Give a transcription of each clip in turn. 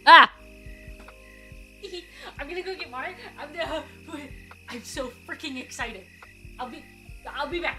Ah! I'm gonna go get water. I'm so freaking excited. I'll be back.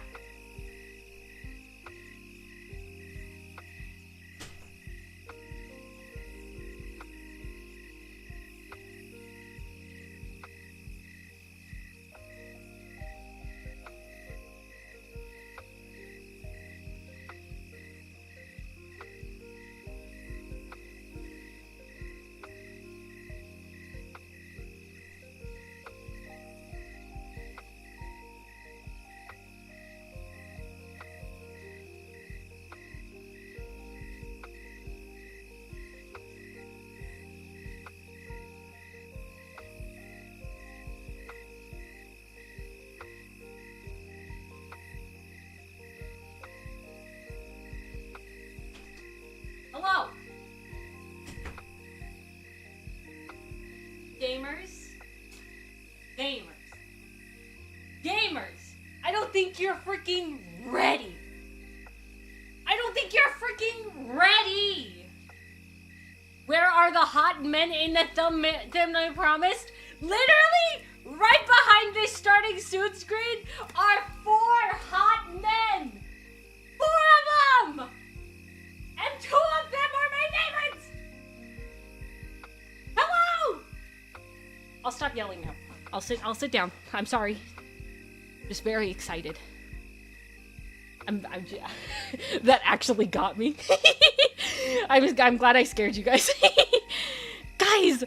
Hello? Gamers? I don't think you're freaking ready. Where are the hot men in the thumbnail promised? Literally, right behind this starting soon screen are 4 hot men. 4 of them! And 2 of them are my favorites! Hello! I'll stop yelling now. I'll sit down. I'm sorry. Just very excited. That actually got me. I'm glad I scared you guys. Guys,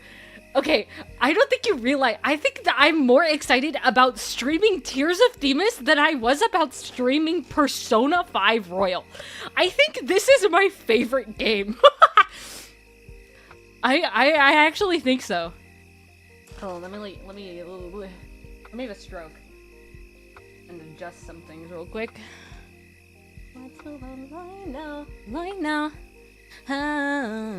okay, I don't think you realize, I think that I'm more excited about streaming Tears of Themis than I was about streaming Persona 5 Royal. I think this is my favorite game. I actually think so. Oh, let me have a stroke and adjust some things real quick. Let's move on right now. Ah!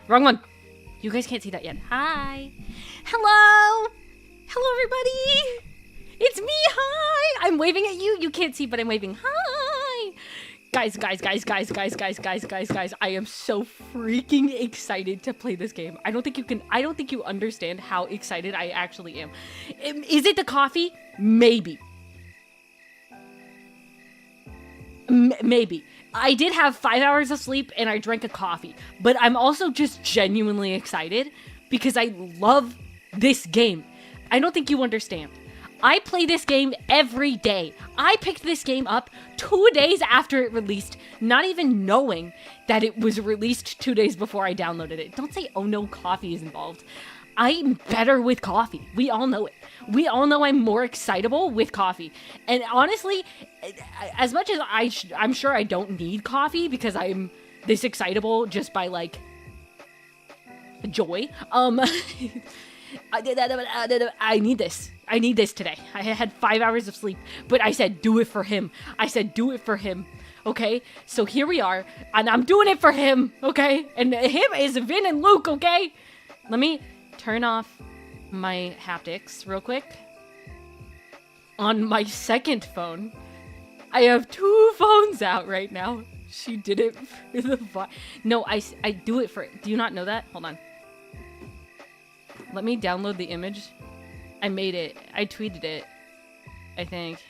Wrong one. You guys can't see that yet. Hi. Hello, everybody. It's me. Hi. I'm waving at you. You can't see, but I'm waving. Hi. Guys, I am so freaking excited to play this game. I don't think you understand how excited I actually am. Is it the coffee? Maybe. Maybe. I did have 5 hours of sleep and I drank a coffee, but I'm also just genuinely excited because I love this game. I don't think you understand. I play this game every day. I picked this game up 2 days after it released, not even knowing that it was released 2 days before I downloaded it. Don't say, oh no, coffee is involved. I'm better with coffee. We all know it. We all know I'm more excitable with coffee. And honestly, as much as I'm sure I don't need coffee because I'm this excitable just by like joy. I need this. I need this today. I had 5 hours of sleep, but I said, do it for him. Okay? So here we are, and I'm doing it for him, okay? And him is Vin and Luke, okay? Let me turn off my haptics real quick. On my second phone, I have 2 phones out right now. She did it for the No, I do it for... Do you not know that? Hold on. Let me download the image. I made it. I tweeted it, I think.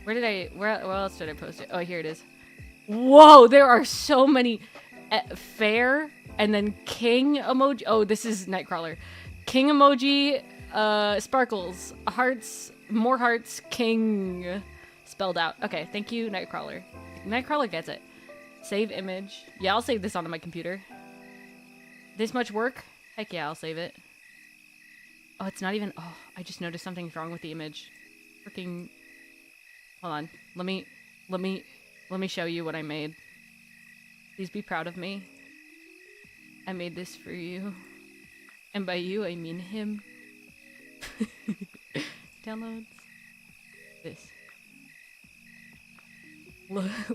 Where else did I post it? Oh, here it is. Whoa, there are so many. Fair, and then king emoji. Oh, this is Nightcrawler. King emoji, sparkles, hearts, more hearts, king, spelled out. Okay, thank you, Nightcrawler. Nightcrawler gets it. Save image. Yeah, I'll save this onto my computer. This much work? Heck yeah, I'll save it. Oh, it's not even... Oh, I just noticed something's wrong with the image. Freaking... Hold on. Let me show you what I made. Please be proud of me. I made this for you. And by you, I mean him. Downloads. This.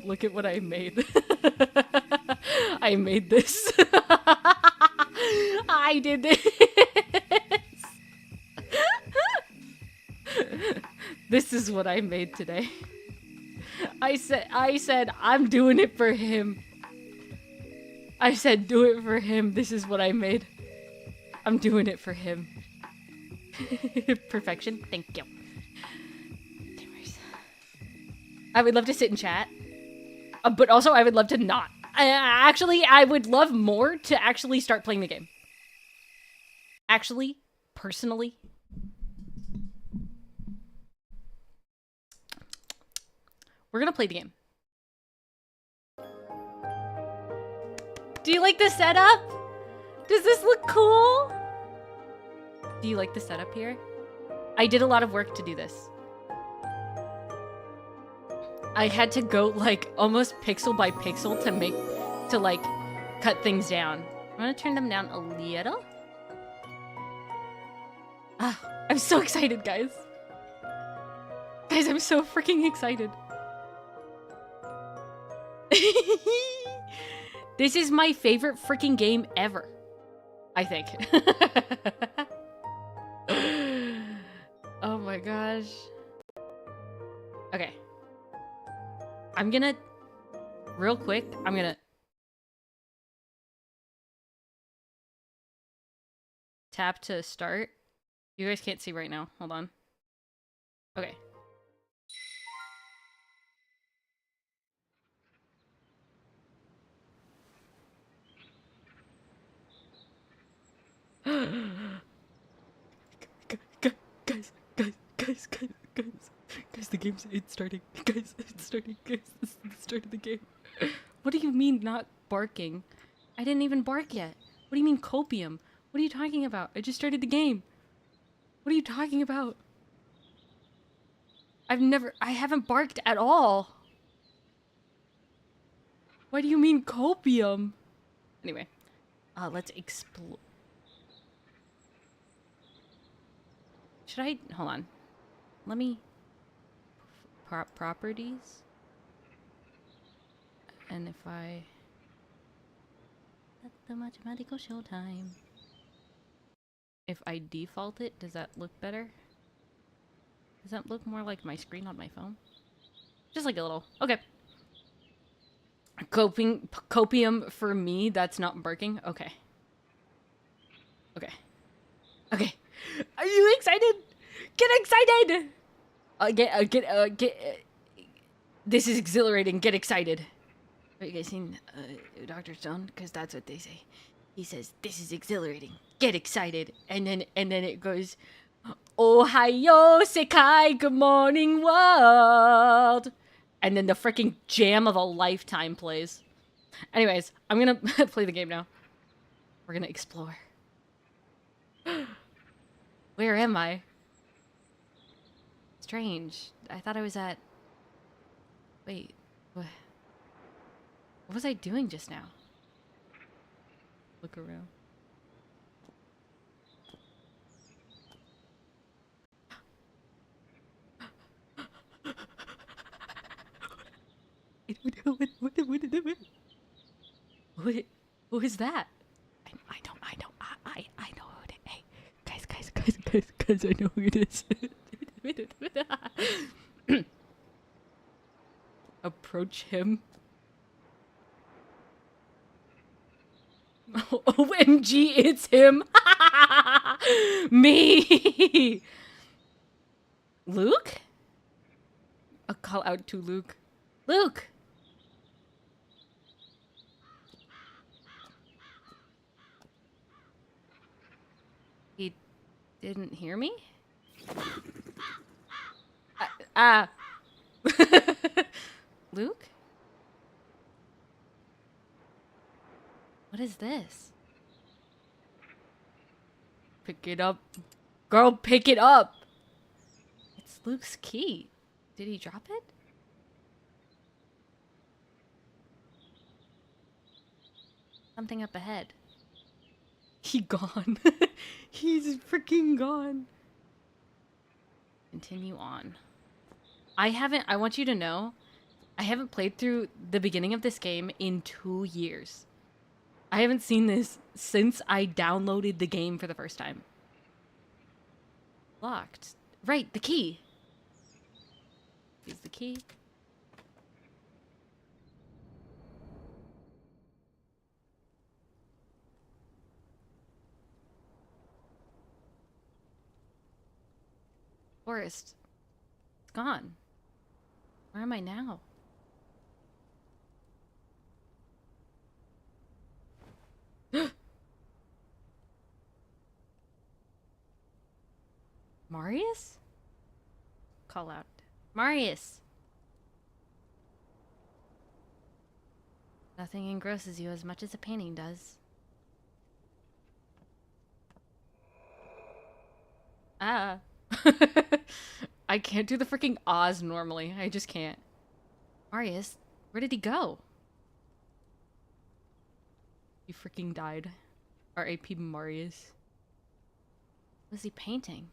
Look at what I made. I made this. I did this. This is what I made today. I said, I'm doing it for him. I said, do it for him. This is what I made. I'm doing it for him. Perfection. Thank you. I would love to sit and chat. But also, I would love to not. Actually, I would love more to actually start playing the game. Actually, personally. We're gonna play the game. Do you like the setup? Does this look cool? Do you like the setup here? I did a lot of work to do this. I had to go like almost pixel by pixel to like cut things down. I'm gonna turn them down a little. Ah, I'm so excited, guys. Guys, I'm so freaking excited. This is my favorite freaking game ever. I think. Oh my gosh. Okay. I'm gonna, real quick, I'm gonna tap to start. You guys can't see right now. Hold on. Okay. Guys, the game's starting. Guys, it's starting. Guys, this is the start of the game. What do you mean not barking? I didn't even bark yet. What do you mean copium? What are you talking about? I just started the game. What are you talking about? I haven't barked at all. What do you mean copium? Anyway, let's explore. Should I, hold on. Let me, properties. And if I, let the mathematical showtime. If I default it, does that look better? Does that look more like my screen on my phone? Just like a little, okay. Copium for me, that's not barking? Okay. Okay. Okay. Are you excited? Get excited! This is exhilarating. Get excited. Have you guys seen Dr. Stone? Because that's what they say. He says, this is exhilarating. Get excited. And then it goes, Ohayo Sekai, good morning world. And then the freaking jam of a lifetime plays. Anyways, I'm gonna play the game now. We're gonna explore. Where am I? Strange. I thought I was at... Wait. What was I doing just now? Look around. Who is that? I know who it is. Hey, guys, I know who it is. Approach him. OMG, it's him. Me. Luke? A call out to Luke. Luke. He didn't hear me? Luke? What is this? Pick it up. Girl, pick it up. It's Luke's key. Did he drop it? Something up ahead. He gone. He's freaking gone. Continue on. I want you to know, I haven't played through the beginning of this game in 2 years. I haven't seen this since I downloaded the game for the first time. Locked. Right, the key. Use the key. Forest. It's gone. Where am I now? Marius? Call out. Marius! Nothing engrosses you as much as a painting does. Ah. I can't do the freaking Oz normally. I just can't. Marius, where did he go? He freaking died. R.A.P. Marius. What is he painting?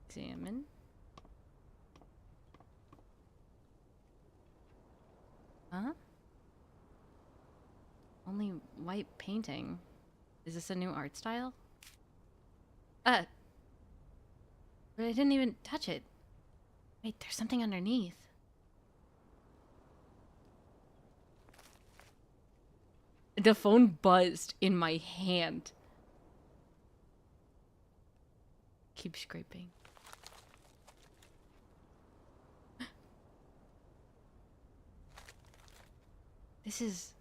Examine. Huh? Only white painting. Is this a new art style? But I didn't even touch it. Wait, there's something underneath. The phone buzzed in my hand. Keep scraping. This is...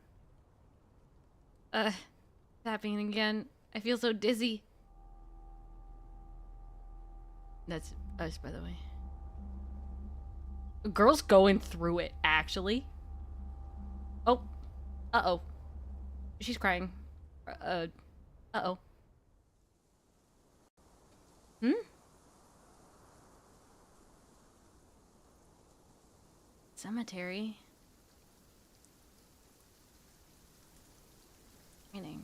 happening again. I feel so dizzy. That's us, by the way. The girl's going through it, actually. Oh. Uh-oh. She's crying. Uh-oh. Hmm? Cemetery. Training.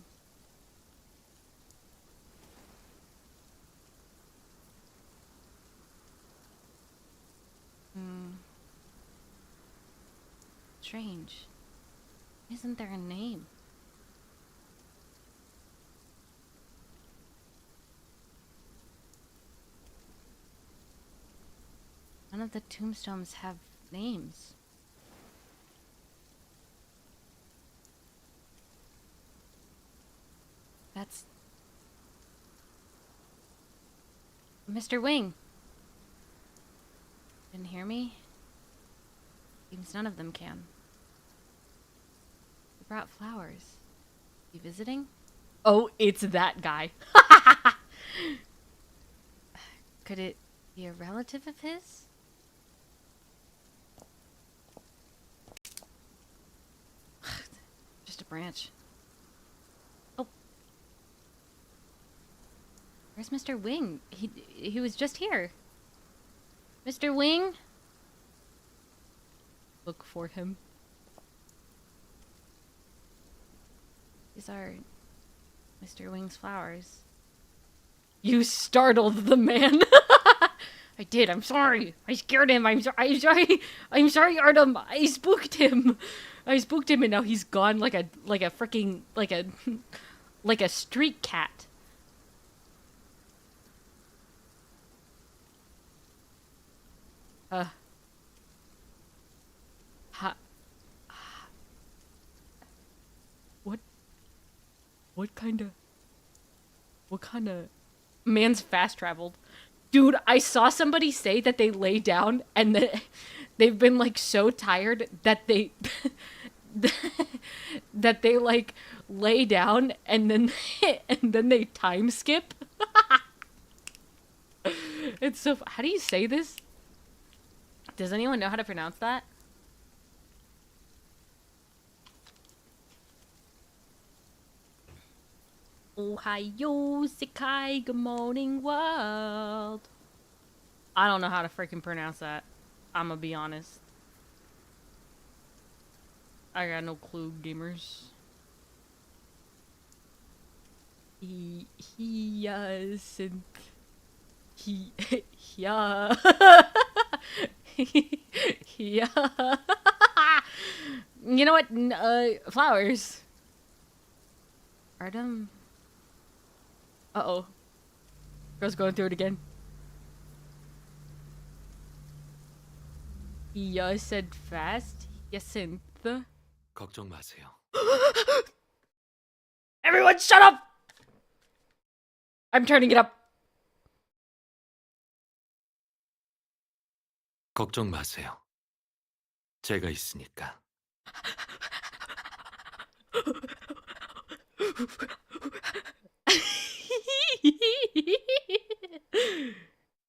Strange. Isn't there a name? None of the tombstones have names. That's... Mr. Wing! Didn't hear me? Seems none of them can. He brought flowers. You visiting? Oh, it's that guy. Could it be a relative of his? Just a branch. Oh. Where's Mr. Wing? He was just here. Mr. Wing? Look for him. These are Mr. Wing's flowers. You startled the man. I did. I'm sorry. I scared him. I'm sorry. I'm sorry, Artem. I spooked him. And now he's gone like a freaking like a street cat. What kind of man's fast traveled? Dude, I saw somebody say that they lay down and that they've been like so tired that they that they like lay down and then they time skip. It's so how do you say this? Does anyone know how to pronounce that? Ohio, Sekai, good morning, world. I don't know how to freaking pronounce that. I'm gonna be honest. I got no clue, gamers. Yeah. You know what? Flowers. Artem. Uh-oh. Girl's going through it again. You said fast. Yesn't. 걱정 마세요. Everyone shut up! I'm turning it up. 걱정 마세요. 제가 있으니까.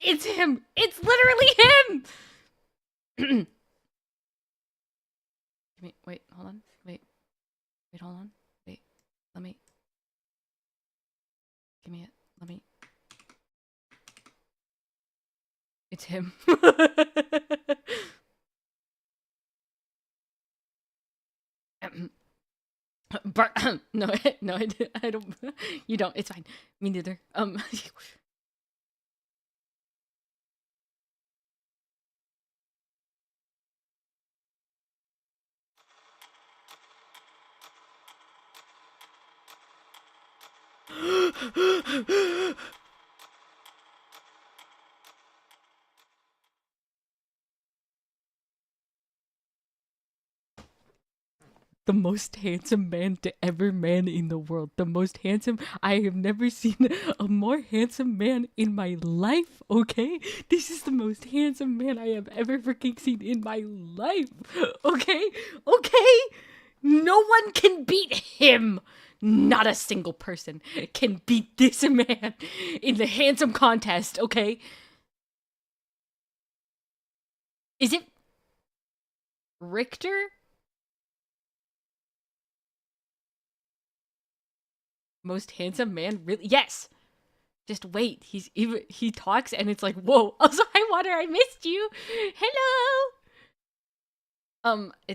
It's him. It's literally him. Wait, hold on. Wait, hold on. Wait, let me. Give me it. Let me. It's him. But no, no, I don't. You don't. It's fine. Me neither. The most handsome man to ever man in the world. The most handsome. I have never seen a more handsome man in my life, okay? This is the most handsome man I have ever freaking seen in my life, okay? Okay? No one can beat him. Not a single person can beat this man in the handsome contest, okay? Is it Richter? Most handsome man? Really? Yes. Just wait. He talks and it's like, whoa. Also, hi Water, I missed you. Hello.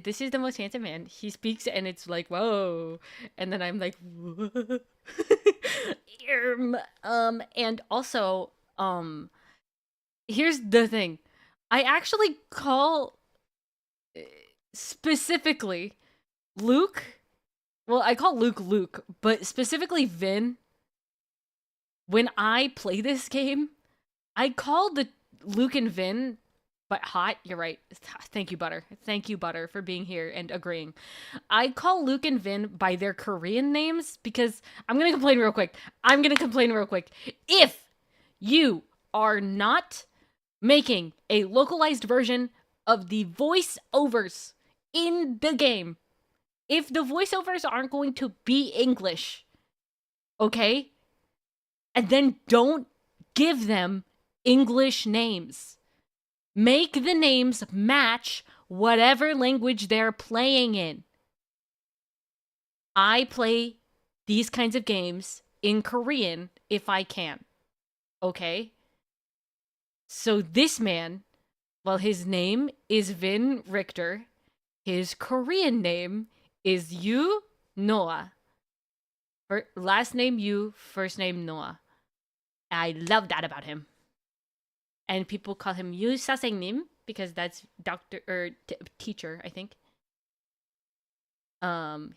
This is the most handsome man. He speaks and it's like, whoa. And then I'm like, whoa. And also, here's the thing. I actually call specifically Luke. Well, I call Luke, but specifically Vin. When I play this game, I call the Luke and Vin, but hot. You're right. Thank you, Butter. Thank you, Butter, for being here and agreeing. I call Luke and Vin by their Korean names because I'm gonna complain real quick. If you are not making a localized version of the voiceovers in the game, if the voiceovers aren't going to be English, okay? And then don't give them English names. Make the names match whatever language they're playing in. I play these kinds of games in Korean if I can. Okay? So this man, well, his name is Vin Richter. His Korean name is Yu Noah. Last name Yu, first name Noah. I love that about him. And people call him Yu Sasengnim because that's doctor or teacher, I think.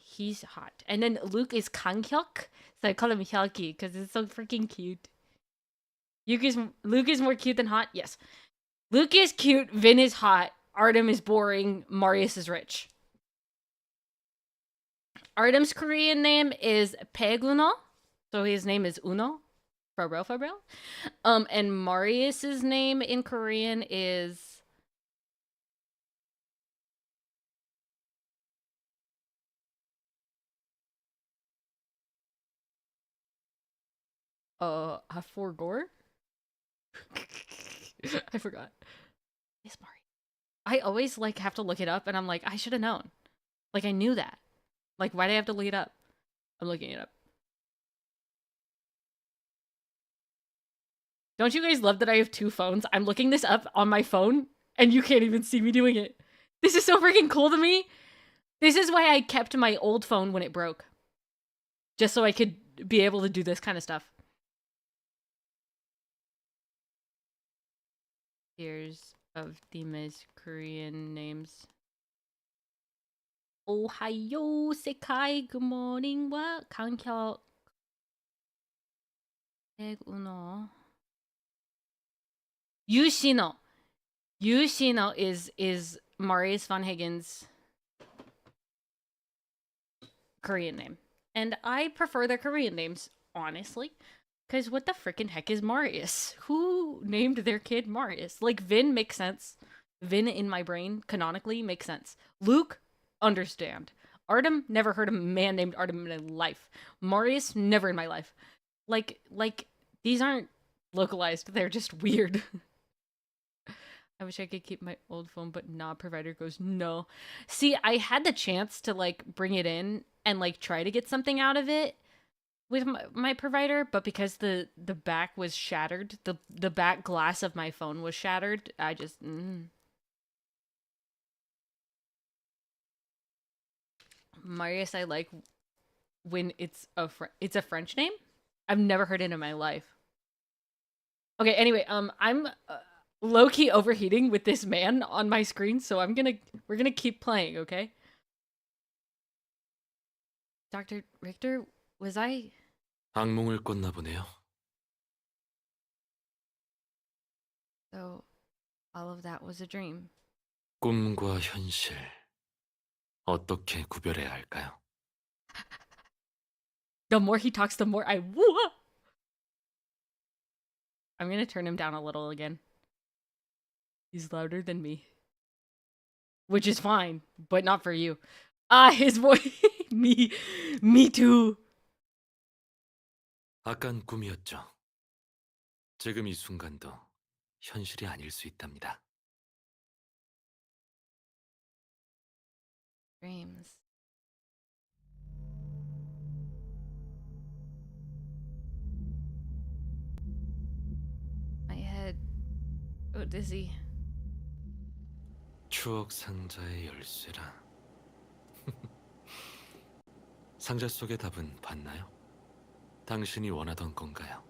He's hot. And then Luke is Kanghyuk, so I call him Hyuki because it's so freaking cute. Luke is more cute than hot. Yes, Luke is cute. Vin is hot. Artem is boring. Marius is rich. Artem's Korean name is Peguno, so his name is Uno. For real. And Marius's name in Korean is Haforgor. I forgot. It's Marius. I always have to look it up, and I'm like, I should have known. Like I knew that. Like why do I have to look it up? I'm looking it up. Don't you guys love that I have two phones? I'm looking this up on my phone, and you can't even see me doing it. This is so freaking cool to me. This is why I kept my old phone when it broke. Just so I could be able to do this kind of stuff. Here's of Themis Korean names. Ohayo, Sekai, good morning. What? Kanghyuk. Uno. Yushino. Yushino is Marius von Higgins' Korean name. And I prefer their Korean names, honestly. Because what the frickin' heck is Marius? Who named their kid Marius? Like, Vin makes sense. Vin in my brain, canonically, makes sense. Luke, understand. Artem, never heard of a man named Artem in my life. Marius, never in my life. Like, these aren't localized. They're just weird. I wish I could keep my old phone, but nah, provider goes, no. See, I had the chance to, like, bring it in and, like, try to get something out of it with my provider, but because the back was shattered, the back glass of my phone was shattered, I just... Marius, I like when it's a French name. I've never heard it in my life. Okay, anyway, I'm low-key overheating with this man on my screen, so we're gonna keep playing, okay? Dr. Richter, was I... 악몽을 꿨나 보네요. So, all of that was a dream. 꿈과 현실 어떻게 구별해야 할까요? The more he talks, the more I'm gonna turn him down a little again. He's louder than me. Which is fine, but not for you. His voice... me too. 아깐 꿈이었죠. 지금 이 순간도 현실이 아닐 수 있답니다. Dreams. My head. Oh, dizzy. 추억 상자의 열쇠라. 상자 속의 답은 봤나요? 당신이 원하던 건가요?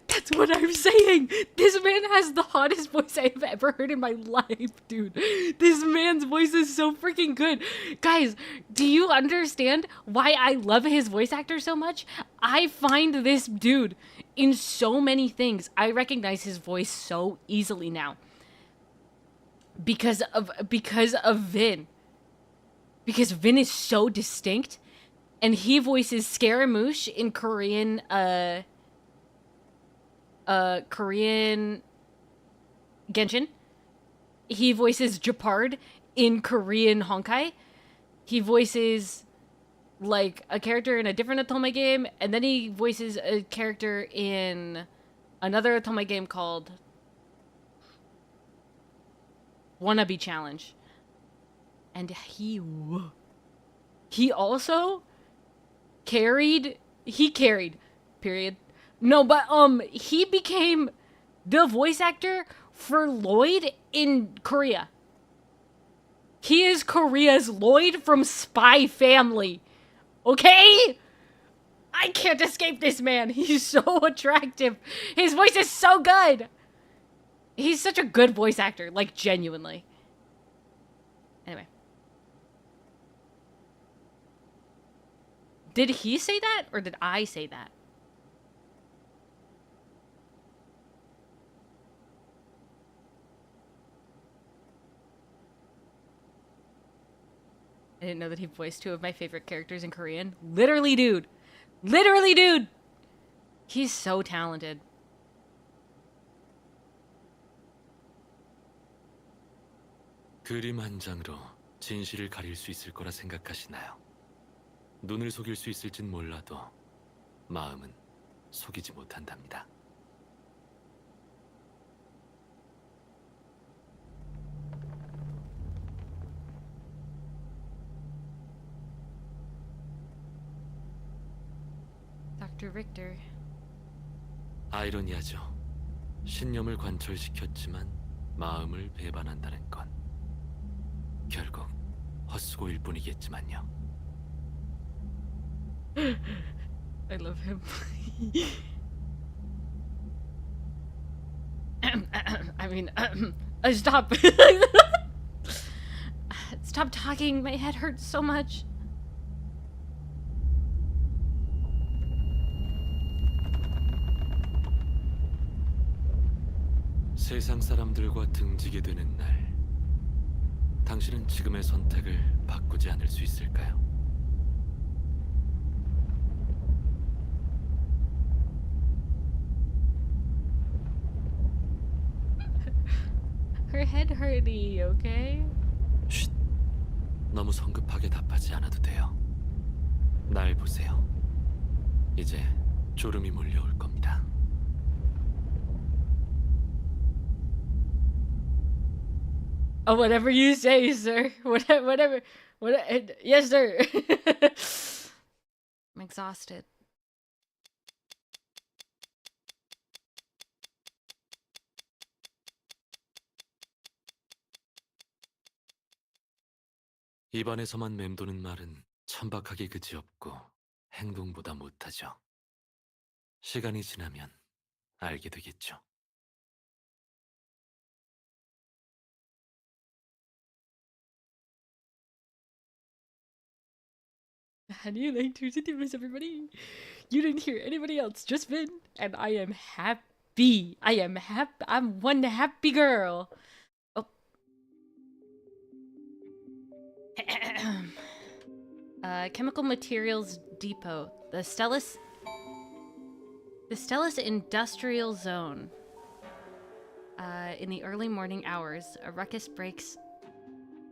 That's what I'm saying. This man has the hottest voice I've ever heard in my life, dude. This man's voice is so freaking good. Guys, do you understand why I love his voice actor so much? I find this dude in so many things. I recognize his voice so easily now. Because of Vin. Because Vin is so distinct, and he voices Scaramouche in Korean Korean Genshin. He voices Jeopard in Korean Honkai. He voices like a character in a different Otome game, and then he voices a character in another Otome game called Wannabe Challenge. And he also carried, period. No, but he became the voice actor for Lloyd in Korea. He is Korea's Lloyd from Spy Family. Okay? I can't escape this man. He's so attractive. His voice is so good. He's such a good voice actor, like genuinely. Anyway. Did he say that or did I say that? I didn't know that he voiced two of my favorite characters in Korean. Literally, dude. Literally, dude. He's so talented. 그림 한 장으로 진실을 가릴 수 있을 거라 생각하시나요? 눈을 속일 수 있을진 몰라도 마음은 속이지 못한답니다. Dr. Richter. 아이러니하죠. 신념을 관철시켰지만 마음을 배반한다는 건 결국 헛수고일 뿐이겠지만요. I love him. I mean, stop. Stop talking. My head hurts so much. 세상 사람들과 등지게 되는 날, 당신은 지금의 선택을 바꾸지 않을 수 있을까요? Her head hurty, okay? 쉿. 너무 성급하게 답하지 않아도 돼요. 날 보세요. 이제 졸음이 몰려올 겁니다. Oh, whatever you say, sir. Whatever. Yes, sir. I'm exhausted. 입안에서만 맴도는 말은 천박하기 그지없고 행동보다 못하죠. 시간이 지나면 알게 되겠죠. How do you like Tuesday Themis, everybody? You didn't hear anybody else, just Vin, and I am happy. I am happy. I'm one happy girl. Oh. Chemical Materials Depot. The Stellus Industrial Zone. In the early morning hours, a ruckus breaks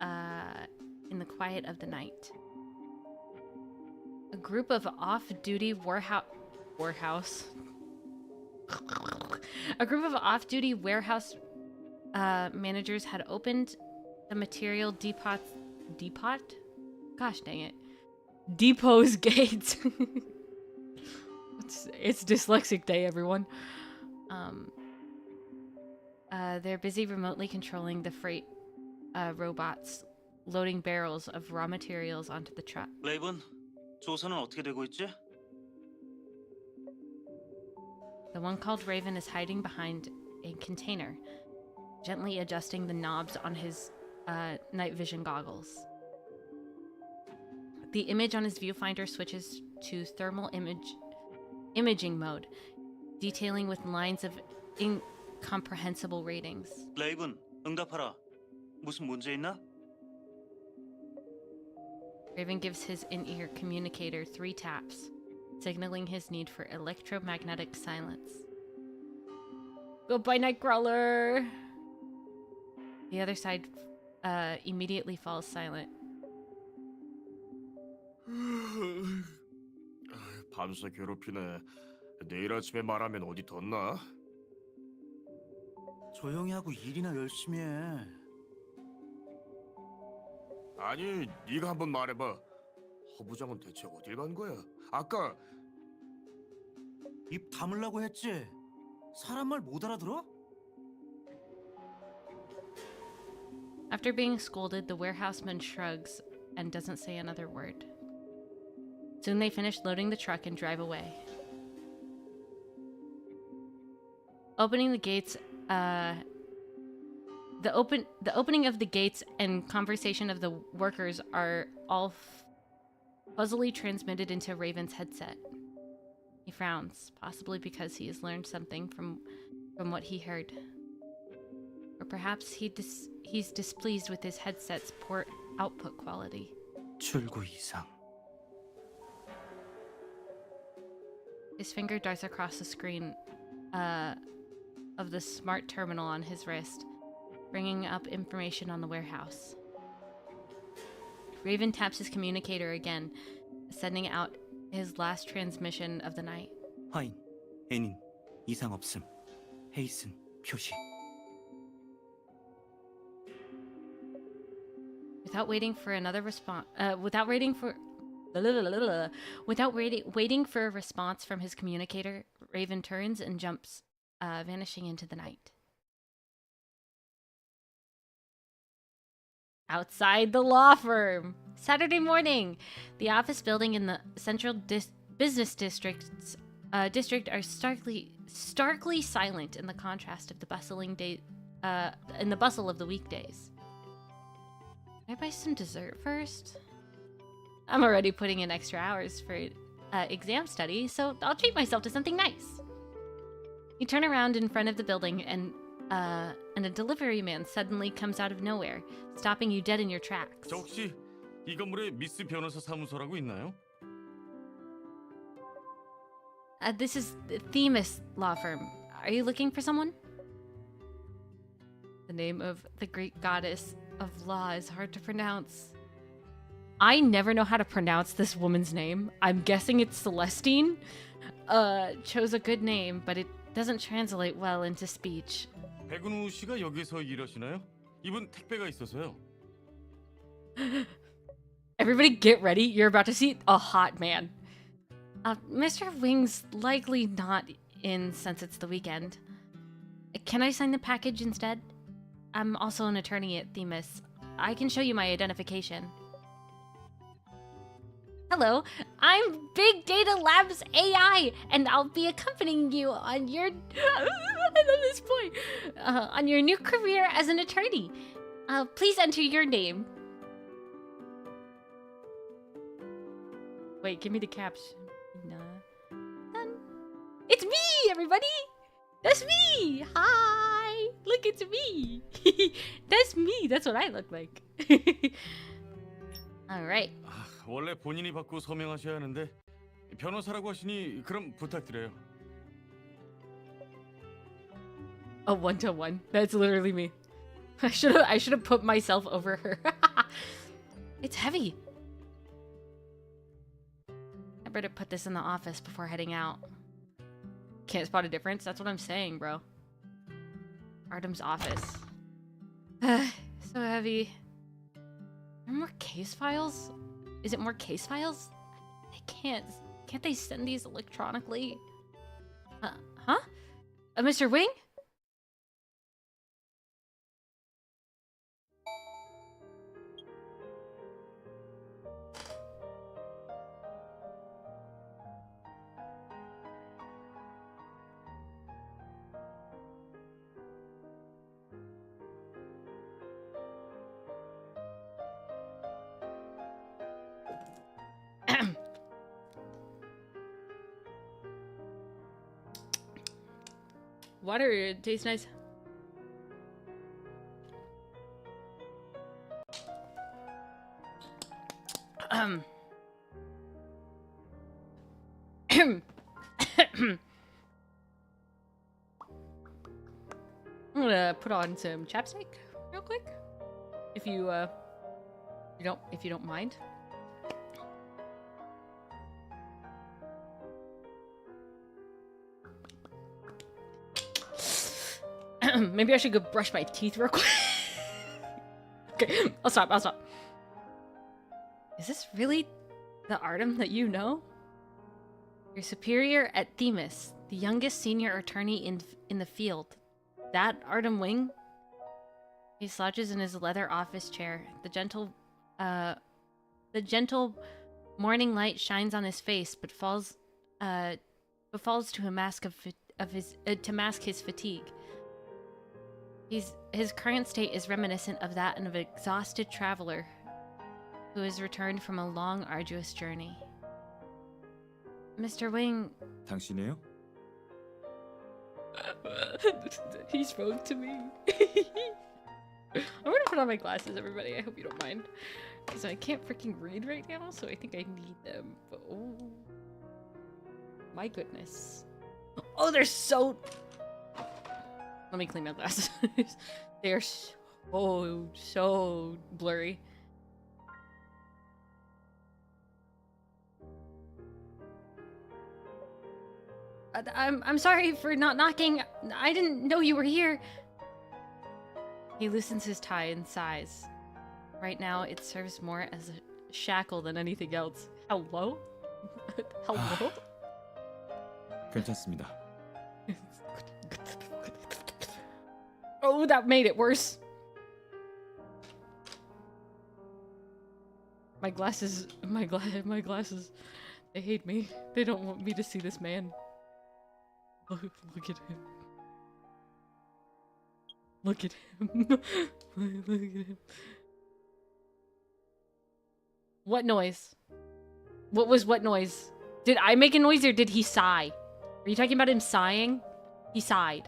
in the quiet of the night. A group of off-duty warehouse managers had opened the material depot? Gosh dang it. Depot's gates. It's dyslexic day, everyone. They're busy remotely controlling the freight robots loading barrels of raw materials onto the truck. 레이븐, 조사는 어떻게 되고 있지? The one called Raven is hiding behind a container, gently adjusting the knobs on his night vision goggles. The image on his viewfinder switches to thermal imaging mode, detailing with lines of incomprehensible ratings. 레이븐, 응답하라. 무슨 문제 있나? Raven gives his in-ear communicator 3 taps, signaling his need for electromagnetic silence. Goodbye, Nightcrawler! The other side immediately falls silent. 밤새 괴롭히네. 내일 아침에 말하면 어디 덧나? 조용히 하고 일이나 열심히 해. 아니, 네가 한번 말해봐. 허 부장은 대체 어딜 간 거야? 아까 입 다물라고 했지? 사람 말 못 알아들어? After being scolded, the warehouseman shrugs and doesn't say another word. Soon they finish loading the truck and drive away. Opening the gates, the opening of the gates and conversation of the workers are all fuzzily transmitted into Raven's headset. He frowns, possibly because he has learned something from what he heard. Or perhaps he's displeased with his headset's poor output quality. 출구 이상. His finger darts across the screen of the smart terminal on his wrist, bringing up information on the warehouse. Raven taps his communicator again, sending out his last transmission of the night. 하인, 애닌, 이상 없음. 헤이슨, 표시. Without waiting for another response, waiting for a response from his communicator, Raven turns and jumps, vanishing into the night. Outside the law firm. Saturday morning, the office building in the central business district are starkly silent in the contrast of the bustling in the bustle of the weekdays. Can I buy some dessert first? I'm already putting in extra hours for exam study, so I'll treat myself to something nice. You turn around in front of the building and and a delivery man suddenly comes out of nowhere, stopping you dead in your tracks. 저 혹시 이 건물에 미스 변호사 사무소라고 있나요? This is the Themis law firm. Are you looking for someone? The name of the Greek goddess of law is hard to pronounce. I never know how to pronounce this woman's name. I'm guessing it's Celestine. Chose a good name, but it doesn't translate well into speech. 백은우 씨가 여기서 일하시나요? 이분 택배가 있어서요. Everybody get ready. You're about to see a hot man. Mr. Wing's likely not in since it's the weekend. Can I sign the package instead? I'm also an attorney at Themis. I can show you my identification. Hello, I'm Big Data Labs AI, and I'll be accompanying you on your... I love this point. On your new career as an attorney. Please enter your name. Wait, give me the caption. Done. It's me, everybody! That's me! Hi! Look, it's me! That's me! That's what I look like. Alright. 원래 본인이 받고 서명하셔야 하는데 변호사라고 하시니 그럼 부탁드려요. A one-to-one. That's literally me. I should have put myself over her. It's heavy. I better put this in the office before heading out. Can't spot a difference? That's what I'm saying, bro. Artem's office. So heavy. Are there more case files? Is it more case files? They can't. Can't they send these electronically? Huh? Mr. Wing? Water tastes nice. I'm gonna put on some chapstick real quick, if you don't mind. Maybe I should go brush my teeth real quick. Okay, I'll stop. Is this really the Artem that you know? Your superior at Themis, the youngest senior attorney in the field. That Artem Wing? He slouches in his leather office chair. The gentle morning light shines on his face, but falls to a mask to mask his fatigue. His current state is reminiscent of that of an exhausted traveler who has returned from a long, arduous journey. Mr. Wing... 당신이에요? He spoke to me. I'm gonna put on my glasses, everybody. I hope you don't mind. Because I can't freaking read right now, so I think I need them. But, oh... my goodness. Oh, they're so... Let me clean my glasses. They are so blurry. I'm sorry for not knocking. I didn't know you were here. He loosens his tie and sighs. Right now, it serves more as a shackle than anything else. Hello? Hello? 괜찮습니다. Oh, that made it worse. My glasses, they hate me. They don't want me to see this man. Look at him. Look at him. Look at him. What noise? What was what noise? Did I make a noise or did he sigh? Are you talking about him sighing? He sighed.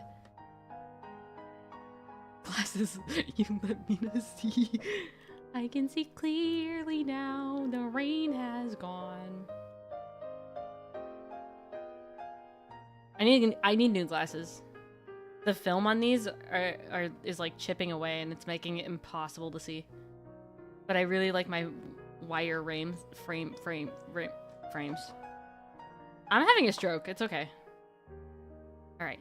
Glasses, you let me see. I can see clearly now. The rain has gone. I need new glasses. The film on these is like chipping away, and it's making it impossible to see. But I really like my wire frames. I'm having a stroke. It's okay. All right.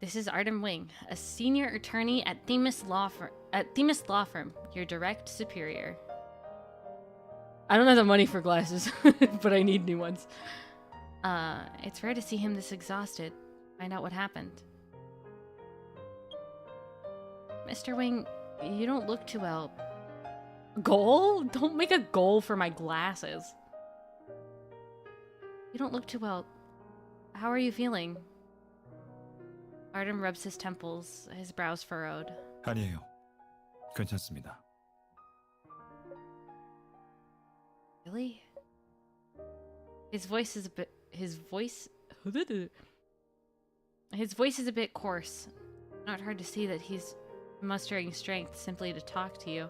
This is Artem Wing, a senior attorney at Themis Law Firm, your direct superior. I don't have the money for glasses, but I need new ones. It's rare to see him this exhausted. Find out what happened. Mr. Wing, you don't look too well. Goal? Don't make a goal for my glasses. You don't look too well. How are you feeling? Artem rubs his temples, his brows furrowed. 아니에요. 괜찮습니다. Really? His voice is a bit coarse. Not hard to see that he's mustering strength simply to talk to you.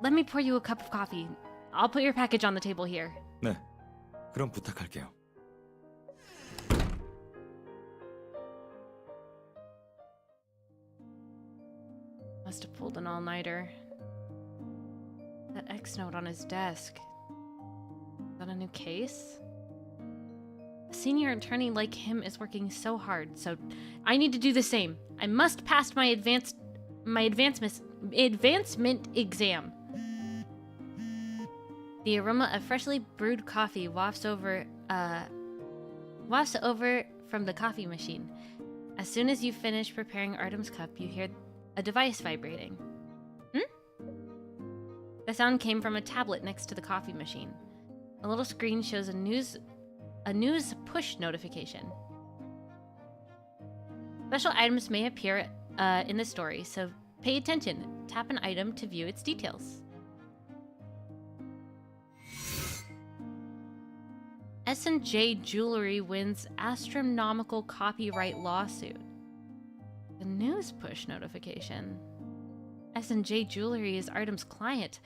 Let me pour you a cup of coffee. I'll put your package on the table here. 네. 그럼 부탁할게요. Must have pulled an all-nighter. That X note on his desk. Is that a new case? A senior attorney like him is working so hard, so I need to do the same. I must pass my advancement exam. The aroma of freshly brewed coffee wafts over from the coffee machine. As soon as you finish preparing Artem's cup, you hear a device vibrating. The sound came from a tablet next to the coffee machine. A little screen shows a news push notification. Special items may appear in the story, so pay attention. Tap an item to view its details. S&J Jewelry wins astronomical copyright lawsuit. The news push notification. S&J Jewelry is Artem's client.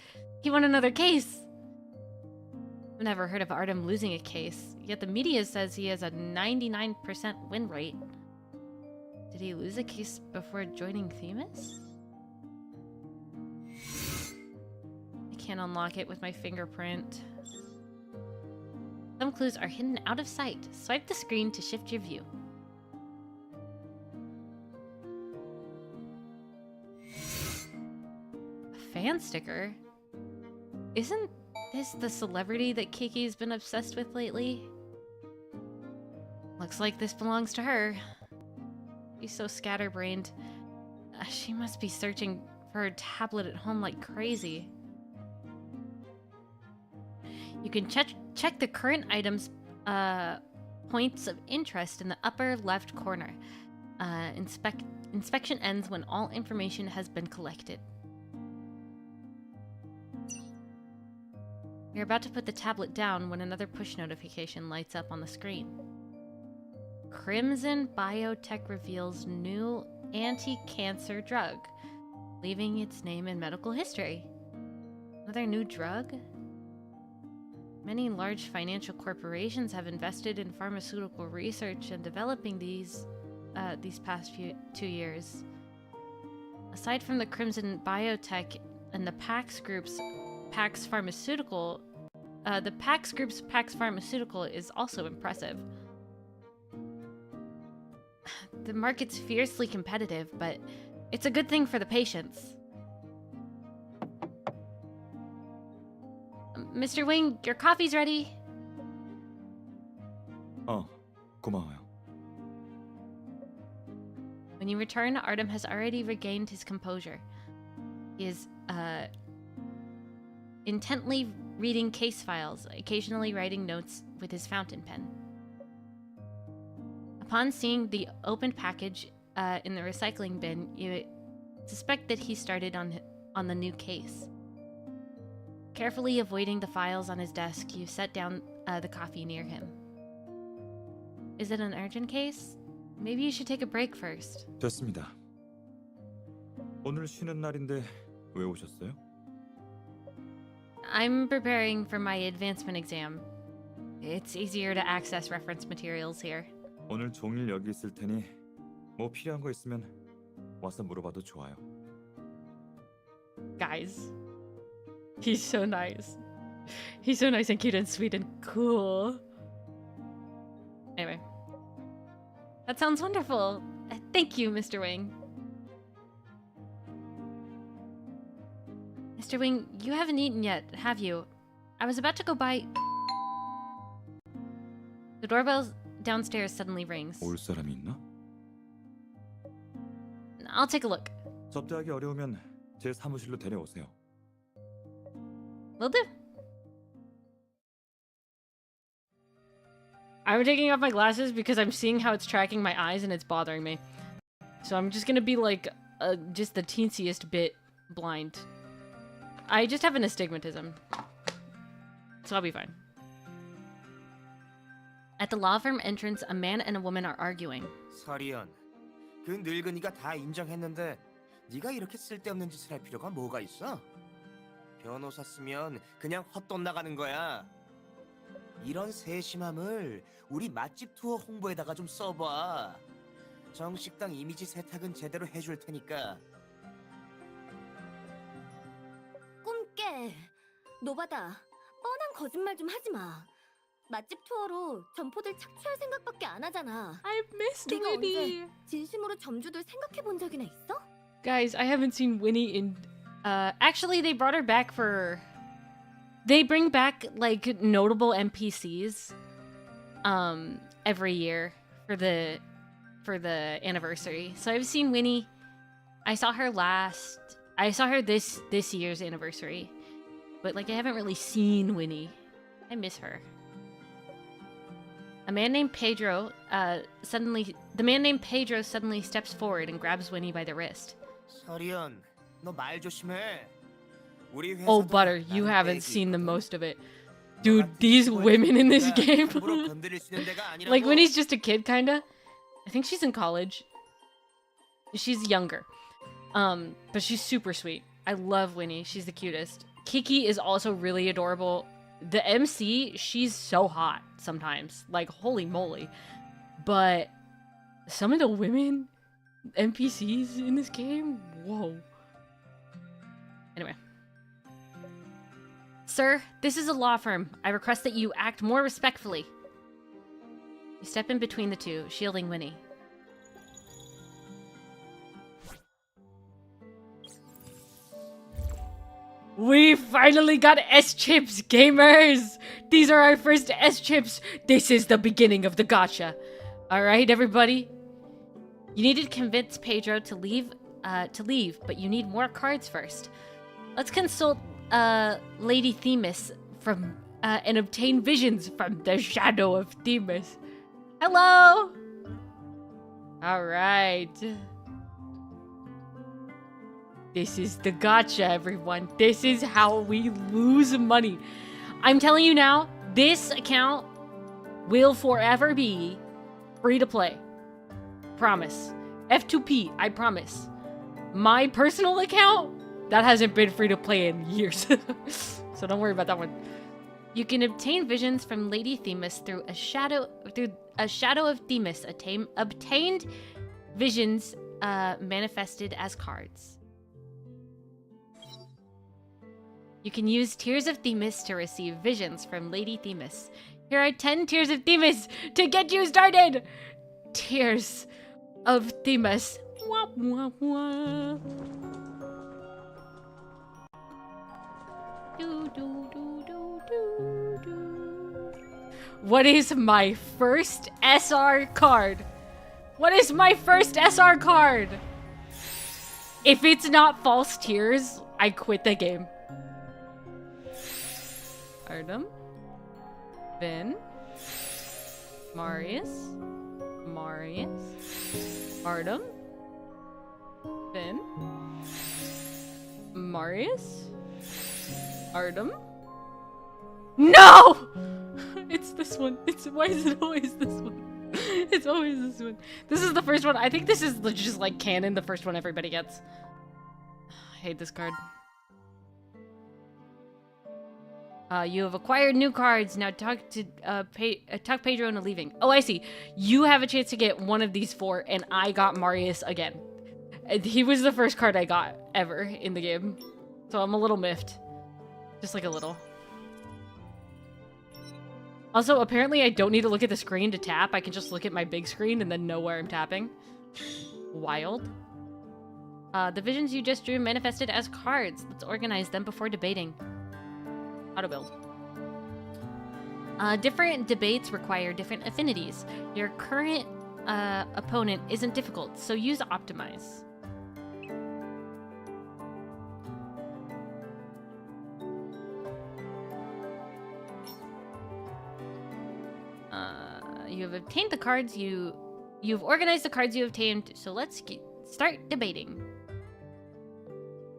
He won another case. I've never heard of Artem losing a case, yet the media says he has a 99% win rate. Did he lose a case before joining Themis? I can't unlock it with my fingerprint. Some clues are hidden out of sight. Swipe the screen to shift your view. A fan sticker? Isn't this the celebrity that Kiki's been obsessed with lately? Looks like this belongs to her. She's so scatterbrained. She must be searching for her tablet at home like crazy. You can check the current items points of interest in the upper left corner. Inspection ends when all information has been collected. You're about to put the tablet down when another push notification lights up on the screen. Crimson Biotech reveals new anti-cancer drug, leaving its name in medical history. Another new drug? Many large financial corporations have invested in pharmaceutical research and developing these past 2 years. Aside from the Crimson Biotech and the Pax Group's Pax Pharmaceutical, the Pax Group's Pax Pharmaceutical is also impressive. The market's fiercely competitive, but it's a good thing for the patients. Mr. Wing, your coffee's ready. 고마워요. When you return, Artem has already regained his composure. He is intently reading case files, occasionally writing notes with his fountain pen. Upon seeing the opened package in the recycling bin, you suspect that he started on the new case. Carefully avoiding the files on his desk, you set down the coffee near him. Is it an urgent case? Maybe you should take a break first. 됐습니다. 오늘 쉬는 날인데 왜 오셨어요? I'm preparing for my advancement exam. It's easier to access reference materials here. 오늘 종일 여기 있을 테니 뭐 필요한 거 있으면 와서 물어봐도 좋아요. Guys, he's so nice. He's so nice and cute and sweet and cool. Anyway, that sounds wonderful. Thank you, Mr. Wing. Mr. Wing, you haven't eaten yet, have you? I was about to go buy... The doorbell downstairs suddenly rings. 올 사람이 있나? I'll take a look. 접대하기 어려우면 제 사무실로 데려오세요. Will do. I'm taking off my glasses because I'm seeing how it's tracking my eyes and it's bothering me. So I'm just gonna be like, just the teensiest bit blind. I just have an astigmatism. So I'll be fine. At the law firm entrance, a man and a woman are arguing. 서리언, 그 늙은이가 다 인정했는데 네가 이렇게 쓸데없는 짓을 할 필요가 뭐가 있어? 변호사 쓰면 그냥 헛돈 나가는 거야. 이런 세심함을 우리 맛집 투어 홍보에다가 좀 써봐. 정식당 이미지 세탁은 제대로 해줄 테니까. 꿈깨. 노바다. 뻔한 거짓말 좀 하지 마. 맛집 투어로 점포들 착취할 생각밖에 안 하잖아. I missed 네가 Winnie. 언제 진심으로 점주들 생각해 본 적이나 있어? Guys, I haven't seen Winnie in... actually, they brought her back for... They bring back, like, notable NPCs every year for the anniversary. So I've seen Winnie. I saw her this year's anniversary. But, like, I haven't really seen Winnie. I miss her. The man named Pedro suddenly steps forward and grabs Winnie by the wrist. 서리언, 너 말 조심해. 우리 회사도 Oh, Butter, you 나는 haven't 떼기 seen the 있거든. most of it. Dude, these women in this game. 함부로 건드릴 수 있는 데가 아니라고. Like, Winnie's just a kid, kinda. I think she's in college. She's younger. But she's super sweet. I love Winnie. She's the cutest. Kiki is also really adorable. The MC, she's so hot sometimes. Like, holy moly. But some of the women NPCs in this game, whoa. Anyway. Sir, this is a law firm. I request that you act more respectfully. You step in between the two, shielding Winnie. We finally got S-chips, gamers! These are our first S-chips. This is the beginning of the gacha. Alright, everybody? You need to convince Pedro to leave, but you need more cards first. Let's consult, Lady Themis from, and obtain visions from the shadow of Themis. Hello! Alright. This is the gacha, everyone. This is how we lose money. I'm telling you now, this account will forever be free to play. Promise. F2P, I promise. My personal account, that hasn't been free to play in years. So don't worry about that one. You can obtain visions from Lady Themis through a shadow of Themis. Obtained visions manifested as cards. You can use Tears of Themis to receive visions from Lady Themis. Here are 10 Tears of Themis to get you started! Tears of Themis. Wah, wah, wah. Do, do, do, do, do, do. What is my first SR card? What is my first SR card? If it's not False Tears, I quit the game. Artem, Vin, Marius, Artem, Vin, Marius, Artem. No! It's this one. Why is it always this one? It's always this one. This is the first one. I think this is just like canon, the first one everybody gets. I hate this card. You have acquired new cards. Now talk to talk Pedro into leaving. Oh, I see. You have a chance to get one of these 4, and I got Marius again. He was the first card I got ever in the game, so I'm a little miffed, just like a little. Also, apparently, I don't need to look at the screen to tap. I can just look at my big screen and then know where I'm tapping. Wild. The visions you just drew manifested as cards. Let's organize them before debating. Auto build. Different debates require different affinities. Your current opponent isn't difficult, so use optimize. You have obtained the cards you've organized the cards you have obtained, so let's start debating.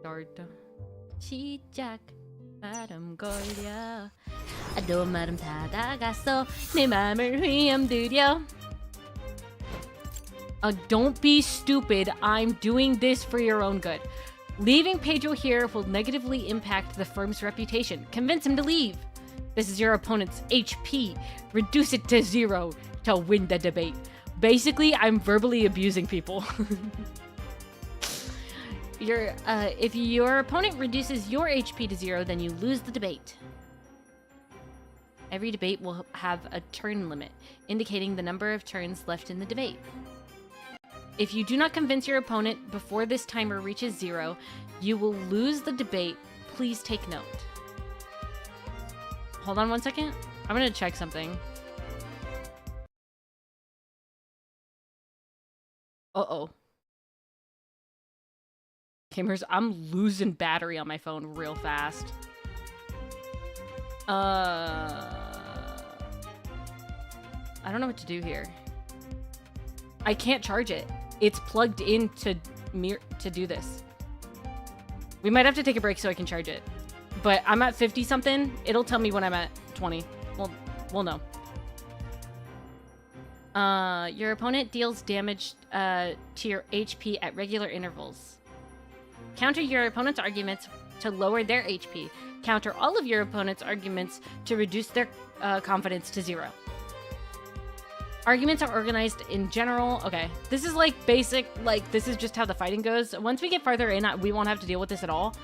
Start. 시작. 바람 걸려. 너 마음 닫아갔어. 내 맘을 휘염들여. Don't be stupid. I'm doing this for your own good. Leaving Pedro here will negatively impact the firm's reputation. Convince him to leave. This is your opponent's HP. Reduce it to 0 to win the debate. Basically, I'm verbally abusing people. If your opponent reduces your HP to 0, then you lose the debate. Every debate will have a turn limit, indicating the number of turns left in the debate. If you do not convince your opponent before this timer reaches 0, you will lose the debate. Please take note. Hold on one second. I'm gonna check something. Uh-oh. Gamers, I'm losing battery on my phone real fast. I don't know what to do here. I can't charge it. It's plugged in to do this. We might have to take a break so I can charge it. But I'm at 50 something. It'll tell me when I'm at 20. We'll know. Your opponent deals damage to your HP at regular intervals. Counter your opponent's arguments to lower their HP. Counter all of your opponent's arguments to reduce their confidence to 0. Arguments are organized in general. Okay, this is like basic, like this is just how the fighting goes. Once we get farther in, we won't have to deal with this at all.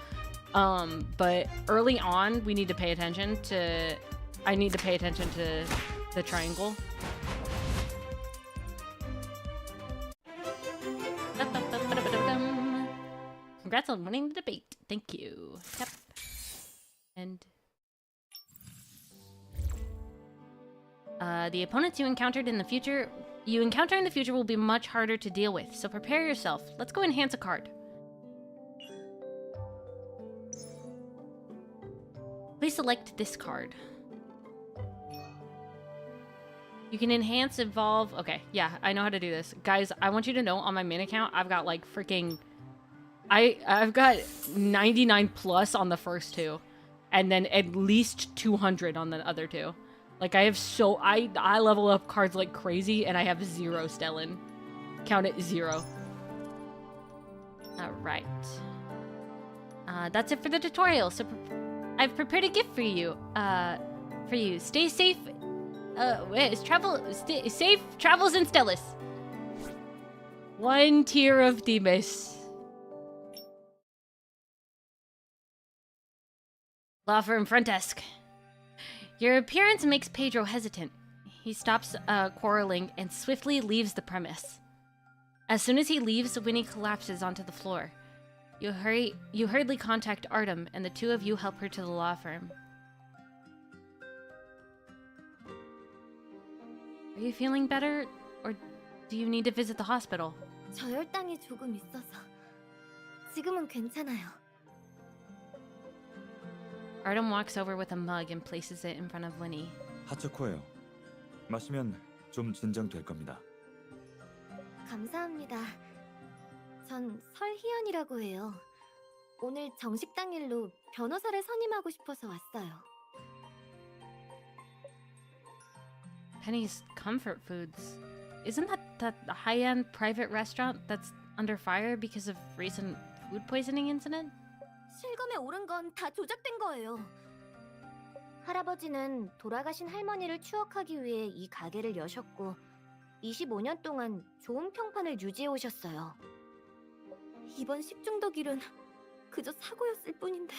But early on, we need to pay attention to... I need to pay attention to the triangle. Congrats on winning the debate. Thank you. Yep. And... the opponents you encounter in the future will be much harder to deal with, so prepare yourself. Let's go enhance a card. Please select this card. You can enhance, evolve... Okay, yeah, I know how to do this. Guys, I want you to know on my main account, I've got like freaking... I've got 99 plus on the first 2. And then at least 200 on the other 2. Like, I have so... I level up cards like crazy, and I have 0 Stellan. Count it 0. Alright. That's it for the tutorial. So, I've prepared a gift for you. Stay safe. Safe travels in Stellis. 1 tier of Themis. Law firm front desk. Your appearance makes Pedro hesitant. He stops quarreling and swiftly leaves the premise. As soon as he leaves, Winnie collapses onto the floor. You hurriedly contact Artem, and the 2 of you help her to the law firm. Are you feeling better, or do you need to visit the hospital? 저혈당이 조금 있어서 지금은 괜찮아요. Artem walks over with a mug and places it in front of Winnie. 하초코예요. 마시면 좀 진정될 겁니다. 감사합니다. 전 설희연이라고 해요. 오늘 정식 당일로 변호사를 선임하고 싶어서 왔어요. Penny's comfort foods. isn't that the high-end private restaurant that's under fire because of recent food poisoning incident? 실검에 오른 건 다 조작된 거예요. 할아버지는 돌아가신 할머니를 추억하기 위해 이 가게를 여셨고 25년 동안 좋은 평판을 유지해 오셨어요. 이번 식중독 일은 그저 사고였을 뿐인데.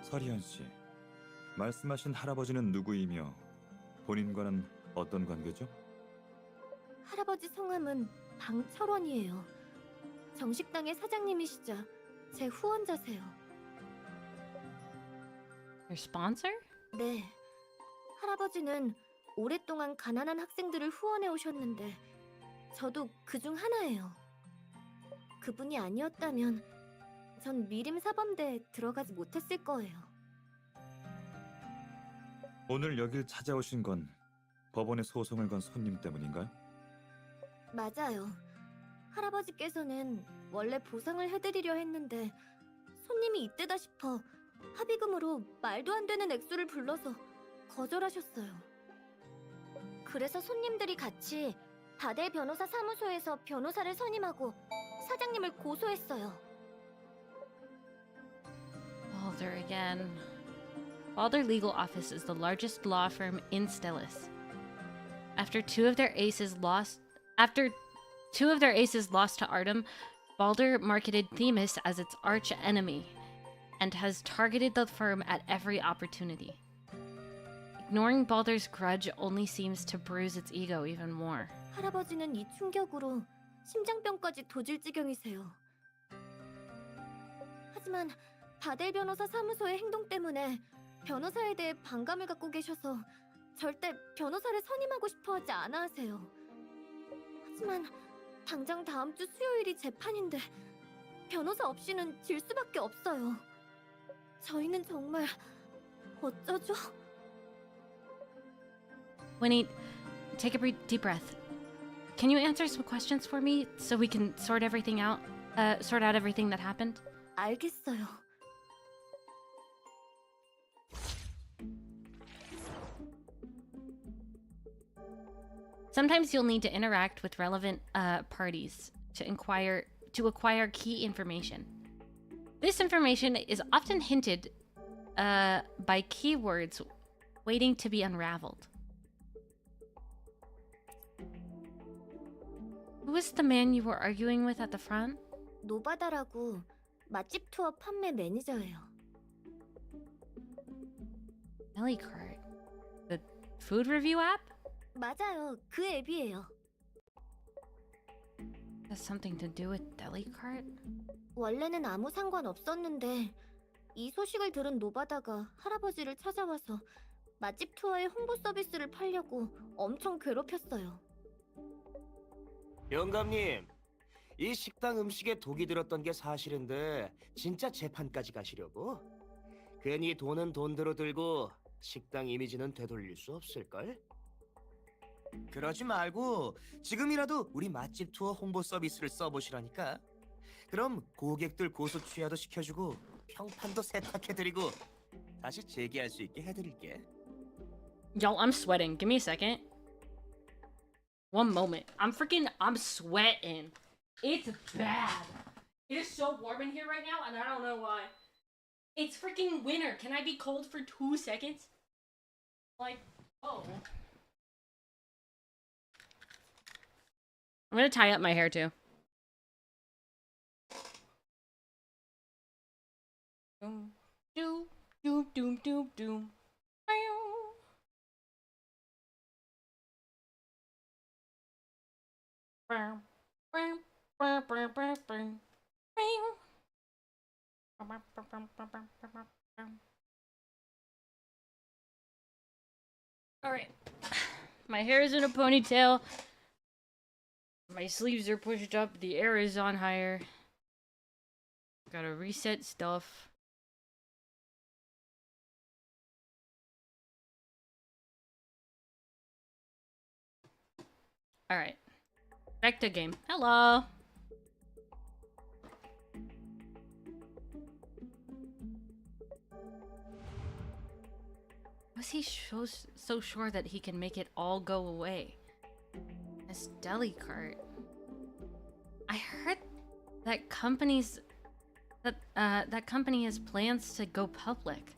서리현 씨, 말씀하신 할아버지는 누구이며 본인과는 어떤 관계죠? 할아버지 성함은 방철원이에요. 정식당의 사장님이시자 제 후원자세요. Your sponsor? 네. 할아버지는 오랫동안 가난한 학생들을 후원해 오셨는데 저도 그중 하나예요. 그분이 아니었다면 전 미림 사범대에 들어가지 못했을 거예요. 오늘 여길 찾아오신 건 법원에 소송을 건 손님 때문인가요? 맞아요. 할아버지께서는 원래 보상을 해드리려 했는데 손님이 이때다 싶어 합의금으로 말도 안 되는 액수를 불러서 거절하셨어요. 그래서 손님들이 같이 바델 변호사 사무소에서 변호사를 선임하고 사장님을 고소했어요. Balder again. Balder Legal Office is the largest law firm in Stellis. After two of their aces lost to Artem, Balder marketed Themis as its arch enemy and has targeted the firm at every opportunity. Ignoring Balder's grudge only seems to bruise its ego even more. 할아버지는 이 충격으로 심장병까지 도질 지경이세요. 하지만 바델 변호사 사무소의 행동 때문에 변호사에 대해 반감을 갖고 계셔서 절대 변호사를 선임하고 싶어 하지 않아 하세요. 하지만 당장 다음 주 수요일이 재판인데 변호사 없이는 질 수밖에 없어요. 저희는 정말 어쩌죠? Winnie, take a deep breath. Can you answer some questions for me so we can sort everything out? Sort out everything that happened? 알겠어요. Sometimes you'll need to interact with relevant parties to acquire key information. This information is often hinted by keywords waiting to be unraveled. Who was the man you were arguing with at the front? 노바다라고 맛집 투어 판매 매니저예요. Deli Cart. The food review app? 맞아요. 그 앱이에요. Has something to do with Deli Cart? 원래는 아무 상관 없었는데 이 소식을 들은 노바다가 할아버지를 찾아와서 맛집 투어의 홍보 서비스를 팔려고 엄청 괴롭혔어요. 영감님, 이 식당 음식에 독이 들었던 게 사실인데 진짜 재판까지 가시려고? 괜히 돈은 돈대로 들고 식당 이미지는 되돌릴 수 없을걸? 그러지 말고 지금이라도 우리 맛집 투어 홍보 서비스를 써보시라니까. 그럼 고객들 고소 취하도 시켜주고 평판도 세탁해드리고 다시 재기할 수 있게 해드릴게. Y'all, I'm sweating. Give me a second. One moment. I'm sweating. It's bad. It is so warm in here right now, and I don't know why. It's freaking winter. Can I be cold for 2 seconds? Like, oh. I'm gonna tie up my hair too. Doom, doom, doom, doom, doom, doom. Alright. My hair is in a ponytail. My sleeves are pushed up. The air is on higher. Gotta reset stuff. Alright. Back to game. Hello! Was he so sure that he can make it all go away? This deli cart. I heard that that company has plans to go public.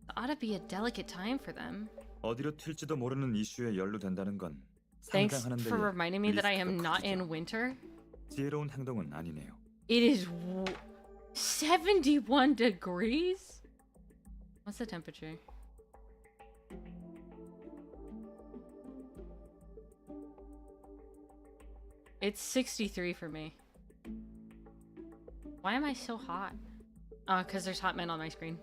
It ought to be a delicate time for them. 어디로 튈지도 모르는 이슈에 연루된다는 건 Thanks 상상하는 for 데에 reminding me that I am 리스크가 not 커지죠. in winter. 지혜로운 행동은 아니네요. It is 71 degrees? What's the temperature? It's 63 for me. Why am I so hot? Because there's hot men on my screen.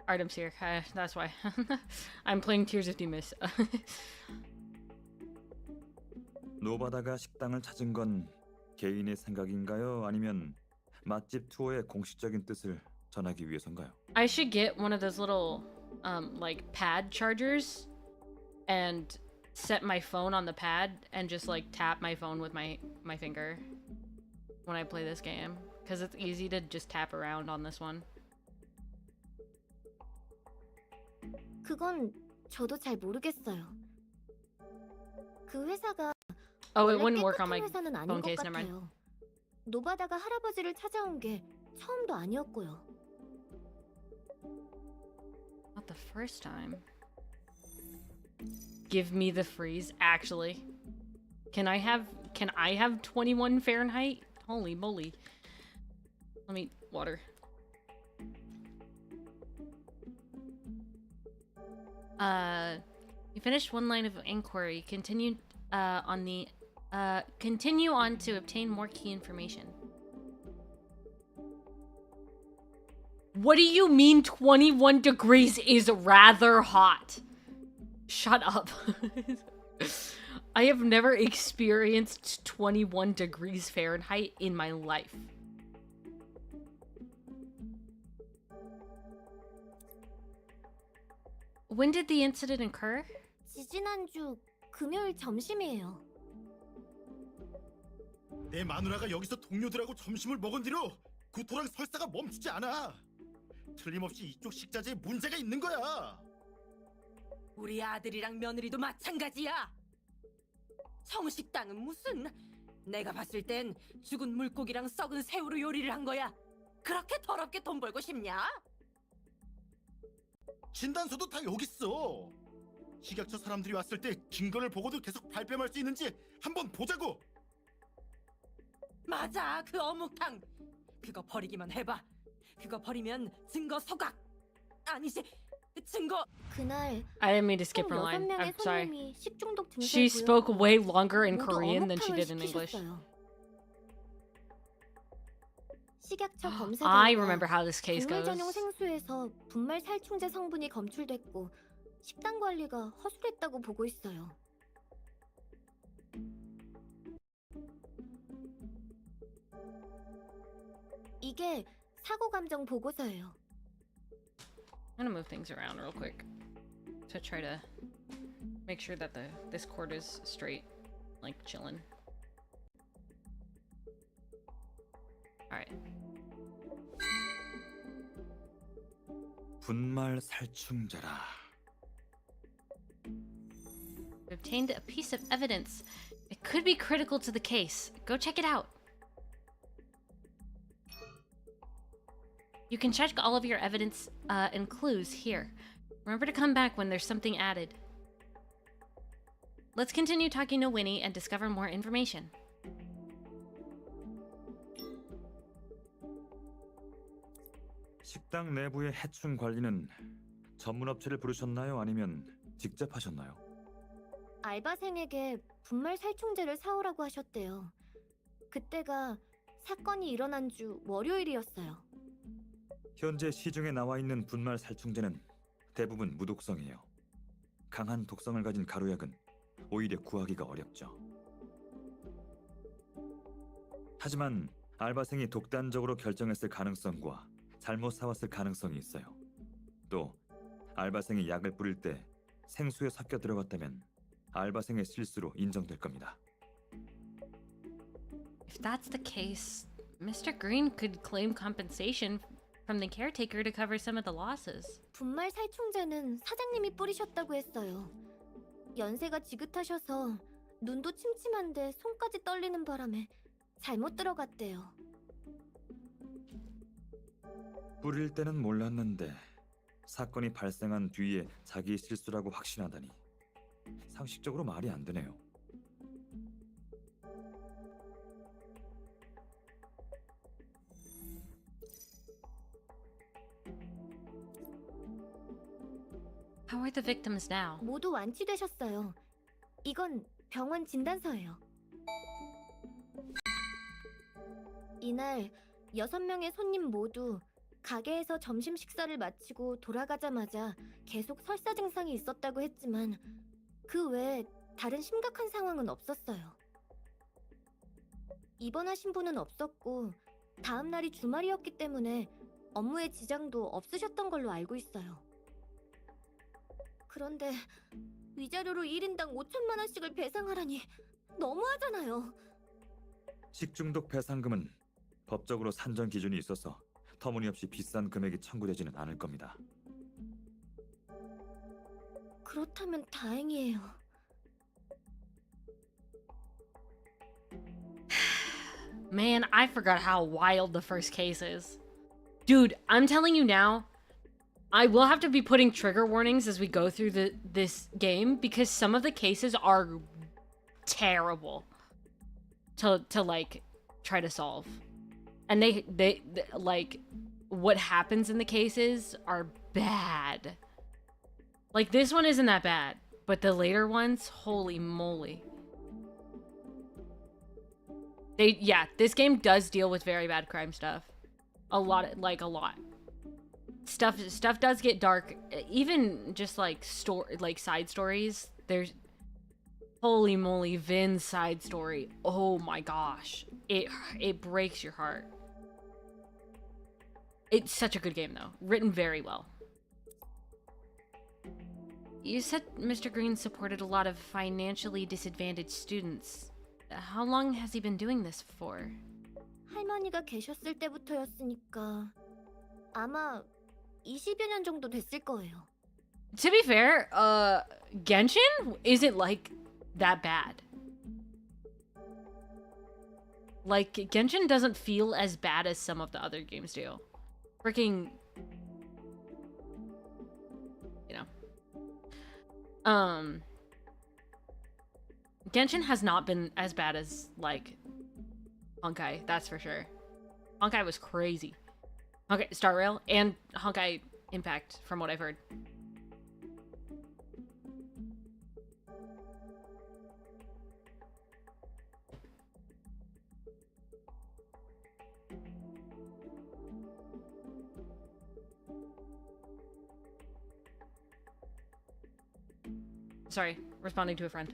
Artem's here. That's why. I'm playing Tears of Themis. 노바다가 식당을 찾은 건 개인의 생각인가요? 아니면 맛집 투어의 공식적인 뜻을 전하기 위해서인가요? I should get one of those little, like, pad chargers and set my phone on the pad and just, like, tap my phone with my finger when I play this game. Because it's easy to just tap around on this one. 그건 저도 잘 모르겠어요. 그 회사가 Oh, it 원래 wouldn't work on my 깨끗한 회사는 아닌 phone 것 case. Never mind. 같아요. 노바다가 할아버지를 찾아온 게 처음도 아니었고요. Not the first time. Give me the freeze. Actually, can I have 21 Fahrenheit? Holy moly! Let me water. You finished one line of inquiry. Continue on to obtain more key information. What do you mean 21 degrees is rather hot? Shut up. I have never experienced 21 degrees Fahrenheit in my life. When did the incident occur? 지지난주 금요일 점심이에요. 내 마누라가 여기서 동료들하고 점심을 먹은 뒤로 구토랑 설사가 멈추지 않아. 틀림없이 이쪽 식자재에 문제가 있는 거야. 우리 아들이랑 며느리도 마찬가지야. 성식당은 무슨? 내가 봤을 땐 죽은 물고기랑 썩은 새우로 요리를 한 거야. 그렇게 더럽게 돈 벌고 싶냐? 진단서도 다 여기 있어. 식약처 사람들이 왔을 때 증거를 보고도 계속 발뺌할 수 있는지 한번 보자고. 맞아, 그 어묵탕. 그거 버리기만 해봐. 그거 버리면 증거 소각. 아니지, 증거. 그날 I didn't mean to skip 총 her line. 6명의 I'm sorry. 손님이 식중독 She 증세고요. spoke way longer in 모두 Korean than she 어묵탕을 did in English. 시키셨어요. 식약처 검사 I 결과 remember how this case 곡물 goes. 전용 생수에서 분말 살충제 성분이 검출됐고 식당 관리가 허술했다고 보고 있어요. 이게 사고 감정 보고서예요. I'm gonna move things around real quick to try to make sure that this cord is straight, like chilling. All right. 분말 살충제라. We obtained a piece of evidence. It could be critical to the case. Go check it out. You can check all of your evidence and clues here. Remember to come back when there's something added. Let's continue talking to Winnie and discover more information. 식당 내부의 해충 관리는 전문 업체를 부르셨나요? 아니면 직접 하셨나요? 알바생에게 분말 살충제를 사오라고 하셨대요. 그때가 사건이 일어난 주 월요일이었어요. 현재 시중에 나와 있는 분말 살충제는 대부분 무독성이에요. 강한 독성을 가진 가루약은 오히려 구하기가 어렵죠. 하지만 알바생이 독단적으로 결정했을 가능성과 잘못 사왔을 가능성이 있어요. 또 알바생이 약을 뿌릴 때 생수에 섞여 들어갔다면 알바생의 실수로 인정될 겁니다. If that's the case, Mr. Green could claim compensation from the caretaker to cover some of the losses. 분말 살충제는 사장님이 뿌리셨다고 했어요. 연세가 지긋하셔서 눈도 침침한데 손까지 떨리는 바람에 잘못 들어갔대요. 뿌릴 때는 몰랐는데 사건이 발생한 뒤에 자기 실수라고 확신하다니 상식적으로 말이 안 되네요. How are the victims now? 모두 완치되셨어요. 이건 병원 진단서예요. 이날 6명의 손님 모두 가게에서 점심 식사를 마치고 돌아가자마자 계속 설사 증상이 있었다고 했지만 그 외에 다른 심각한 상황은 없었어요. 입원하신 분은 없었고 다음 날이 주말이었기 때문에 업무에 지장도 없으셨던 걸로 알고 있어요. 그런데 위자료로 1인당 5천만 원씩을 배상하라니 너무하잖아요. 식중독 배상금은 법적으로 산정 기준이 있어서 터무니없이 비싼 금액이 청구되지는 않을 겁니다. 그렇다면 다행이에요. Man, I forgot how wild the first case is. Dude, I'm telling you now, I will have to be putting trigger warnings as we go through this game because some of the cases are terrible to like try to solve. And they like what happens in the cases are bad. Like this one isn't that bad, but the later ones, holy moly. This game does deal with very bad crime stuff. A lot. Stuff does get dark. Even just like side stories. There's holy moly, Vin's side story. Oh my gosh. It breaks your heart. It's such a good game though. Written very well. You said Mr. Green supported a lot of financially disadvantaged students. How long has he been doing this for? 할머니가 계셨을 때부터였으니까 아마 20여 년 정도 됐을 거예요. To be fair, Genshin isn't like that bad. Like Genshin doesn't feel as bad as some of the other games do. Freaking, you know. Genshin has not been as bad as like Honkai, that's for sure. Honkai was crazy. Okay, Star Rail and Honkai Impact, from what I've heard. Sorry, responding to a friend.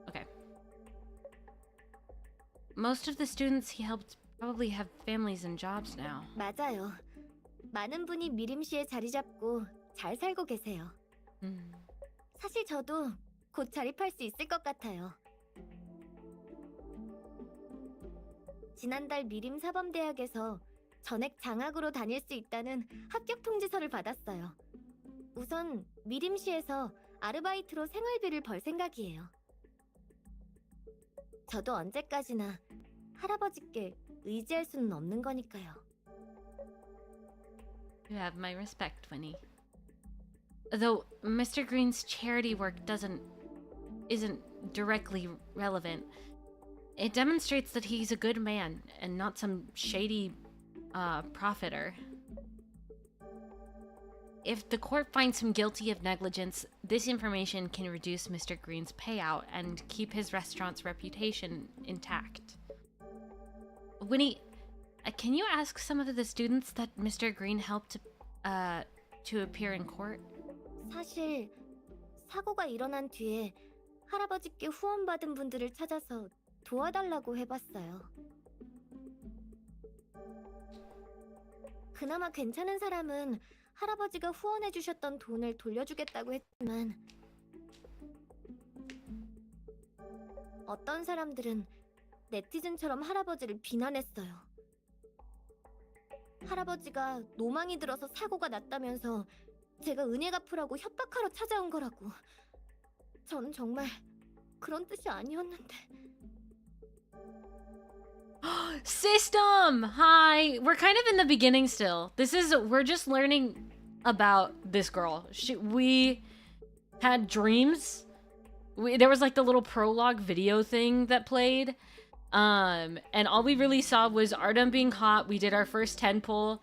Okay. Most of the students he helped probably have families and jobs now. 맞아요. 많은 분이 미림시에 자리 잡고 잘 살고 계세요. 사실 저도 곧 자립할 수 있을 것 같아요. 지난달 미림 사범대학에서 전액 장학으로 다닐 수 있다는 합격 통지서를 받았어요. 우선 미림시에서 아르바이트로 생활비를 벌 생각이에요. 저도 언제까지나 할아버지께 의지할 수는 없는 거니까요. You have my respect, Winnie. Though Mr. Green's charity work isn't directly relevant, it demonstrates that he's a good man and not some shady profiter. If the court finds him guilty of negligence, this information can reduce Mr. Green's payout and keep his restaurant's reputation intact. Winnie, can you ask some of the students that Mr. Green helped to appear in court? 사실 사고가 일어난 뒤에 할아버지께 후원받은 분들을 찾아서 도와달라고 해봤어요. 그나마 괜찮은 사람은 할아버지가 후원해주셨던 돈을 돌려주겠다고 했지만 어떤 사람들은 네티즌처럼 할아버지를 비난했어요. 할아버지가 노망이 들어서 사고가 났다면서 제가 은혜 갚으라고 협박하러 찾아온 거라고. 저는 정말 그런 뜻이 아니었는데. System! Hi! We're kind of in the beginning still. We're just learning about this girl. We had dreams. There was like the little prologue video thing that played. And all we really saw was Artem being caught. We did our first 10 pull.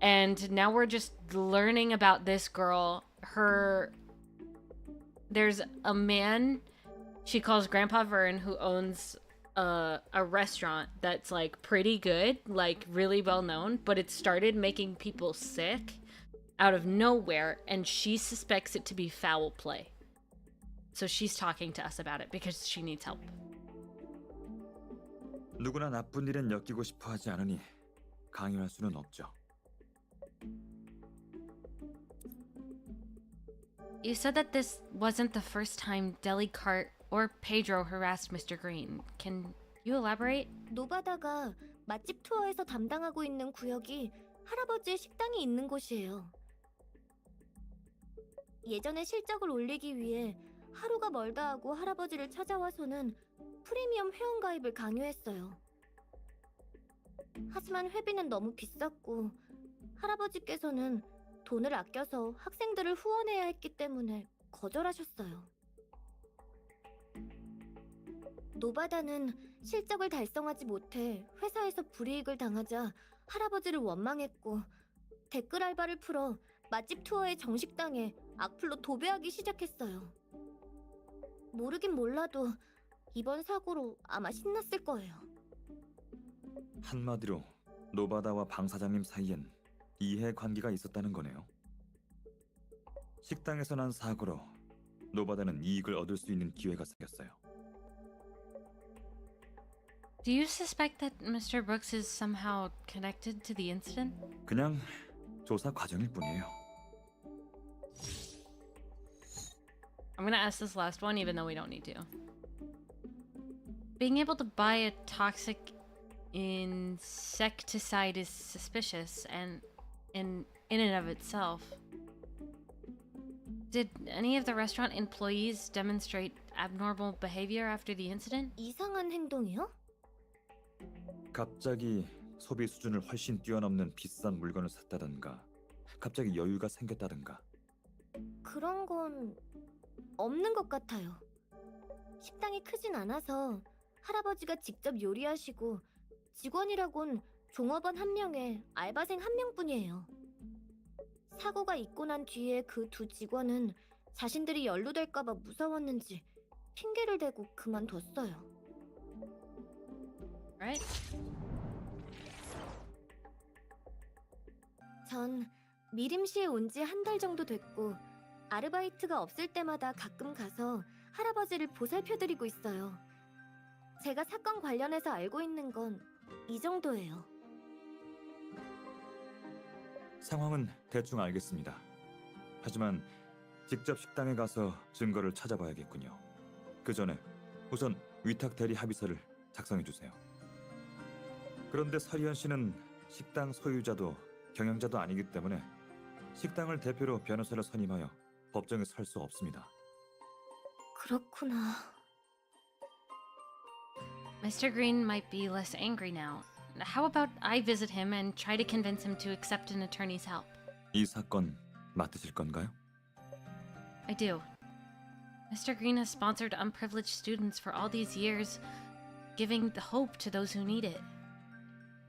And now we're just learning about this girl. There's a man she calls Grandpa Vern who owns a restaurant that's like pretty good, like really well known, but it started making people sick out of nowhere, and she suspects it to be foul play. So she's talking to us about it because she needs help. 누구나 나쁜 일엔 엮이고 싶어 하지 않으니 강요할 수는 없죠. You said that this wasn't the first time Delicart or Pedro harassed Mr. Green. Can you elaborate? 노바다가 맛집 투어에서 담당하고 있는 구역이 할아버지의 식당이 있는 곳이에요. 예전에 실적을 올리기 위해 하루가 멀다 하고 할아버지를 찾아와서는 프리미엄 회원가입을 강요했어요. 하지만 회비는 너무 비쌌고 할아버지께서는 돈을 아껴서 학생들을 후원해야 했기 때문에 거절하셨어요. 노바다는 실적을 달성하지 못해 회사에서 불이익을 당하자 할아버지를 원망했고 댓글 알바를 풀어 맛집 투어의 정식당에 악플로 도배하기 시작했어요. 모르긴 몰라도 이번 사고로 아마 신났을 거예요. 한마디로 노바다와 방 사장님 사이엔 이해관계가 있었다는 거네요. 식당에서 난 사고로 노바다는 이익을 얻을 수 있는 기회가 생겼어요. Do you suspect that Mr. Brooks is somehow connected to the incident? 그냥 조사 과정일 뿐이에요. I'm gonna ask this last one even though we don't need to. Being able to buy a toxic insecticide is suspicious and in and of itself. Did any of the restaurant employees demonstrate abnormal behavior after the incident? 이상한 행동이요? 갑자기 소비 수준을 훨씬 뛰어넘는 비싼 물건을 샀다던가 갑자기 여유가 생겼다던가. 그런 건 없는 것 같아요. 식당이 크진 않아서 할아버지가 직접 요리하시고 직원이라곤 종업원 1명에 알바생 1명뿐이에요. 사고가 있고 난 뒤에 그 두 직원은 자신들이 연루될까봐 무서웠는지 핑계를 대고 그만뒀어요. Right? 전 미림시에 온 지 한 달 정도 됐고 아르바이트가 없을 때마다 가끔 가서 할아버지를 보살펴드리고 있어요. 제가 사건 관련해서 알고 있는 건 이 정도예요. 상황은 대충 알겠습니다. 하지만 직접 식당에 가서 증거를 찾아봐야겠군요. 그 전에 우선 위탁 대리 합의서를 작성해 주세요. 그런데 서리현 씨는 식당 소유자도 경영자도 아니기 때문에 식당을 대표로 변호사를 선임하여 법정에 설 수 없습니다. 그렇구나. Mr. Green might be less angry now. How about I visit him and try to convince him to accept an attorney's help? 이 사건 맡으실 건가요? I do. Mr. Green has sponsored unprivileged students for all these years, giving the hope to those who need it.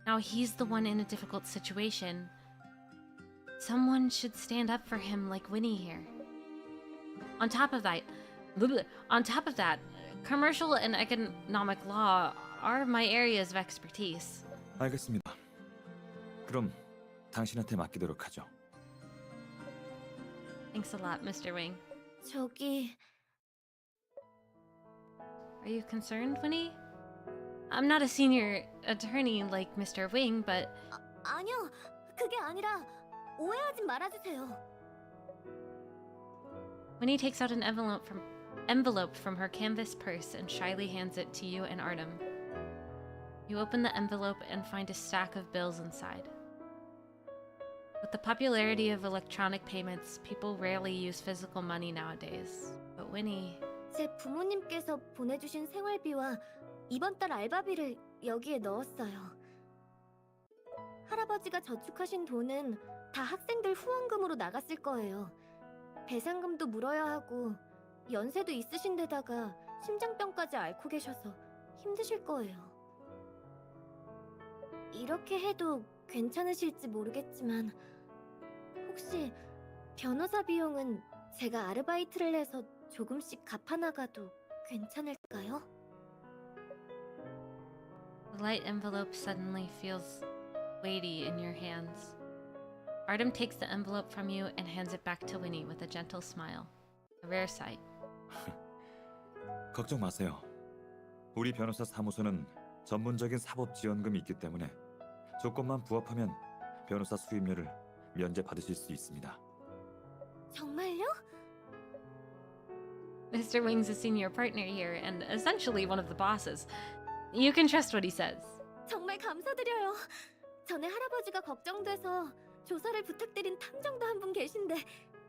Now he's the one in a difficult situation. Someone should stand up for him like Winnie here. On top of that, commercial and economic law are my areas of expertise. 알겠습니다. 그럼 당신한테 맡기도록 하죠. Thanks a lot, Mr. Wing. 저기... Are you concerned, Winnie? I'm not a senior attorney like Mr. Wing, but... 아니요, 그게 아니라 오해하지 말아주세요. Winnie takes out an envelope from her canvas purse and shyly hands it to you and Artem. You open the envelope and find a stack of bills inside. With the popularity of electronic payments, people rarely use physical money nowadays. But Winnie... 제 부모님께서 보내주신 생활비와 이번 달 알바비를 여기에 넣었어요. 할아버지가 저축하신 돈은 다 학생들 후원금으로 나갔을 거예요. 배상금도 물어야 하고 연세도 있으신 데다가 심장병까지 앓고 계셔서 힘드실 거예요. 이렇게 해도 괜찮으실지 모르겠지만 혹시 변호사 비용은 제가 아르바이트를 해서 조금씩 갚아나가도 괜찮을까요? The light envelope suddenly feels weighty in your hands. Artem takes the envelope from you and hands it back to Winnie with a gentle smile. A rare sight. 걱정 마세요. 우리 변호사 사무소는 전문적인 사법 지원금이 있기 때문에 조건만 부합하면 변호사 수임료를 면제 받으실 수 있습니다. 정말요? Mr. Wing's a senior partner here and essentially one of the bosses. You can trust what he says. 정말 감사드려요. 전에 할아버지가 걱정돼서 조사를 부탁드린 탐정도 한 분 계신데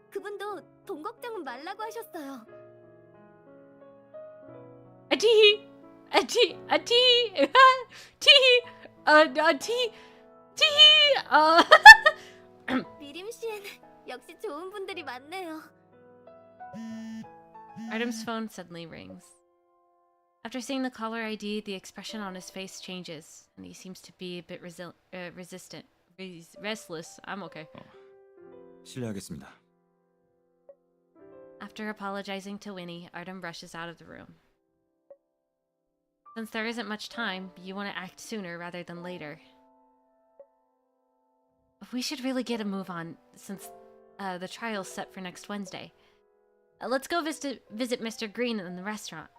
그분도 돈 걱정은 말라고 하셨어요. Tee, 미림 씨엔 역시 좋은 분들이 많네요. Artem's phone suddenly rings. After seeing the caller ID, the expression on his face changes, and he seems to be a bit restless. I'm okay. 실례하겠습니다. After apologizing to Winnie, Artem rushes out of the room. Since there isn't much time, you want to act sooner rather than later. We should really get a move on since the trial's set for next Wednesday. Let's go visit Mr. Green in the restaurant.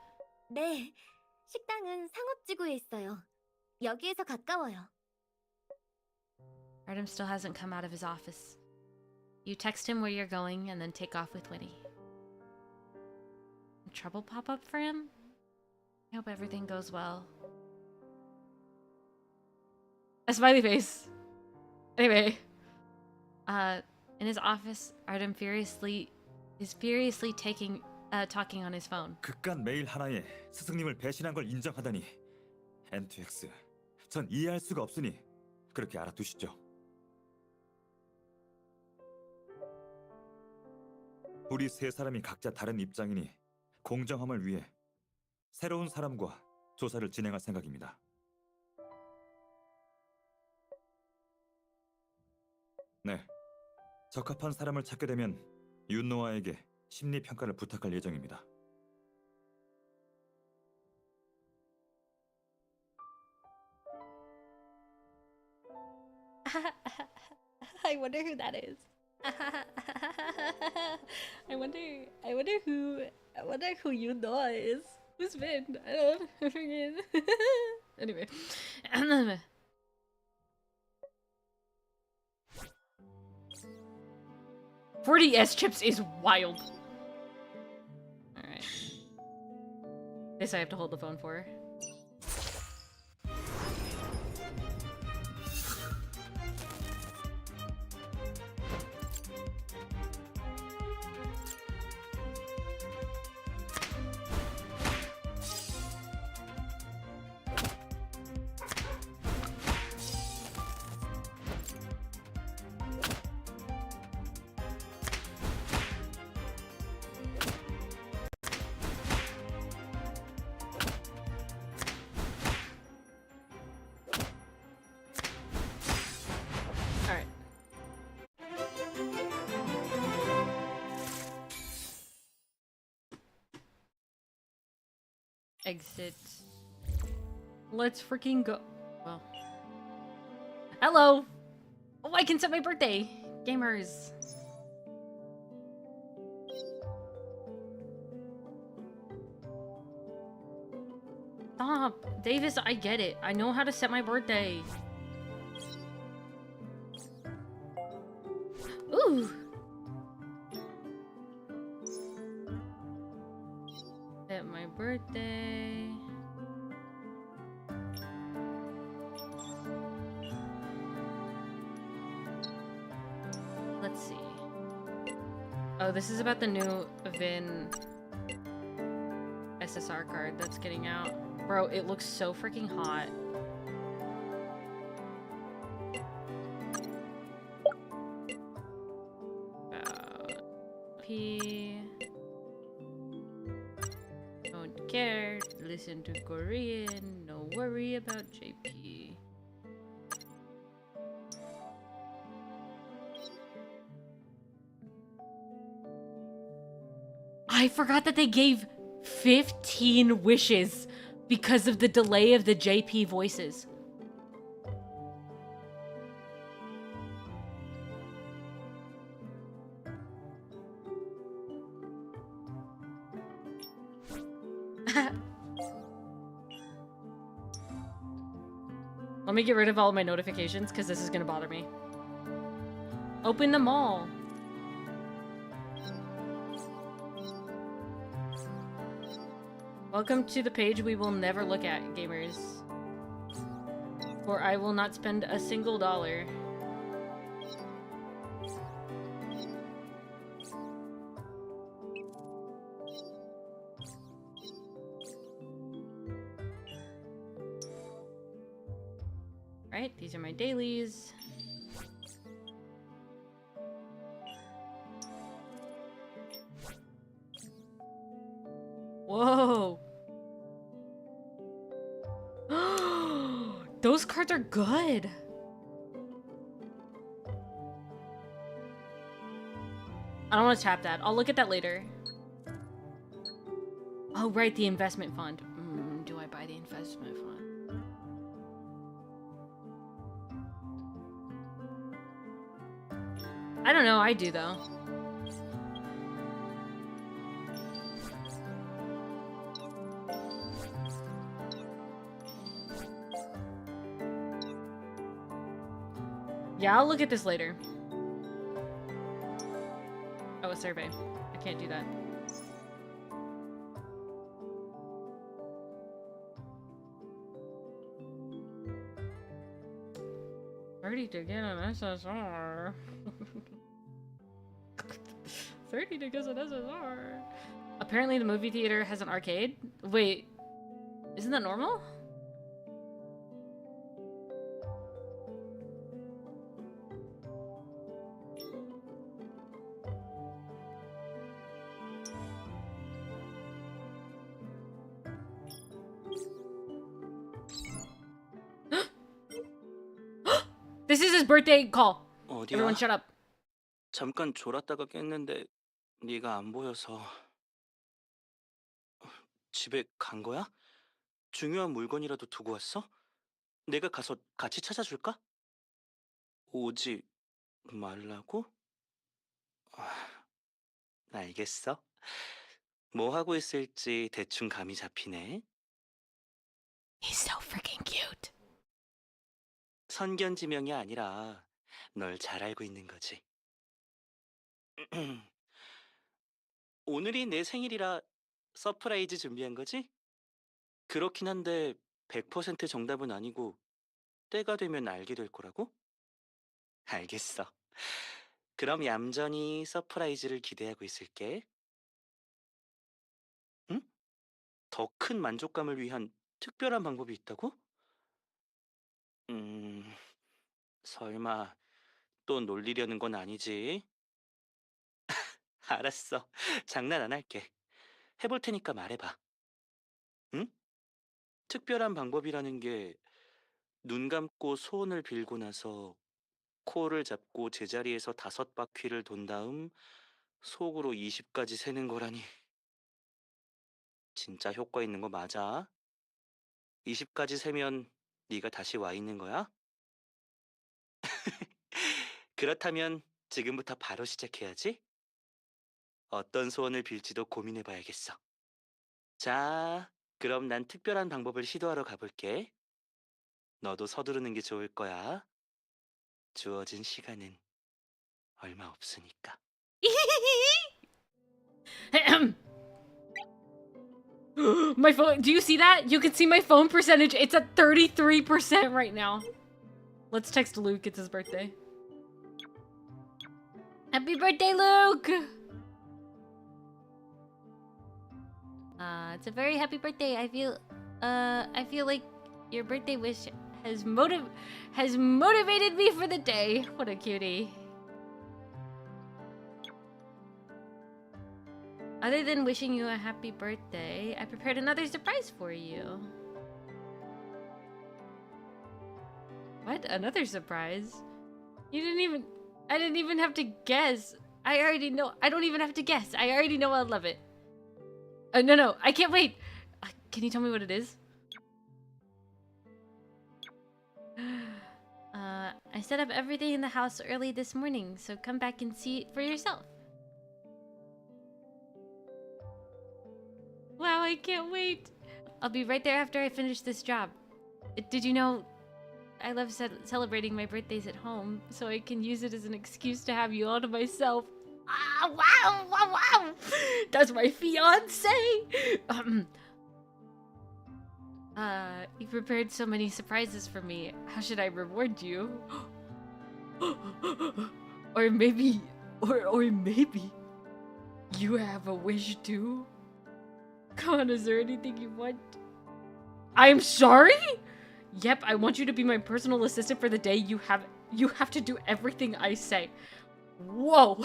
네, 식당은 상업지구에 있어요. 여기에서 가까워요. Artem still hasn't come out of his office. You text him where you're going and then take off with Winnie. Trouble pop up for him? I hope everything goes well. A smiley face. Anyway, in his office, Artem is furiously talking on his phone. 그깟 메일 하나에 스승님을 배신한 걸 인정하다니. M2X, 전 이해할 수가 없으니 그렇게 알아두시죠. 우리 세 사람이 각자 다른 입장이니 공정함을 위해 새로운 사람과 조사를 진행할 생각입니다. 네, 적합한 사람을 찾게 되면 윤노아에게 심리 평가를 부탁할 예정입니다. I wonder who that is. I wonder who you know is. Who's been? I don't forget. Anyway. 40S chips is wild. Alright. This I have to hold the phone for. Alright. Exit. Let's freaking go. Well. Hello! Oh, I can set my birthday! Gamers! Stop! Davis, I get it. I know how to set my birthday. Ooh! Set my birthday. Let's see. Oh, this is about the new Vin SSR card that's getting out. Bro, it looks so freaking hot. P. Don't care. Listen to Korean. No worry about JP. I forgot that they gave 15 wishes because of the delay of the JP voices. Let me get rid of all of my notifications because this is gonna bother me. Open them all. Welcome to the page we will never look at, gamers. For I will not spend a single dollar. Right, these are my dailies. Whoa! Those cards are good! I don't want to tap that. I'll look at that later. Oh, right, the investment fund. Do I buy the investment fund? I don't know, I do though. Yeah, I'll look at this later. Oh, a survey. I can't do that. $30 to get an SSR. 30 to get an SSR. Apparently the movie theater has an arcade. Wait, isn't that normal? This is his birthday call. 어디야? Everyone shut up. 잠깐 졸았다가 깼는데 네가 안 보여서. 집에 간 거야? 중요한 물건이라도 두고 왔어? 내가 가서 같이 찾아줄까? 오지 말라고? 아, 알겠어. 뭐 하고 있을지 대충 감이 잡히네. He's so freaking cute. 선견지명이 아니라 널 잘 알고 있는 거지. 오늘이 내 생일이라 서프라이즈 준비한 거지? 그렇긴 한데 100% 정답은 아니고 때가 되면 알게 될 거라고? 알겠어. 그럼 얌전히 서프라이즈를 기대하고 있을게. 응? 더 큰 만족감을 위한 특별한 방법이 있다고? 설마 또 놀리려는 건 아니지? 알았어. 장난 안 할게. 해볼 테니까 말해봐. 응? 특별한 방법이라는 게 눈 감고 소원을 빌고 나서 코를 잡고 제자리에서 5바퀴를 돈 다음 속으로 20까지 세는 거라니. 진짜 효과 있는 거 맞아? 20까지 세면 네가 다시 와 있는 거야? 그렇다면 지금부터 바로 시작해야지. 어떤 소원을 빌지도 고민해봐야겠어. 자, 그럼 난 특별한 방법을 시도하러 가볼게. 너도 서두르는 게 좋을 거야. 주어진 시간은 얼마 없으니까. My phone, do you see that? You can see my phone percentage. It's at 33% right now. Let's text Luke. It's his birthday. Happy birthday, Luke! It's a very happy birthday. I feel like your birthday wish has motivated me for the day. What a cutie. Other than wishing you a happy birthday, I prepared another surprise for you. What? Another surprise? I didn't even have to guess. I already know. I don't even have to guess. I already know I'll love it. No, I can't wait. Can you tell me what it is? I set up everything in the house early this morning, so come back and see it for yourself. Wow, I can't wait. I'll be right there after I finish this job. Did you know I love celebrating my birthdays at home, so I can use it as an excuse to have you all to myself. Ah, wow. That's my fiance. You prepared so many surprises for me. How should I reward you? Or maybe you have a wish too? Come on, is there anything you want? I'm sorry? Yep, I want you to be my personal assistant for the day. You have to do everything I say. Whoa.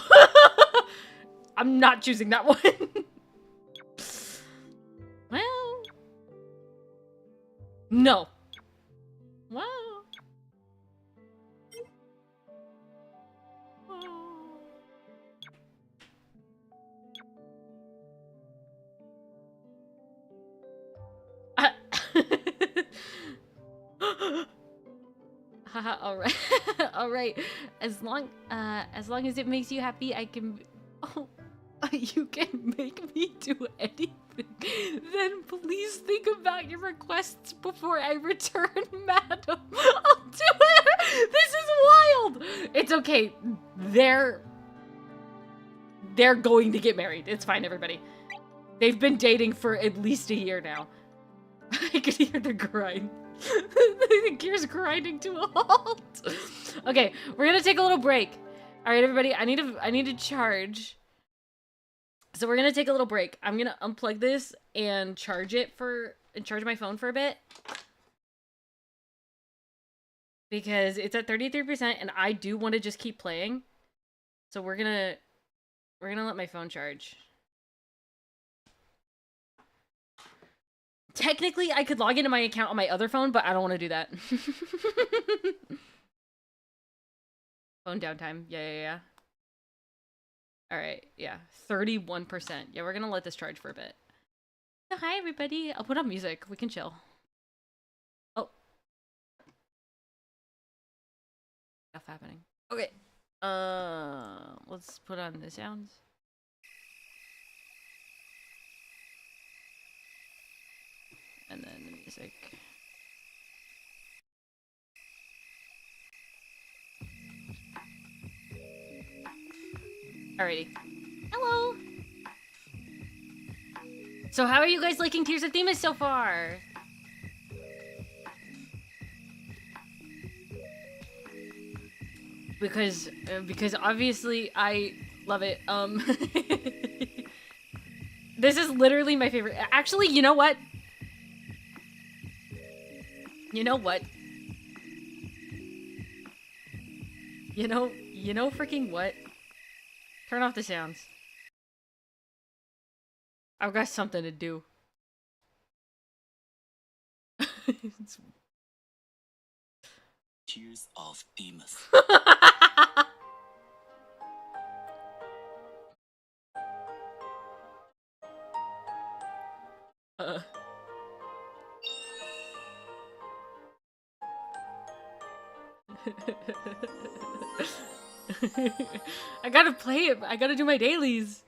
I'm not choosing that one. Well. No. Wow. Haha, alright. Alright. As long as it makes you happy, I can... Oh, you can make me do anything. Then please think about your requests before I return, madam. I'll do it! This is wild! It's okay. They're going to get married. It's fine, everybody. They've been dating for at least a year now. I can hear the grind. The gears grinding to a halt. Okay, we're gonna take a little break. All right, everybody. I need to charge. So we're gonna take a little break. I'm gonna unplug this and charge my phone for a bit because it's at 33%, and I do want to just keep playing. So we're gonna let my phone charge. Technically, I could log into my account on my other phone, but I don't want to do that. Phone downtime. Yeah. All right. Yeah. 31%. Yeah, we're going to let this charge for a bit. So, hi, everybody. I'll put on music. We can chill. Oh. Stuff happening. Okay. Let's put on the sounds. And then the music. Alrighty. Hello! So how are you guys liking Tears of Themis so far? Because obviously I love it. This is literally my favorite. Actually, you know what? You know freaking what? Turn off the sounds. I've got something to do. Tears of Themis. I gotta play it. I gotta do my dailies.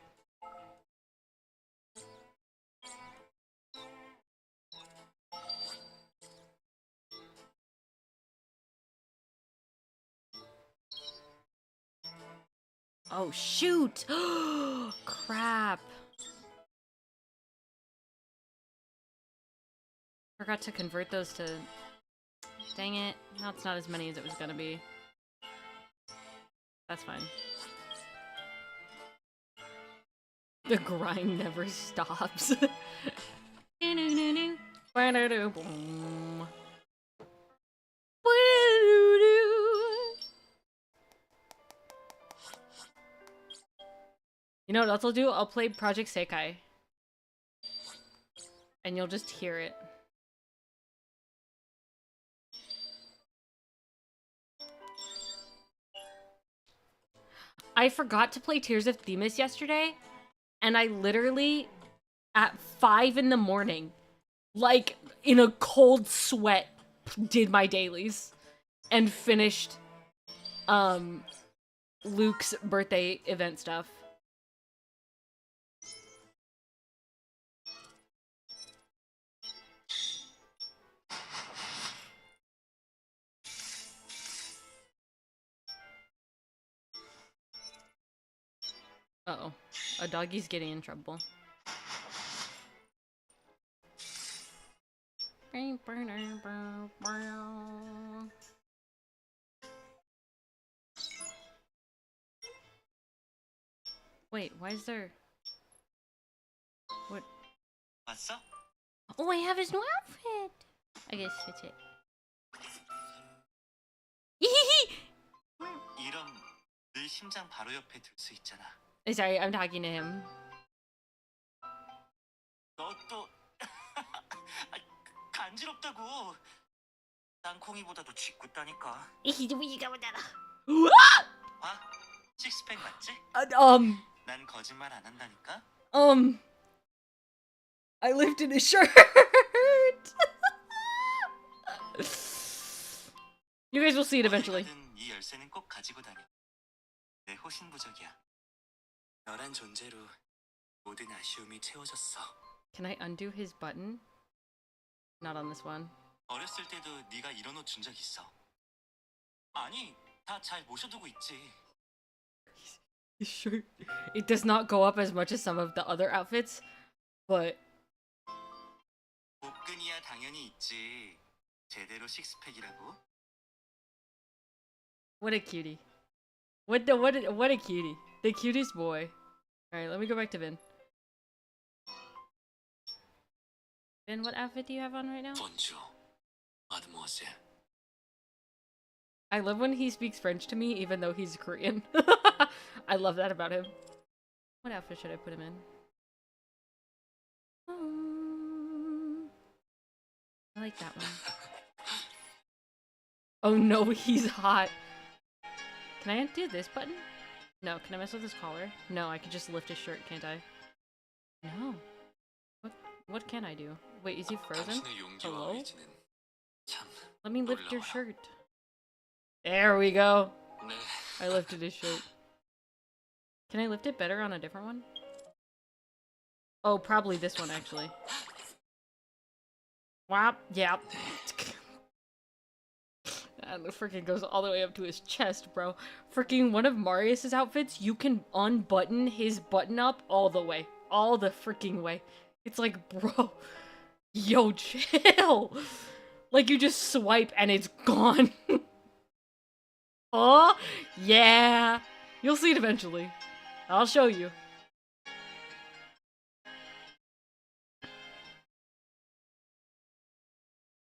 Oh, shoot. Crap. Forgot to convert those to... Dang it. Now it's not as many as it was gonna be. That's fine. The grind never stops. Boom. You know what else I'll do? I'll play Project Sekai. And you'll just hear it. I forgot to play Tears of Themis yesterday, and I literally, at 5 in the morning, like in a cold sweat, did my dailies and finished Luke's birthday event stuff. Uh-oh. A doggy's getting in trouble. Wait, why is there... What? 봤어? Oh, I have his new outfit! I guess switch it. 이런 늘 심장 바로 옆에 둘 수 있잖아. Sorry, I'm talking to him. 너 또 간지럽다고. 땅콩이보다도 짓궂다니까. 봐, 식스팩 맞지? 난 거짓말 안 한다니까. I lifted his shirt. You guys will see it eventually. 이 열쇠는 꼭 가지고 다녀. 내 호신부적이야. 너란 존재로 모든 아쉬움이 채워졌어. Can I undo his button? Not on this one. 어렸을 때도 네가 이런 옷 준 적 있어. 아니, 다 잘 모셔두고 있지. His shirt. It does not go up as much as some of the other outfits, but 복근이야 당연히 있지. 제대로 식스팩이라고. what a cutie. What a cutie. The cutest boy. Alright, let me go back to Vin. Vin, what outfit do you have on right now? 본주, 마드모아젤. I love when he speaks French to me, even though he's Korean. I love that about him. What outfit should I put him in? I like that one. Oh no, he's hot. Can I undo this button? No, can I mess with his collar? No, I can just lift his shirt, can't I? No. What can I do? Wait, is he frozen? 당신의 용기와 Hello? 의지는 참 Let me lift your 놀라워요. shirt. There we go. 네. I lifted his shirt. Can I lift it better on a different one? Oh, probably this one, actually. Wow, yeah. And the freaking goes all the way up to his chest, bro. Freaking one of Marius's outfits, you can unbutton his button up all the way. All the freaking way. It's like, bro, yo, chill. Like, you just swipe and it's gone. Oh, yeah. You'll see it eventually. I'll show you.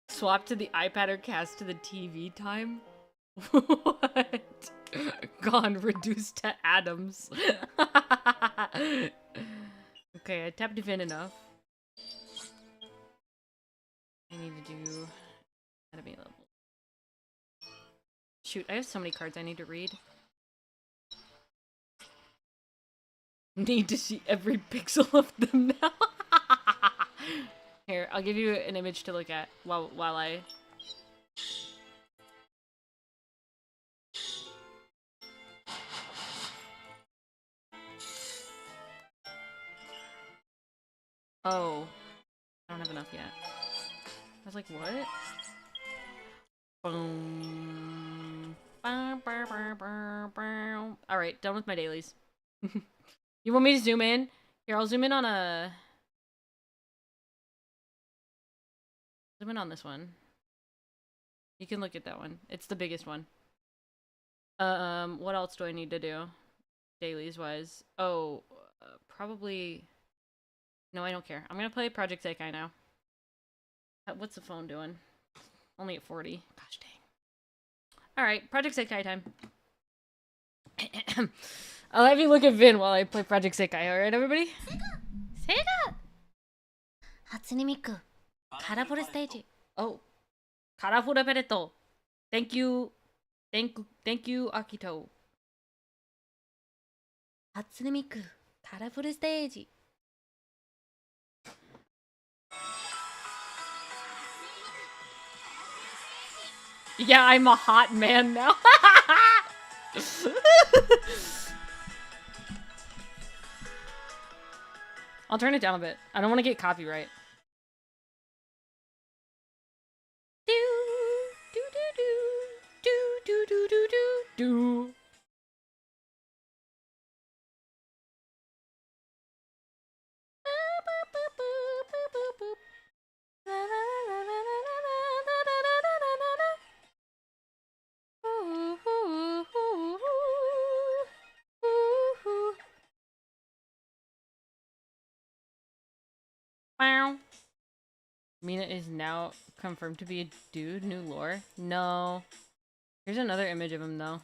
Swap to the iPad or cast to the TV time? What? Gone, reduced to atoms. Okay, I tapped Vin enough. I need to do enemy level. Shoot, I have so many cards I need to read. Need to see every pixel of them now. Here, I'll give you an image to look at while I... Oh. I don't have enough yet. I was like, what? Boom. Alright, done with my dailies. You want me to zoom in? Here, I'll zoom in on a... Zoom in on this one. You can look at that one. It's the biggest one. What else do I need to do? Dailies wise. Oh, probably... No, I don't care. I'm gonna play Project Sekai now. What's the phone doing? Only at 40. Gosh dang. Alright, Project Sekai time. I'll have you look at Vin while I play Project Sekai, alright everybody? Sega! Hatsune Miku. Colorful stage. Oh. Colorful Peretto. Thank you. Thank you, Akito. Hatsune Miku. Colorful stage. Yeah, I'm a hot man now. I'll turn it down a bit. I don't want to get copyright. Do do do do do do do do do. Wow. Mina is now confirmed to be a dude. New lore? No. Here's another image of him though.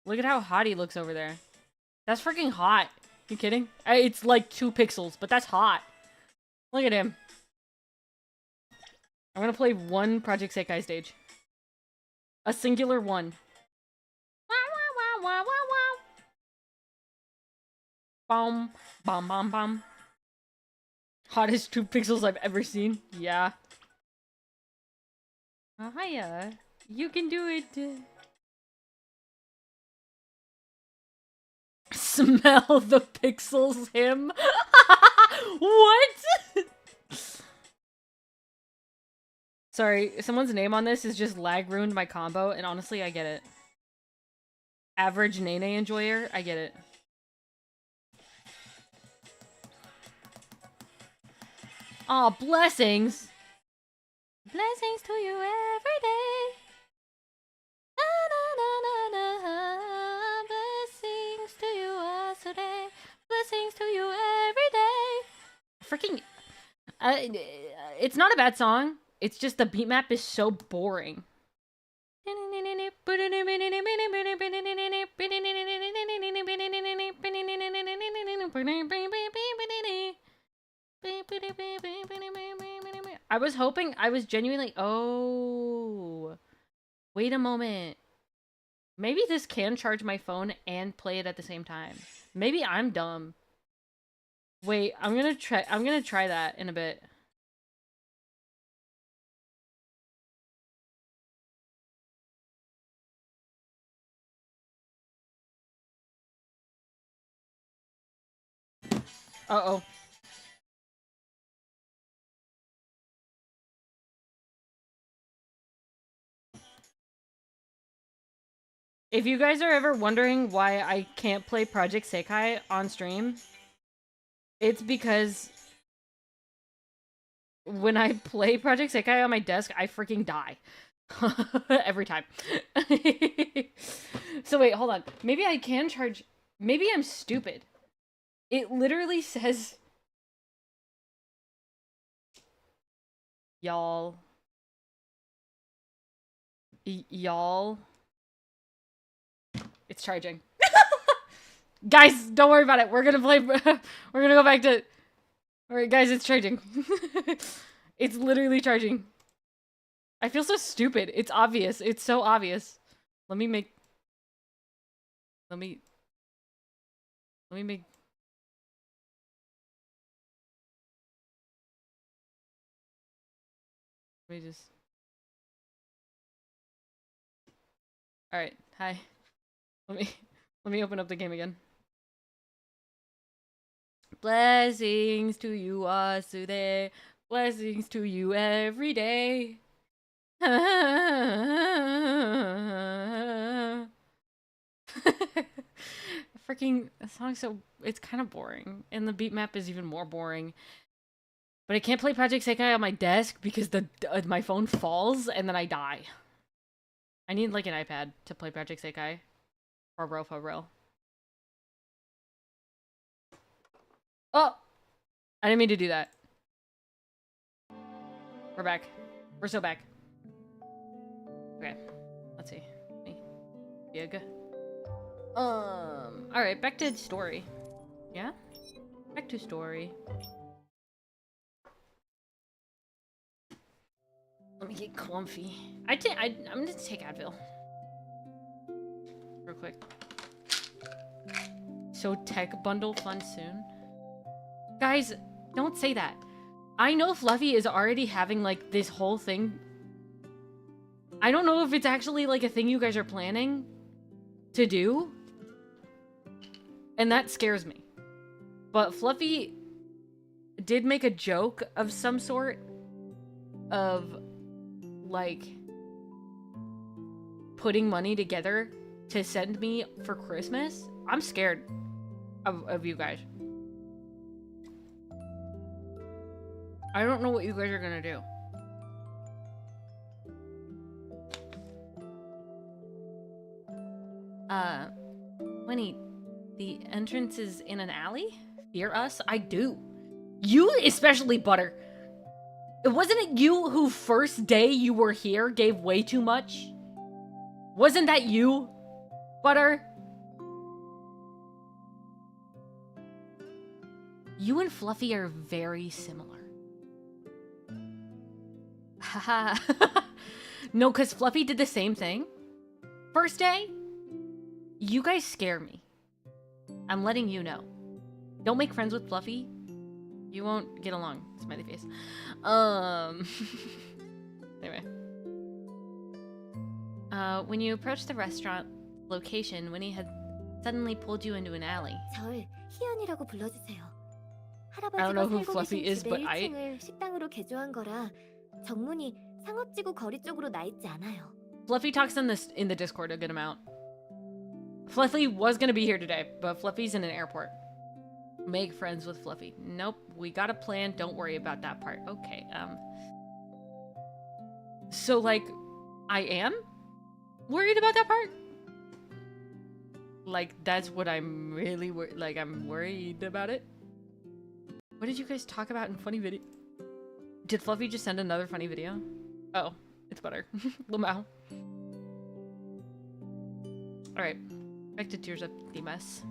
Look at how hot he looks over there. That's freaking hot. You kidding? It's like 2 pixels, but that's hot. Look at him. I'm gonna play one Project Sekai stage. A singular one. Wow, wow, wow, wow, wow. Bum, bum, bum, bum. Hottest 2 pixels I've ever seen. Yeah. Oh, hiya. You can do it. Smell the pixels, him. What? Sorry, someone's name on this is just lag ruined my combo, and honestly, I get it. Average Nene enjoyer, I get it. Aw, blessings! Blessings to you every day. Blessings to you asure. Blessings to you every day. Freaking... it's not a bad song. It's just the beat map is so boring. I was hoping, I was genuinely... Oh. Wait a moment. Maybe this can charge my phone and play it at the same time. Maybe I'm dumb. Wait, I'm gonna try that in a bit. Uh-oh. If you guys are ever wondering why I can't play Project Sekai on stream, it's because when I play Project Sekai on my desk, I freaking die. Every time. So wait, hold on. Maybe I can charge... Maybe I'm stupid. It literally says... Y'all. Y'all. It's charging. Guys, don't worry about it. We're gonna play... We're gonna go back to... Alright, guys, it's charging. It's literally charging. I feel so stupid. It's obvious. It's so obvious. Let me make... Let me make... Let me just... Alright, hi. Let me open up the game again. Blessings to you, Asude. Blessings to you every day. Freaking that song's so... It's kind of boring. And the beat map is even more boring. But I can't play Project Sekai on my desk because my phone falls and then I die. I need like an iPad to play Project Sekai. For real, for real. Oh! I didn't mean to do that. We're back. We're so back. Okay. Let's see. Me. Big. Alright, back to story. Yeah? Back to story. Let me get comfy. I'm gonna take Advil. Real quick. So tech bundle fun soon. Guys, don't say that. I know Fluffy is already having like this whole thing. I don't know if it's actually like a thing you guys are planning to do. And that scares me. But Fluffy did make a joke of some sort of like putting money together to send me for Christmas. I'm scared of you guys. I don't know what you guys are gonna do. Winnie, the entrance is in an alley? Fear us? I do. You especially, Butter. Wasn't it you who first day you were here gave way too much? Wasn't that you, Butter? You and Fluffy are very similar. Haha. No, because Fluffy did the same thing. First day? You guys scare me. I'm letting you know. Don't make friends with Fluffy. You won't get along. Smiley face. Anyway. When you approached the restaurant location, Winnie had suddenly pulled you into an alley. 절 희연이라고 불러주세요. I don't know 할아버지가 who 살고 Fluffy 계신 is, 집의 but 1층을 식당으로 개조한 거라 정문이 상업지구 거리 쪽으로 나 있지 않아요. Fluffy talks in the Discord a good amount. Fluffy was gonna be here today, but Fluffy's in an airport. Make friends with Fluffy. Nope, we got a plan. Don't worry about that part. Okay, so, like, I am worried about that part? Like, that's what I'm really I'm worried about it? What did you guys talk about in funny video? Did Fluffy just send another funny video? Oh, it's Butter. Lamau. Alright, back to Tears of Themis.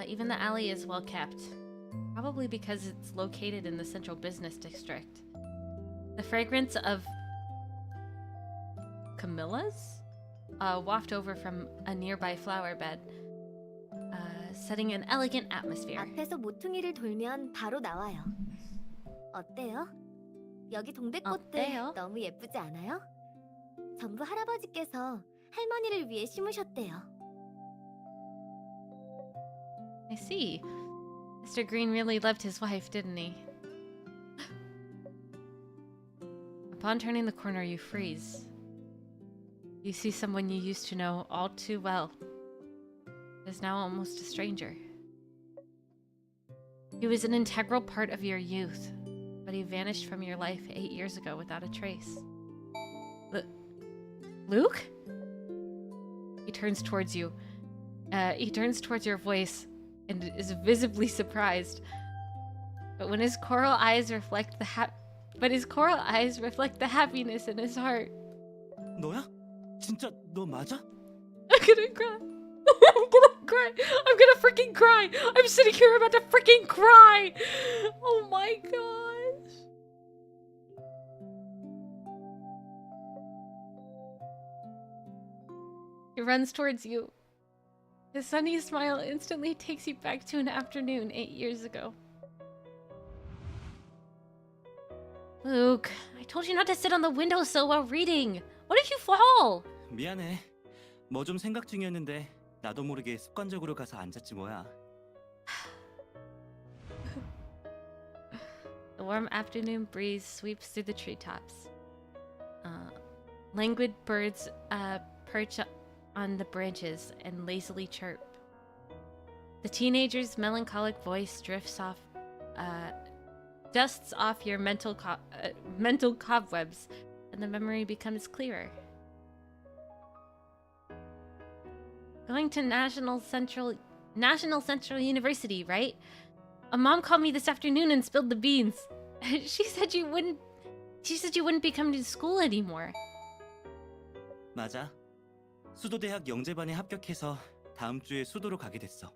Even the alley is well kept. Probably because it's located in the central business district. The fragrance of camellias waft over from a nearby flower bed, setting an elegant atmosphere. 앞에서 모퉁이를 돌면 바로 나와요. 어때요? 여기 동백꽃들 어때요? 너무 예쁘지 않아요? 전부 할아버지께서 할머니를 위해 심으셨대요. I see. Mr. Green really loved his wife, didn't he? Upon turning the corner, you freeze. You see someone you used to know all too well. Is now almost a stranger. He was an integral part of your youth, but he vanished from your life 8 years ago without a trace. Luke? He turns towards you. He turns towards your voice and is visibly surprised. But when his coral eyes reflect the happiness in his heart. 너야? 진짜 너 맞아? I'm gonna cry. I'm gonna cry. I'm gonna freaking cry. I'm sitting here about to freaking cry. Oh my gosh. He runs towards you. His sunny smile instantly takes you back to an afternoon 8 years ago. Luke, I told you not to sit on the windowsill while reading. What if you fall? 미안해. 뭐 좀 생각 중이었는데 나도 모르게 습관적으로 가서 앉았지 뭐야. The warm afternoon breeze sweeps through the treetops. Languid birds perch on the branches and lazily chirp. The teenager's melancholic voice dusts off your mental cobwebs, and the memory becomes clearer. Going to National Central National Central University, right? A mom called me this afternoon and spilled the beans. She said you wouldn't be coming to school anymore. 맞아. 수도대학 영재반에 합격해서 다음 주에 수도로 가게 됐어.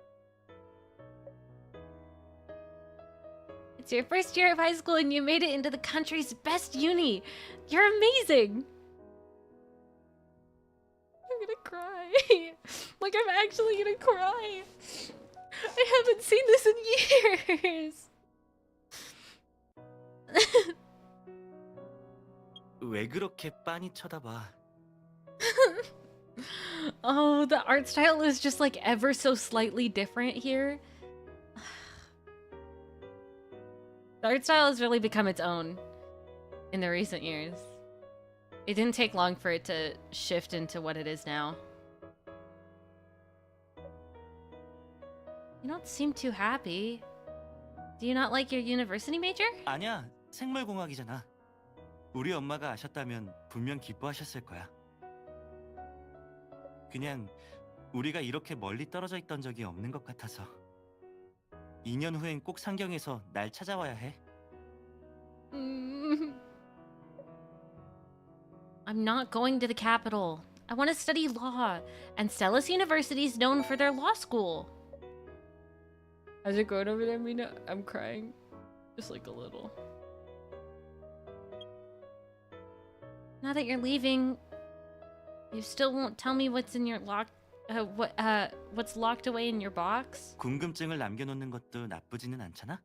It's your first year of high school and you made it into the country's best uni. You're amazing. I'm gonna cry. Like, I'm actually gonna cry. I haven't seen this in years. 왜 그렇게 빤히 쳐다봐? Oh, the art style is just like ever so slightly different here. The art style has really become its own in the recent years. It didn't take long for it to shift into what it is now. You don't seem too happy. Do you not like your university major? 아니야, 생물공학이잖아. 우리 엄마가 아셨다면 분명 기뻐하셨을 거야. 그냥 우리가 이렇게 멀리 떨어져 있던 적이 없는 것 같아서. 2년 후엔 꼭 상경해서 날 찾아와야 해. I'm not going to the capital. I want to study law, and Stellus University is known for their law school. How's it going over there, Mina? I'm crying. Just like a little. Now that you're leaving, you still won't tell me what's in your what's locked away in your box? 궁금증을 남겨놓는 것도 나쁘지는 않잖아?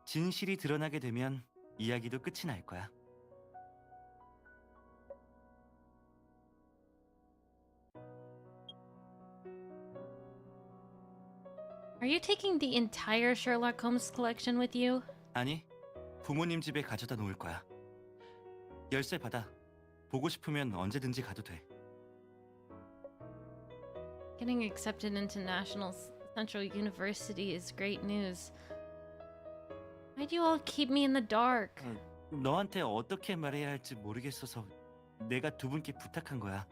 진실이 드러나게 되면 이야기도 끝이 날 거야. Are you taking the entire Sherlock Holmes collection with you? 아니, 부모님 집에 가져다 놓을 거야. 열쇠 받아. 보고 싶으면 언제든지 가도 돼. Getting accepted into National Central University is great news. Why do you all keep me in the dark? 너한테 어떻게 말해야 할지 모르겠어서 내가 두 분께 부탁한 거야.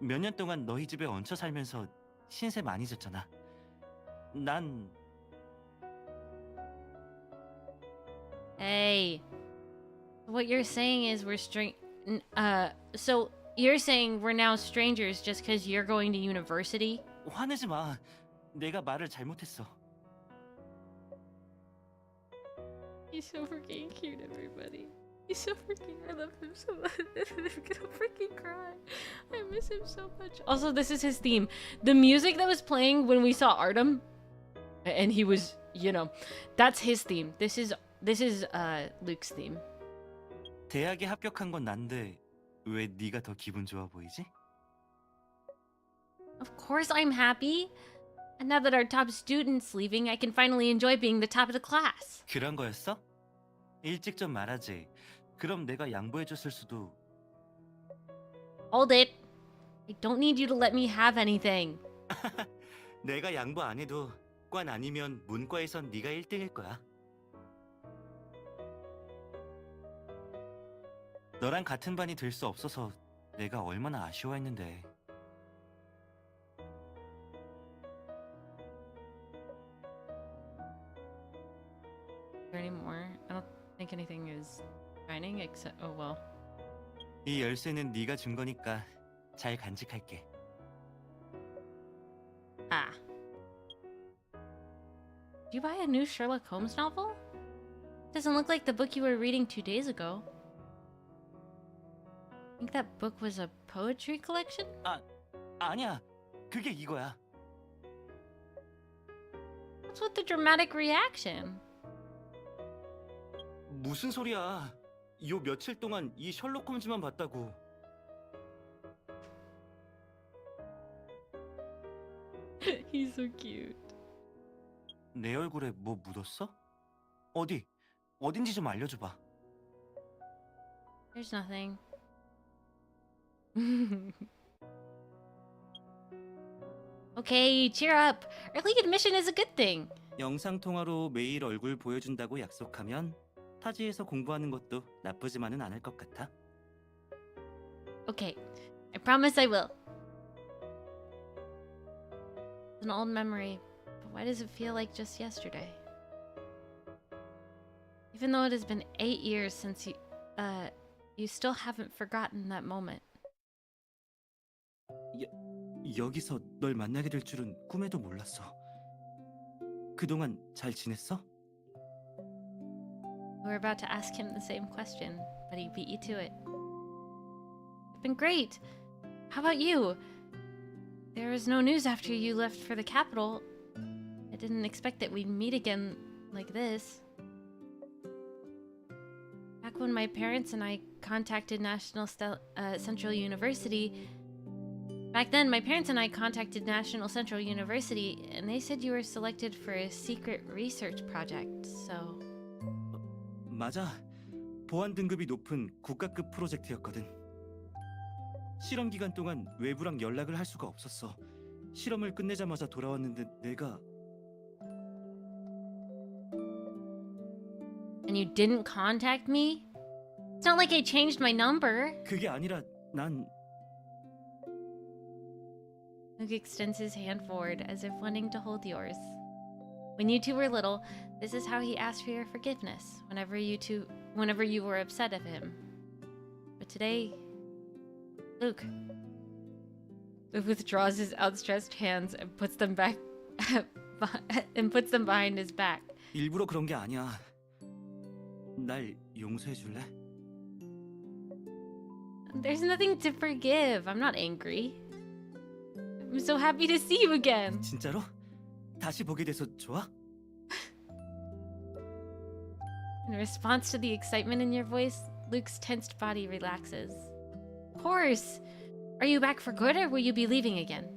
몇 년 동안 너희 집에 얹혀 살면서 신세 많이 졌잖아. 난... Hey. What you're saying is so you're saying we're now strangers just because you're going to university? 화내지 마. 내가 말을 잘못했어. He's so freaking cute, everybody. He's so freaking... I love him so much. I'm gonna freaking cry. I miss him so much. Also, this is his theme. The music that was playing when we saw Artem, and he was, you know, that's his theme. This is Luke's theme. 대학에 합격한 건 난데 왜 네가 더 기분 좋아 보이지? Of course I'm happy. And now that our top student's leaving, I can finally enjoy being the top of the class. 그런 거였어? 일찍 좀 말하지. 그럼 내가 양보해줬을 수도. Hold it. I don't need you to let me have anything. 내가 양보 안 해도 관 아니면 문과에선 네가 1등일 거야. 너랑 같은 반이 될 수 없어서 내가 얼마나 아쉬워했는데. Is there any more? I don't think anything is shining except... Oh, well. 이 열쇠는 네가 준 거니까 잘 간직할게. Ah. Did you buy a new Sherlock Holmes novel? Doesn't look like the book you were reading 2 days ago. I think that book was a poetry collection? 아니야. 그게 이거야. What's with the dramatic reaction? 무슨 소리야. 요 며칠 동안 이 셜록 홈즈만 봤다고. He's so cute. 내 얼굴에 뭐 묻었어? 어딘지 좀 알려줘봐. There's nothing. Okay, cheer up. Early admission is a good thing. 영상통화로 매일 얼굴 보여준다고 약속하면 타지에서 공부하는 것도 나쁘지만은 않을 것 같아. Okay, I promise I will. It's an old memory, but why does it feel like just yesterday? Even though it has been 8 years since you still haven't forgotten that moment. 여기서 널 만나게 될 줄은 꿈에도 몰랐어. 그동안 잘 지냈어? We were about to ask him the same question, but he beat you to it. I've been great. How about you? There was no news after you left for the capital. I didn't expect that we'd meet again like this. Back when my parents and I contacted Central University. Back then, my parents and I contacted National Central University, and they said you were selected for a secret research project, so... 맞아. 보안 등급이 높은 국가급 프로젝트였거든. 실험 기간 동안 외부랑 연락을 할 수가 없었어. 실험을 끝내자마자 돌아왔는데 내가... And you didn't contact me? It's not like I changed my number. 그게 아니라 난... Luke extends his hand forward as if wanting to hold yours. When you two were little, this is how he asked for your forgiveness whenever you were upset at him. But today, Luke withdraws his outstretched hands and puts them back behind his back. 일부러 그런 게 아니야. 날 용서해 줄래? There's nothing to forgive. I'm not angry. I'm so happy to see you again. 진짜로? 다시 보게 돼서 좋아? In response to the excitement in your voice, Luke's tensed body relaxes. Of course. Are you back for good or will you be leaving again?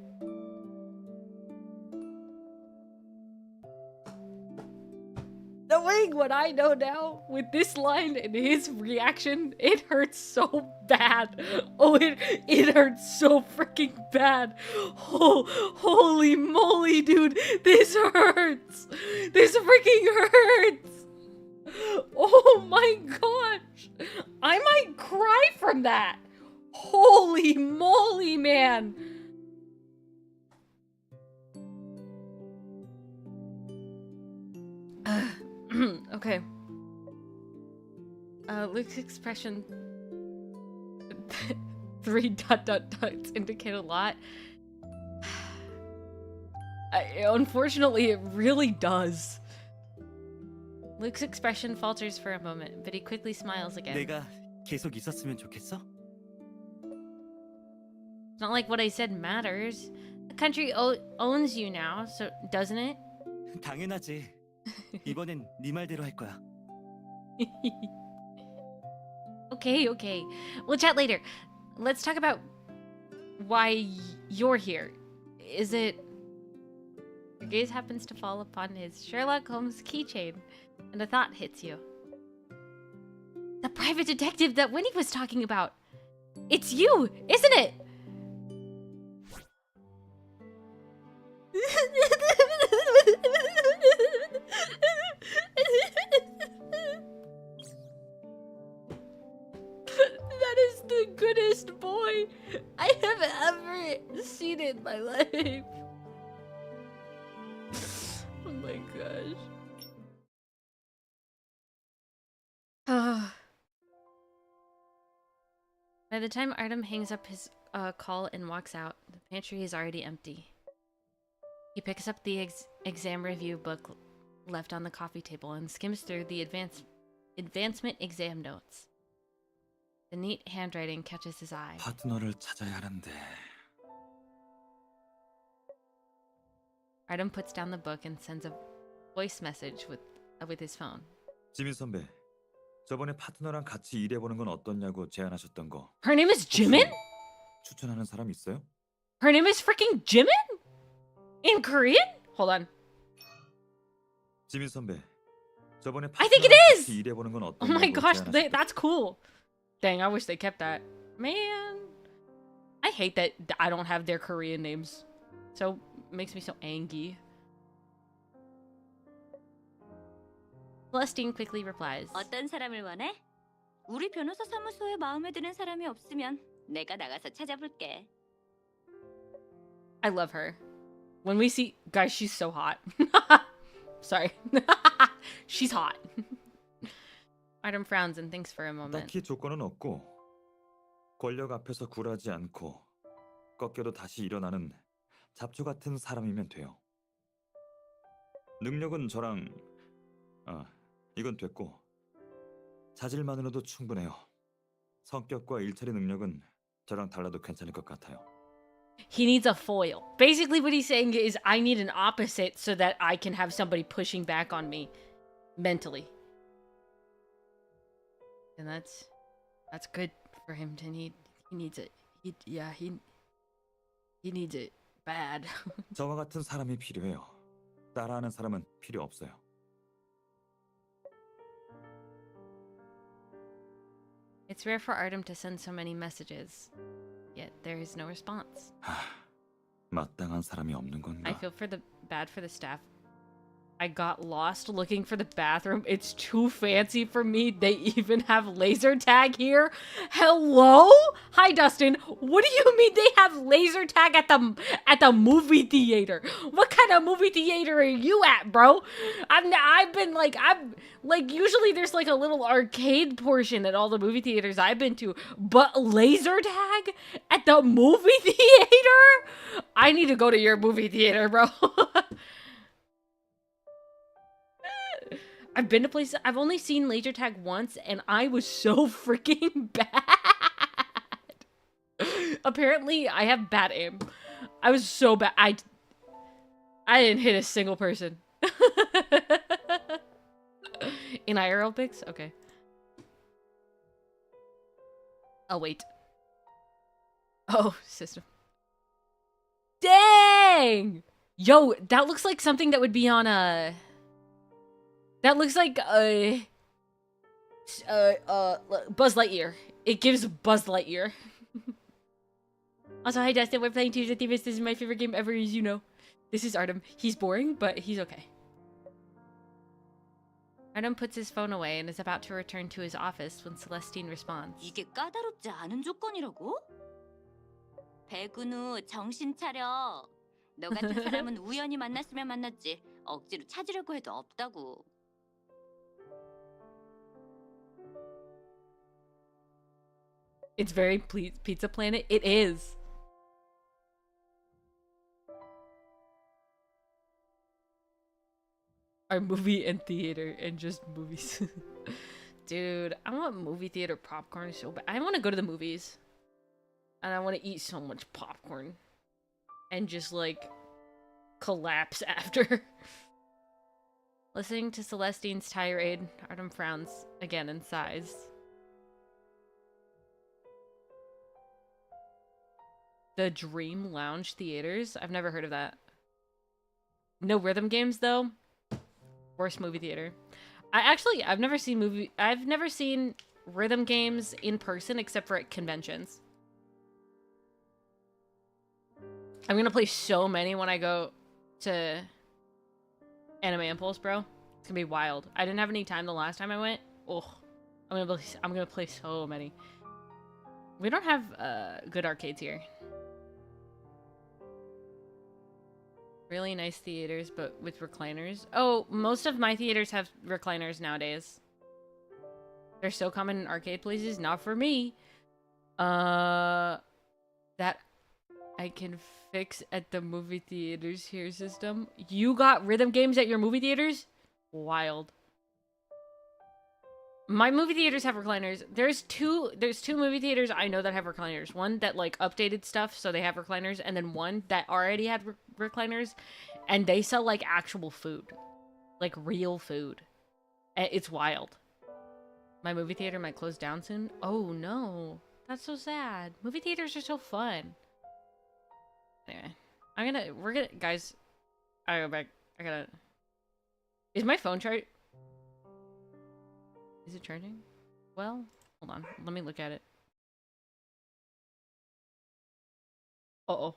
Knowing what I know now, with this line and his reaction, it hurts so bad. Oh, it hurts so freaking bad. Oh, holy moly, dude. This hurts. This freaking hurts. Oh my gosh. I might cry from that. Holy moly, man. Okay. Luke's expression 3 ... indicate a lot. Unfortunately, it really does. Luke's expression falters for a moment, but he quickly smiles again. 내가 계속 있었으면 좋겠어? It's not like what I said matters. The country owns you now, so doesn't it? 당연하지. 이번엔 네 말대로 할 거야. Okay. We'll chat later. Let's talk about why you're here. Is it... Your gaze happens to fall upon his Sherlock Holmes keychain, and a thought hits you. The private detective that Winnie was talking about. It's you, isn't it? That is the goodest boy I have ever seen in my life. Oh my gosh. By the time Artem hangs up his call and walks out, the pantry is already empty. He picks up the exam review book left on the coffee table and skims through the advancement exam notes. The neat handwriting catches his eye. 파트너를 찾아야 하는데. Artem puts down the book and sends a voice message with his phone. 지민 선배, 저번에 파트너랑 같이 일해보는 건 어떻냐고 제안하셨던 거. Her name is Jimin? 추천하는 사람 있어요? Her name is freaking Jimin? In Korean? Hold on. 지민 선배, 저번에 I think it 파트너랑 is! 같이 일해보는 건 Oh 어떻냐고 my gosh, 제안하셨던 that's cool. Dang, I wish they kept that. Man, I hate that I don't have their Korean names. So, makes me so angry. Celestine quickly replies. 어떤 사람을 원해? 우리 변호사 사무소에 마음에 드는 사람이 없으면 내가 나가서 찾아볼게. I love her. When we see... Guys, she's so hot. Sorry. She's hot. Artem frowns and thinks for a moment. 딱히 조건은 없고 권력 앞에서 굴하지 않고 꺾여도 다시 일어나는 잡초 같은 사람이면 돼요. 능력은 저랑 이건 됐고 자질만으로도 충분해요. 성격과 일처리 능력은 저랑 달라도 괜찮을 것 같아요. He needs a foil. Basically what he's saying is I need an opposite so that I can have somebody pushing back on me mentally. And that's good for him to need. He needs it. He needs it bad. 저와 같은 사람이 필요해요. 따라하는 사람은 필요 없어요. It's rare for Artem to send so many messages, yet there is no response. 마땅한 사람이 없는 I 건가? feel bad for the staff. I got lost looking for the bathroom. It's too fancy for me. They even have laser tag here. Hello? Hi, Dustin. What do you mean they have laser tag at the movie theater? What kind of movie theater are you at, bro? I'm usually there's like a little arcade portion at all the movie theaters I've been to, but laser tag at the movie theater? I need to go to your movie theater, bro. I've been to places. I've only seen laser tag once, and I was so freaking bad. Apparently, I have bad aim. I was so bad. I didn't hit a single person. In IRL pics? Okay. Oh, wait. Oh, system. Dang! Yo, that looks like something that would be on a... That looks like Buzz Lightyear. It gives Buzz Lightyear. Also, hi Dustin, we're playing Tears of Themis. This is my favorite game ever, as you know. This is Artem. He's boring, but he's okay. Artem puts his phone away and is about to return to his office when Celestine responds. 이게 까다롭지 않은 조건이라고? 배근우 정신 차려. 너 같은 사람은 우연히 만났으면 만났지. 억지로 찾으려고 해도 없다고. It's very Pizza Planet. It is. Our movie and theater and just movies. Dude, I want movie theater popcorn so bad. I want to go to the movies. And I want to eat so much popcorn. And just like collapse after. Listening to Celestine's tirade, Artem frowns again and sighs. The Dream Lounge Theaters? I've never heard of that. No rhythm games though. Worst movie theater. I've never seen rhythm games in person except for at conventions. I'm gonna play so many when I go to Anime Impulse, bro. It's gonna be wild. I didn't have any time the last time I went. Oh, I'm gonna play so many. We don't have good arcades here. Really nice theaters, but with recliners. Oh, most of my theaters have recliners nowadays. They're so common in arcade places. Not for me. That I can fix at the movie theaters here system. You got rhythm games at your movie theaters? Wild. My movie theaters have recliners. There's two movie theaters I know that have recliners. One that like updated stuff so they have recliners, and then one that already had recliners, and they sell like actual food. Like real food. It's wild. My movie theater might close down soon. Oh no. That's so sad. Movie theaters are so fun. Anyway, we're gonna, guys, I go back. Is my phone charged? Is it charging? Well, hold on. Let me look at it. Uh-oh.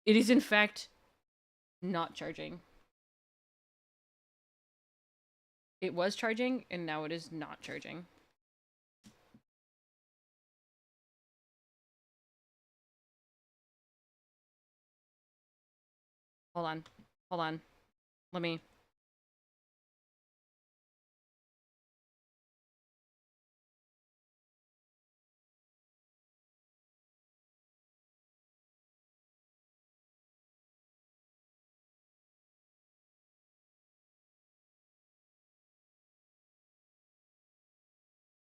It is in fact not charging. It was charging, and now it is not charging. Hold on. Hold on. Let me...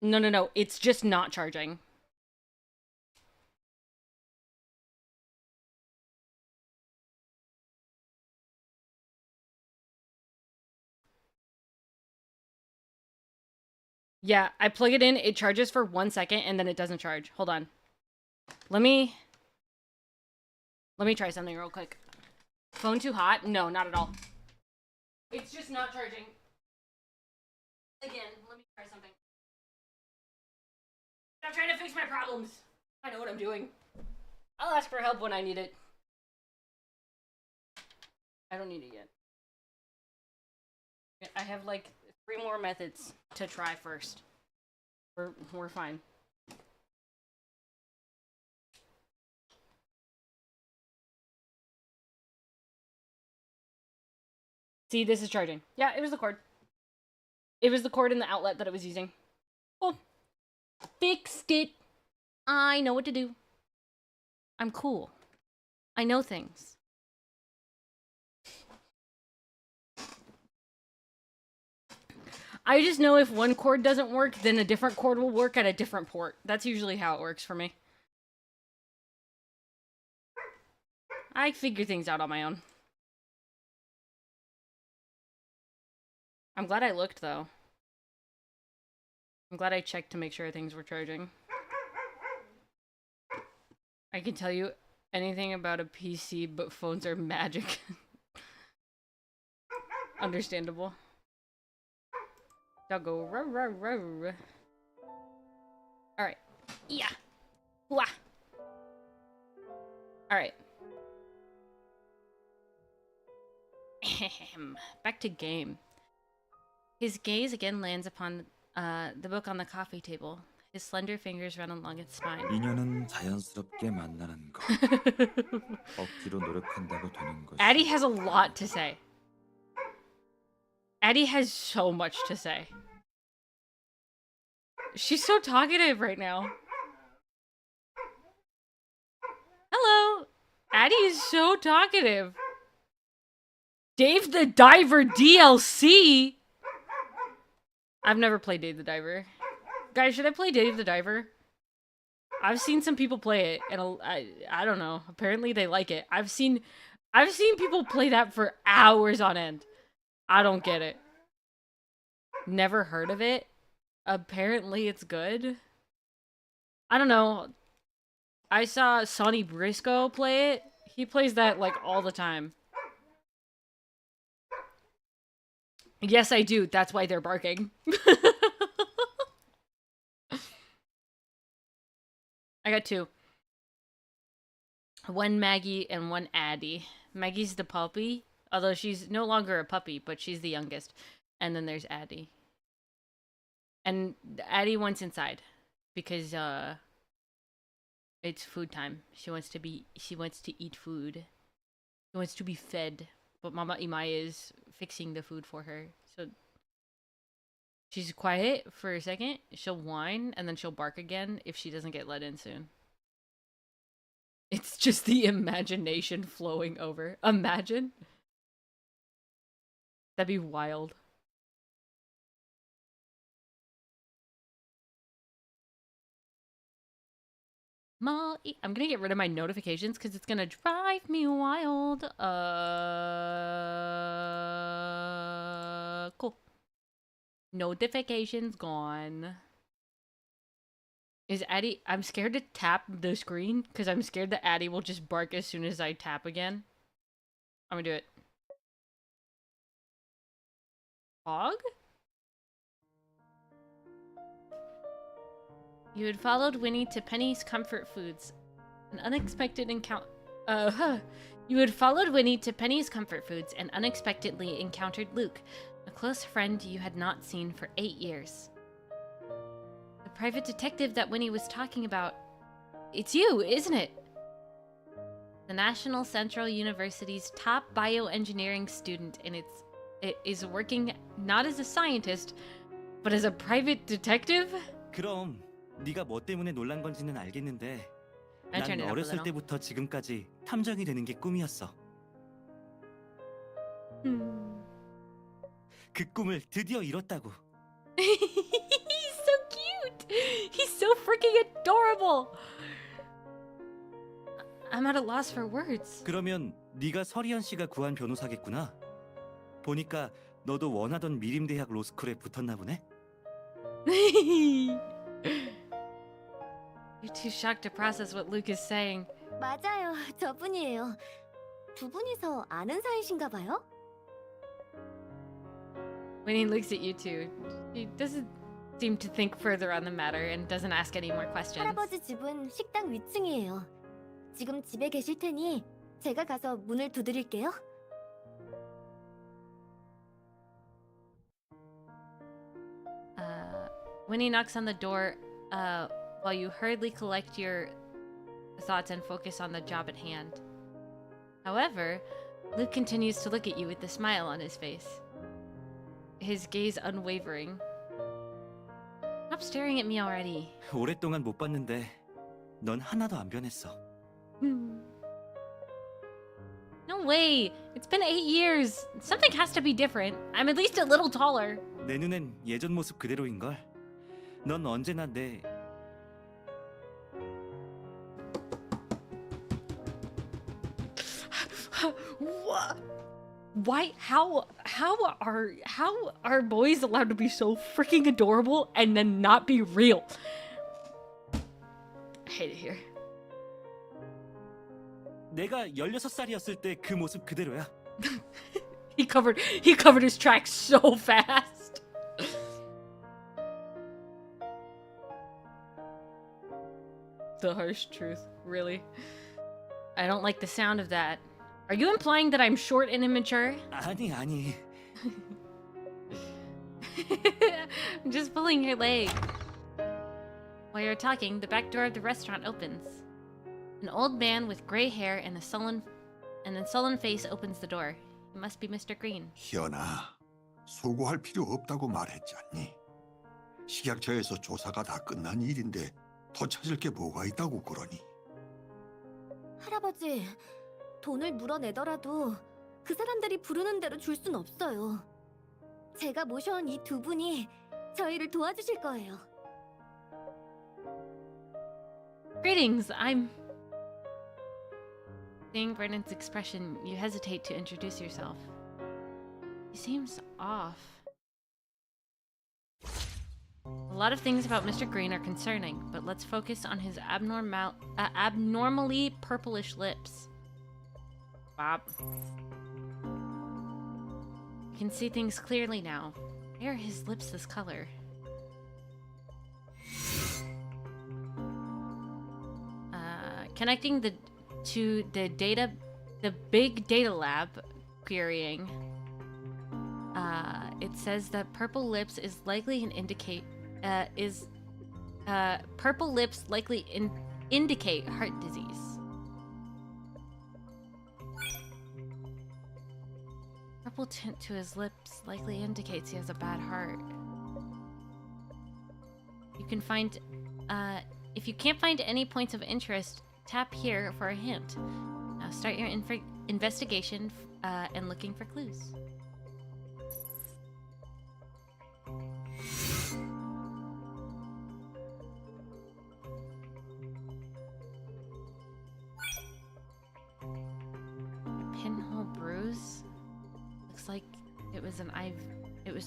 No, no, no. It's just not charging. Yeah, I plug it in, it charges for 1 second, and then it doesn't charge. Hold on. Let me try something real quick. Phone too hot? No, not at all. It's just not charging. Again, let me try something. I'm trying to fix my problems. I know what I'm doing. I'll ask for help when I need it. I don't need it yet. I have like 3 more methods to try first. We're fine. See, this is charging. Yeah, it was the cord. It was the cord in the outlet that it was using. Cool. Fixed it. I know what to do. I'm cool. I know things. I just know if one cord doesn't work, then a different cord will work at a different port. That's usually how it works for me. I figure things out on my own. I'm glad I looked, though. I'm glad I checked to make sure things were charging. I can tell you anything about a PC, but phones are magic. Understandable. Doggo. Alright. Yeah. Wah. Alright. Back to game. His gaze again lands upon the book on the coffee table. His slender fingers run along its spine. 인연은 자연스럽게 만나는 것. 억지로 노력한다고 되는 것. Addie has a lot to say. Addie has so much to say. She's so talkative right now. Hello. Addie is so talkative. Dave the Diver DLC? I've never played Dave the Diver. Guys, should I play Dave the Diver? I've seen some people play it, and I don't know. Apparently they like it. I've seen people play that for hours on end. I don't get it. Never heard of it. Apparently it's good. I don't know. I saw Sonny Briscoe play it. He plays that like all the time. Yes, I do. That's why they're barking. I got 2. One Maggie and one Addie. Maggie's the puppy, although she's no longer a puppy, but she's the youngest. And then there's Addie. And Addie wants inside because it's food time. She wants to eat food. She wants to be fed. But Mama Imai is fixing the food for her. So she's quiet for a second. She'll whine and then she'll bark again if she doesn't get let in soon. It's just the imagination flowing over. Imagine. That'd be wild. I'm gonna get rid of my notifications because it's gonna drive me wild. Cool. Notifications gone. Is Addie... I'm scared to tap the screen because I'm scared that Addie will just bark as soon as I tap again. I'm gonna do it. Hog? You had followed Winnie to Penny's Comfort Foods. An unexpected encounter... You had followed Winnie to Penny's Comfort Foods and unexpectedly encountered Luke, a close friend you had not seen for 8 years. The private detective that Winnie was talking about... It's you, isn't it? the National Central University's top bioengineering student, and it is working not as a scientist, but as a private detective? 그럼 네가 뭐 때문에 놀란 건지는 알겠는데 I 난 turned it up a 어렸을 little. 때부터 지금까지 탐정이 되는 게 꿈이었어. 그 꿈을 드디어 이뤘다고. He's so cute. He's so freaking adorable. I'm at a loss for words. 그러면 네가 서리현 씨가 구한 변호사겠구나. 보니까 너도 원하던 미림대학 로스쿨에 붙었나 보네. You're too shocked to process what Luke is saying. 맞아요, 저분이에요. 두 분이서 아는 사이신가 봐요? When he looks at you two, he doesn't seem to think further on the matter and doesn't ask any more questions. 할아버지 집은 식당 위층이에요. 지금 집에 계실 테니 제가 가서 문을 두드릴게요. When he knocks on the door, while you hurriedly collect your thoughts and focus on the job at hand. However, Luke continues to look at you with a smile on his face, his gaze unwavering. Stop staring at me already. 오랫동안 못 봤는데 넌 하나도 안 변했어. No way! It's been 8 years. Something has to be different. I'm at least a little taller. 내 눈엔 예전 모습 그대로인걸. 넌 언제나 내... What? Why? How are boys allowed to be so freaking adorable and then not be real? I hate it here. 내가 16살이었을 때 그 모습 그대로야. He covered his tracks so fast. The harsh truth, really. I don't like the sound of that. Are you implying that I'm short and immature? 아니. I'm just pulling your leg. While you're talking, the back door of the restaurant opens. An old man with gray hair and a sullen face opens the door. It must be Mr. Green. 희연아, 소고할 필요 없다고 말했지 않니? 식약처에서 조사가 다 끝난 일인데 더 찾을 게 뭐가 있다고 그러니? 할아버지, 돈을 물어내더라도 그 사람들이 부르는 대로 줄 순 없어요. 제가 모셔온 이 두 분이 저희를 도와주실 거예요. Greetings, I'm... Seeing Brennan's expression, you hesitate to introduce yourself. He seems off. A lot of things about Mr. Green are concerning, but let's focus on his abnormally purplish lips. Bob. You can see things clearly now. Why are his lips this color? Connecting the big data lab, querying. It says that purple lips likely indicate heart disease. Purple tint to his lips likely indicates he has a bad heart. You can find, if you can't find any points of interest, tap here for a hint. Now start your investigation and looking for clues. A pinhole bruise? Looks like it was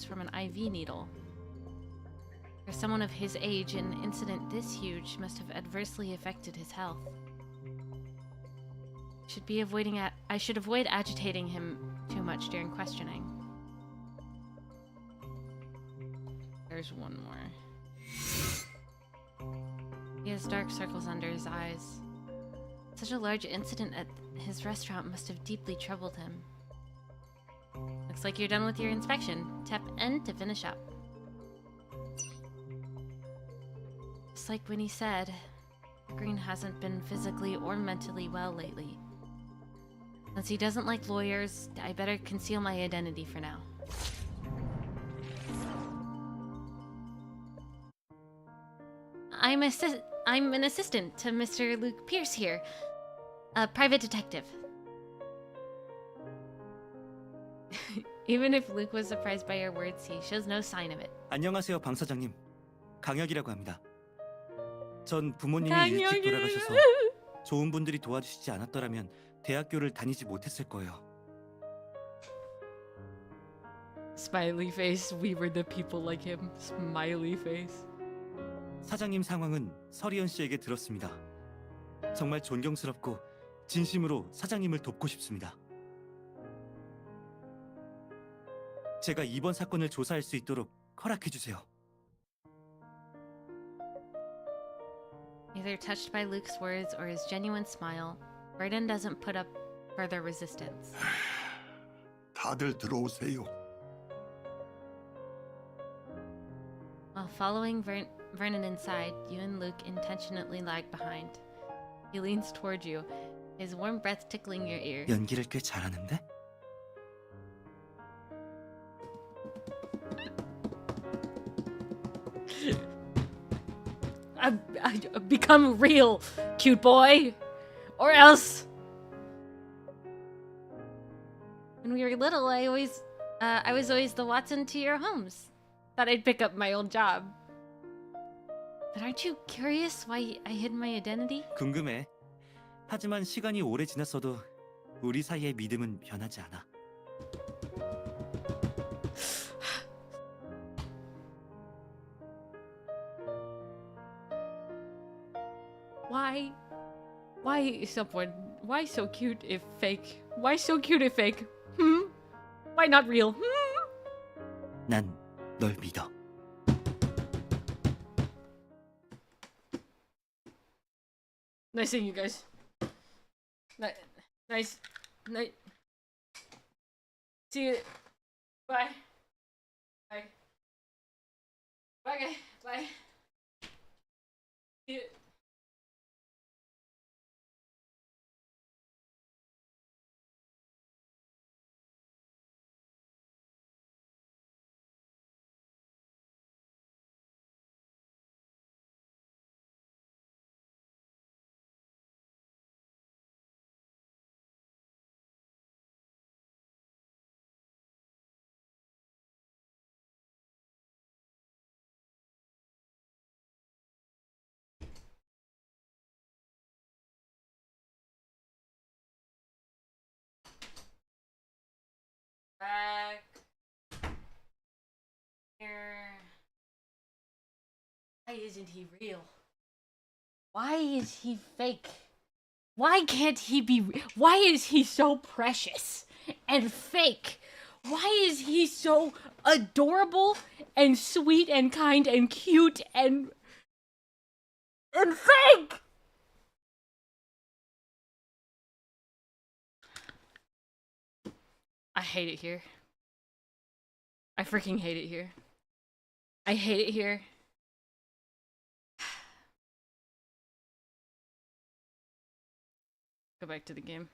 from an IV needle. For someone of his age, an incident this huge must have adversely affected his health. I should avoid agitating him too much during questioning. There's one more. He has dark circles under his eyes. Such a large incident at his restaurant must have deeply troubled him. Looks like you're done with your inspection. Tap N to finish up. Just like when he said, Green hasn't been physically or mentally well lately. Since he doesn't like lawyers, I better conceal my identity for now. I'm an assistant to Mr. Luke Pierce here, a private detective. Even if Luke was surprised by your words, he shows no sign of it. 안녕하세요, 방 사장님. 강혁이라고 합니다. 전 부모님이 일찍 돌아가셔서 좋은 분들이 도와주시지 않았더라면 대학교를 다니지 못했을 거예요. Smiley face. We were the people like him. Smiley face. 사장님 상황은 서리언 씨에게 들었습니다. 정말 존경스럽고 진심으로 사장님을 돕고 싶습니다. 제가 이번 사건을 조사할 수 있도록 허락해 주세요. Either touched by Luke's words or his genuine smile, Brayden doesn't put up further resistance. 다들 들어오세요. While following Vernon inside, you and Luke intentionally lag behind. He leans toward you, his warm breath tickling your ear. 연기를 꽤 잘하는데? I become real, cute boy, or else. When we were little, I was always the Watson to your Holmes. Thought I'd pick up my old job. But aren't you curious why I hid my identity? 궁금해. 하지만 시간이 오래 지났어도 우리 사이의 믿음은 변하지 않아. Why so cute if fake? Why so cute if fake? Why not real? 난 널 믿어. Nice seeing you guys. Nice. See you. Bye. Bye. Bye, guys. Bye. See you. Back here. Why isn't he real? Why is he fake? Why can't he be? Why is he so precious and fake? Why is he so adorable and sweet and kind and cute and fake? I hate it here. I freaking hate it here. I hate it here. Go back to the game.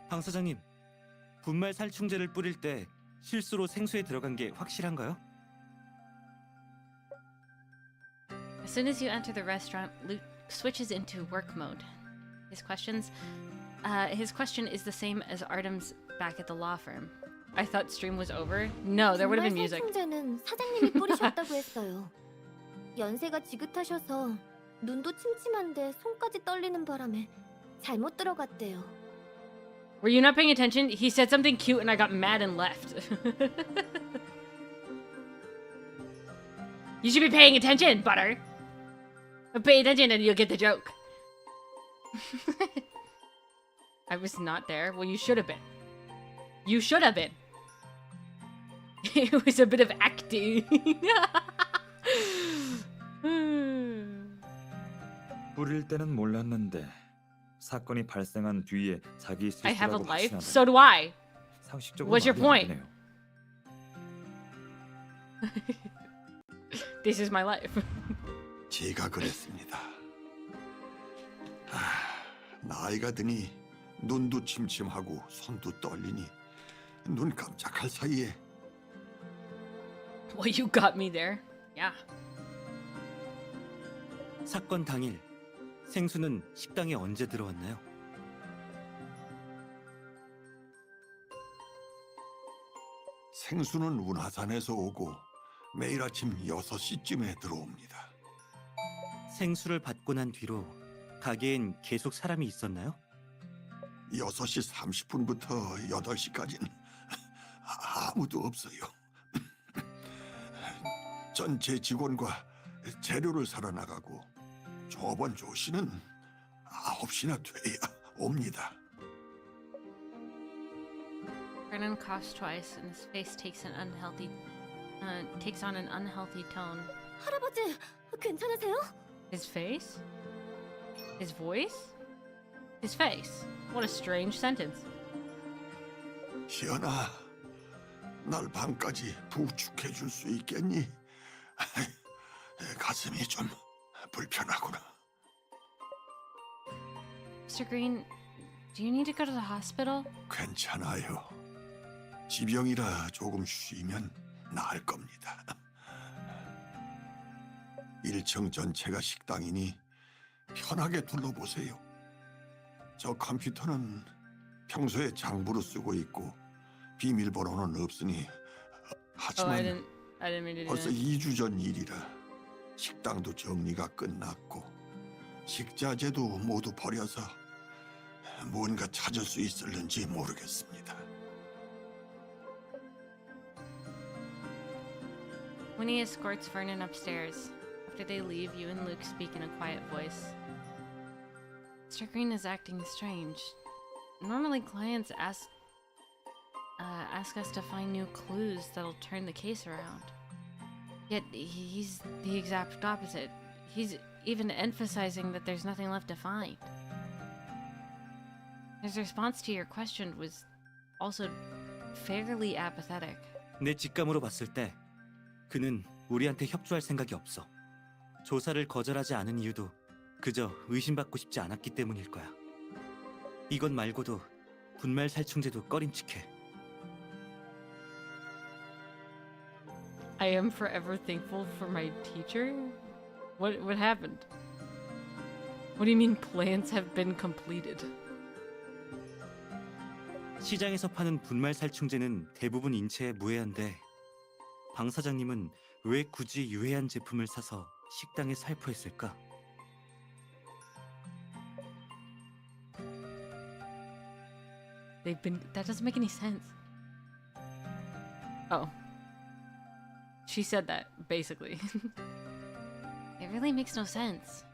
방 사장님, 분말 살충제를 뿌릴 때 실수로 생수에 들어간 게 확실한가요? As soon as you enter the restaurant, Luke switches into work mode. His question is the same as Artem's back at the law firm. I thought stream was over. No, there would have been music. 살충제는 사장님이 뿌리셨다고 했어요. 연세가 지긋하셔서 눈도 침침한데 손까지 떨리는 바람에 잘못 들어갔대요. Were you not paying attention? He said something cute and I got mad and left. You should be paying attention, Butter. Pay attention and you'll get the joke. I was not there. Well, you should have been. You should have been. It was a bit of acting. 뿌릴 때는 몰랐는데 사건이 발생한 뒤에 자기 I have a 실수라고 life. 확신하면 So do I. 상식적으로 What's your 말이 안 point? 되네요. This is my life. 제가 그랬습니다. 나이가 드니 눈도 침침하고 손도 떨리니 눈 깜짝할 사이에 Well, you got me there. Yeah. 사건 당일 생수는 식당에 언제 들어왔나요? 생수는 운하산에서 오고 매일 아침 6시쯤에 들어옵니다. 생수를 받고 난 뒤로 가게엔 계속 사람이 있었나요? 6시 30분부터 8시까지는 아무도 없어요. 전체 직원과 재료를 사러 나가고 저번 조씨는 9시나 돼야 옵니다. Brennan coughs twice, and his face takes on an unhealthy tone. 할아버지, 괜찮으세요? His face? His voice? His face. What a strange sentence. 희연아, 날 밤까지 부축해 줄 수 있겠니? 가슴이 좀 불편하구나. Mr. Green, do you need to go to the hospital? 괜찮아요. 지병이라 조금 쉬면 나을 겁니다. 1층 전체가 식당이니 편하게 둘러보세요. 저 컴퓨터는 평소에 장부로 쓰고 있고 비밀번호는 없으니 Oh, 하지만 I didn't mean to do 벌써 that. 2주 전 일이라 식당도 정리가 끝났고 식자재도 모두 버려서 뭔가 찾을 수 있을는지 모르겠습니다. Winnie escorts Vernon upstairs. After they leave, you and Luke speak in a quiet voice. Mr. Green is acting strange. Normally, clients ask us to find new clues that'll turn the case around. Yet he's the exact opposite. He's even emphasizing that there's nothing left to find. His response to your question was also fairly apathetic. 내 직감으로 봤을 때 그는 우리한테 협조할 생각이 없어. 조사를 거절하지 않은 이유도 그저 의심받고 싶지 않았기 때문일 거야. 이것 말고도 분말 살충제도 꺼림칙해. I am forever thankful for my teacher? What happened? What do you mean plans have been completed? 시장에서 파는 분말 살충제는 대부분 인체에 무해한데 방 사장님은 왜 굳이 유해한 제품을 사서 식당에 살포했을까? That doesn't make any sense. Oh. She said that, basically. It really makes no sense.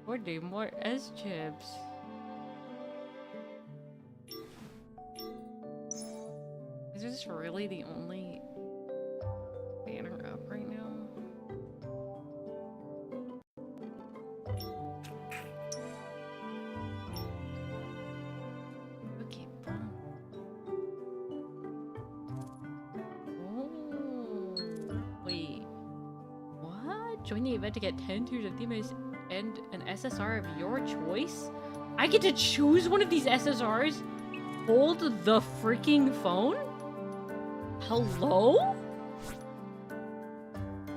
40 more S-chips. Is this really the only banner up right now? Okay, bro. Oh, wait. What? Join the event to get 10 tiers of Themis and an SSR of your choice? I get to choose one of these SSRs? Hold the freaking phone? Hello?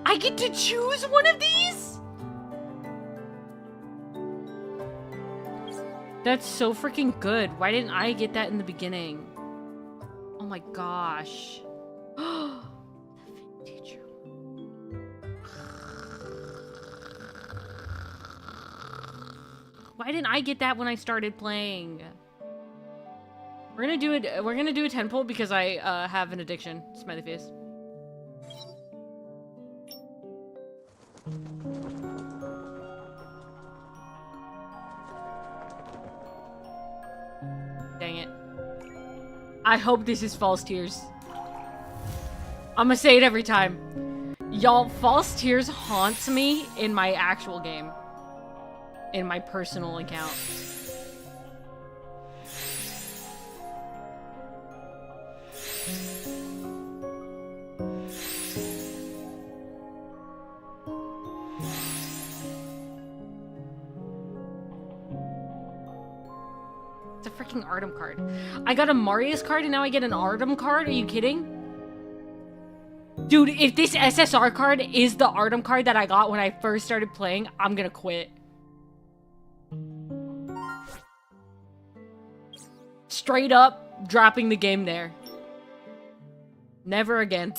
I get to choose one of these? That's so freaking good. Why didn't I get that in the beginning? Oh my gosh. The teacher. Why didn't I get that when I started playing? We're gonna do it. We're gonna do a 10 pull because I have an addiction. Smiley face. Dang it. I hope this is false tears. I'm gonna say it every time. Y'all, false tears haunts me in my actual game. In my personal account. It's a freaking Artem card. I got a Marius card and now I get an Artem card? Are you kidding? Dude, if this SSR card is the Artem card that I got when I first started playing, I'm gonna quit. Straight up dropping the game there. Never again.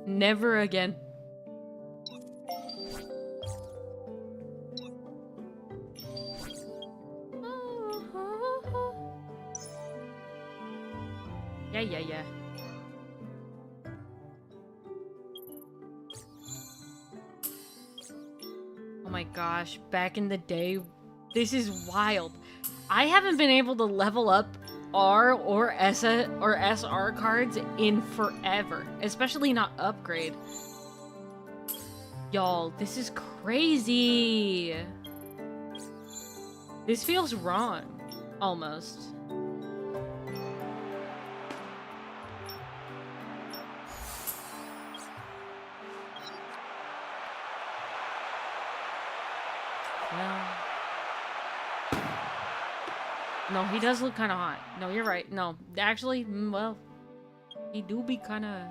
Never again. Yeah. Oh my gosh, back in the day, this is wild. I haven't been able to level up R or SR cards in forever, especially not upgrade. Y'all, this is crazy. This feels wrong, almost. Well, no, he does look kind of hot. No, you're right. No, actually, well, he do be kind of.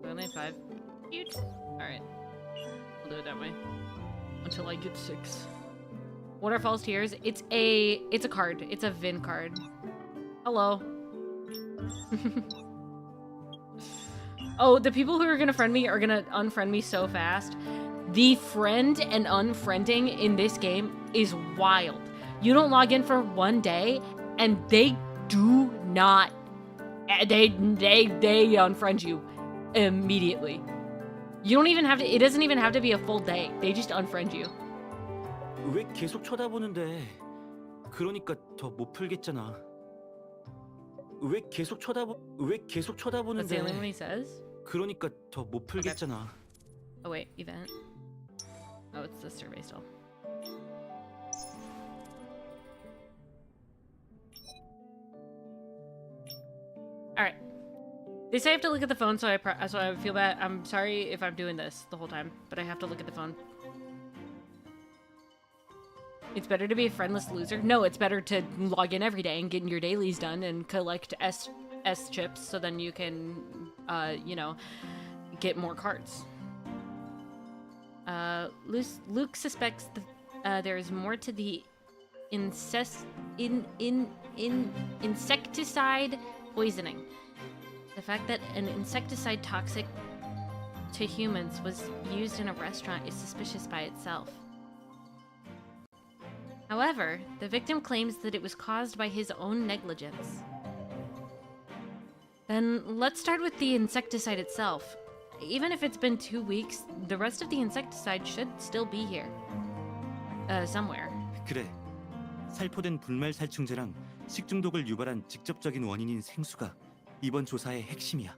Only 5. Cute. Alright. We'll do it that way. Until I get 6. Waterfall's Tears. It's a card. It's a Vin card. Hello. Oh, the people who are gonna friend me are gonna unfriend me so fast. The friend and unfriending in this game is wild. You don't log in for 1 day, and they do not. They unfriend you immediately. You don't even have to. It doesn't even have to be a full day. They just unfriend you. 왜 계속 쳐다보는데? 그러니까 더 못 풀겠잖아. 왜 계속 That's the 쳐다보는데? only one he says. 그러니까 더 못 풀겠잖아. Oh wait, event. Oh, it's the survey still. All right. They say I have to look at the phone, so I feel bad. I'm sorry if I'm doing this the whole time, but I have to look at the phone. It's better to be a friendless loser. No, it's better to log in every day and get your dailies done and collect S chips, so then you can, you know, get more cards. Luke suspects there is more to the insecticide poisoning. The fact that an insecticide toxic to humans was used in a restaurant is suspicious by itself. However, the victim claims that it was caused by his own negligence. Then let's start with the insecticide itself. Even if it's been 2 weeks, the rest of the insecticide should still be here. Somewhere. 그래. 살포된 불말살충제랑 식중독을 유발한 직접적인 원인인 생수가 이번 조사의 핵심이야.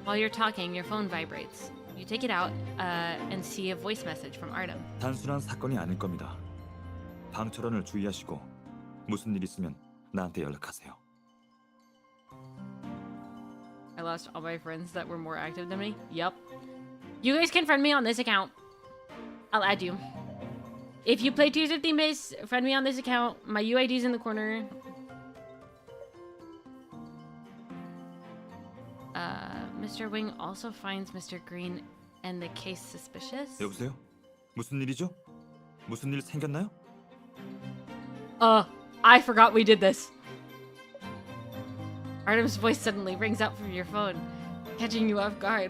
While you're talking, your phone vibrates. You take it out and see a voice message from Artem. 단순한 사건이 아닐 겁니다. 방철원을 주의하시고 무슨 일 있으면 나한테 연락하세요. I lost all my friends that were more active than me. Yup. You guys can friend me on this account. I'll add you. If you play Tears of Themis, friend me on this account. My UID's in the corner. Mr. Wing also finds Mr. Green and the case suspicious. 여보세요? 무슨 일이죠? 무슨 일 생겼나요? I forgot we did this. Artem's voice suddenly rings out from your phone, catching you off guard.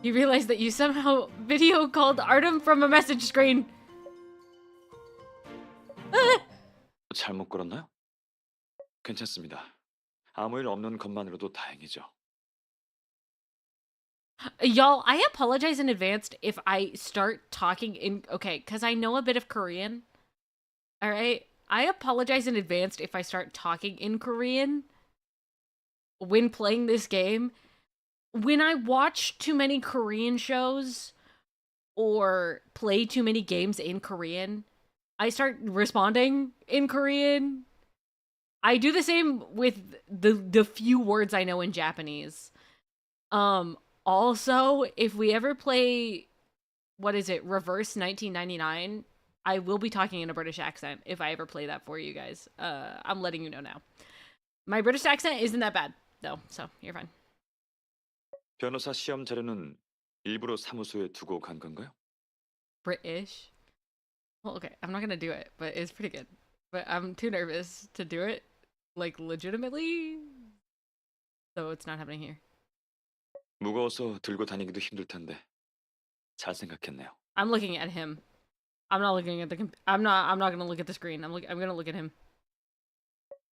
You realize that you somehow video called Artem from a message screen. 잘못 걸었나요? 괜찮습니다. 아무 일 없는 것만으로도 다행이죠. Y'all, I apologize in advance if I start talking in... Okay, because I know a bit of Korean. Alright? I apologize in advance if I start talking in Korean when playing this game. When I watch too many Korean shows or play too many games in Korean, I start responding in Korean. I do the same with the few words I know in Japanese. Also, if we ever play, what is it, Reverse 1999, I will be talking in a British accent if I ever play that for you guys. I'm letting you know now. My British accent isn't that bad, though, so you're fine. 변호사 시험 자료는 일부러 사무소에 두고 간 건가요? British? Well, okay, I'm not gonna do it, but it's pretty good. But I'm too nervous to do it, like, legitimately, so it's not happening here. 무거워서 들고 다니기도 힘들 텐데 잘 생각했네요. I'm looking at him. I'm not looking at the I'm not gonna look at the screen. I'm gonna look at him.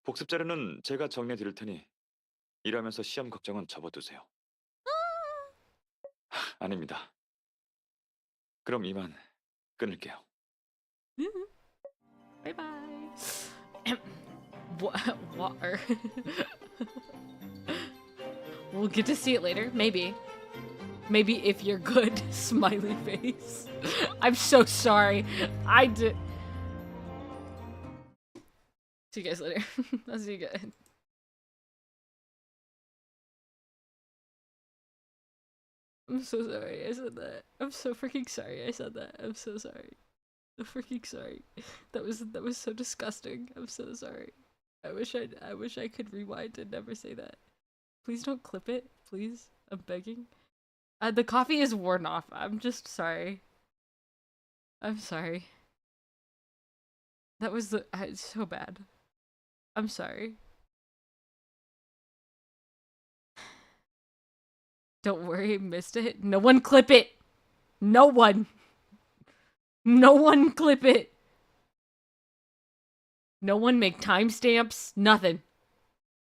복습 자료는 제가 정리해 드릴 테니 일하면서 시험 걱정은 접어두세요. 아닙니다. 그럼 이만 끊을게요. Bye bye. Water. We'll get to see it later. Maybe. Maybe if you're good. Smiley face. I'm so sorry. I did. See you guys later. I'll see you guys. I'm so sorry I said that. I'm so freaking sorry I said that. I'm so sorry. I'm freaking sorry. That was so disgusting. I'm so sorry. I wish I could rewind and never say that. Please don't clip it, please. I'm begging. The coffee is worn off. I'm just sorry. I'm sorry. That was it's so bad. I'm sorry. Don't worry, missed it. No one clip it. No one. No one clip it. No one make timestamps. Nothing.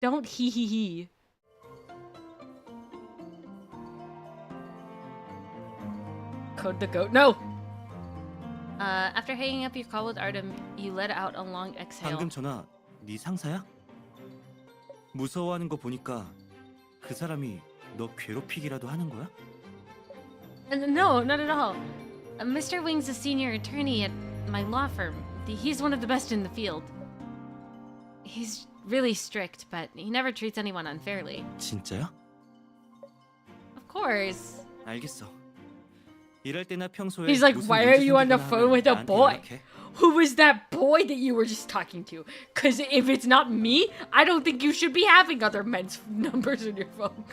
Don't hee hee hee. Code the goat. No! After hanging up your call with Artem, you let out a long exhale. 방금 전화 네 상사야? 무서워하는 거 보니까 그 사람이 너 괴롭히기라도 하는 거야? No, not at all. Mr. Wing's a senior attorney at my law firm. He's one of the best in the field. He's really strict, but he never treats anyone unfairly. 진짜야? Of course. 알겠어. 일할 때나 평소에 He's like, 무슨 why are 문제 you on the 생기거나 phone 하면 with a 나한테 boy? 연락해. Who was that boy that you were just talking to? Because if it's not me, I don't think you should be having other men's numbers in your phone.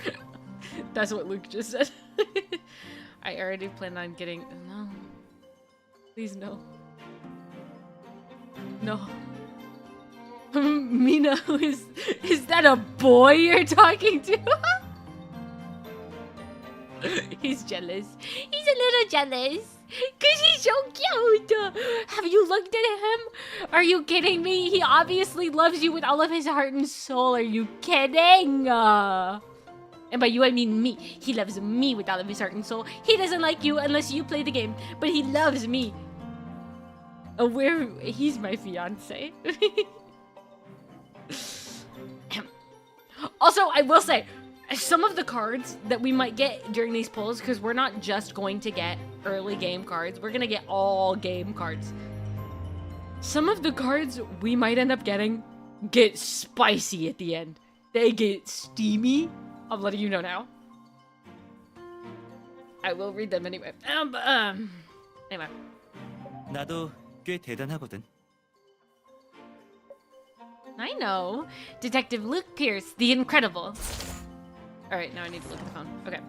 That's what Luke just said. I already plan on getting... No. Please, no. No. Mina, is that a boy you're talking to? He's jealous. He's a little jealous. Because he's so cute. Have you looked at him? Are you kidding me? He obviously loves you with all of his heart and soul. Are you kidding? And by you, I mean me. He loves me with all of his heart and soul. He doesn't like you unless you play the game. But he loves me. He's my fiance. Also, I will say, some of the cards that we might get during these polls, because we're not just going to get early game cards, we're going to get all game cards. Some of the cards we might end up getting get spicy at the end. They get steamy. I'm letting you know now. I will read them anyway. Anyway. 나도 꽤 대단하거든. I know. Detective Luke Pierce, the Incredible. Alright, now I need to look at the phone. Okay.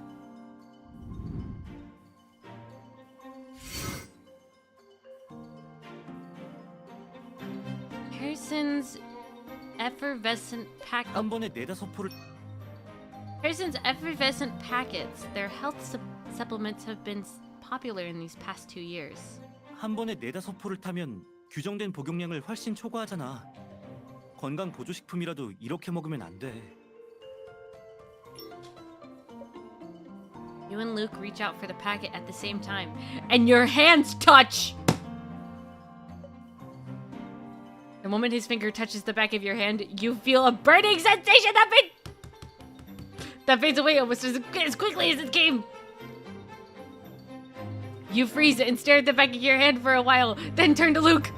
Harrison's effervescent pack. 한 번에 네다섯 포를 Harrison's effervescent packets. Their health supplements have been popular in these past 2 years. 한 번에 네다섯 포를 타면 규정된 복용량을 훨씬 초과하잖아. 건강 보조식품이라도 이렇게 먹으면 안 돼. You and Luke reach out for the packet at the same time, and your hands touch! The moment his finger touches the back of your hand, you feel a burning sensation that fades away almost as quickly as it came. You freeze and stare at the back of your hand for a while, then turn to Luke.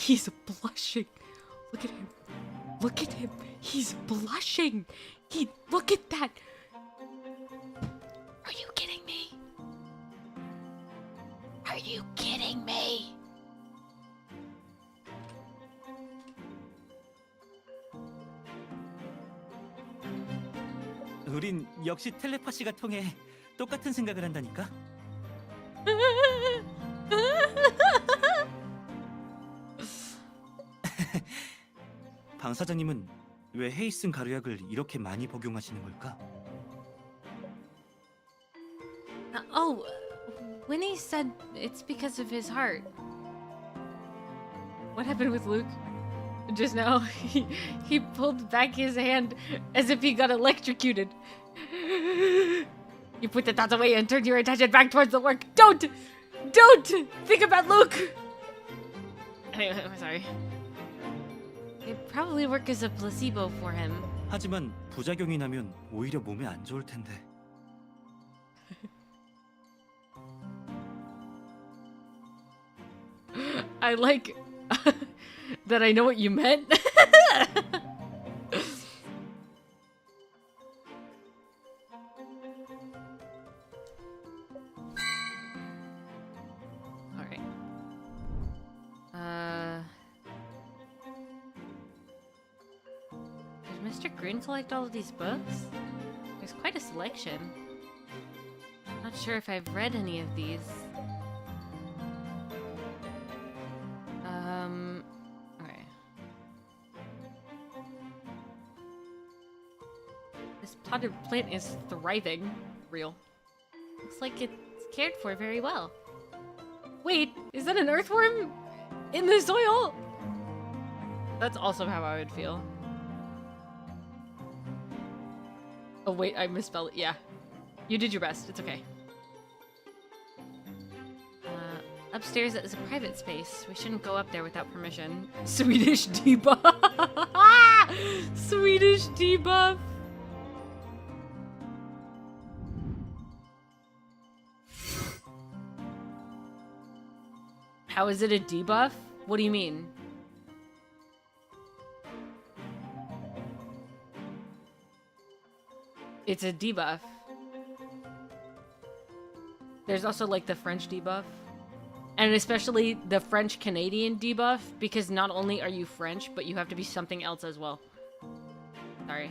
He's blushing. Look at him. Look at him. He's blushing. Look at that. Are you kidding me? Are you kidding me? 우린 역시 텔레파시가 통해 똑같은 생각을 한다니까. 방 사장님은 왜 헤이슨 가루약을 이렇게 많이 복용하시는 걸까? Oh, Winnie said it's because of his heart. What happened with Luke? Just now, he pulled back his hand as if he got electrocuted. You put the thoughts away and turn your attention back towards the work. Don't think about Luke. Anyway, I'm sorry. It probably worked as a placebo for him. 하지만 부작용이 나면 오히려 몸에 안 좋을 텐데. I like that I know what you meant. Alright. Does Mr. Green collect all of these books? There's quite a selection. Not sure if I've read any of these. Okay. This potted plant is thriving. Real. Looks like it's cared for very well. Wait, is that an earthworm in the soil? That's also how I would feel. Oh wait, I misspelled it. Yeah. You did your best. It's okay. Upstairs is a private space. We shouldn't go up there without permission. Swedish debuff. Swedish debuff. How is it a debuff? What do you mean? It's a debuff. There's also like the French debuff. And especially the French-Canadian debuff, because not only are you French, but you have to be something else as well. Sorry.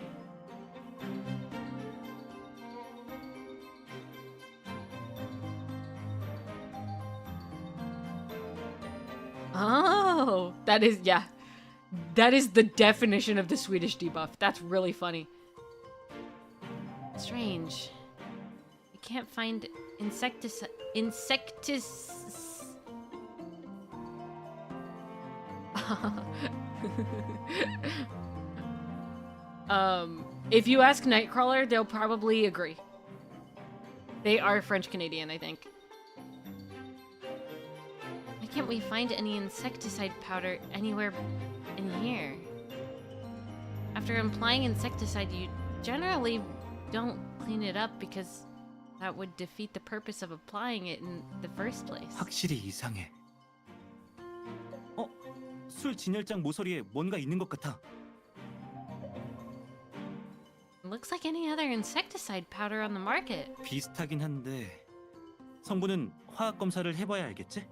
Oh, that is, yeah. That is the definition of the Swedish debuff. That's really funny. Strange. I can't find insecticide. If you ask Nightcrawler, they'll probably agree. They are French Canadian, I think. Why can't we find any insecticide powder anywhere in here? After applying insecticide, you generally don't clean it up because that would defeat the purpose of applying it in the first place. 확실히 이상해. 술 진열장 모서리에 뭔가 있는 것 같아. Looks like any other insecticide powder on the market. 비슷하긴 한데 성분은 화학 검사를 해봐야 알겠지?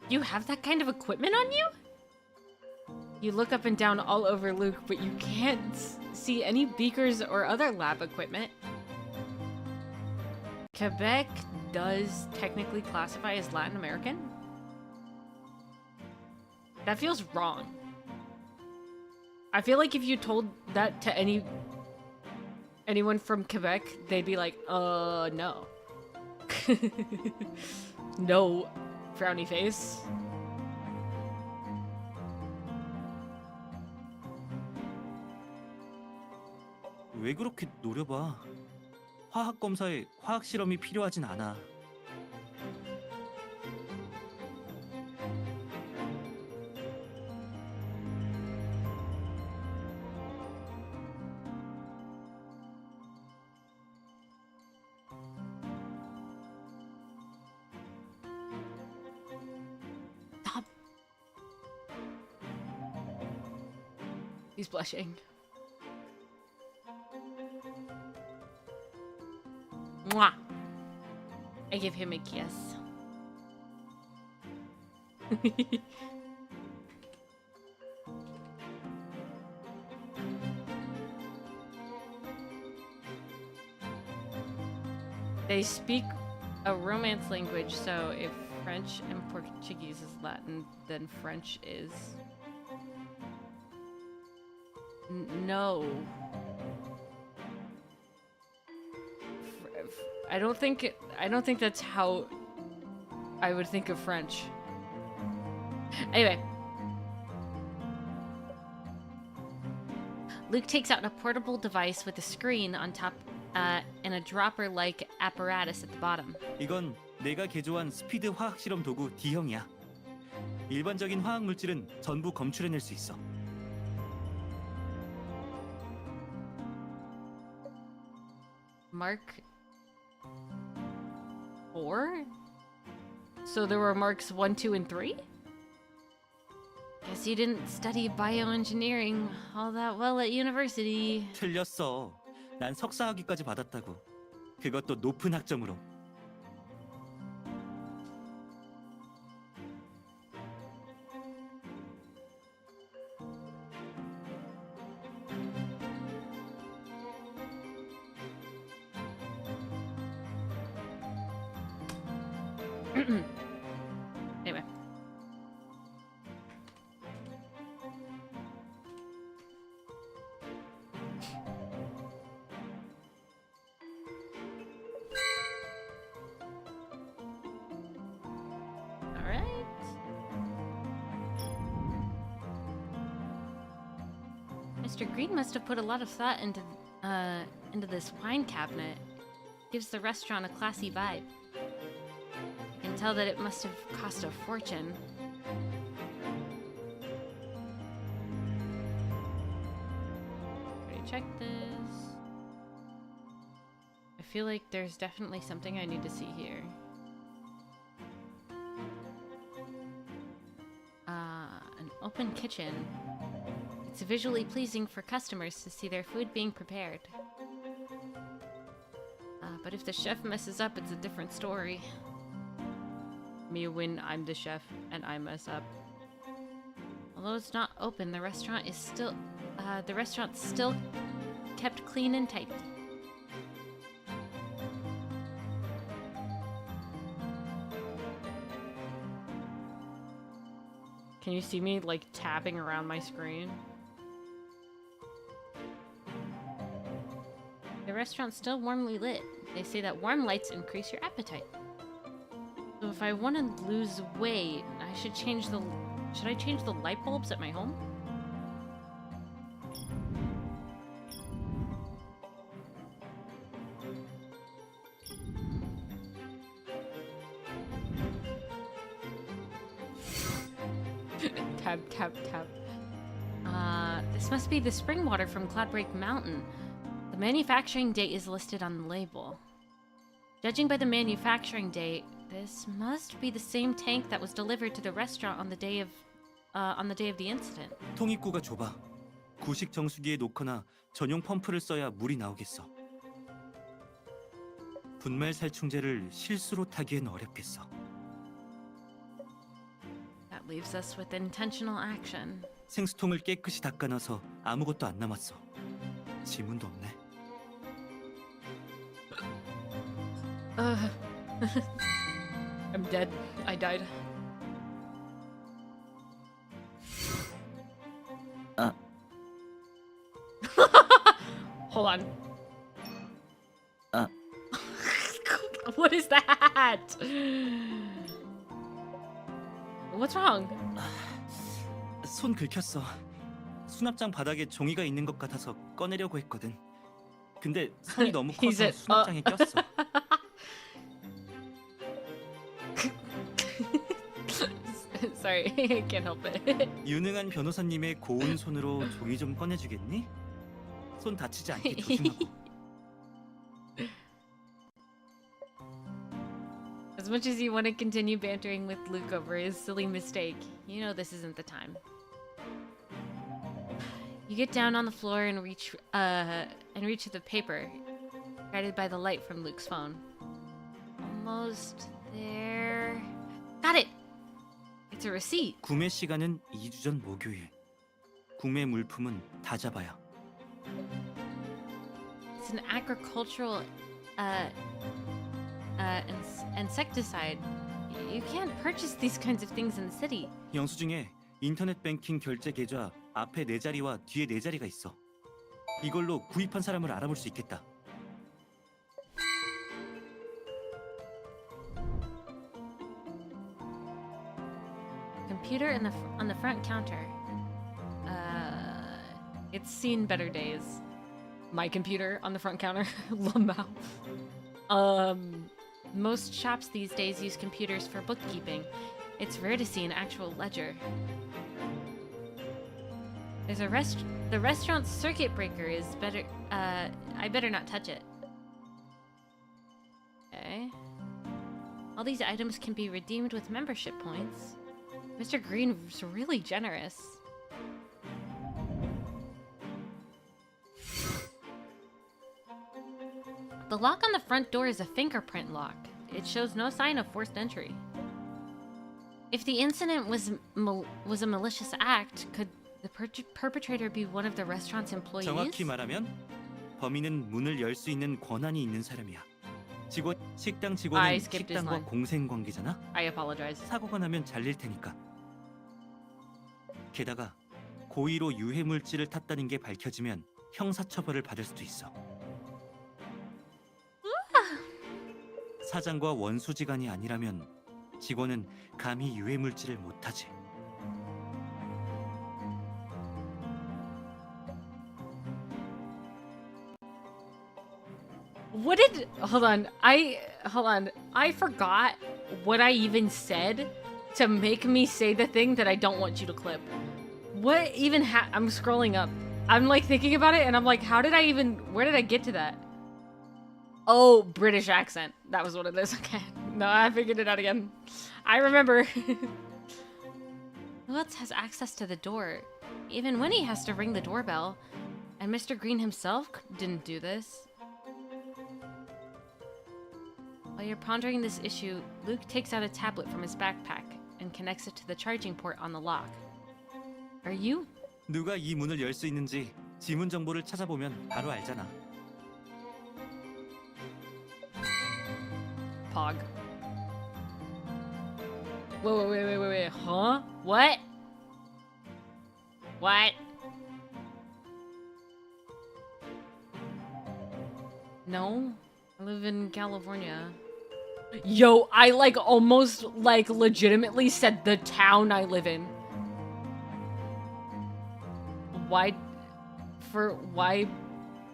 You have that kind of equipment on you? You look up and down all over Luke, but you can't see any beakers or other lab equipment. Quebec does technically classify as Latin American? That feels wrong. I feel like if you told that to anyone from Quebec, they'd be like, no. No, frowny face. 왜 그렇게 노려봐? 화학 검사에 화학 실험이 필요하진 않아. He's blushing. Mwah! I give him a kiss. They speak a Romance language, so if French and Portuguese is Latin, then French is... No. I don't think that's how I would think of French. Anyway. Luke takes out a portable device with a screen on top and a dropper-like apparatus at the bottom. 이건 내가 개조한 스피드 화학 실험 도구 D형이야. 일반적인 화학 물질은 전부 검출해낼 수 있어. Mark 4? So there were marks 1, 2, and 3? Guess you didn't study bioengineering all that well at university. 틀렸어. 난 석사 학위까지 받았다고. 그것도 높은 학점으로. Anyway. Alright. Mr. Green must have put a lot of thought into this wine cabinet. Gives the restaurant a classy vibe. I can tell that it must have cost a fortune. Already checked this. I feel like there's definitely something I need to see here. An open kitchen. It's visually pleasing for customers to see their food being prepared. But if the chef messes up, it's a different story. Me when I'm the chef and I mess up. Although it's not open, the restaurant is still kept clean and tidy. Can you see me like tabbing around my screen? The restaurant's still warmly lit. They say that warm lights increase your appetite. So if I want to lose weight, I should change the... Should I change the light bulbs at my home? Tab, tab, tab. This must be the spring water from Cloudbreak Mountain. The manufacturing date is listed on the label. Judging by the manufacturing date, this must be the same tank that was delivered to the restaurant on the day of the incident. 통입구가 좁아. 구식 정수기에 놓거나 전용 펌프를 써야 물이 나오겠어. 분말 살충제를 실수로 타기엔 어렵겠어. That leaves us with intentional action. 생수통을 깨끗이 닦아놔서 아무것도 안 남았어. 지문도 없네. I'm dead. I died. Hold on. What is that? What's wrong? 손 긁혔어. 수납장 바닥에 종이가 있는 것 같아서 꺼내려고 했거든. 근데 손이 너무 커서 수납장에 꼈어. Sorry, I can't help it. 유능한 변호사님의 고운 손으로 종이 좀 꺼내주겠니? 손 다치지 않게 조심하고. As much as you want to continue bantering with Luke over his silly mistake, you know this isn't the time. You get down on the floor and reach the paper, guided by the light from Luke's phone. Almost there. Got it. It's a receipt. 구매 시간은 2주 전 목요일. 구매 물품은 다자바야. It's an agricultural insecticide. You can't purchase these kinds of things in the city. 영수증에 인터넷 뱅킹 결제 계좌 앞에 4자리와 뒤에 4자리가 있어. 이걸로 구입한 사람을 알아볼 수 있겠다. Computer on the front counter. It's seen better days. My computer on the front counter. Lamau. Most shops these days use computers for bookkeeping. It's rare to see an actual ledger. There's a the restaurant's circuit breaker is better. I better not touch it. Okay. All these items can be redeemed with membership points. Mr. Green's really generous. The lock on the front door is a fingerprint lock. It shows no sign of forced entry. If the incident was a malicious act, could the perpetrator be one of the restaurant's employees? 정확히 말하면 범인은 문을 열 수 있는 권한이 있는 사람이야. 식당 직원은 식당과 공생 관계잖아. I apologize. 사고가 나면 잘릴 테니까. 게다가 고의로 유해 물질을 탔다는 게 밝혀지면 형사처벌을 받을 수도 있어. 사장과 원수지간이 아니라면 직원은 감히 유해 물질을 못 타지. What did hold on. I forgot what I even said to make me say the thing that I don't want you to clip. What even I'm scrolling up. I'm like thinking about it and I'm like, where did I get to that? Oh, British accent. That was what it is. Okay. No, I figured it out again. I remember. Who else has access to the door? Even Winnie has to ring the doorbell. And Mr. Green himself didn't do this. While you're pondering this issue, Luke takes out a tablet from his backpack and connects it to the charging port on the lock. Are you? 누가 이 문을 열 수 있는지 지문 정보를 찾아보면 바로 알잖아. Pog. Wait. Huh? What? What? No. I live in California. Yo, I like almost like legitimately said the town I live in. Why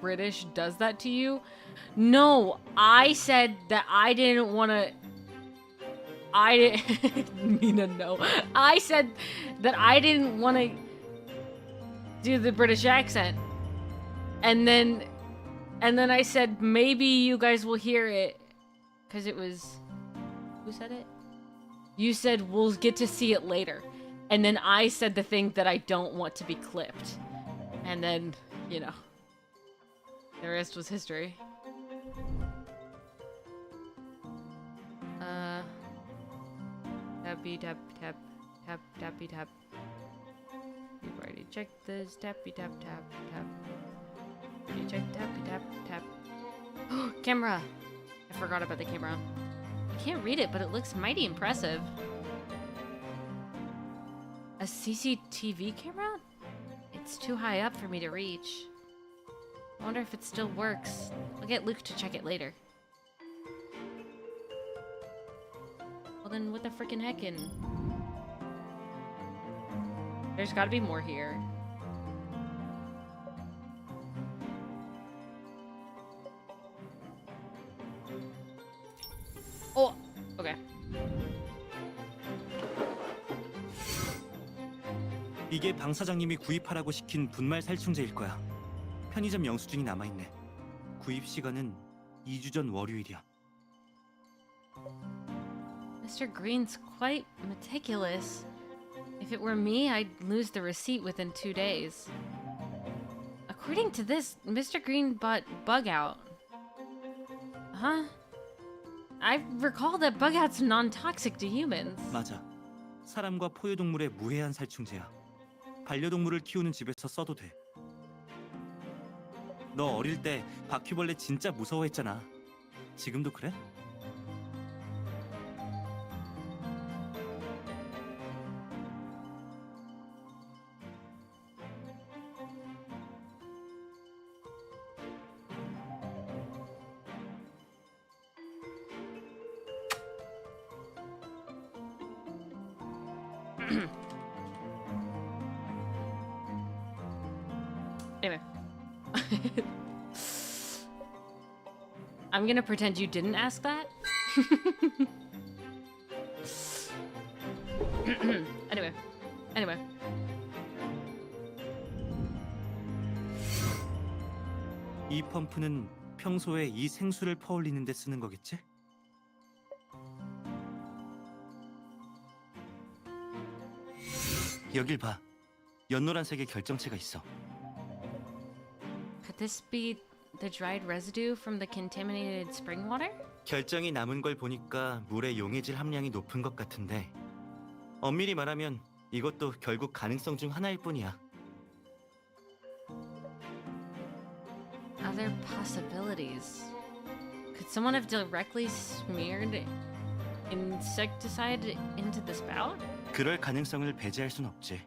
British does that to you? No, I said that I didn't want to. I didn't mean to know. I said that I didn't want to do the British accent. And then I said maybe you guys will hear it cuz it was who said it? You said we'll get to see it later. And then I said the thing that I don't want to be clipped. And then, you know, the rest was history. Tappy tap tap tap tappy tap. We've already checked this. Tappy tap tap tap. Already checked tappy tap tap. Camera. I forgot about the camera. I can't read it, but it looks mighty impressive. A CCTV camera? It's too high up for me to reach. I wonder if it still works. I'll get Luke to check it later. Well then, what the frickin' heckin'? There's gotta be more here. Oh, okay. 이게 방 사장님이 구입하라고 시킨 분말 살충제일 거야. 편의점 영수증이 남아있네. 구입 시간은 2주 전 월요일이야. Mr. Green's quite meticulous. If it were me, I'd lose the receipt within 2 days. According to this, Mr. Green bought Bug Out. Huh? I recall that Bug Out's non-toxic to humans. 맞아. 사람과 포유동물의 무해한 살충제야. 반려동물을 키우는 집에서 써도 돼. 너 어릴 때 바퀴벌레 진짜 무서워했잖아. 지금도 그래? Anyway. I'm gonna pretend you didn't ask that. Anyway. 이 펌프는 평소에 이 생수를 퍼올리는 데 쓰는 거겠지? 여길 봐. 연노란색의 결정체가 있어. Could this be the dried residue from the contaminated spring water? 결정이 남은 걸 보니까 물의 용해질 함량이 높은 것 같은데 엄밀히 말하면 이것도 결국 가능성 중 하나일 뿐이야. Other possibilities. Could someone have directly smeared insecticide into the spout? 그럴 가능성을 배제할 순 없지.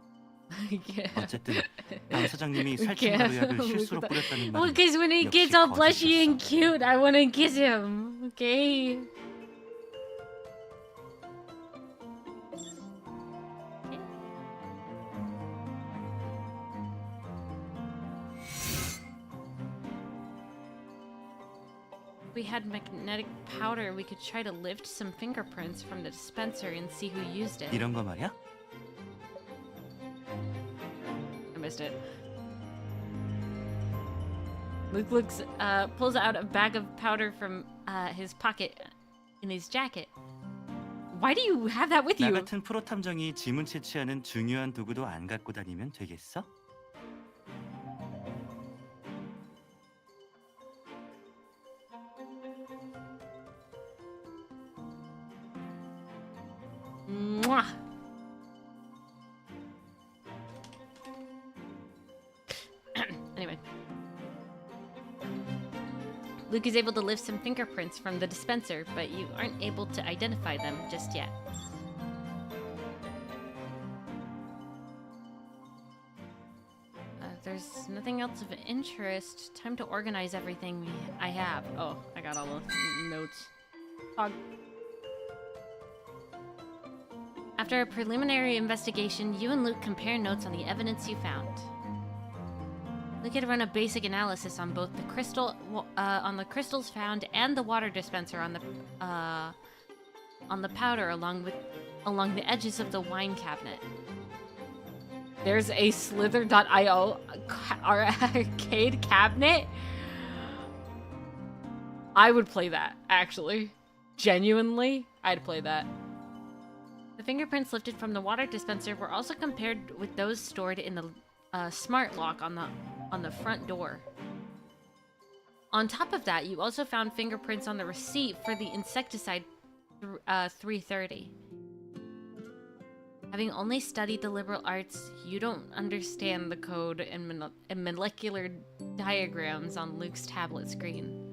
Yeah. 어쨌든 강 사장님이 살충 가루약을 실수로 뿌렸다는 Well, 말은 because when he gets all blushy and cute, I want to kiss him. Okay. If we had magnetic powder, we could try to lift some fingerprints from the dispenser and see who used it. 이런 거 말이야? I missed it. Luke pulls out a bag of powder from his pocket in his jacket. Why do you have that with 나 you? 같은 프로 탐정이 지문 채취하는 중요한 도구도 안 갖고 다니면 되겠어? Mwah. Anyway. Luke is able to lift some fingerprints from the dispenser, but you aren't able to identify them just yet. There's nothing else of interest. Time to organize everything I have. Oh, I got all the notes. After a preliminary investigation, you and Luke compare notes on the evidence you found. Luke had run a basic analysis on both the crystals found and the water dispenser on the powder along the edges of the wine cabinet. There's a Slither.io arcade cabinet. I would play that, actually. Genuinely, I'd play that. The fingerprints lifted from the water dispenser were also compared with those stored in the smart lock on the front door. On top of that, you also found fingerprints on the receipt for the insecticide 330. Having only studied the liberal arts, you don't understand the code and molecular diagrams on Luke's tablet screen.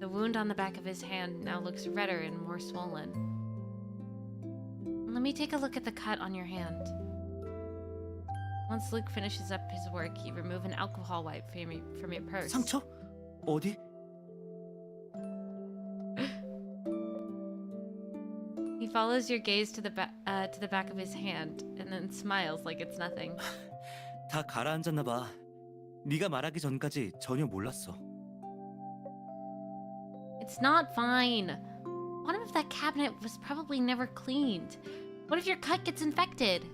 The wound on the back of his hand now looks redder and more swollen. Let me take a look at the cut on your hand. Once Luke finishes up his work, you remove an alcohol wipe from your purse. 상처? 어디? He follows your gaze to the back of his hand and then smiles like it's nothing. 다 가라앉았나 봐. 네가 말하기 전까지 전혀 몰랐어. It's not fine. Bottom of that cabinet was probably never cleaned. What if your cut gets infected?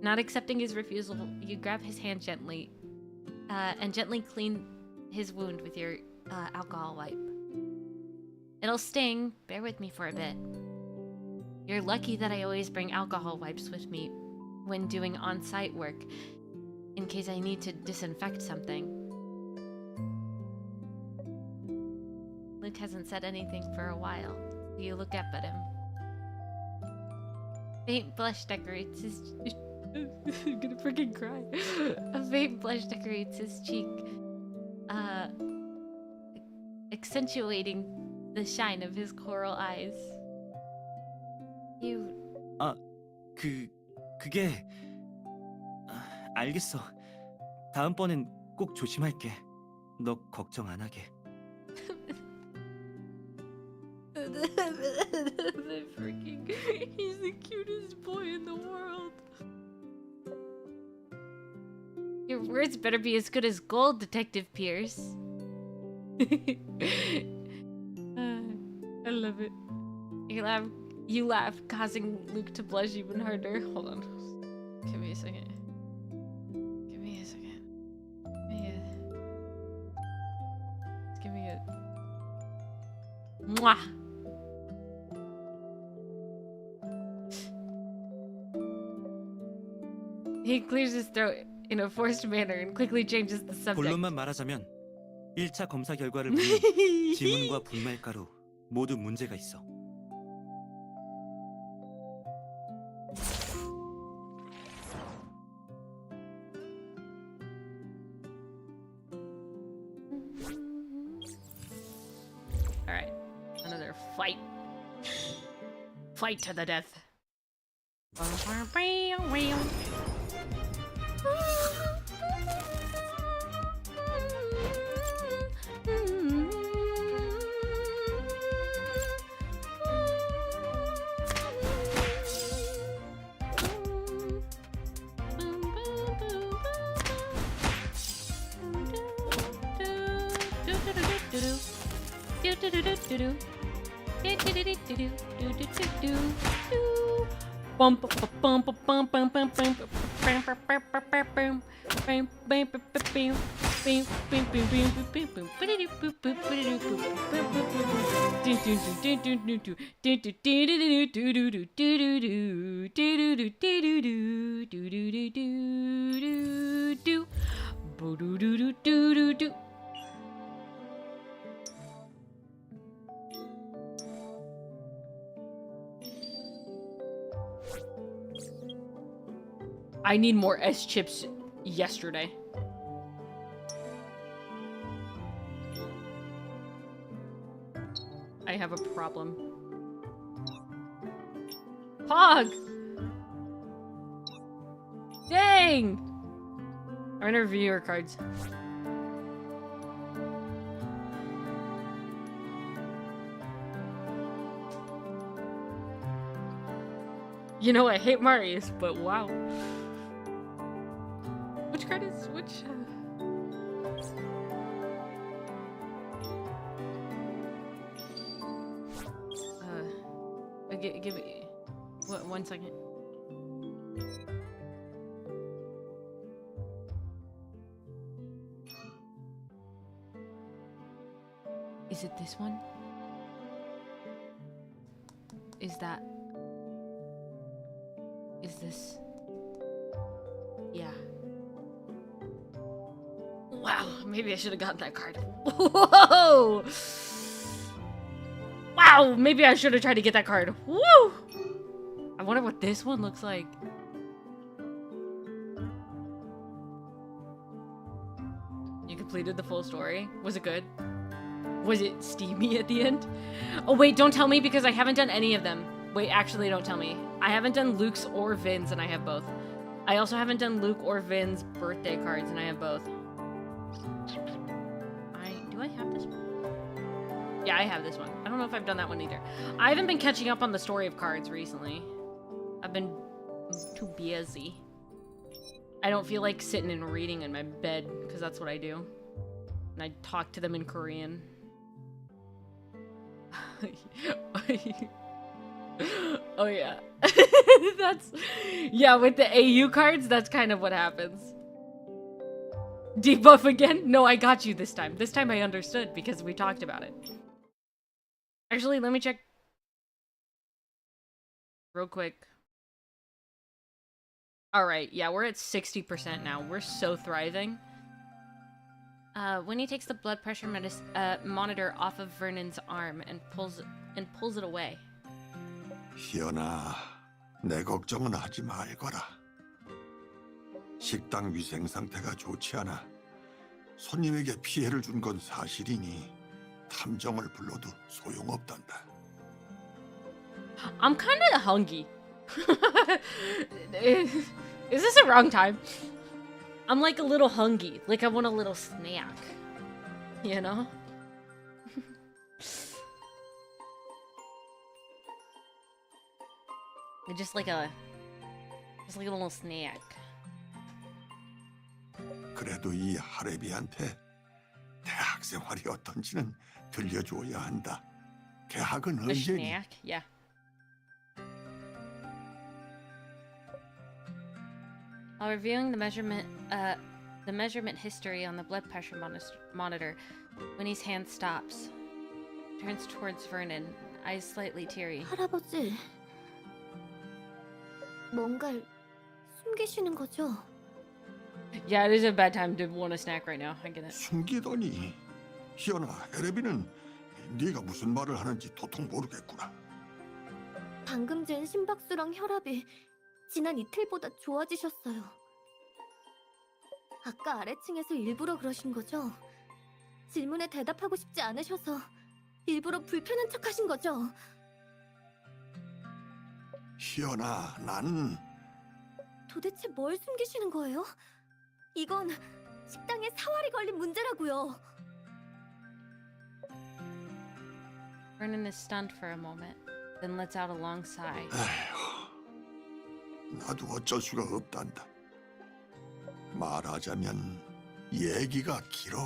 Not accepting his refusal, you grab his hand gently and gently clean his wound with your alcohol wipe. It'll sting. Bear with me for a bit. You're lucky that I always bring alcohol wipes with me when doing on-site work, in case I need to disinfect something. Luke hasn't said anything for a while. You look up at him. Faint blush decorates his... I'm gonna freaking cry. A faint blush decorates his cheek, accentuating the shine of his coral eyes. You... 그게... 알겠어. 다음번엔 꼭 조심할게. 너 걱정 안 하게. The freaking... He's the cutest boy in the world. Your words better be as good as gold, Detective Pierce. I love it. You laugh, causing Luke to blush even harder. Hold on. Give me a second. Give me a second. Give me a... Mwah! He clears his throat in a forced manner and quickly changes the subject. 본론만 말하자면 1차 검사 결과를 보면 지문과 분말가루 모두 문제가 있어. Alright, another fight. Fight to the death. I need more S chips yesterday. I have a problem. Pog! Dang! I'm gonna review your cards. You know, I hate Marius, but wow. Which card is which? Give me one second. Is it this one? Is that? Is this? Yeah. Wow, maybe I should have gotten that card. Whoa! Wow, maybe I should have tried to get that card. Woo! I wonder what this one looks like. You completed the full story? Was it good? Was it steamy at the end? Oh wait, don't tell me because I haven't done any of them. Wait, actually don't tell me. I haven't done Luke's or Vin's and I have both. I also haven't done Luke or Vin's birthday cards and I have both. Do I have this one? Yeah, I have this one. I don't know if I've done that one either. I haven't been catching up on the story of cards recently. I've been too busy. I don't feel like sitting and reading in my bed because that's what I do. And I talk to them in Korean. Oh yeah. Yeah, with the AU cards, that's kind of what happens. Debuff again? No, I got you this time. This time I understood because we talked about it. Actually, let me check real quick. All right, yeah, we're at 60% now. We're so thriving. When he takes the blood pressure monitor off of Vernon's arm and pulls it away. 희연아, 내 걱정은 하지 말거라. 식당 위생 상태가 좋지 않아 손님에게 피해를 준 건 사실이니 탐정을 불러도 소용없단다. I'm kind of hungry. Is this the wrong time? I'm like a little hungry. Like I want a little snack. You know? just like a little snack. 그래도 이 하레비한테 대학 생활이 어떤지는 들려줘야 한다. 개학은 A 언제니? snack? Yeah. While reviewing the measurement history on the blood pressure monitor, Winnie's hand stops, turns towards Vernon, eyes slightly teary. 할아버지, 뭔가를 숨기시는 거죠? Yeah, it is a bad time to want a snack right now. I get it. 숨기더니 희연아, 에레비는 네가 무슨 말을 하는지 도통 모르겠구나. 방금 잰 심박수랑 혈압이 지난 이틀보다 좋아지셨어요. 아까 아래층에서 일부러 그러신 거죠? 질문에 대답하고 싶지 않으셔서 일부러 불편한 척 하신 거죠? 희연아, 난 도대체 뭘 숨기시는 거예요? 이건 식당에 사활이 걸린 문제라고요. Vernon is stunned for a moment, then lets out a long sigh. 에휴, 나도 어쩔 수가 없단다. 말하자면 얘기가 길어.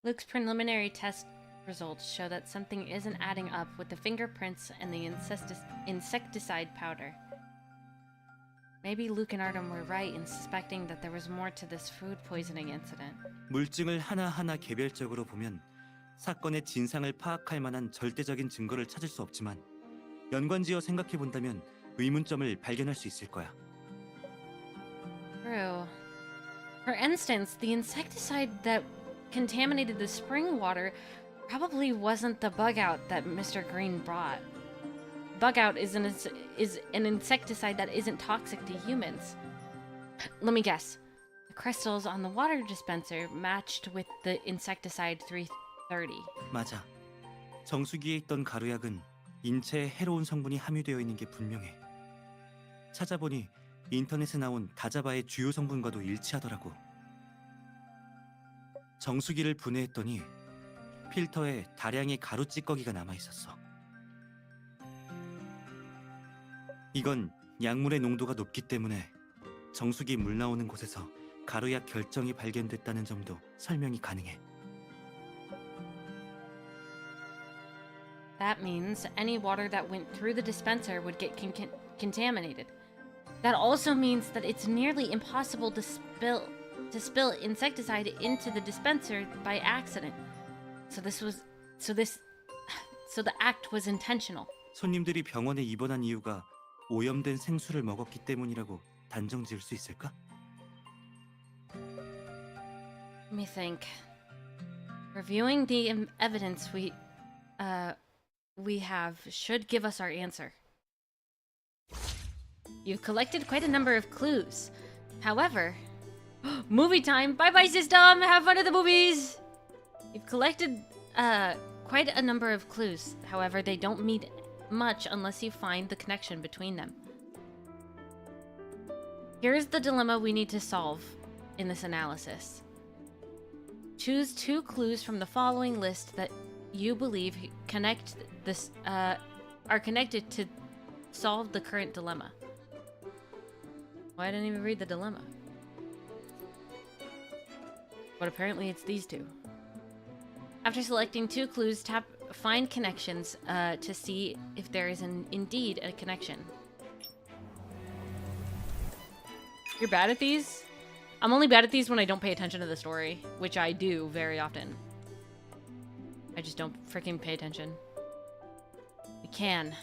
Luke's preliminary test results show that something isn't adding up with the fingerprints and the insecticide powder. Maybe Luke and Artem were right in suspecting that there was more to this food poisoning incident. 물증을 하나하나 개별적으로 보면 사건의 진상을 파악할 만한 절대적인 증거를 찾을 수 없지만 연관지어 생각해 본다면 의문점을 발견할 수 있을 거야. True. For instance, the insecticide that contaminated the spring water probably wasn't the bug out that Mr. Green brought. Bug out is an insecticide that isn't toxic to humans. Let me guess. The crystals on the water dispenser matched with the insecticide 330. 맞아. 정수기에 있던 가루약은 인체에 해로운 성분이 함유되어 있는 게 분명해. 찾아보니 인터넷에 나온 다자바의 주요 성분과도 일치하더라고. 정수기를 분해했더니 필터에 다량의 가루 찌꺼기가 남아 있었어. 이건 약물의 농도가 높기 때문에 정수기 물 나오는 곳에서 가루약 결정이 발견됐다는 점도 설명이 가능해. That means any water that went through the dispenser would get contaminated. That also means that it's nearly impossible to spill insecticide into the dispenser by accident. So the act was intentional. 손님들이 병원에 입원한 이유가 오염된 생수를 먹었기 때문이라고 단정지을 수 있을까? Let me think. Reviewing the evidence we have should give us our answer. You've collected quite a number of clues. However, movie time! Bye-bye, system! Have fun at the movies! You've collected quite a number of clues. However, they don't mean much unless you find the connection between them. Here's the dilemma we need to solve in this analysis. Choose 2 clues from the following list that you believe are connected to solve the current dilemma. Well, I didn't even read the dilemma. But apparently it's these 2. After selecting 2 clues, tap Find Connections to see if there is indeed a connection. You're bad at these? I'm only bad at these when I don't pay attention to the story, which I do very often. I just don't freaking pay attention. can.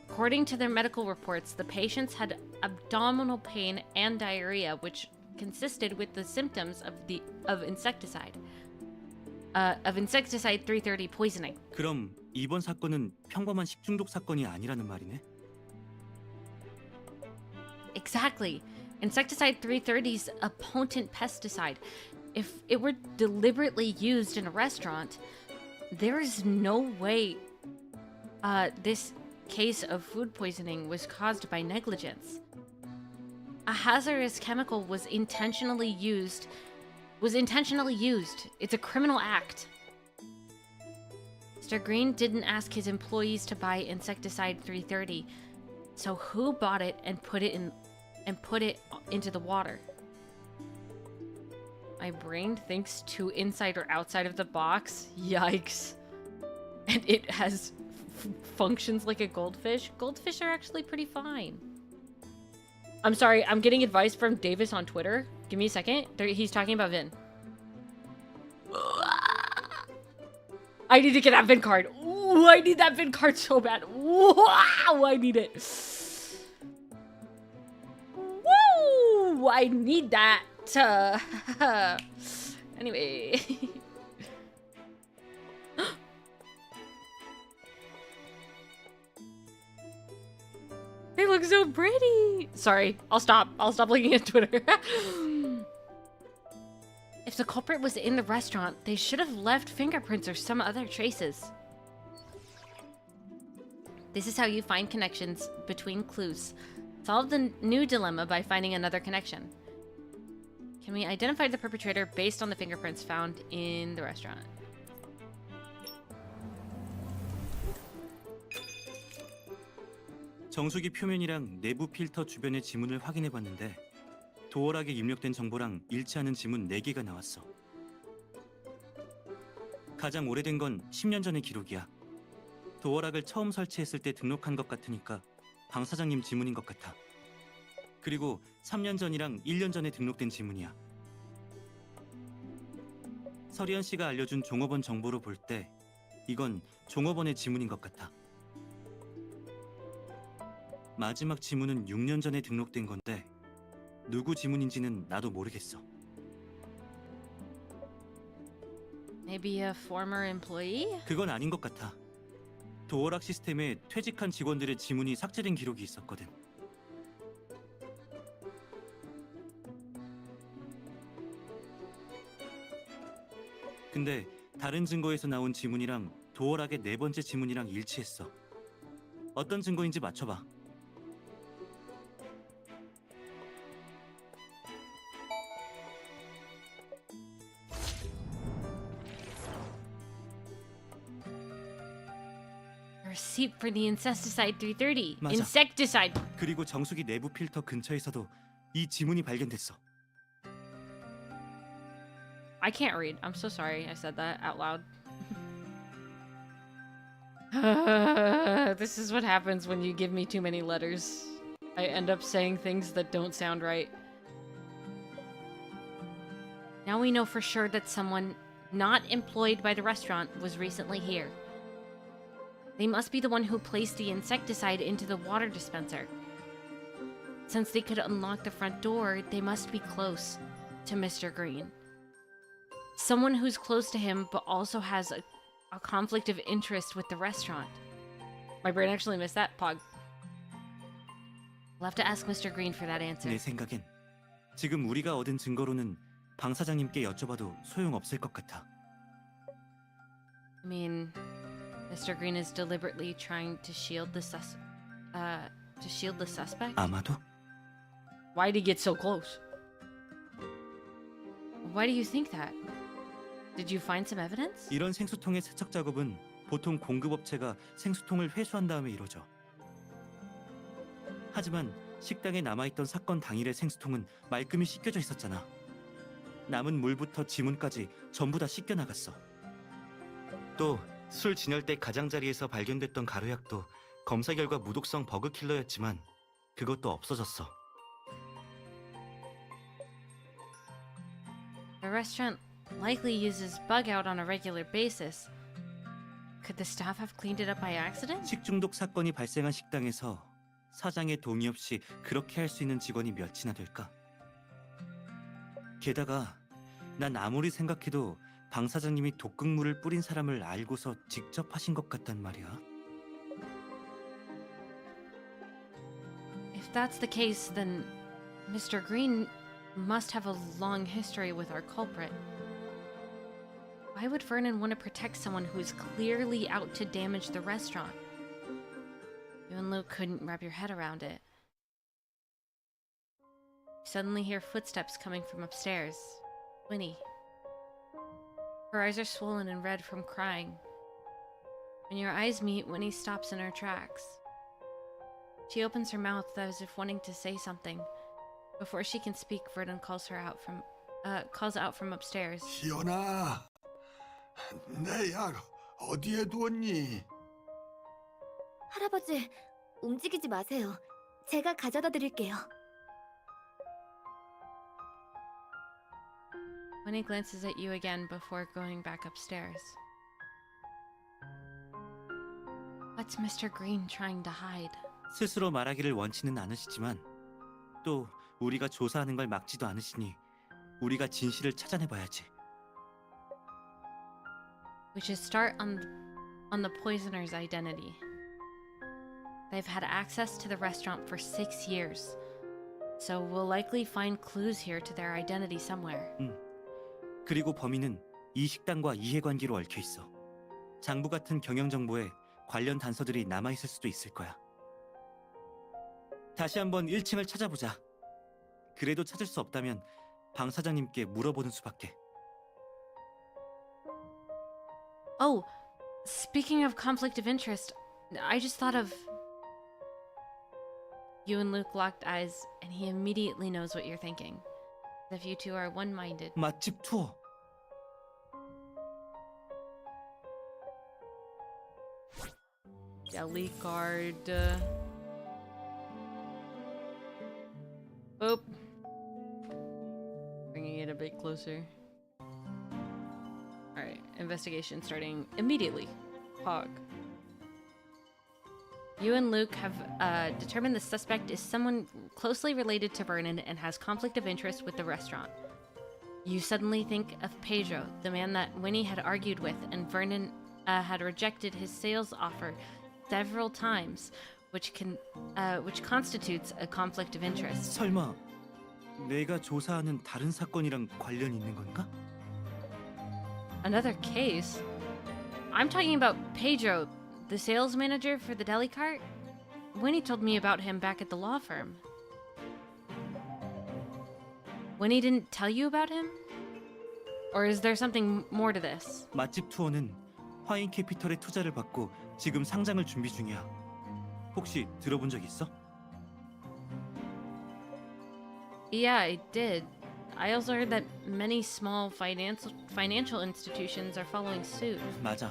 According to their medical reports, the patients had abdominal pain and diarrhea, which consisted with the symptoms of insecticide 330 poisoning. 그럼 이번 사건은 평범한 식중독 사건이 아니라는 말이네? Exactly. Insecticide 330 is a potent pesticide. If it were deliberately used in a restaurant, there is no way this case of food poisoning was caused by negligence. A hazardous chemical was intentionally used. It's a criminal act. Mr. Green didn't ask his employees to buy insecticide 330. So who bought it and put it into the water? My brain thinks too inside or outside of the box. Yikes. And it has functions like a goldfish. Goldfish are actually pretty fine. I'm sorry, I'm getting advice from Davis on Twitter. Give me a second. He's talking about Vin. I need to get that Vin card. Ooh, I need that Vin card so bad. Wow, I need it. Woo! I need that. Anyway. They look so pretty. Sorry, I'll stop. I'll stop looking at Twitter. If the culprit was in the restaurant, they should have left fingerprints or some other traces. This is how you find connections between clues. Solve the new dilemma by finding another connection. Can we identify the perpetrator based on the fingerprints found in the restaurant? 정수기 표면이랑 내부 필터 주변의 지문을 확인해봤는데 도어락에 입력된 정보랑 일치하는 지문 4개가 나왔어. 가장 오래된 건 10년 전의 기록이야. 도어락을 처음 설치했을 때 등록한 것 같으니까 방 사장님 지문인 것 같아. 그리고 3년 전이랑 1년 전에 등록된 지문이야. 서리언 씨가 알려준 종업원 정보로 볼 때 이건 종업원의 지문인 것 같아. 마지막 지문은 6년 전에 등록된 건데 누구 지문인지는 나도 모르겠어. Maybe a former employee? 그건 아닌 것 같아. 도어락 시스템에 퇴직한 직원들의 지문이 삭제된 기록이 있었거든. 근데 다른 증거에서 나온 지문이랑 도어락의 4번째 지문이랑 일치했어. 어떤 증거인지 맞춰봐. Receipt for the insecticide 330. 맞아. Insecticide. 그리고 정수기 내부 필터 근처에서도 이 지문이 발견됐어. I can't read. I'm so sorry I said that out loud. This is what happens when you give me too many letters. I end up saying things that don't sound right. Now we know for sure that someone not employed by the restaurant was recently here. They must be the one who placed the insecticide into the water dispenser. Since they could unlock the front door, they must be close to Mr. Green. Someone who's close to him but also has a conflict of interest with the restaurant. My brain actually missed that, Pog. We'll have to ask Mr. Green for that answer. 내 생각엔 지금 우리가 얻은 증거로는 방 사장님께 여쭤봐도 소용없을 것 같아. I mean, Mr. Green is deliberately trying to shield the suspect? 아마도? Why'd he get so close? Why do you think that? Did you find some evidence? 이런 생수통의 세척 작업은 보통 공급업체가 생수통을 회수한 다음에 이루어져. 하지만 식당에 남아있던 사건 당일의 생수통은 말끔히 씻겨져 있었잖아. 남은 물부터 지문까지 전부 다 씻겨나갔어. 또 술 진열대 가장자리에서 발견됐던 가루약도 검사 결과 무독성 버그 킬러였지만 그것도 없어졌어. The restaurant likely uses bug out on a regular basis. Could the staff have cleaned it up by accident? 식중독 사건이 발생한 식당에서 사장의 동의 없이 그렇게 할 수 있는 직원이 몇이나 될까? 게다가 난 아무리 생각해도 방 사장님이 독극물을 뿌린 사람을 알고서 직접 하신 것 같단 말이야. If that's the case, then Mr. Green must have a long history with our culprit. Why would Vernon want to protect someone who is clearly out to damage the restaurant? You and Luke couldn't wrap your head around it. You suddenly hear footsteps coming from upstairs. Winnie. Her eyes are swollen and red from crying. When your eyes meet, Winnie stops in her tracks. She opens her mouth as if wanting to say something. Before she can speak, Vernon calls out from upstairs. 희연아, 내 약 어디에 두었니? 할아버지, 움직이지 마세요. 제가 가져다 드릴게요. Winnie glances at you again before going back upstairs. What's Mr. Green trying to hide? 스스로 말하기를 원치는 않으시지만 또 우리가 조사하는 걸 막지도 않으시니 우리가 진실을 찾아내봐야지. We should start on the poisoner's identity. They've had access to the restaurant for 6 years, so we'll likely find clues here to their identity somewhere. 그리고 범인은 이 식당과 이해관계로 얽혀 있어. 장부 같은 경영 정보에 관련 단서들이 남아 있을 수도 있을 거야. 다시 한번 1층을 찾아보자. 그래도 찾을 수 없다면 방 사장님께 물어보는 수밖에. Oh, speaking of conflict of interest, I just thought of... You and Luke locked eyes, and he immediately knows what you're thinking. If you two are one-minded. 맛집 투어. Deli card. Boop. Bringing it a bit closer. Alright, investigation starting immediately. Hog. You and Luke have determined the suspect is someone closely related to Vernon and has conflict of interest with the restaurant. You suddenly think of Pedro, the man that Winnie had argued with, and Vernon had rejected his sales offer several times, which constitutes a conflict of interest. 설마 내가 조사하는 다른 사건이랑 관련 있는 건가? Another case? I'm talking about Pedro, the sales manager for the deli cart? Winnie told me about him back at the law firm. Winnie didn't tell you about him? Or is there something more to this? 맛집 투어는 화인 캐피털의 투자를 받고 지금 상장을 준비 중이야. 혹시 들어본 적 있어? Yeah, I did. I also heard that many small financial institutions are following suit. 맞아.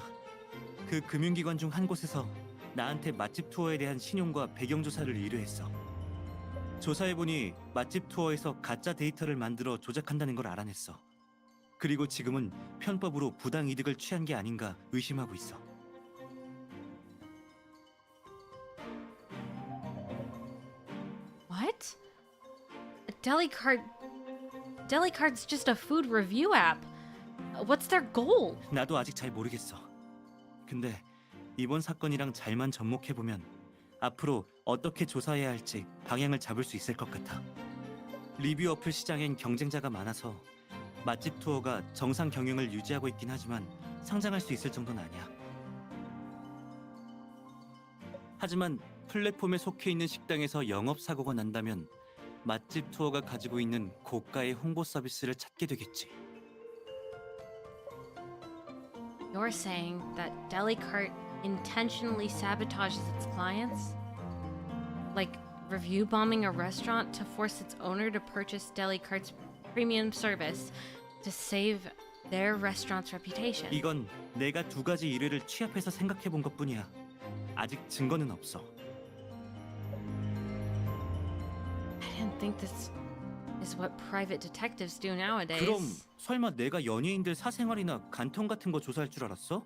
그 금융기관 중 한 곳에서 나한테 맛집 투어에 대한 신용과 배경 조사를 의뢰했어. 조사해보니 맛집 투어에서 가짜 데이터를 만들어 조작한다는 걸 알아냈어. 그리고 지금은 편법으로 부당 이득을 취한 게 아닌가 의심하고 있어. What? Deli Cart's just a food review app. What's their goal? 나도 아직 잘 모르겠어. 근데 이번 사건이랑 잘만 접목해보면 앞으로 어떻게 조사해야 할지 방향을 잡을 수 있을 것 같아. 리뷰 어플 시장엔 경쟁자가 많아서 맛집 투어가 정상 경영을 유지하고 있긴 하지만 상장할 수 있을 정도는 아니야. 하지만 플랫폼에 속해 있는 식당에서 영업 사고가 난다면 맛집 투어가 가지고 있는 고가의 홍보 서비스를 찾게 되겠지. You're saying that Deli Cart intentionally sabotages its clients? Like review bombing a restaurant to force its owner to purchase Deli Cart's premium service to save their restaurant's reputation. 이건 내가 두 가지 일을 취합해서 생각해 본 것뿐이야. 아직 증거는 없어. I didn't think this is what private detectives do nowadays. 그럼 설마 내가 연예인들 사생활이나 간통 같은 거 조사할 줄 알았어?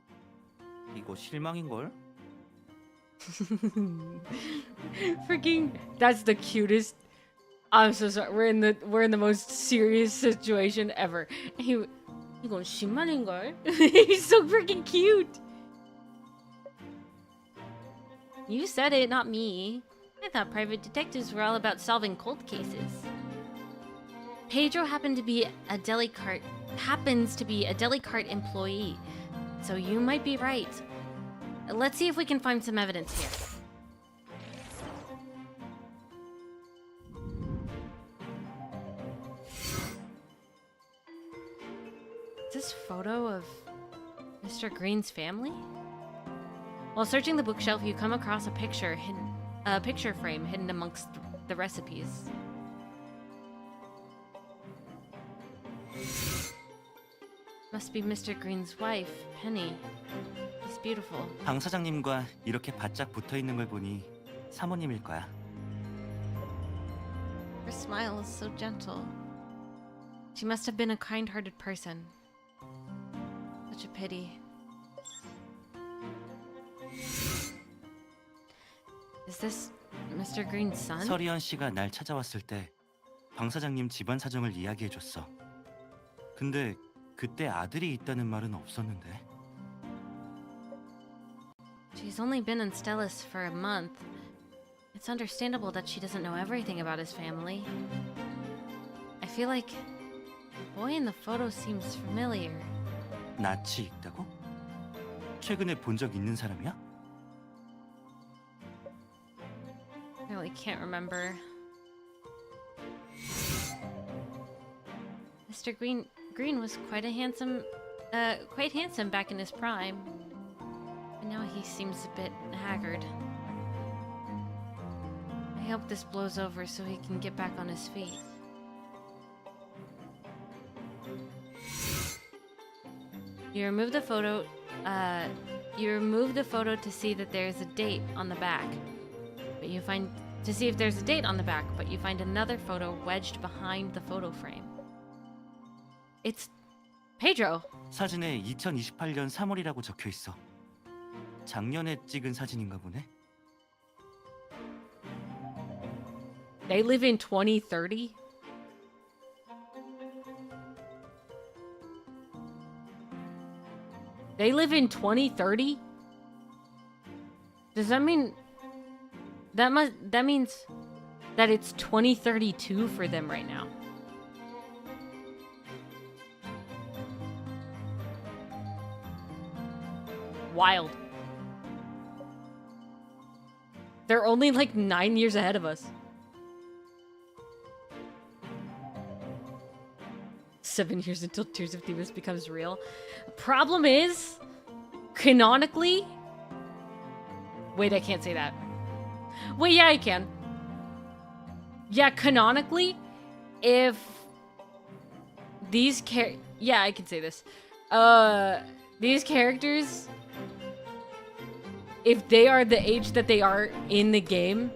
이거 실망인걸? Freaking, that's the cutest. I'm so sorry. We're in the most serious situation ever. 이건 신만인걸? He's so freaking cute. You said it, not me. I thought private detectives were all about solving cold cases. Pedro happens to be a deli cart employee, so you might be right. Let's see if we can find some evidence here. Is this photo of Mr. Green's family? While searching the bookshelf, you come across a picture frame hidden amongst the recipes. Must be Mr. Green's wife, Penny. She's beautiful. 방 사장님과 이렇게 바짝 붙어 있는 걸 보니 사모님일 거야. Her smile is so gentle. She must have been a kind-hearted person. Such a pity. Is this Mr. Green's son? 서리언 씨가 날 찾아왔을 때 방 사장님 집안 사정을 이야기해 줬어. 근데 그때 아들이 있다는 말은 없었는데. She's only been in Stellis for a month. It's understandable that she doesn't know everything about his family. I feel like the boy in the photo seems familiar. 낯이 있다고? 최근에 본 적 있는 사람이야? I really can't remember. Mr. Green was quite handsome back in his prime. But now he seems a bit haggard. I hope this blows over so he can get back on his feet. You remove the photo to see that there's a date on the back. But you find another photo wedged behind the photo frame. It's Pedro. 사진에 2028년 3월이라고 적혀 있어. 작년에 찍은 사진인가 보네. They live in 2030? They live in 2030? Does that mean that means that it's 2032 for them right now? Wild. They're only like 9 years ahead of us. 7 years until Tears of Themis becomes real. Problem is, canonically... Wait, I can't say that. Wait, yeah, I can. Yeah, canonically, if these yeah, I can say this. These characters, if they are the age that they are in the game,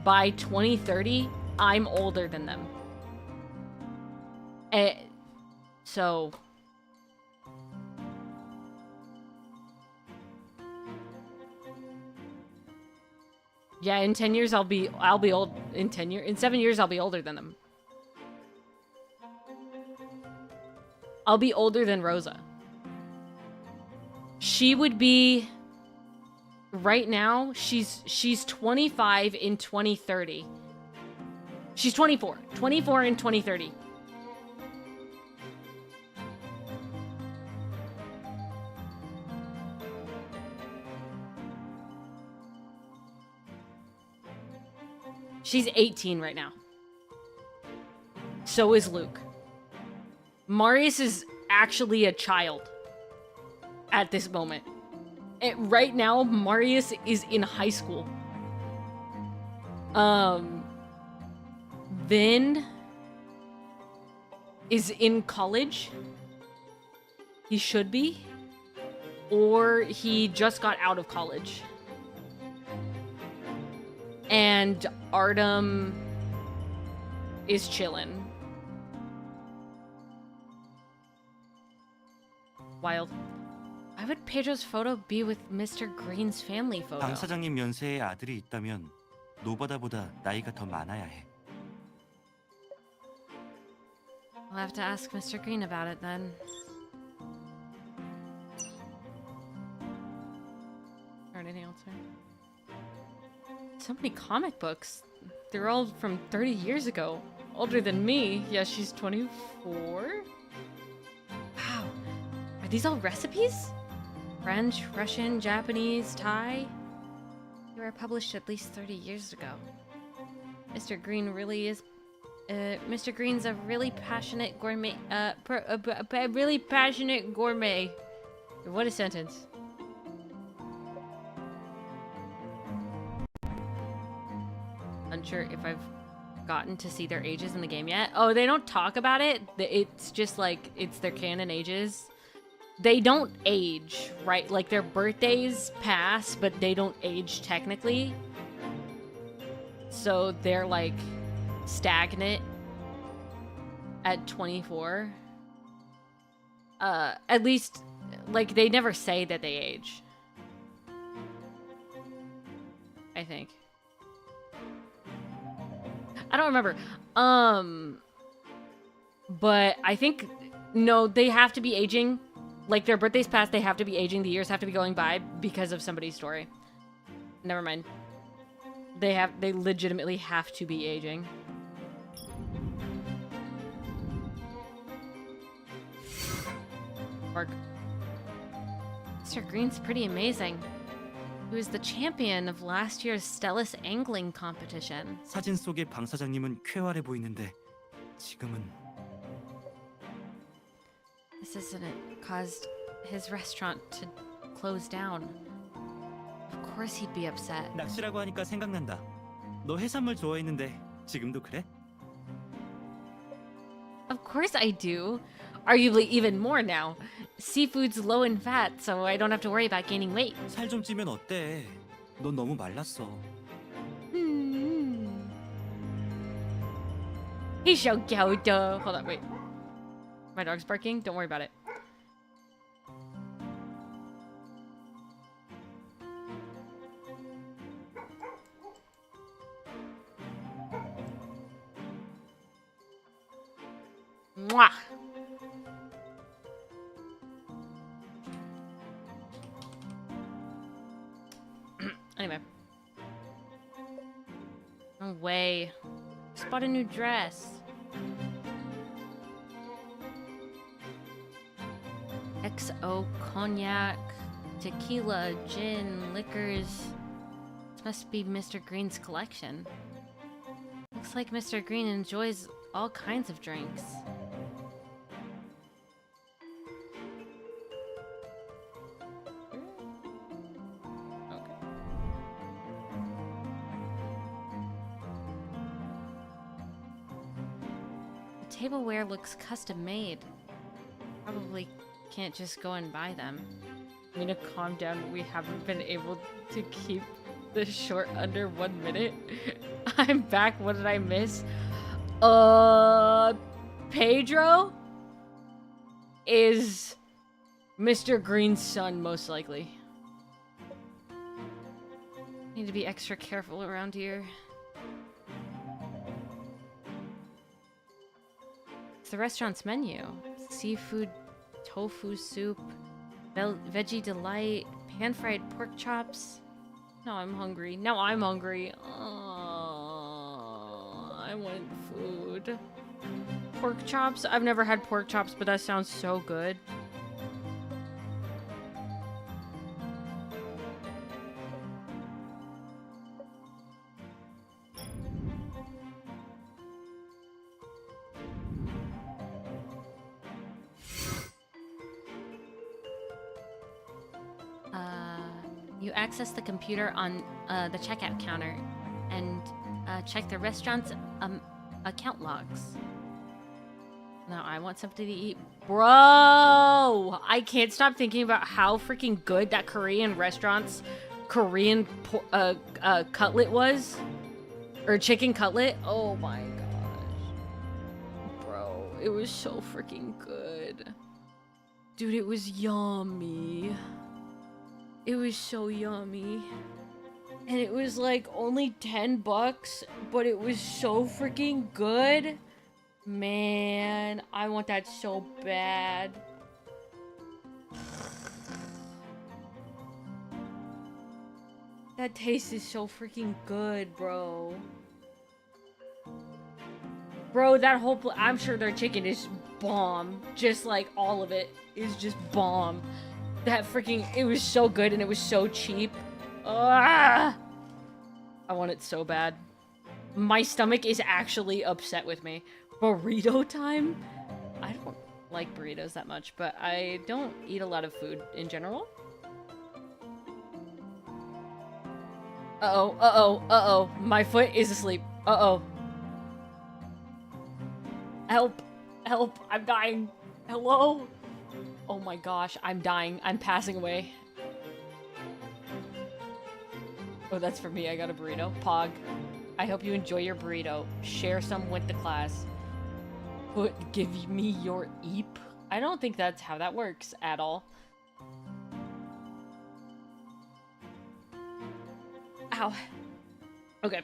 by 2030, I'm older than them. So... Yeah, in 10 years I'll be old. In 7 years I'll be older than them. I'll be older than Rosa. She would be right now, she's 25 in 2030. She's 24 in 2030. She's 18 right now. So is Luke. Marius is actually a child at this moment. Right now, Marius is in high school. Vin is in college. He should be. Or he just got out of college. And Artem is chillin'. Wild. Why would Pedro's photo be with Mr. Green's family photo? 방 사장님 연세의 아들이 있다면 노바다보다 나이가 더 많아야 해. I'll have to ask Mr. Green about it then. Or anything else here? So many comic books. They're all from 30 years ago. Older than me. Yeah, she's 24? Wow. Are these all recipes? French, Russian, Japanese, Thai? They were published at least 30 years ago. Mr. Green really is... Mr. Green's a really passionate gourmet... really passionate gourmet. What a sentence. Unsure if I've gotten to see their ages in the game yet. Oh, they don't talk about it? It's just like, it's their canon ages. They don't age, right? Like, their birthdays pass, but they don't age technically. So they're, like, stagnant at 24. At least, like, they never say that they age. I think. I don't remember. But I think, no, they have to be aging. Like, their birthdays past, they have to be aging. The years have to be going by because of somebody's story. Never mind. They legitimately have to be aging. Bark. Mr. Green's pretty amazing. He was the champion of last year's Stellus angling competition. 사진 속의 방 사장님은 쾌활해 보이는데 지금은 This isn't it caused his restaurant to close down. Of course he'd be upset. 낚시라고 하니까 생각난다. 너 해산물 좋아했는데 지금도 그래? Of course I do. Arguably even more now. Seafood's low in fat, so I don't have to worry about gaining weight. 살 좀 찌면 어때? 넌 너무 말랐어. He's so cute. Hold on, wait. My dog's barking. Don't worry about it. Mwah! Anyway. No way. Just bought a new dress. XO cognac, tequila, gin, liquors. This must be Mr. Green's collection. Looks like Mr. Green enjoys all kinds of drinks. Tableware looks custom made. Probably can't just go and buy them. I mean, to calm down, we haven't been able to keep the short under 1 minute. I'm back. What did I miss? Pedro is Mr. Green's son, most likely. Need to be extra careful around here. The restaurant's menu: seafood, tofu soup, veggie delight, pan-fried pork chops. Now I'm hungry. Now I'm hungry. Oh, I want food. Pork chops? I've never had pork chops, but that sounds so good. You access the computer on the checkout counter and check the restaurant's account logs. Now I want something to eat. Bro! I can't stop thinking about how freaking good that Korean restaurant's Korean cutlet was. Or chicken cutlet. Oh my gosh. Bro, it was so freaking good. Dude, it was yummy. It was so yummy. And it was like only $10, but it was so freaking good. Man, I want that so bad. That taste is so freaking good, bro. Bro, that whole I'm sure their chicken is bomb. Just like all of it is just bomb. That freaking, it was so good and it was so cheap. Ah! I want it so bad. My stomach is actually upset with me. Burrito time? I don't like burritos that much, but I don't eat a lot of food in general. Uh-oh, uh-oh, uh-oh. My foot is asleep. Uh-oh. Help. Help. I'm dying. Hello? Oh my gosh, I'm dying. I'm passing away. Oh, that's for me. I got a burrito. Pog. I hope you enjoy your burrito. Share some with the class. Give me your eep. I don't think that's how that works at all. Ow. Okay.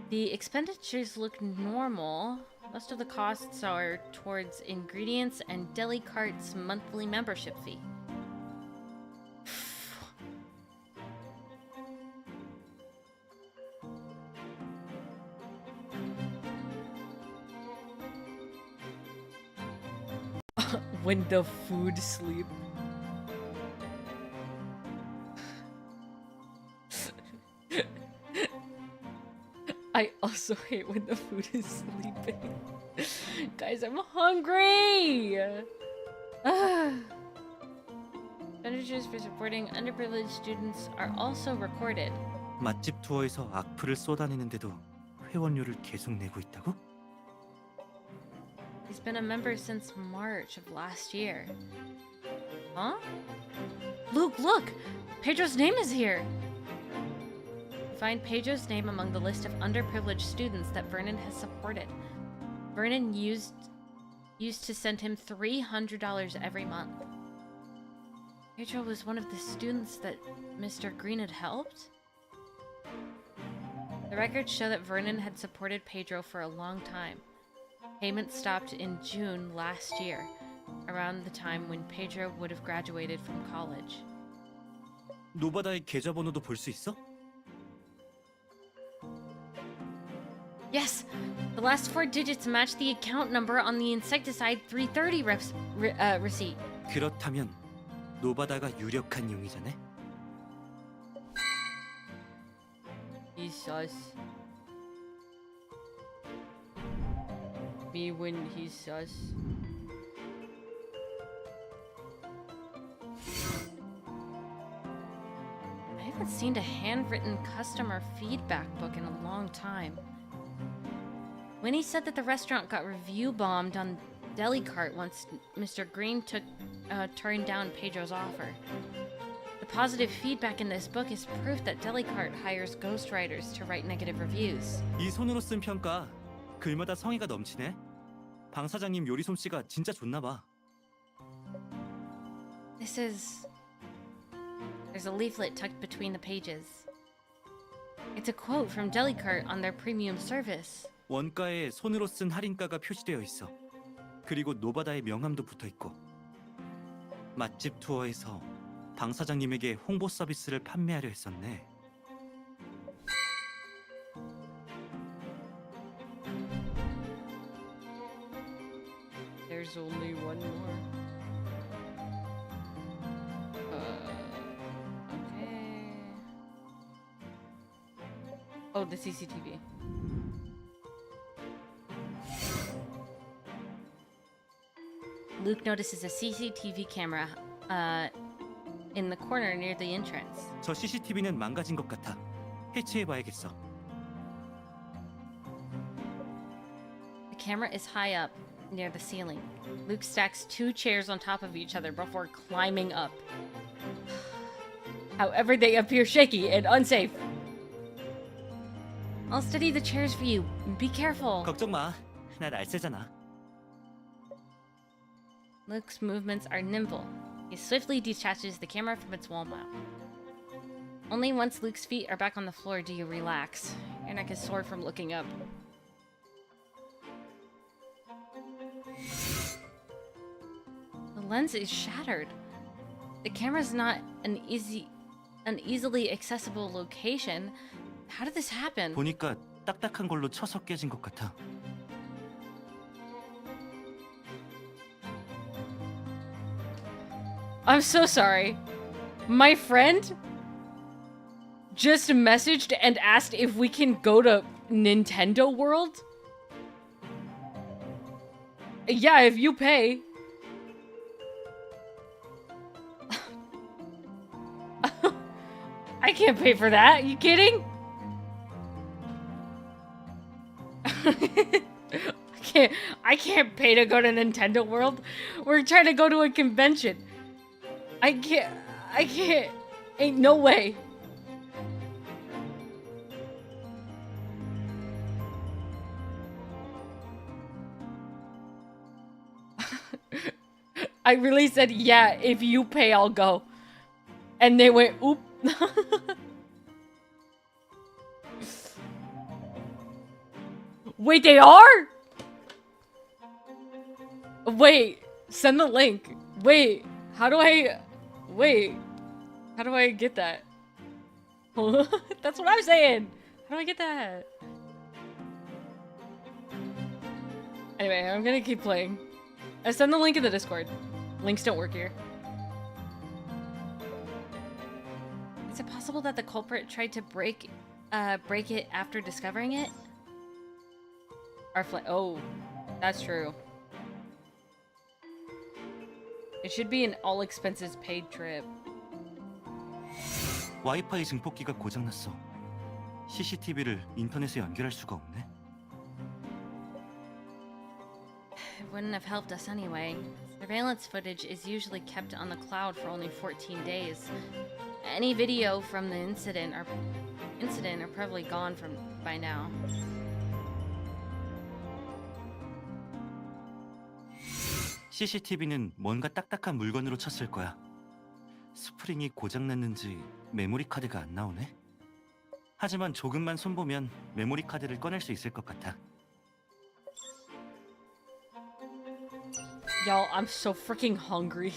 The expenditures look normal. Most of the costs are towards ingredients and Deli Cart's monthly membership fee. When the food sleep. I also hate when the food is sleeping. Guys, I'm hungry! Expenditures for supporting underprivileged students are also recorded. 맛집 투어에서 악플을 쏟아내는데도 회원료를 계속 내고 있다고? He's been a member since March of last year. Huh? Luke, look! Pedro's name is here! Find Pedro's name among the list of underprivileged students that Vernon has supported. Vernon used to send him $300 every month. Pedro was one of the students that Mr. Green had helped? The records show that Vernon had supported Pedro for a long time. Payments stopped in June last year, around the time when Pedro would have graduated from college. 노바다의 계좌번호도 볼 수 있어? Yes! The last 4 digits match the account number on the insecticide 330 receipt. 그렇다면 노바다가 유력한 용의자네? He's sus. Me when he's sus. I haven't seen a handwritten customer feedback book in a long time. Winnie said that the restaurant got review bombed on Deli Cart once Mr. Green turned down Pedro's offer. The positive feedback in this book is proof that Deli Cart hires ghostwriters to write negative reviews. 이 손으로 쓴 평가 글마다 성의가 넘치네. 방 사장님 요리 솜씨가 진짜 좋나 봐. There's a leaflet tucked between the pages. It's a quote from Deli Cart on their premium service. 원가에 손으로 쓴 할인가가 표시되어 있어. 그리고 노바다의 명함도 붙어 있고. 맛집 투어에서 방 사장님에게 홍보 서비스를 판매하려 했었네. There's only one more. Okay. Oh, the CCTV. Luke notices a CCTV camera in the corner near the entrance. 저 CCTV는 망가진 것 같아. 해체해봐야겠어. The camera is high up near the ceiling. Luke stacks 2 chairs on top of each other before climbing up. However, they appear shaky and unsafe. I'll steady the chairs for you. Be careful. 걱정 마. 나 날쌔잖아. Luke's movements are nimble. He swiftly detaches the camera from its wall mount. Only once Luke's feet are back on the floor do you relax. Your neck is sore from looking up. The lens is shattered. The camera's not an easily accessible location. How did this happen? 보니까 딱딱한 걸로 쳐서 깨진 것 같아. I'm so sorry. My friend just messaged and asked if we can go to Nintendo World. Yeah, if you pay. I can't pay for that. You kidding? I can't pay to go to Nintendo World. We're trying to go to a convention. I can't. Ain't no way. I really said, yeah, if you pay, I'll go. And they went, oop. Wait, they are? Wait, send the link. Wait, how do I... Wait, how do I get that? That's what I'm saying. How do I get that? Anyway, I'm gonna keep playing. I send the link in the Discord. Links don't work here. Is it possible that the culprit tried to break it after discovering it? Oh, that's true. It should be an all expenses paid trip. 와이파이 증폭기가 고장났어. CCTV를 인터넷에 연결할 수가 없네. It wouldn't have helped us anyway. Surveillance footage is usually kept on the cloud for only 14 days. Any video from the incident are probably gone by now. CCTV는 뭔가 딱딱한 물건으로 쳤을 거야. 스프링이 고장났는지 메모리 카드가 안 나오네. 하지만 조금만 손보면 메모리 카드를 꺼낼 수 있을 것 같아. Y'all, I'm so freaking hungry.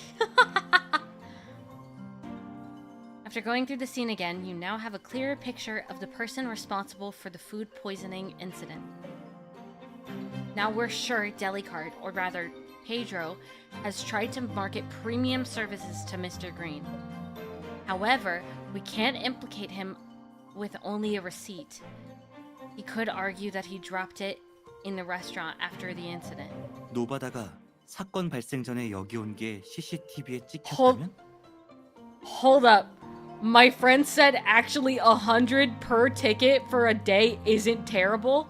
After going through the scene again, you now have a clearer picture of the person responsible for the food poisoning incident. Now we're sure Delicard, or rather Pedro, has tried to market premium services to Mr. Green. However, we can't implicate him with only a receipt. He could argue that he dropped it in the restaurant after the incident. 노바다가 사건 발생 전에 여기 온 게 CCTV에 찍혔다면? Hold up. My friend said actually 100 per ticket for a day isn't terrible.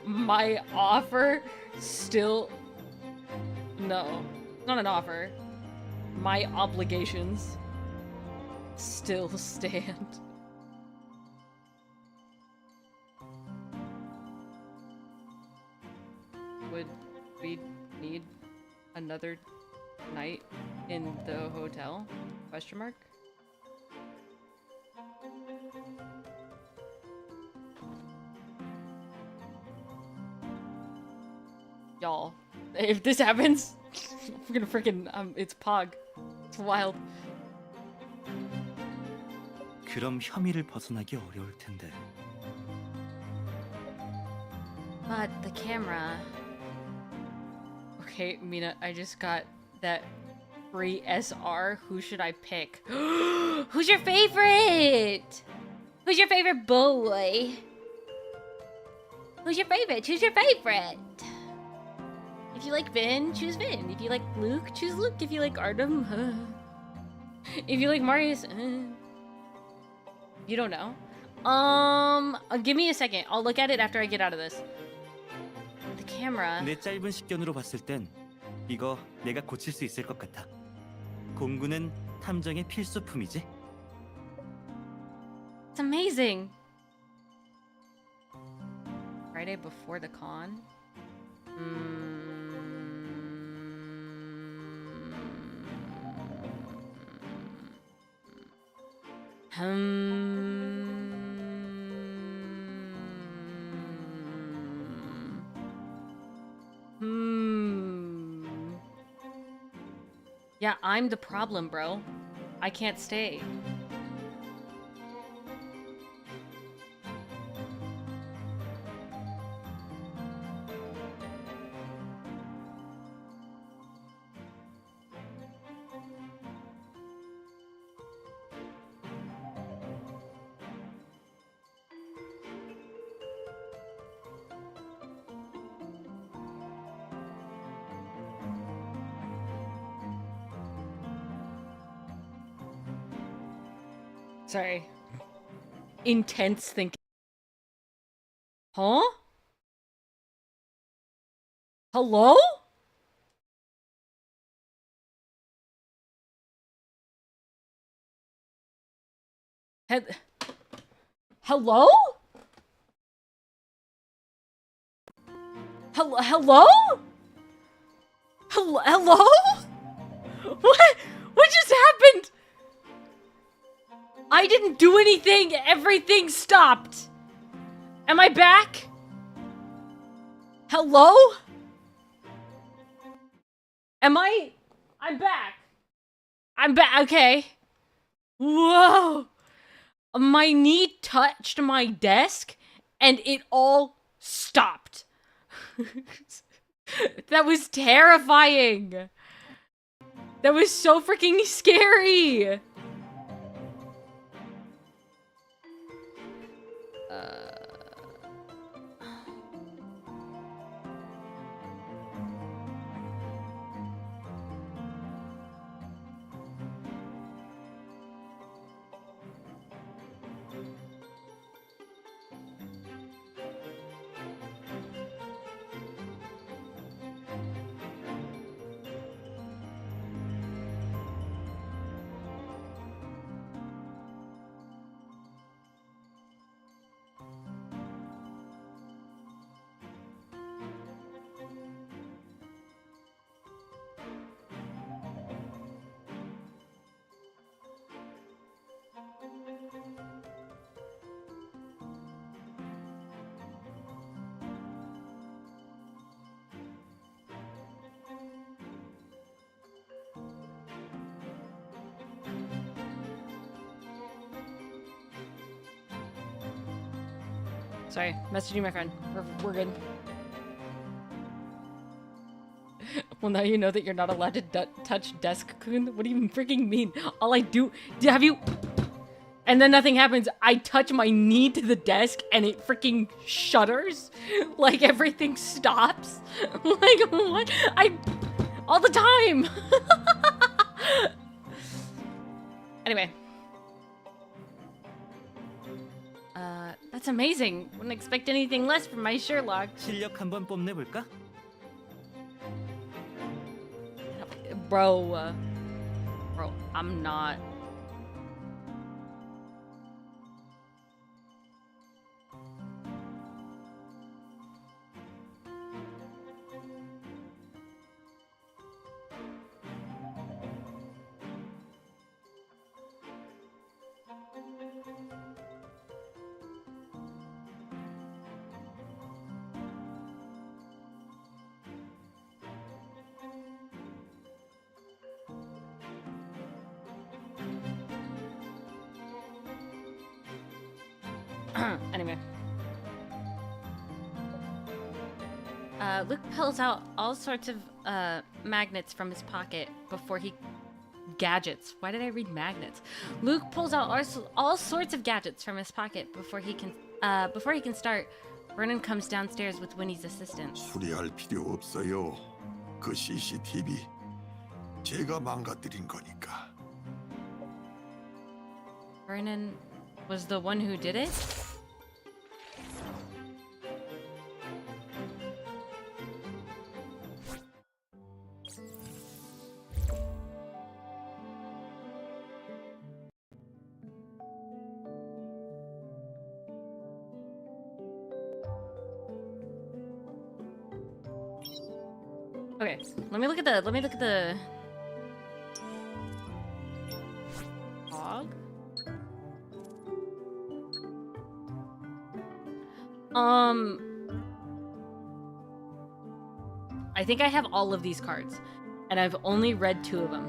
My offer still... No, not an offer. My obligations still stand. Would we need another night in the hotel? Question mark? Y'all, if this happens, we're gonna freaking it's Pog. It's wild. 그럼 혐의를 벗어나기 어려울 텐데. But the camera. Okay, Mina, I just got that free SR. Who should I pick? Who's your favorite? Who's your favorite boy? Who's your favorite? Choose your favorite. If you like Vin, choose Vin. If you like Luke, choose Luke. If you like Artem, if you like Marius, you don't know. Give me a second. I'll look at it after I get out of this. The camera. 내 짧은 식견으로 봤을 땐 이거 내가 고칠 수 있을 것 같아. 공구는 탐정의 필수품이지. It's amazing. Friday before the con? Yeah, I'm the problem, bro. I can't stay. Sorry. Intense thinking. Huh? Hello? Hello? Hello? Hello? What just happened? I didn't do anything. Everything stopped. Am I back? Hello? I'm back. I'm back. Okay. Whoa. My knee touched my desk and it all stopped. That was terrifying. That was so freaking scary. Sorry, messaging my friend. We're good. Well, now you know that you're not allowed to touch desk, Kun. What do you freaking mean? All I do... Have you... And then nothing happens. I touch my knee to the desk and it freaking shudders. Like everything stops. Like, what? All the time! Anyway. That's amazing. Wouldn't expect anything less from my Sherlock. 실력 한번 뽐내볼까? Bro, I'm not. Anyway. Luke pulls out all sorts of magnets from his pocket before he... Gadgets. Why did I read magnets? Luke pulls out all sorts of gadgets from his pocket before he can start. Vernon comes downstairs with Winnie's assistant. 수리할 필요 없어요. 그 CCTV 제가 망가뜨린 거니까. Vernon was the one who did it? Okay, let me look at the hog. I think I have all of these cards, and I've only read 2 of them.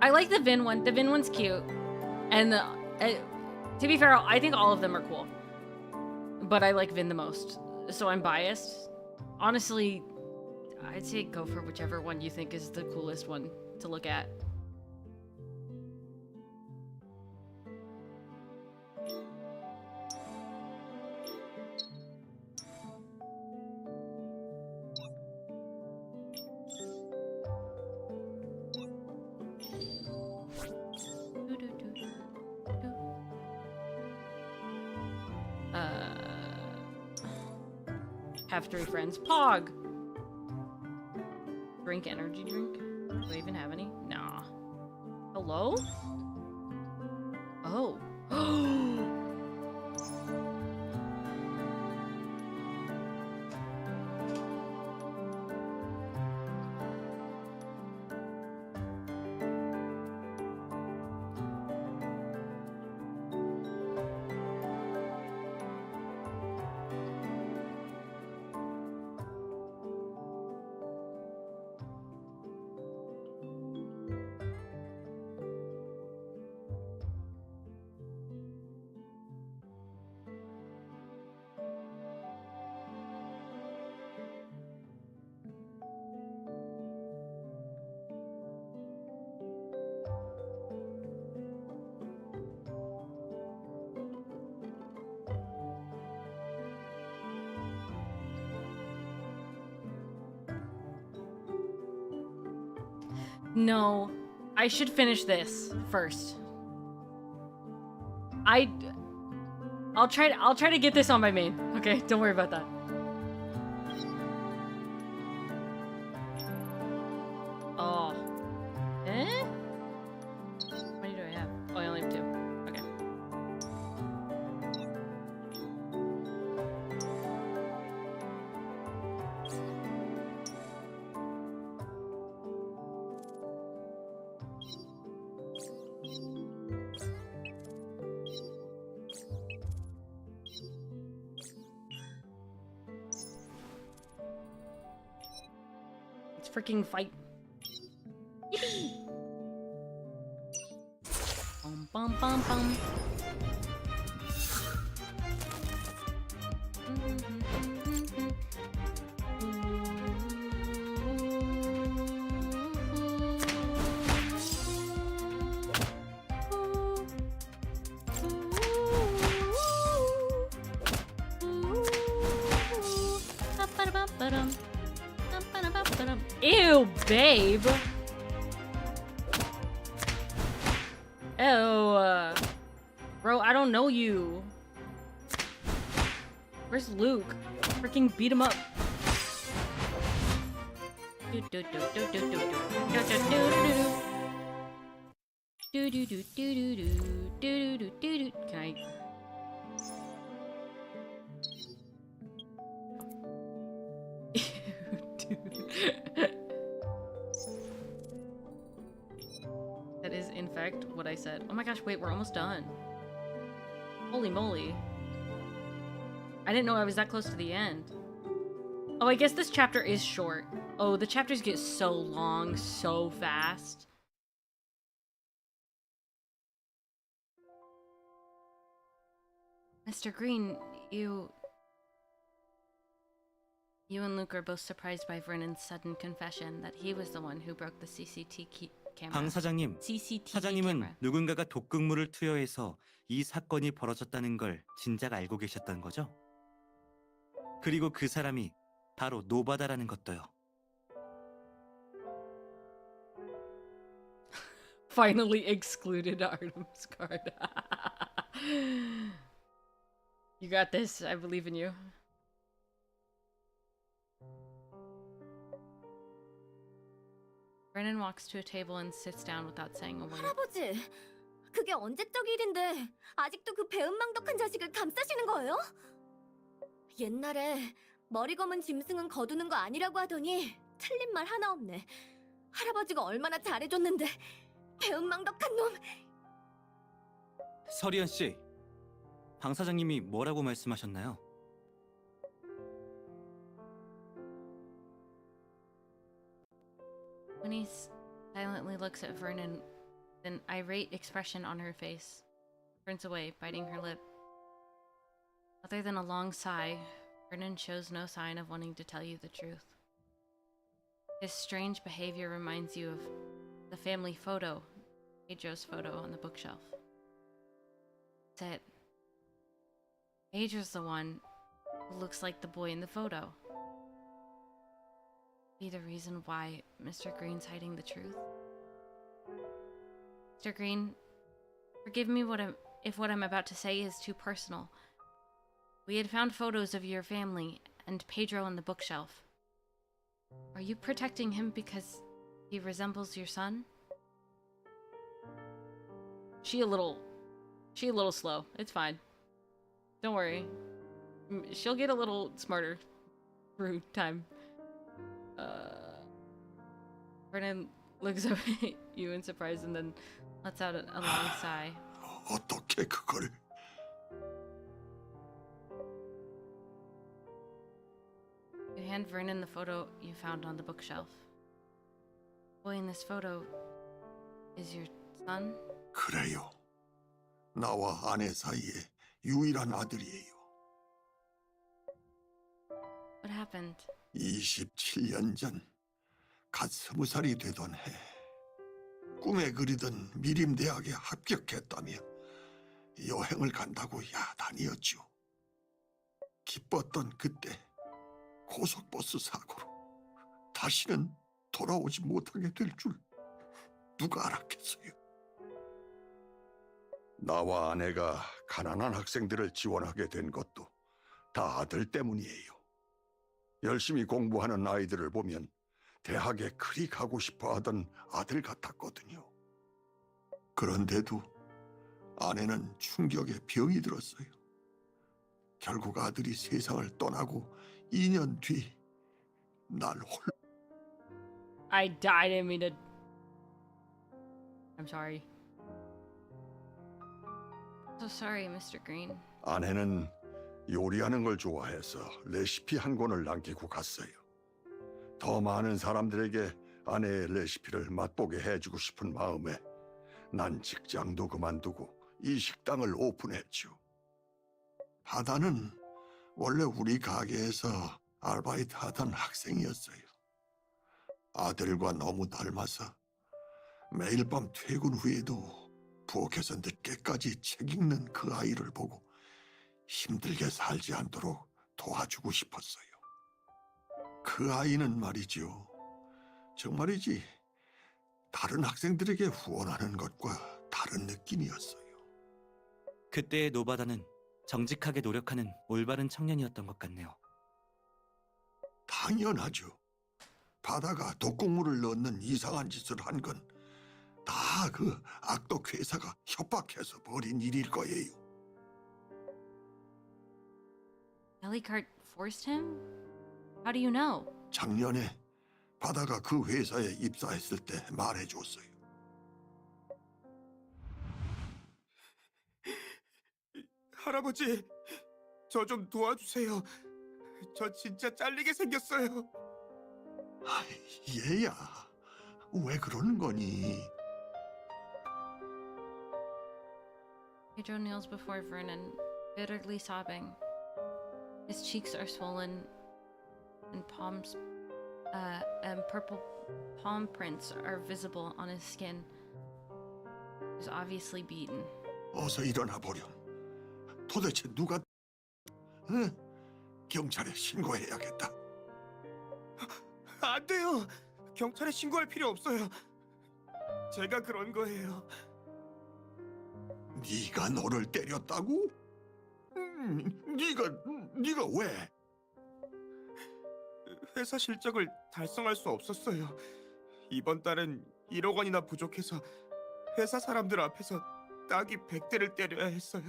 I like the Vin one. The Vin one's cute, and to be fair, I think all of them are cool, but I like Vin the most, so I'm biased. Honestly, I'd say go for whichever one you think is the coolest one to look at. Have 3 friends. Pog! Drink energy drink? Do I even have any? Nah. Hello? Oh. No, I should finish this first. I'll try to get this on my main. Okay, don't worry about that. Oh. Eh? How many do I have? Oh, I only have 2. Okay. Let's freaking fight. Yippee! Bum bum bum bum. Ew, babe. Ew. Bro, I don't know you. Where's Luke? Freaking beat him up. Can I? That is, in fact, what I said. Oh my gosh, wait, we're almost done. Holy moly. I didn't know I was that close to the end. Oh, I guess this chapter is short. Oh, the chapters get so long so fast. Mr. Green, you and Luke are both surprised by Vernon's sudden confession that he was the one who broke the CCTV camera. 방 사장님, CCTV 사장님은 camera. 누군가가 독극물을 투여해서 이 사건이 벌어졌다는 걸 진작 알고 계셨던 거죠? 그리고 그 사람이 바로 노바다라는 것도요. Finally excluded Artem's card. You got this. I believe in you. Brennan walks to a table and sits down without saying a word. 할아버지, 그게 언제적 일인데 아직도 그 배은망덕한 자식을 감싸시는 거예요? 옛날에 머리 검은 짐승은 거두는 거 아니라고 하더니 틀린 말 하나 없네. 할아버지가 얼마나 잘해줬는데 배은망덕한 놈. 서리안 씨, 방 사장님이 뭐라고 말씀하셨나요? When he silently looks at Vernon, with an irate expression on her face, turns away, biting her lip. Other than a long sigh, Vernon shows no sign of wanting to tell you the truth. His strange behavior reminds you of the family photo, Pedro's photo on the bookshelf. That's it. Pedro's the one who looks like the boy in the photo. Be the reason why Mr. Green's hiding the truth? Mr. Green, forgive me if what I'm about to say is too personal. We had found photos of your family and Pedro on the bookshelf. Are you protecting him because he resembles your son? She a little slow. It's fine. Don't worry. She'll get a little smarter through time. Vernon looks up at you in surprise and then lets out a long sigh. 어떻게 그걸? You hand Vernon the photo you found on the bookshelf. The boy in this photo is your son? 그래요. 나와 아내 사이에 유일한 아들이에요. What happened? 27년 전, 갓 20살이 되던 해, 꿈에 그리던 미림대학에 합격했다며 여행을 간다고 야단이었죠. 기뻤던 그때 고속버스 사고로 다시는 돌아오지 못하게 될 줄 누가 알았겠어요. 나와 아내가 가난한 학생들을 지원하게 된 것도 다 아들 때문이에요. 열심히 공부하는 아이들을 보면 대학에 그리 가고 싶어 하던 아들 같았거든요. 그런데도 아내는 충격에 병이 들었어요. 결국 아들이 세상을 떠나고 2년 뒤 날 I didn't mean to. I'm sorry. So sorry, Mr. Green. 아내는 요리하는 걸 좋아해서 레시피 한 권을 남기고 갔어요. 더 많은 사람들에게 아내의 레시피를 맛보게 해주고 싶은 마음에 난 직장도 그만두고 이 식당을 오픈했죠. 바다는 원래 우리 가게에서 아르바이트 하던 학생이었어요. 아들과 너무 닮아서 매일 밤 퇴근 후에도 부엌에서 늦게까지 책 읽는 그 아이를 보고 힘들게 살지 않도록 도와주고 싶었어요. 그 아이는 말이죠. 정말이지 다른 학생들에게 후원하는 것과 다른 느낌이었어요. 그때의 노바다는 정직하게 노력하는 올바른 청년이었던 것 같네요. 당연하죠. 바다가 독극물을 넣는 이상한 짓을 한 건 다 그 악덕 회사가 협박해서 벌인 일일 거예요. Ellicott forced him? How do you know? 작년에 바다가 그 회사에 입사했을 때 말해줬어요. 할아버지, 저 좀 도와주세요. 저 진짜 잘리게 생겼어요. 얘야, 왜 그러는 거니? Pedro kneels before Vernon, bitterly sobbing. His cheeks are swollen, and purple palm prints are visible on his skin. He's obviously beaten. 어서 일어나 보렴. 도대체 누가? 응? 경찰에 신고해야겠다. 안 돼요. 경찰에 신고할 필요 없어요. 제가 그런 거예요. 네가 너를 때렸다고? 네가 왜? 회사 실적을 달성할 수 없었어요. 이번 달은 1억 원이나 부족해서 회사 사람들 앞에서 따기 100대를 때려야 했어요.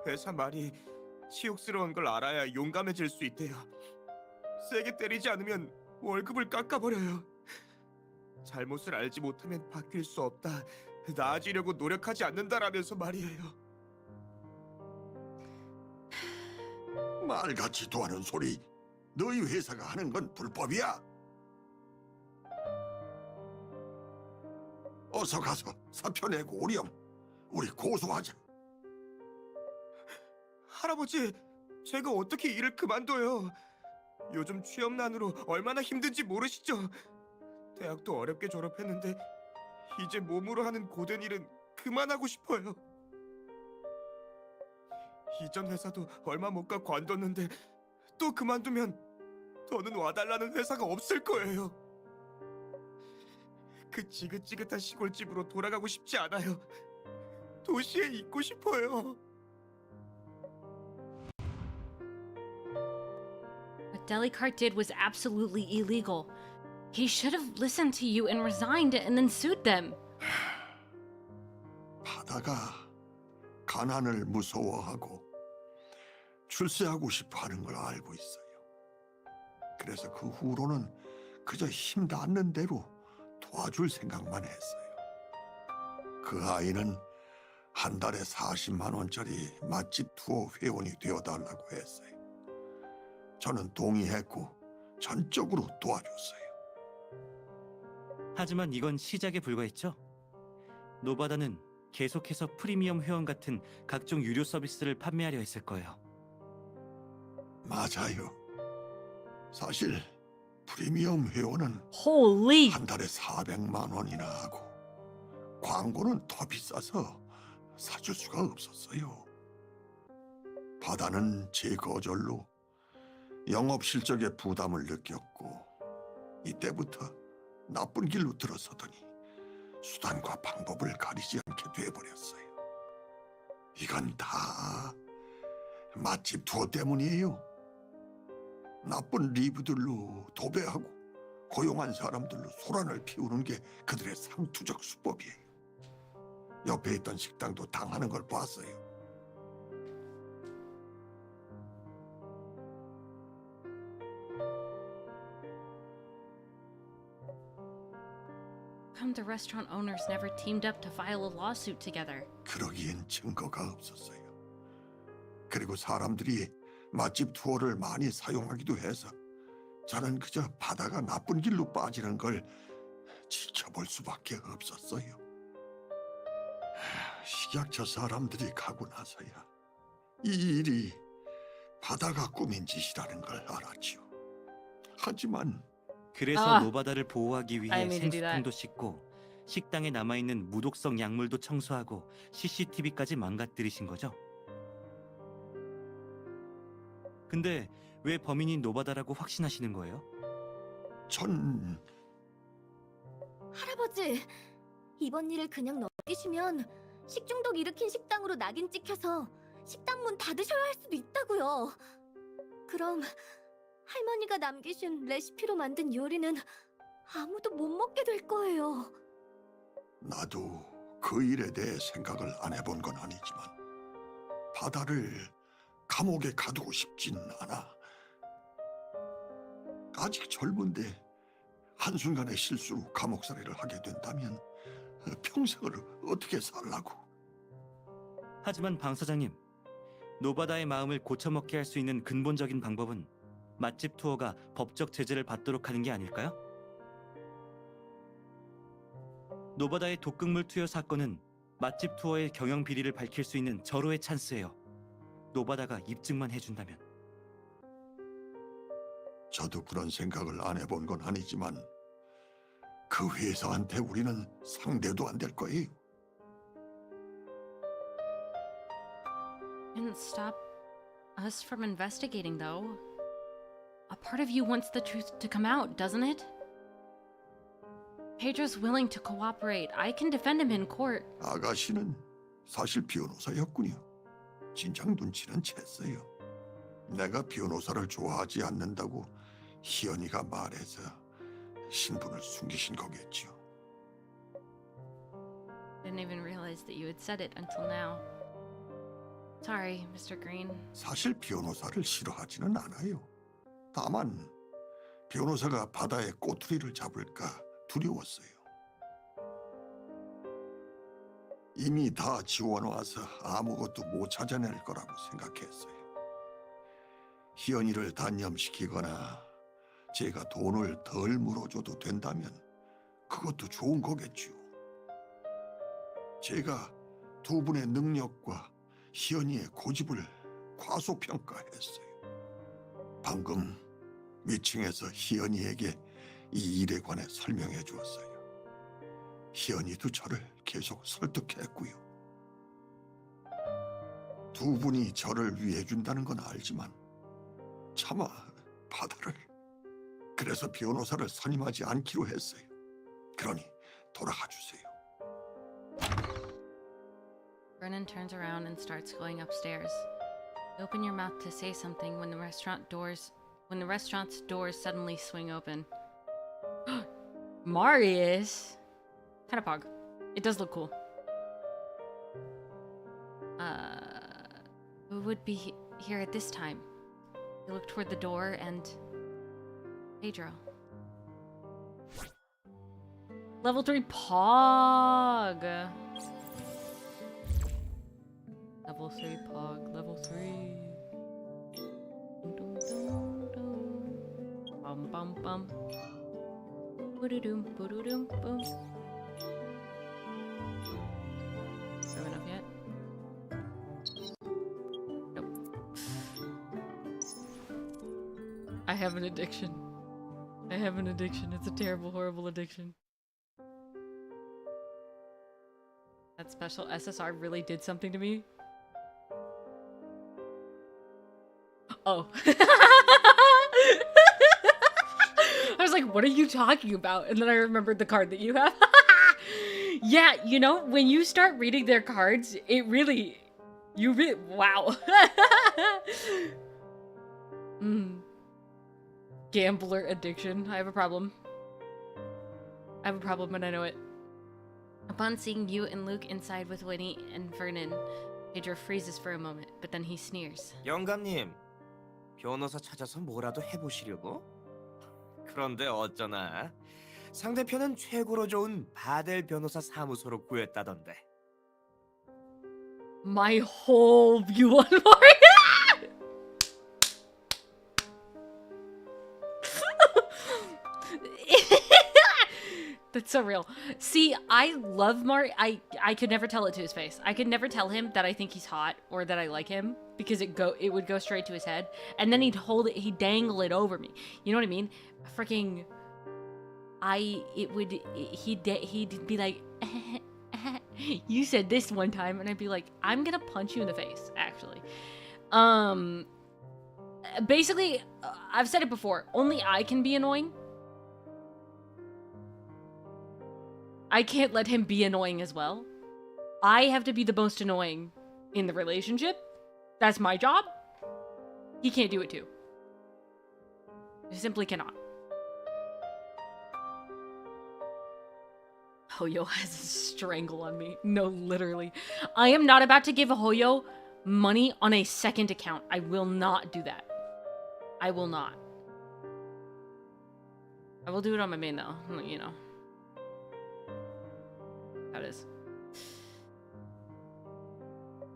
회사 말이 치욕스러운 걸 알아야 용감해질 수 있대요. 세게 때리지 않으면 월급을 깎아버려요. 잘못을 알지 못하면 바뀔 수 없다. 나아지려고 노력하지 않는다라면서 말이에요. 말 같지도 않은 소리. 너희 회사가 하는 건 불법이야. 어서 가서 사표 내고 오렴. 우리 고소하자. 할아버지, 제가 어떻게 일을 그만둬요? 요즘 취업난으로 얼마나 힘든지 모르시죠? 대학도 어렵게 졸업했는데 이제 몸으로 하는 고된 일은 그만하고 싶어요. 이전 회사도 얼마 못 가 관뒀는데 또 그만두면 더는 와달라는 회사가 없을 거예요. 그 지긋지긋한 시골집으로 돌아가고 싶지 않아요. 도시에 있고 싶어요. What Delicart did was absolutely illegal. He should have listened to you and resigned and then sued them. 바다가 가난을 무서워하고 출세하고 싶어하는 걸 알고 있어요. 그래서 그 후로는 그저 힘 닿는 대로 도와줄 생각만 했어요. 그 아이는 한 달에 40만 원짜리 맛집 투어 회원이 되어달라고 했어요. 저는 동의했고 전적으로 도와줬어요. 하지만 이건 시작에 불과했죠. 노바다는 계속해서 프리미엄 회원 같은 각종 유료 서비스를 판매하려 했을 거예요. 맞아요. 사실 프리미엄 회원은 Holy! 한 달에 400만 원이나 하고 광고는 더 비싸서 사줄 수가 없었어요. 바다는 제 거절로 영업 실적에 부담을 느꼈고 이때부터 나쁜 길로 들어서더니 수단과 방법을 가리지 않게 돼버렸어요. 이건 다 맛집 투어 때문이에요. 나쁜 리뷰들로 도배하고 고용한 사람들로 소란을 피우는 게 그들의 상투적 수법이에요. 옆에 있던 식당도 당하는 걸 봤어요. Come the restaurant owners never teamed up to file a lawsuit together. 그러기엔 증거가 없었어요. 그리고 사람들이 맛집 투어를 많이 사용하기도 해서 저는 그저 바다가 나쁜 길로 빠지는 걸 지켜볼 수밖에 없었어요. 식약처 사람들이 가고 나서야 이 일이 바다가 꾸민 짓이라는 걸 알았죠. 하지만 그래서 노바다를 보호하기 위해 I mean to do that. 생수통도 씻고 식당에 남아있는 무독성 약물도 청소하고 CCTV까지 망가뜨리신 거죠? 근데 왜 범인이 노바다라고 확신하시는 거예요? 전 할아버지, 이번 일을 그냥 넘기시면 식중독 일으킨 식당으로 낙인 찍혀서 식당 문 닫으셔야 할 수도 있다고요. 그럼 할머니가 남기신 레시피로 만든 요리는 아무도 못 먹게 될 거예요. 나도 그 일에 대해 생각을 안 해본 건 아니지만 바다를 감옥에 가두고 싶진 않아. 아직 젊은데 한순간의 실수로 감옥살이를 하게 된다면 평생을 어떻게 살라고. 하지만 방 사장님, 노바다의 마음을 고쳐먹게 할 수 있는 근본적인 방법은 맛집 투어가 법적 제재를 받도록 하는 게 아닐까요? 노바다의 독극물 투여 사건은 맛집 투어의 경영 비리를 밝힐 수 있는 절호의 찬스예요. 노바다가 입증만 해준다면. 저도 그런 생각을 안 해본 건 아니지만 그 회사한테 우리는 상대도 안 될 거예요. Didn't stop us from investigating, though. A part of you wants the truth to come out, doesn't it? Pedro's willing to cooperate. I can defend him in court. 아가씨는 사실 변호사였군요. 진작 눈치는 챘어요. 내가 변호사를 좋아하지 않는다고 희연이가 말해서 신분을 숨기신 거겠죠. Didn't even realize that you had said it until now. Sorry, Mr. Green. 사실 변호사를 싫어하지는 않아요. 다만 변호사가 바다의 꼬투리를 잡을까 두려웠어요. 이미 다 지워놔서 아무것도 못 찾아낼 거라고 생각했어요. 희연이를 단념시키거나 제가 돈을 덜 물어줘도 된다면 그것도 좋은 거겠죠. 제가 두 분의 능력과 희연이의 고집을 과소평가했어요. 방금 위층에서 희연이에게 이 일에 관해 설명해 주었어요. 희연이도 저를 계속 설득했고요. 두 분이 저를 위해 준다는 건 알지만 차마 바다를, 그래서 변호사를 선임하지 않기로 했어요. 그러니 돌아가 주세요. Brennan turns around and starts going upstairs. You open your mouth to say something when the restaurant's doors suddenly swing open. Marius! Kind of pog. It does look cool. Who would be here at this time? You look toward the door and... Pedro. Level 3 pog! Level 3 pog, level 3. Dum dum dum dum. Bum bum bum. Boo-doo-doom, boo-doo-doom, boom. Have enough yet? Nope. I have an addiction. I have an addiction. It's a terrible, horrible addiction. That special SSR really did something to me. Oh. I was like, what are you talking about? And then I remembered the card that you have. Yeah, you know, when you start reading their cards, it really... wow. Gambler addiction. I have a problem. I have a problem and I know it. Upon seeing you and Luke inside with Winnie and Vernon, Pedro freezes for a moment, but then he sneers. 영감님, 변호사 찾아서 뭐라도 해보시려고? 그런데 어쩌나 상대편은 최고로 좋은 바델 변호사 사무소로 구했다던데. My whole view on Mario. That's so real. See, I love Mario. I could never tell it to his face. I could never tell him that I think he's hot or that I like him because it would go straight to his head, and then he'd dangle it over me. You know what I mean? Freaking. He'd be like, you said this one time, and I'd be like, I'm gonna punch you in the face. Actually, basically, I've said it before. Only I can be annoying. I can't let him be annoying as well. I have to be the most annoying in the relationship. That's my job. He can't do it too. He simply cannot. Hoyo has a strangle on me. No, literally. I am not about to give Hoyo money on a second account. I will not do that. I will not. I will do it on my main though, you know. That is.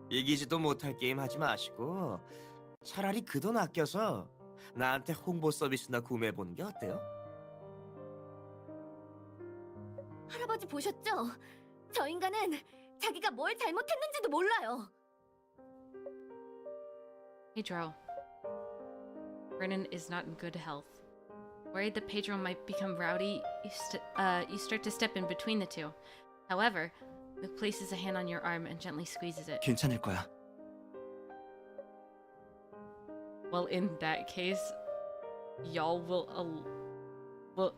이기지도 못할 게임 하지 마시고 차라리 그 돈 아껴서 나한테 홍보 서비스나 구매해보는 게 어때요? 할아버지 보셨죠? 저 인간은 자기가 뭘 잘못했는지도 몰라요. Pedro. Brennan is not in good health. Worried that Pedro might become rowdy, you start to step in between the two. However, Luke places a hand on your arm and gently squeezes it. 괜찮을 거야. Well, in that case, y'all will... well,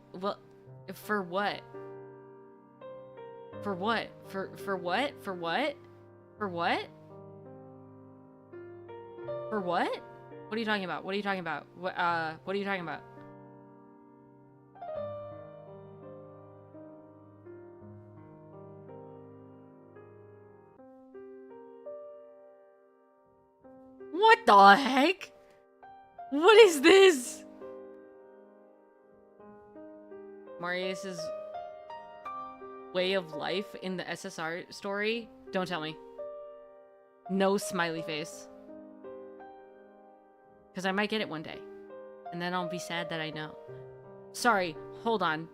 for what? For what? For what? For what? For what? For what? What are you talking about? What are you talking about? What are you talking about? What the heck? What is this? Marius's way of life in the SSR story? Don't tell me. No smiley face. Because I might get it one day. And then I'll be sad that I know. Sorry, hold on.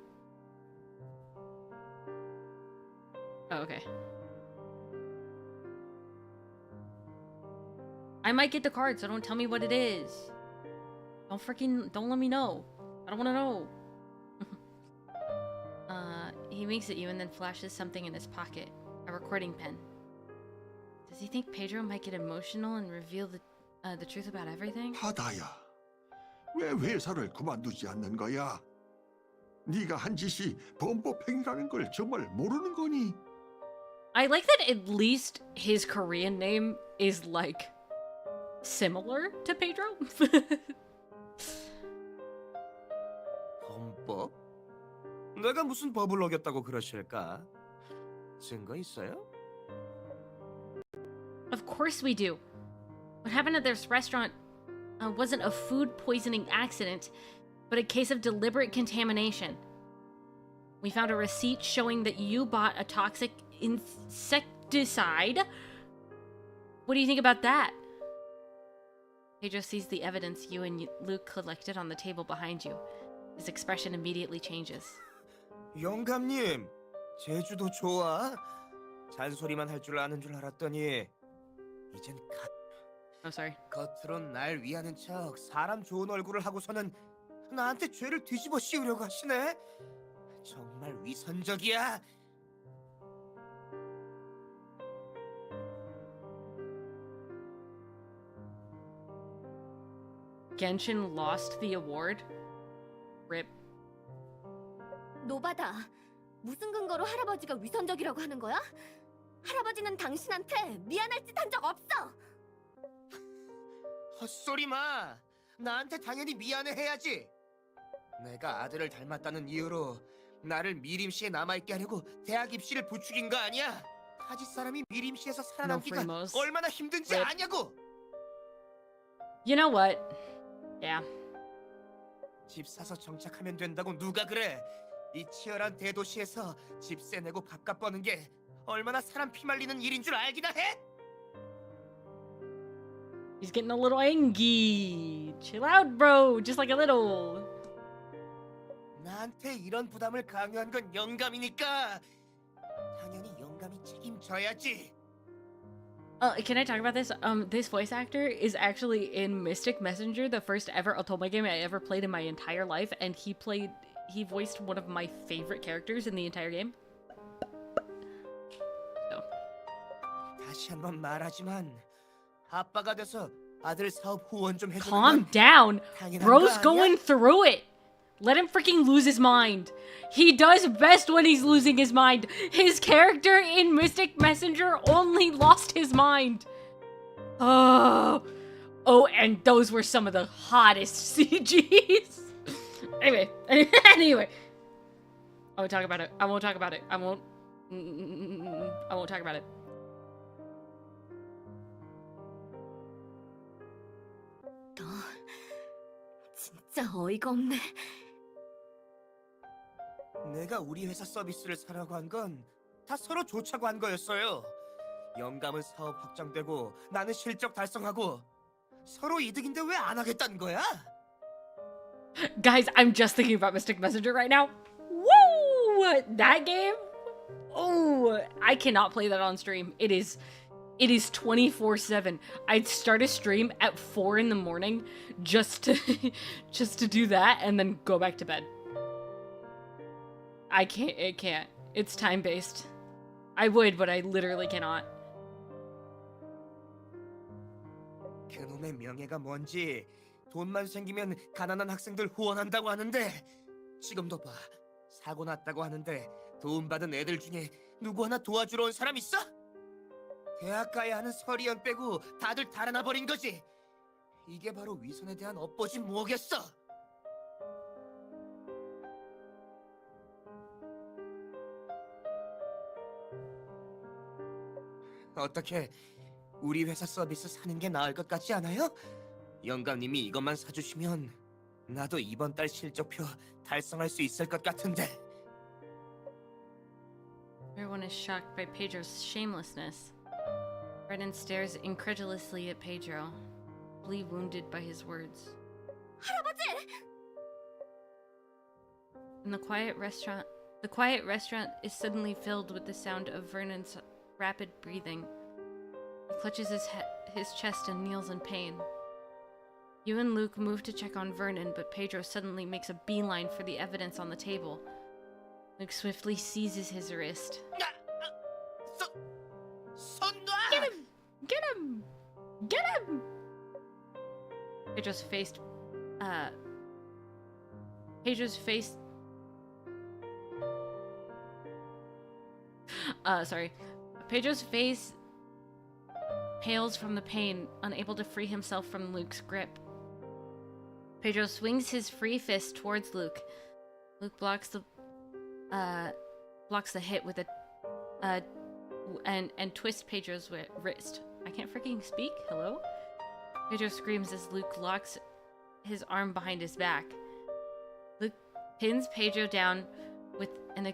Oh, okay. I might get the card, so don't tell me what it is. Don't let me know. I don't want to know. He winks at you and then flashes something in his pocket. A recording pen. Does he think Pedro might get emotional and reveal the truth about everything? 하다야, 왜 회사를 그만두지 않는 거야? 네가 한 짓이 범법행위라는 걸 정말 모르는 거니? I like that at least his Korean name is like similar to Pedro. 범법? 내가 무슨 법을 어겼다고 그러실까? 증거 있어요? Of course we do. What happened at this restaurant wasn't a food poisoning accident, but a case of deliberate contamination. We found a receipt showing that you bought a toxic insecticide. What do you think about that? Pedro sees the evidence you and Luke collected on the table behind you. His expression immediately changes. 영감님, 제주도 좋아? 잔소리만 할 줄 아는 줄 알았더니 이젠 Oh, sorry. 겉으론 날 위하는 척 사람 좋은 얼굴을 하고서는 나한테 죄를 뒤집어 씌우려고 하시네? 정말 위선적이야. Genshin lost the award. RIP. 노바다. 무슨 근거로 할아버지가 위선적이라고 하는 거야? 할아버지는 당신한테 미안할 짓 한 적 없어. 헛소리 마. 나한테 당연히 미안해해야지. 내가 아들을 닮았다는 이유로 나를 미림시에 남아있게 하려고 대학 입시를 부추긴 거 아니야? 타지 사람이 미림시에서 살아남기가 얼마나 힘든지 아냐고. You know what? Yeah. 집 사서 정착하면 된다고 누가 그래? 이 치열한 대도시에서 집세 내고 밥값 버는 게 얼마나 사람 피 말리는 일인 줄 알기나 해? He's getting a little angry. Chill out, bro. Just like a little. 나한테 이런 부담을 강요한 건 영감이니까 당연히 영감이 책임져야지. Can I talk about this? This voice actor is actually in Mystic Messenger, the first ever Otome game I ever played in my entire life, and he voiced one of my favorite characters in the entire game. So. 다시 한번 말하지만 아빠가 돼서 아들 사업 후원 좀 해주는 Calm 건 down. 당연한 Bro's 거 아니야? going through it. Let him freaking lose his mind. He does best when he's losing his mind. His character in Mystic Messenger only lost his mind. Oh, and those were some of the hottest CGs. Anyway. I won't talk about it. I won't talk about it. I won't talk about it. 너 진짜 어이가 없네. 내가 우리 회사 서비스를 사라고 한 건 다 서로 좋자고 한 거였어요. 영감은 사업 확장되고 나는 실적 달성하고 서로 이득인데 왜 안 하겠다는 거야? Guys, I'm just thinking about Mystic Messenger right now. Woo! That game? Oh, I cannot play that on stream. It is 24/7. I'd start a stream at 4 in the morning just to do that and then go back to bed. It can't. It's time-based. I would, but I literally cannot. 그놈의 명예가 뭔지 돈만 생기면 가난한 학생들 후원한다고 하는데 지금도 봐. 사고 났다고 하는데 도움받은 애들 중에 누구 하나 도와주러 온 사람 있어? 대학 가야 하는 서리연 빼고 다들 달아나 버린 거지. 이게 바로 위선에 대한 업보지 뭐겠어? 어떻게 우리 회사 서비스 사는 게 나을 것 같지 않아요? 영감님이 이것만 사주시면 나도 이번 달 실적표 달성할 수 있을 것 같은데. Everyone is shocked by Pedro's shamelessness. Vernon stares incredulously at Pedro, deeply wounded by his words. 할아버지! In the quiet restaurant is suddenly filled with the sound of Vernon's rapid breathing. He clutches his chest and kneels in pain. You and Luke move to check on Vernon, but Pedro suddenly makes a beeline for the evidence on the table. Luke swiftly seizes his wrist. 손 놔! Get him! Get him! Get him! Pedro's face Pedro's face pales from the pain, unable to free himself from Luke's grip. Pedro swings his free fist towards Luke. Luke blocks the hit with and twists Pedro's wrist. I can't freaking speak. Hello? Pedro screams as Luke locks his arm behind his back. Luke pins Pedro down with an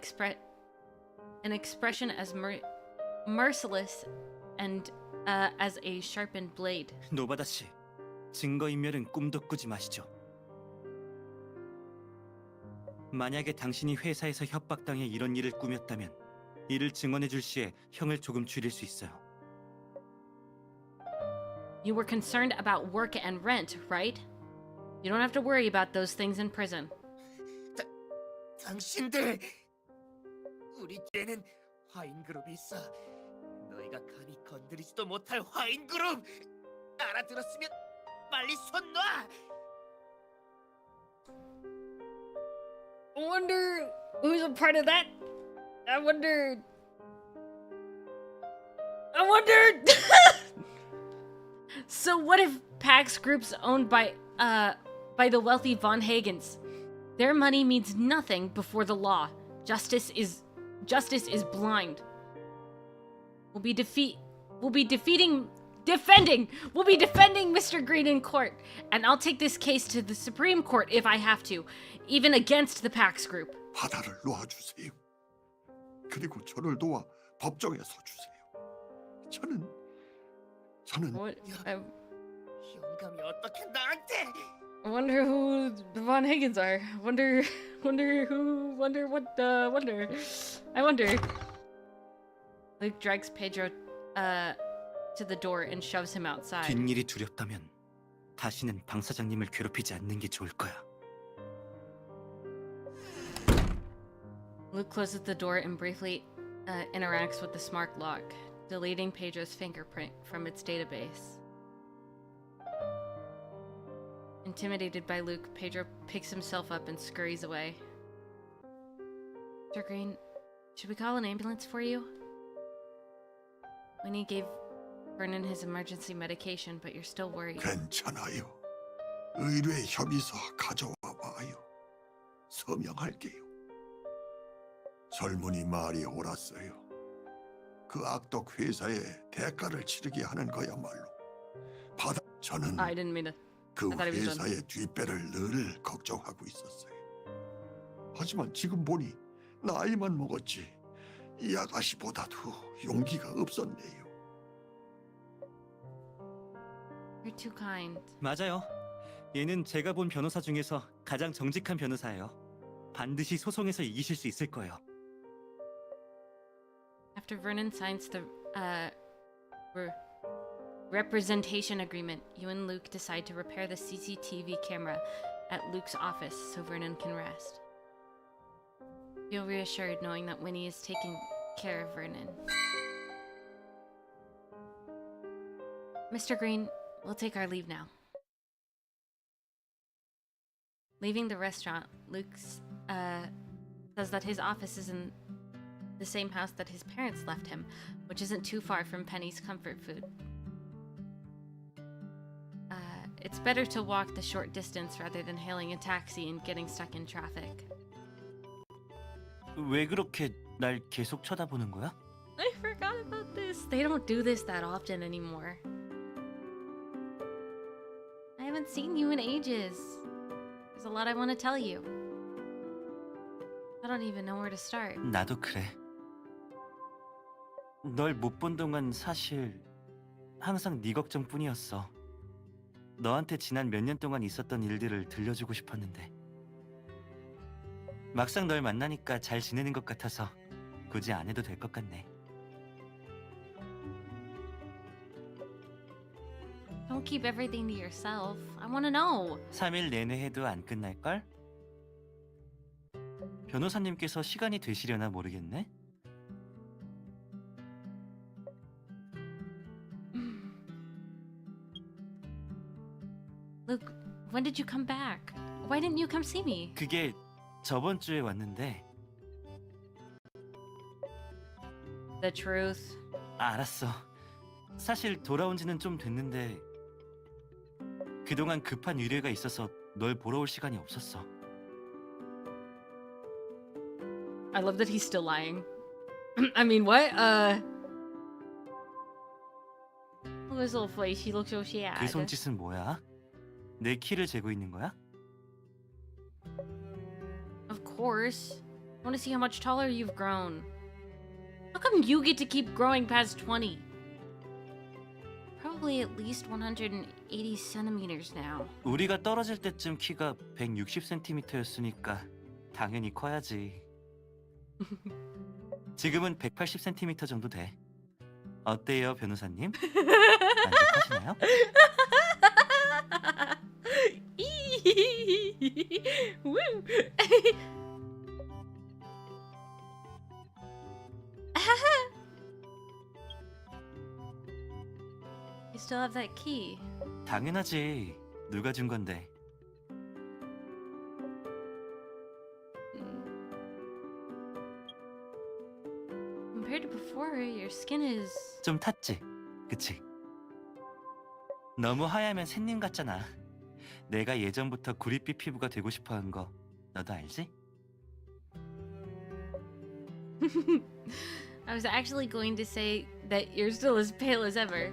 expression as merciless and as a sharpened blade. 노바다 씨, 증거인멸은 꿈도 꾸지 마시죠. 만약에 당신이 회사에서 협박당해 이런 일을 꾸몄다면 이를 증언해줄 시에 형을 조금 줄일 수 있어요. You were concerned about work and rent, right? You don't have to worry about those things in prison. 당신들! 우리 집에는 화인 그룹이 있어. 너희가 감히 건드리지도 못할 화인 그룹! 알아들었으면 빨리 손 놔! I wonder who's a part of that. I wonder. So what if PAX Group's owned by the wealthy Von Hagens? Their money means nothing before the law. Justice is blind. We'll be defending Mr. Green in court, and I'll take this case to the Supreme Court if I have to, even against the PAX Group. 바다를 놓아주세요. 그리고 저를 도와 법정에 서주세요. 저는 What? 영감이 어떻게 나한테? I wonder who the Von Hagens are. Wonder. Luke drags Pedro to the door and shoves him outside. 뒷일이 두렵다면 다시는 방 사장님을 괴롭히지 않는 게 좋을 거야. Luke closes the door and briefly interacts with the smart lock, deleting Pedro's fingerprint from its database. Intimidated by Luke, Pedro picks himself up and scurries away. Mr. Green, should we call an ambulance for you? Winnie gave Vernon his emergency medication, but you're still worried. 괜찮아요. 의뢰 협의서 가져와 봐요. 서명할게요. 젊은이 말이 옳았어요. 그 악덕 회사에 대가를 치르게 하는 거야말로. 저는 I didn't mean to. 그 I thought he was done. 회사의 뒷배를 늘 걱정하고 있었어요. 하지만 지금 보니 나이만 먹었지 이 아가씨보다도 용기가 없었네요. You're too kind. 맞아요. 얘는 제가 본 변호사 중에서 가장 정직한 변호사예요. 반드시 소송에서 이기실 수 있을 거예요. After Vernon signs the representation agreement, you and Luke decide to repair the CCTV camera at Luke's office so Vernon can rest. Feel reassured knowing that Winnie is taking care of Vernon. Mr. Green, we'll take our leave now. Leaving the restaurant, Luke says that his office is in the same house that his parents left him, which isn't too far from Penny's comfort food. It's better to walk the short distance rather than hailing a taxi and getting stuck in traffic. 왜 그렇게 날 계속 쳐다보는 거야? I forgot about this. They don't do this that often anymore. I haven't seen you in ages. There's a lot I want to tell you. I don't even know where to start. 나도 그래. 널 못 본 동안 사실 항상 네 걱정뿐이었어. 너한테 지난 몇 년 동안 있었던 일들을 들려주고 싶었는데 막상 널 만나니까 잘 지내는 것 같아서 굳이 안 해도 될 것 같네. Don't keep everything to yourself. I want to know. 3일 내내 해도 안 끝날걸? 변호사님께서 시간이 되시려나 모르겠네. Luke, when did you come back? Why didn't you come see me? 그게 저번 주에 왔는데 The truth. 알았어. 사실 돌아온 지는 좀 됐는데 그동안 급한 의뢰가 있어서 널 보러 올 시간이 없었어. I love that he's still lying. I mean, what? Look at his little face. He looks so sad. 그 손짓은 뭐야? 내 키를 재고 있는 거야? Of course. I want to see how much taller you've grown. How come you get to keep growing past 20? Probably at least 180 centimeters now. 우리가 떨어질 때쯤 키가 160cm였으니까 당연히 커야지. 지금은 180cm 정도 돼. 어때요, 변호사님? 만족하시나요? Woo. You still have that key. 당연하지. 누가 준 건데? Compared to before, your skin is... 좀 탔지? 그치? 너무 하얗면 샌님 같잖아. 내가 예전부터 구릿빛 피부가 되고 싶어 한 거 너도 알지? I was actually going to say that you're still as pale as ever.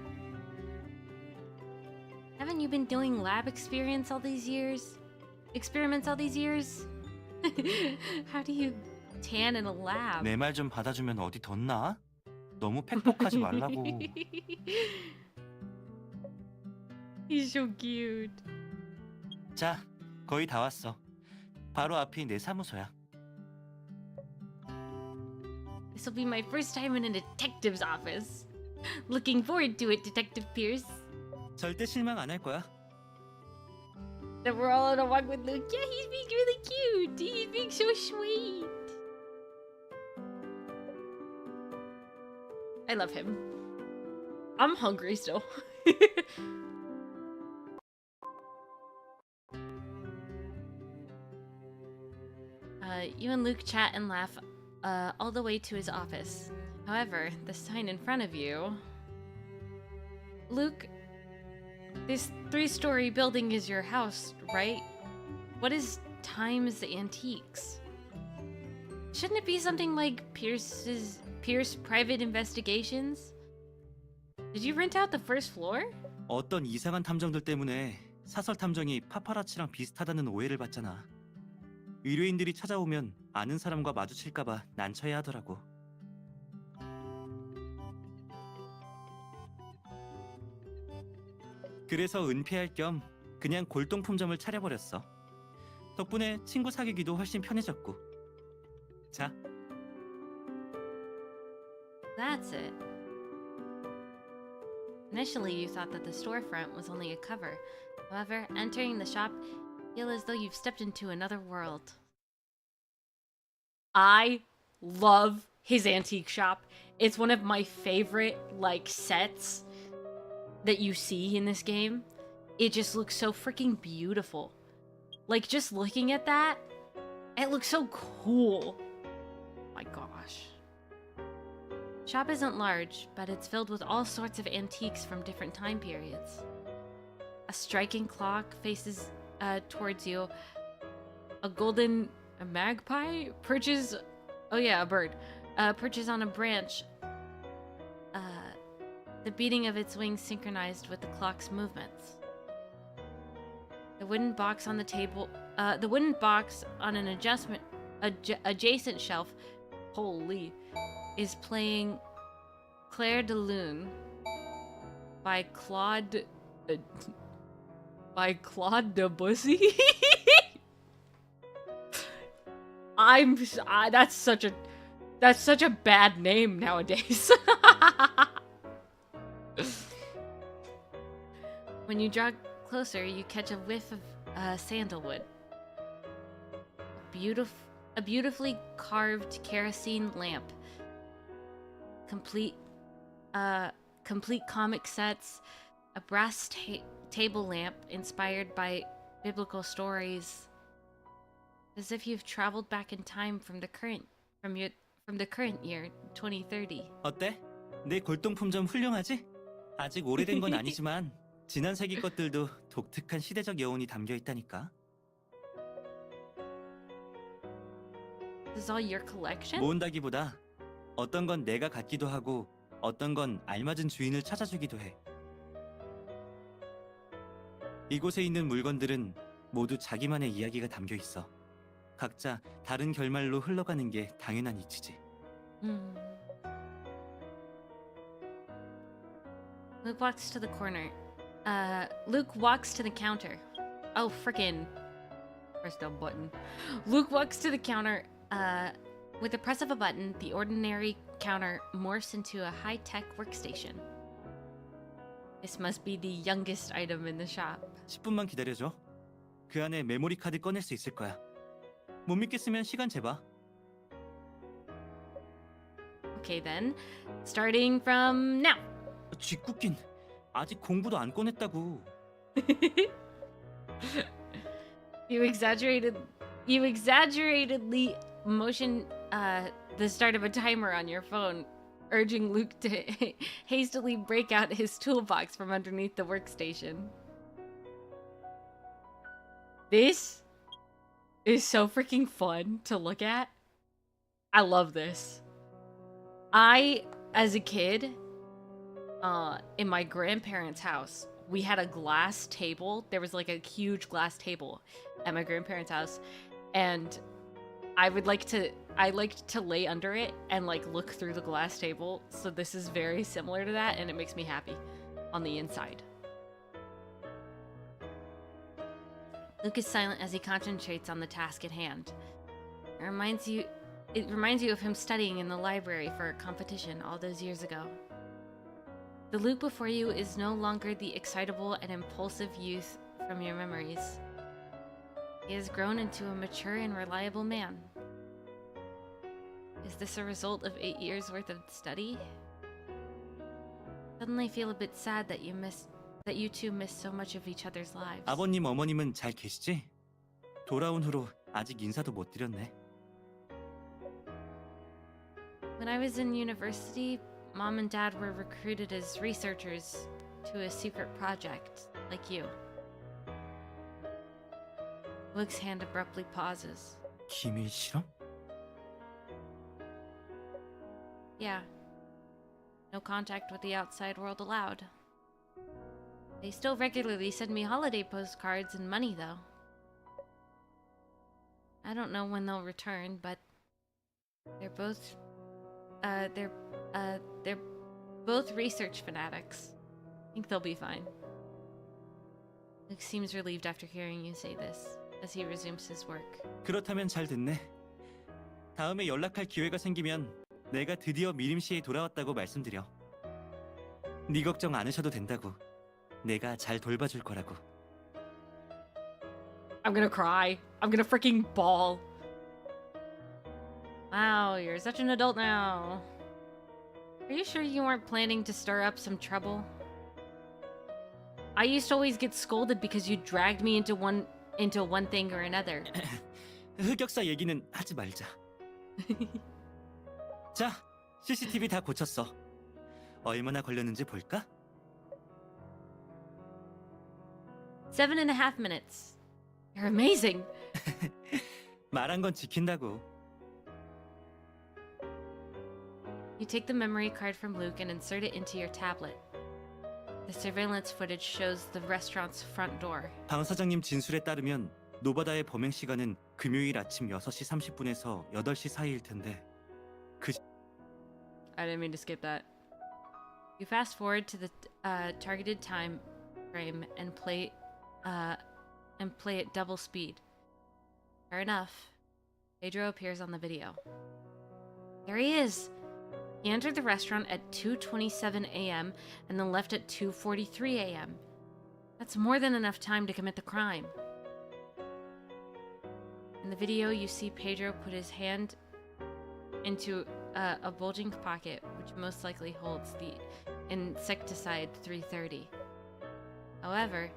Haven't you been doing lab experiments all these years? How do you tan in a lab? 내 말 좀 받아주면 어디 덧나? 너무 팩폭하지 말라고. He's so cute. 자, 거의 다 왔어. 바로 앞이 내 사무소야. This will be my first time in a detective's office. Looking forward to it, Detective Pierce. 절대 실망 안 할 거야. That we're all on a walk with Luke. Yeah, he's being really cute. He's being so sweet. I love him. I'm hungry still. You and Luke chat and laugh all the way to his office. However, the sign in front of you... Luke, this 3-story building is your house, right? What is Times Antiques? Shouldn't it be something like Pierce Private Investigations? Did you rent out the first floor? 어떤 이상한 탐정들 때문에 사설 탐정이 파파라치랑 비슷하다는 오해를 받잖아. 의뢰인들이 찾아오면 아는 사람과 마주칠까봐 난처해 하더라고. 그래서 은폐할 겸 그냥 골동품점을 차려버렸어. 덕분에 친구 사귀기도 훨씬 편해졌고. 자. That's it. Initially, you thought that the storefront was only a cover. However, entering the shop, you feel as though you've stepped into another world. I love his antique shop. It's one of my favorite, sets that you see in this game. It just looks so freaking beautiful. Just looking at that, it looks so cool. My gosh. Shop isn't large, but it's filled with all sorts of antiques from different time periods. A striking clock faces towards you. A magpie perches... Oh yeah, a bird. Perches on a branch the beating of its wings synchronized with the clock's movements. The wooden box on the table, the wooden box on an adjacent shelf, holy, is playing Claire de Lune by Claude Debussy. That's such a bad name nowadays. When you draw closer, you catch a whiff of sandalwood. A beautifully carved kerosene lamp. Complete comic sets, a brass table lamp inspired by biblical stories. As if you've traveled back in time from the current year, 2030. 어때? 내 골동품 좀 훌륭하지? 아직 오래된 건 아니지만 지난 세기 것들도 독특한 시대적 여운이 담겨 있다니까. This is all your collection? 모은다기보다 어떤 건 내가 갖기도 하고 어떤 건 알맞은 주인을 찾아주기도 해. 이곳에 있는 물건들은 모두 자기만의 이야기가 담겨 있어. 각자 다른 결말로 흘러가는 게 당연한 이치지. Luke walks to the corner. Luke walks to the counter. Oh, frickin'. Press the button. Luke walks to the counter. With the press of a button, the ordinary counter morphs into a high-tech workstation. This must be the youngest item in the shop. 10분만 기다려줘. 그 안에 메모리 카드 꺼낼 수 있을 거야. 못 믿겠으면 시간 재봐. Okay then, starting from now. 쥐꾸낀 아직 공부도 안 꺼냈다고. You exaggeratedly motion the start of a timer on your phone, urging Luke to hastily break out his toolbox from underneath the workstation. This is so freaking fun to look at. I love this. As a kid, in my grandparents' house, we had a glass table. There was like a huge glass table at my grandparents' house, and I liked to lay under it and like look through the glass table. So this is very similar to that, and it makes me happy on the inside. Luke is silent as he concentrates on the task at hand. It reminds you of him studying in the library for a competition all those years ago. The Luke before you is no longer the excitable and impulsive youth from your memories. He has grown into a mature and reliable man. Is this a result of 8 years worth of study? Suddenly feel a bit sad that you two missed so much of each other's lives. 아버님 어머님은 잘 계시지? 돌아온 후로 아직 인사도 못 드렸네. When I was in university, Mom and Dad were recruited as researchers to a secret project, like you. Luke's hand abruptly pauses. 기밀 실험? Yeah. No contact with the outside world allowed. They still regularly send me holiday postcards and money, though. I don't know when they'll return, but they're both research fanatics. I think they'll be fine. Luke seems relieved after hearing you say this, as he resumes his work. 그렇다면 잘 됐네. 다음에 연락할 기회가 생기면 내가 드디어 미림시에 돌아왔다고 말씀드려. 네 걱정 안 하셔도 된다고. 내가 잘 돌봐줄 거라고. I'm gonna cry. I'm gonna freaking bawl. Wow, you're such an adult now. Are you sure you weren't planning to stir up some trouble? I used to always get scolded because you dragged me into one thing or another. 흑역사 얘기는 하지 말자. 자, CCTV 다 고쳤어. 얼마나 걸렸는지 볼까? 7.5 minutes. You're amazing. 말한 건 지킨다고. You take the memory card from Luke and insert it into your tablet. The surveillance footage shows the restaurant's front door. 방 사장님 진술에 따르면 노바다의 범행 시간은 금요일 아침 6시 30분에서 8시 사이일 텐데 I didn't mean to skip that. You fast forward to the targeted time frame and play at double speed. Fair enough. Pedro appears on the video. There he is. He entered the restaurant at 2:27 a.m. and then left at 2:43 a.m. That's more than enough time to commit the crime. In the video, you see Pedro put his hand into a bulging pocket, which most likely holds the insecticide 330. However,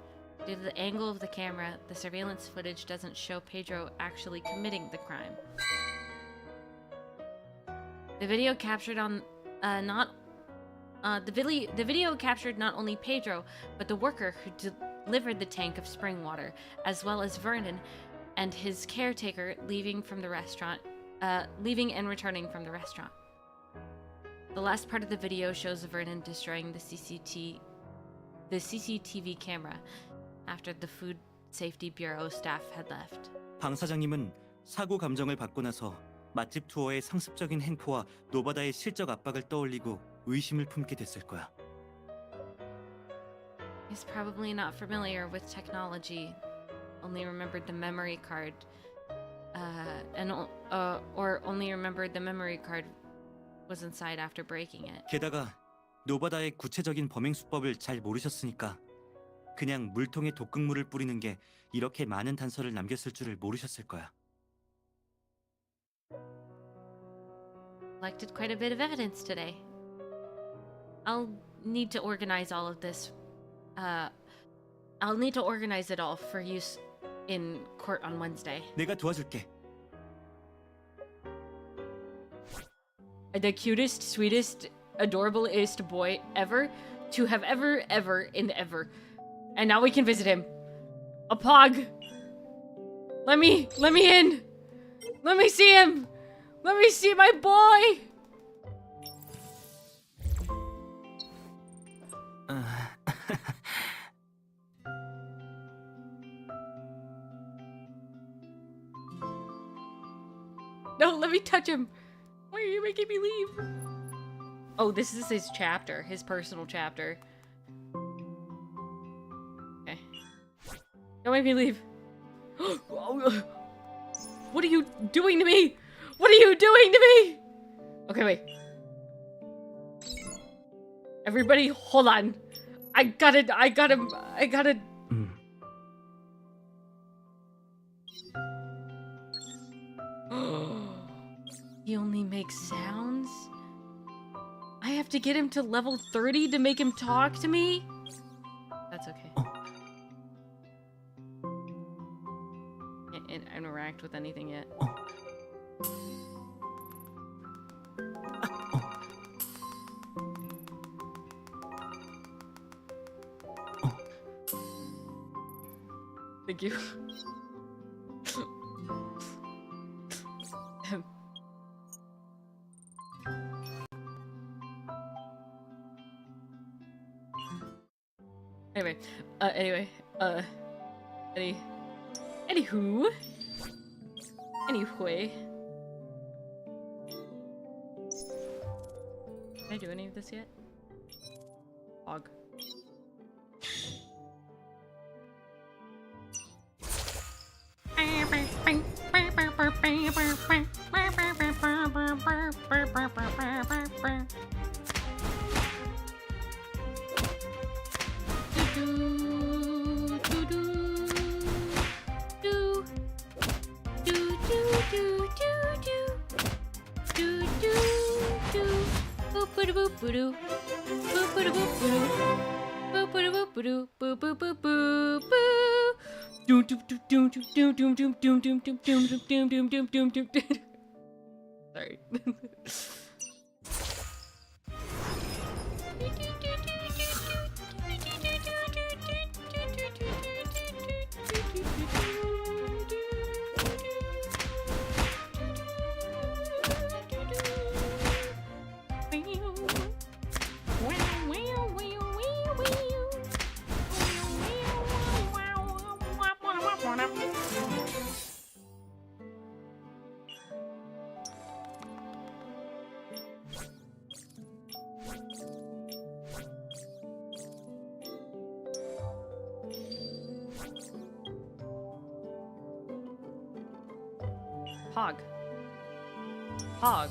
due to the angle of the camera, the surveillance footage doesn't show Pedro actually committing the crime. The video captured the video captured not only Pedro, but the worker who delivered the tank of spring water, as well as Vernon and his caretaker leaving and returning from the restaurant. The last part of the video shows Vernon destroying the CCTV camera after the Food Safety Bureau staff had left. 방 사장님은 사고 감정을 받고 나서 맛집 투어의 상습적인 행포와 노바다의 실적 압박을 떠올리고 의심을 품게 됐을 거야. He's probably not familiar with technology, only remembered the memory card, or only remembered the memory card was inside after breaking it. 게다가 노바다의 구체적인 범행 수법을 잘 모르셨으니까 그냥 물통에 독극물을 뿌리는 게 이렇게 많은 단서를 남겼을 줄을 모르셨을 거야. Collected quite a bit of evidence today. I'll need to organize all of this. I'll need to organize it all for use in court on Wednesday. 내가 도와줄게. The cutest, sweetest, adorablest boy ever to have ever. And now we can visit him. A pog. Let me in. Let me see him. Let me see my boy. No, let me touch him. Why are you making me leave? Oh, this is his chapter, his personal chapter. Okay. Don't make me leave. What are you doing to me? What are you doing to me? Okay, wait. Everybody, hold on. I gotta. He only makes sounds? I have to get him to level 30 to make him talk to me? That's okay. Can't interact with anything yet. Thank you. Anyway, anywho. Can I do any of this yet? Hog. Sorry. Pog. Pog.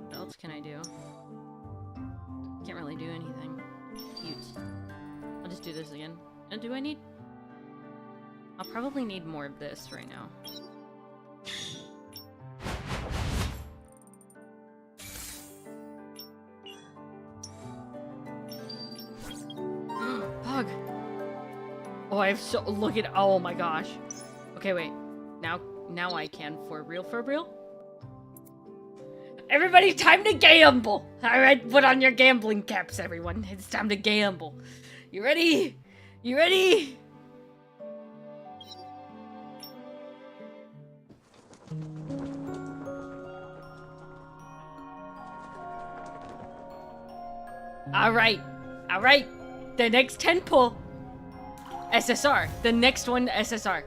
What else can I do? Can't really do anything. Cute. I'll just do this again. And do I need... I'll probably need more of this right now. Pog! Oh, I have so... Look at... Oh my gosh. Okay, wait. Now I can. For real, for real? Everybody, time to gamble! Alright, put on your gambling caps, everyone. It's time to gamble. You ready? You ready? Alright. Alright. The next 10 pull. SSR. The next one, SSR.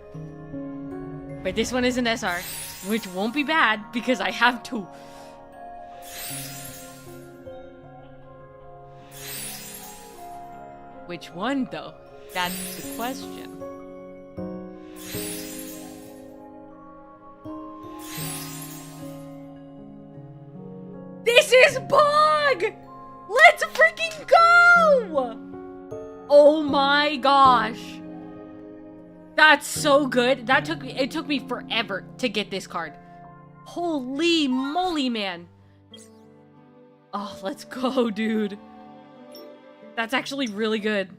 But this one is an SR, which won't be bad because I have to. Which one, though? That's the question. This is Bug! Let's freaking go! Oh my gosh. That's so good. It took me forever to get this card. Holy moly, man. Oh, let's go, dude. That's actually really good.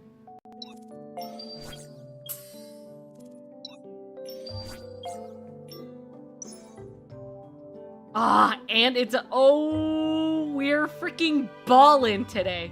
Ah, and it's a... Oh, we're freaking ballin' today.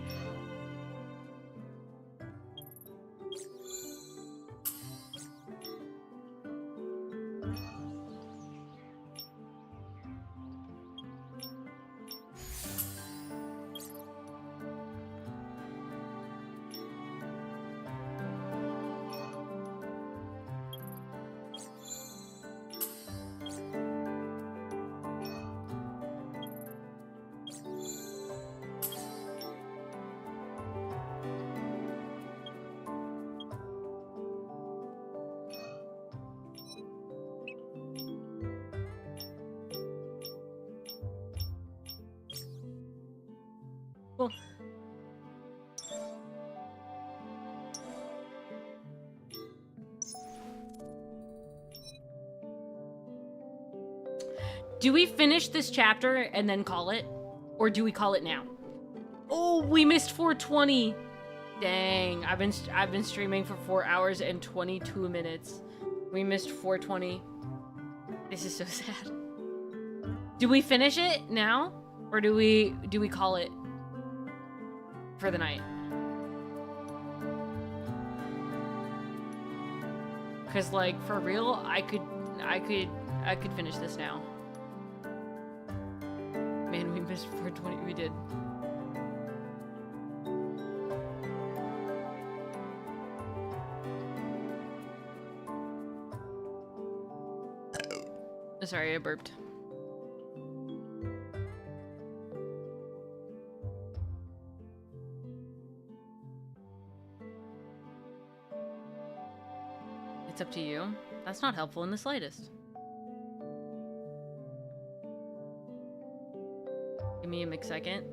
Cool. Do we finish this chapter and then call it? Or do we call it now? Oh, we missed 420. Dang, I've been streaming for 4 hours and 22 minutes. We missed 420. This is so sad. Do we finish it now? Or do we call it for the night? Cause like for real, I could finish this now. Man, we missed 420. We did. Sorry, I burped. It's up to you. That's not helpful in the slightest. Give me a mid-second.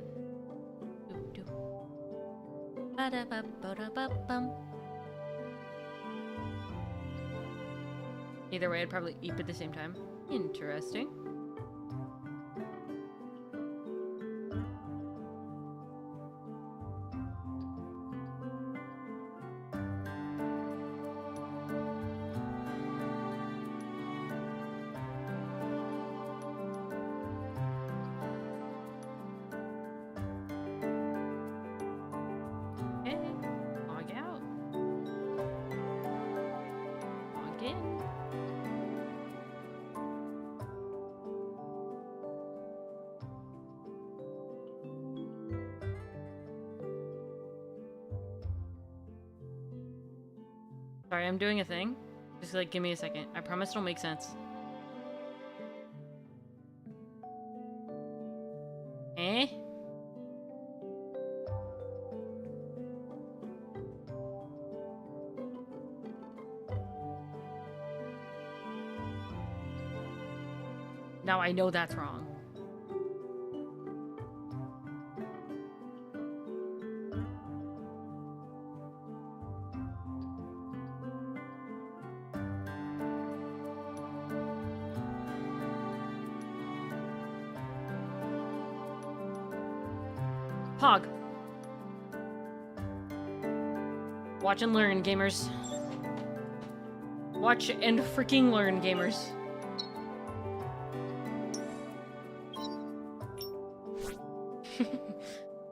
Either way, I'd probably eat at the same time. Interesting. Okay, log out. Log in. Sorry, I'm doing a thing. Just like, give me a second. I promise it'll make sense. Eh? Now I know that's wrong. Pog. Watch and learn, gamers. Watch and freaking learn, gamers.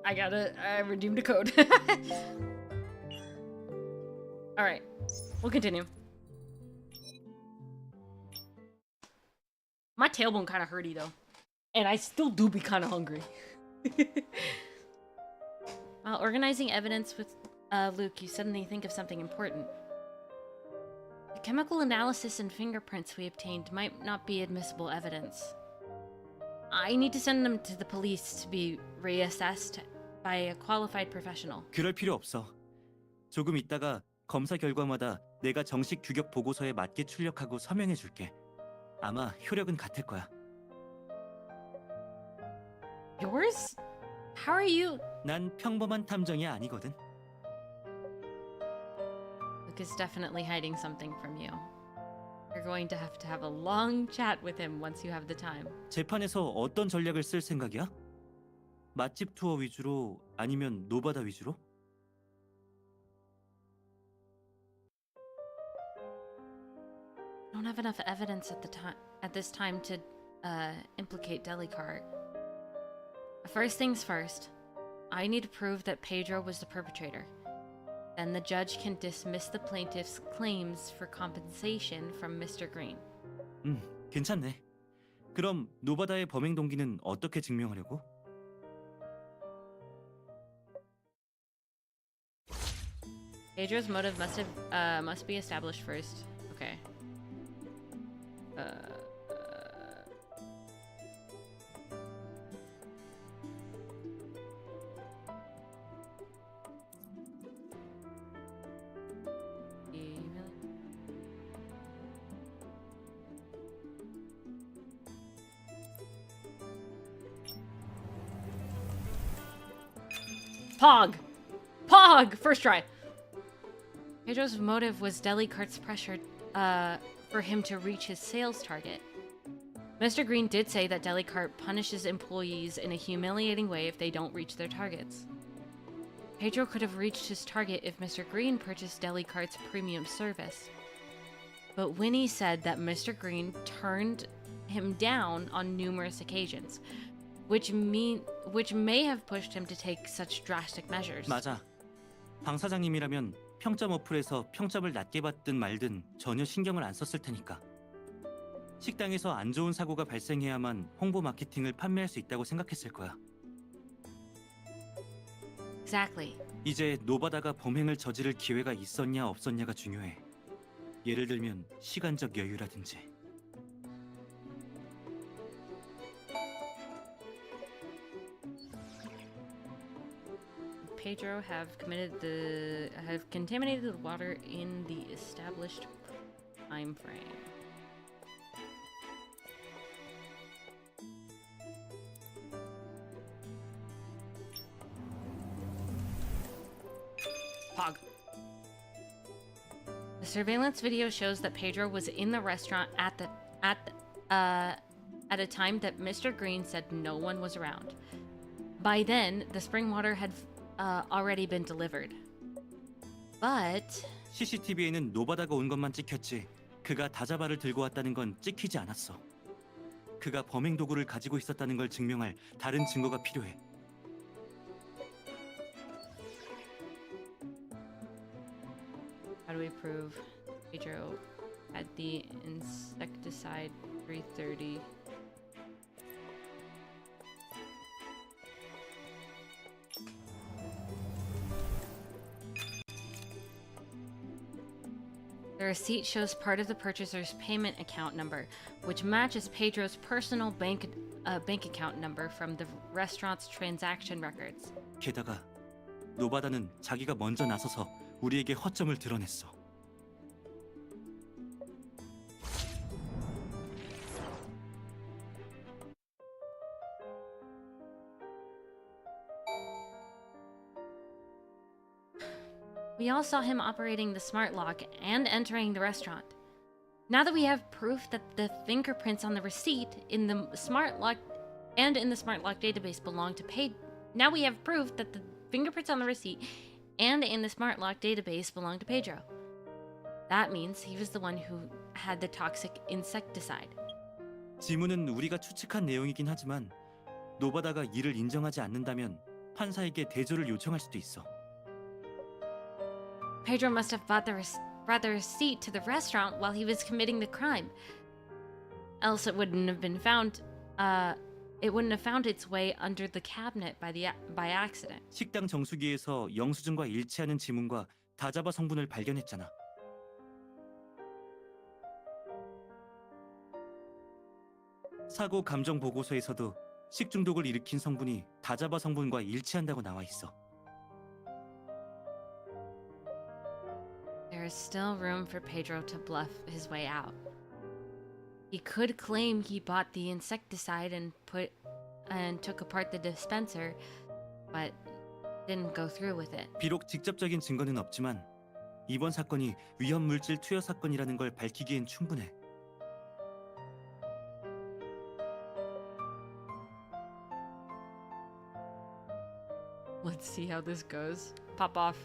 I redeemed a code. Alright, we'll continue. My tailbone kind of hurty though. And I still do be kind of hungry. While organizing evidence with Luke, you suddenly think of something important. The chemical analysis and fingerprints we obtained might not be admissible evidence. I need to send them to the police to be reassessed by a qualified professional. 그럴 필요 없어. 조금 있다가 검사 결과마다 내가 정식 규격 보고서에 맞게 출력하고 서명해 줄게. 아마 효력은 같을 거야. Yours? How are you? 난 평범한 탐정이 아니거든. Luke is definitely hiding something from you. You're going to have a long chat with him once you have the time. 재판에서 어떤 전략을 쓸 생각이야? 맛집 투어 위주로 아니면 노바다 위주로? Don't have enough evidence at this time to implicate Delicart. First things first, I need to prove that Pedro was the perpetrator. Then the judge can dismiss the plaintiff's claims for compensation from Mr. Green. 괜찮네. 그럼 노바다의 범행 동기는 어떻게 증명하려고? Pedro's motive must be established first. Okay. Pog! First try. Pedro's motive was Delicart's pressure for him to reach his sales target. Mr. Green did say that Delicart punishes employees in a humiliating way if they don't reach their targets. Pedro could have reached his target if Mr. Green purchased Delicart's premium service. But Winnie said that Mr. Green turned him down on numerous occasions, which may have pushed him to take such drastic measures. 맞아. 방 사장님이라면 평점 어플에서 평점을 낮게 받든 말든 전혀 신경을 안 썼을 테니까. 식당에서 안 좋은 사고가 발생해야만 홍보 마케팅을 판매할 수 있다고 생각했을 거야. Exactly. 이제 노바다가 범행을 저지를 기회가 있었냐 없었냐가 중요해. 예를 들면 시간적 여유라든지. Pedro have contaminated the water in the established time frame. Pog. The surveillance video shows that Pedro was in the restaurant at a time that Mr. Green said no one was around. By then, the spring water had already been delivered. But CCTV에는 노바다가 온 것만 찍혔지 그가 다자바를 들고 왔다는 건 찍히지 않았어. 그가 범행 도구를 가지고 있었다는 걸 증명할 다른 증거가 필요해. How do we prove Pedro had the insecticide 330? The receipt shows part of the purchaser's payment account number, which matches Pedro's personal bank account number from the restaurant's transaction records. 게다가 노바다는 자기가 먼저 나서서 우리에게 허점을 드러냈어. We all saw him operating the smart lock and entering the restaurant. Now that we have proof that the fingerprints on the receipt in the smart lock and in the smart lock database belong to Pedro. Now we have proof that the fingerprints on the receipt and in the smart lock database belong to Pedro. That means he was the one who had the toxic insecticide. 지문은 우리가 추측한 내용이긴 하지만 노바다가 이를 인정하지 않는다면 판사에게 대조를 요청할 수도 있어. Pedro must have brought the receipt to the restaurant while he was committing the crime. Else it wouldn't have been found. It wouldn't have found its way under the cabinet by accident. 식당 정수기에서 영수증과 일치하는 지문과 다자바 성분을 발견했잖아. 사고 감정 보고서에서도 식중독을 일으킨 성분이 다자바 성분과 일치한다고 나와 있어. There is still room for Pedro to bluff his way out. He could claim he bought the insecticide and took apart the dispenser, but didn't go through with it. 비록 직접적인 증거는 없지만 이번 사건이 위험 물질 투여 사건이라는 걸 밝히기엔 충분해. Let's see how this goes. Pop off.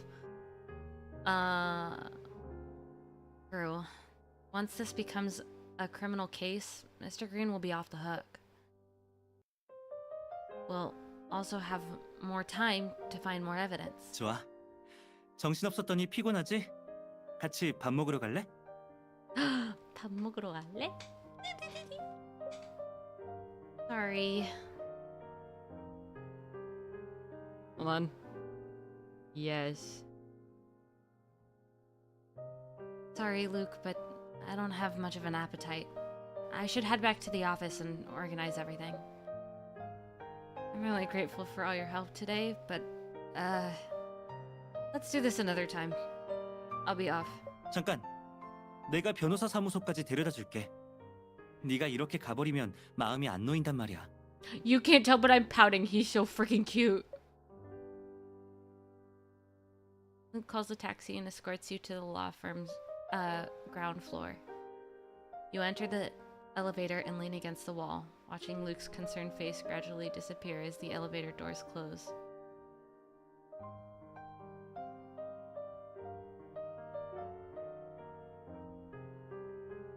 True. Once this becomes a criminal case, Mr. Green will be off the hook. We'll also have more time to find more evidence. 좋아. 정신없었더니 피곤하지? 같이 밥 먹으러 갈래? 밥 먹으러 갈래? Sorry. Hold on. Yes. Sorry, Luke, but I don't have much of an appetite. I should head back to the office and organize everything. I'm really grateful for all your help today, but, let's do this another time. I'll be off. 잠깐. 내가 변호사 사무소까지 데려다 줄게. 네가 이렇게 가버리면 마음이 안 놓인단 말이야. You can't tell, but I'm pouting. He's so freaking cute. Luke calls a taxi and escorts you to the law firm's ground floor. You enter the elevator and lean against the wall, watching Luke's concerned face gradually disappear as the elevator doors close.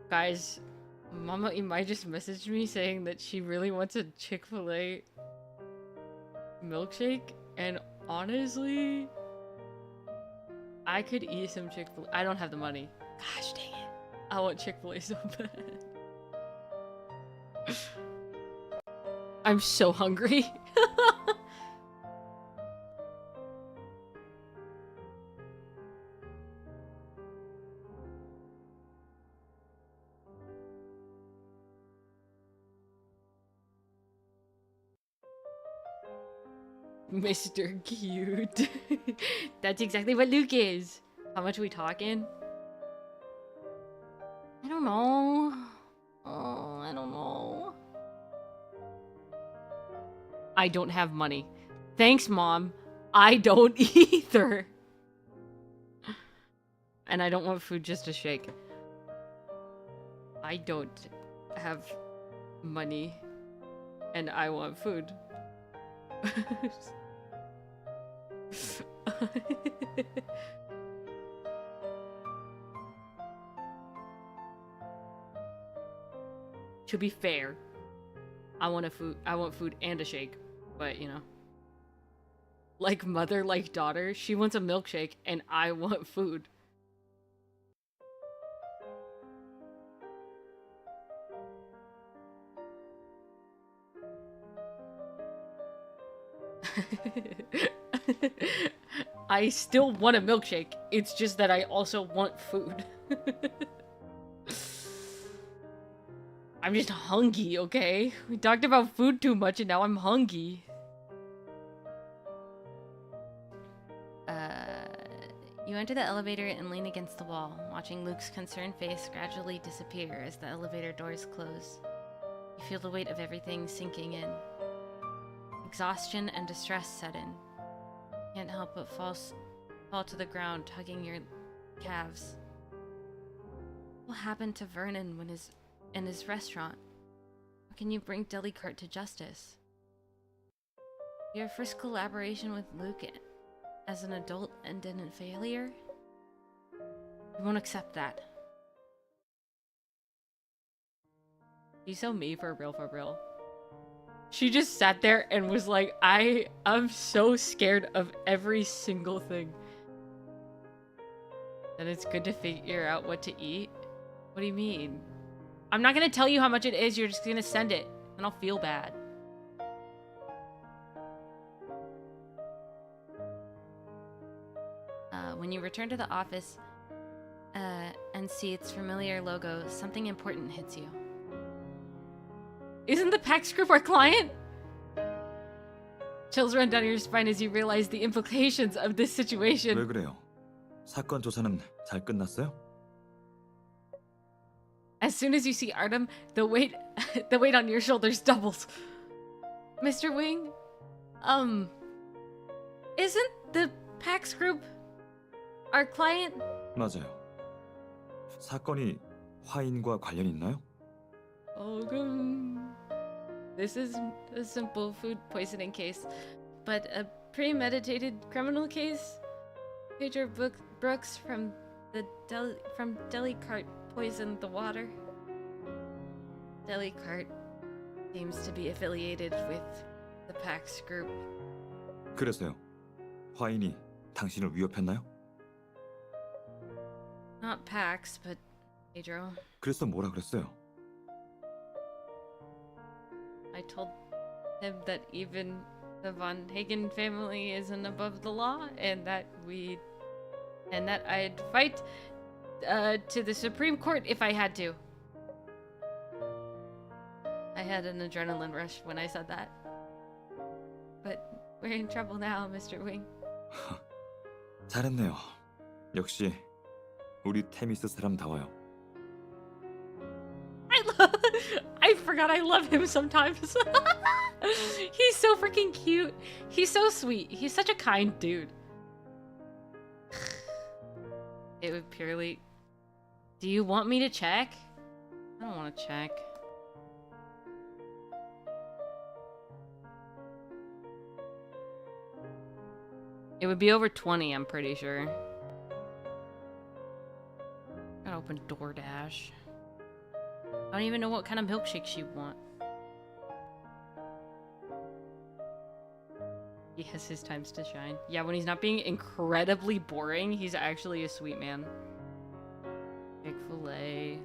Guys, Mama Imai just messaged me saying that she really wants a Chick-fil-A milkshake, and honestly, I could eat some Chick-fil-A. I don't have the money. Gosh dang it. I want Chick-fil-A so bad. I'm so hungry. Mr. Cute. That's exactly what Luke is. How much are we talking? I don't know. Oh, I don't know. I don't have money. Thanks, Mom. I don't either. And I don't want food, just a shake. I don't have money. And I want food. To be fair, I want food and a shake, but you know, like mother, like daughter, she wants a milkshake and I want food. I still want a milkshake. It's just that I also want food. I'm just hungry, okay? We talked about food too much and now I'm hungry. You enter the elevator and lean against the wall, watching Luke's concerned face gradually disappear as the elevator doors close. You feel the weight of everything sinking in. Exhaustion and distress set in. Can't help but fall fall to the ground, hugging your calves. What happened to Vernon when in his restaurant? How can you bring Delicart to justice? Your first collaboration with Luke as an adult ended in failure? We won't accept that. She's so me for real, for real. She just sat there and was like, I'm so scared of every single thing. Then it's good to figure out what to eat? What do you mean? I'm not gonna tell you how much it is, you're just gonna send it. And I'll feel bad. When you return to the office and see its familiar logo, something important hits you. Isn't the PAX group our client? Chills run down your spine as you realize the implications of this 왜 situation. 그래요? 사건 조사는 잘 끝났어요? As soon as you see Artem, the weight on your shoulders doubles. Mr. Wing, isn't the PAX group our client? 맞아요. 사건이 화인과 관련 있나요? This is a simple food poisoning case, but a premeditated criminal case? Pedro Brooks from Delicart poisoned the water. Delicart seems to be affiliated with the PAX group. 그래서요. 화인이 당신을 위협했나요? Not PAX, but Pedro. 그래서 뭐라 그랬어요? I told him that even the Von Hagen family isn't above the law, and that I'd fight to the Supreme Court if I had to. I had an adrenaline rush when I said that. But we're in trouble now, Mr. Wing. 잘했네요. 역시 우리 테미스 사람다워요. I forgot I love him sometimes. He's so freaking cute. He's so sweet. He's such a kind dude. It would purely... Do you want me to check? I don't want to check. It would be over 20, I'm pretty sure. Gotta open DoorDash. I don't even know what kind of milkshakes you want. He has his times to shine. Yeah, when he's not being incredibly boring, he's actually a sweet man. Chick-fil-A.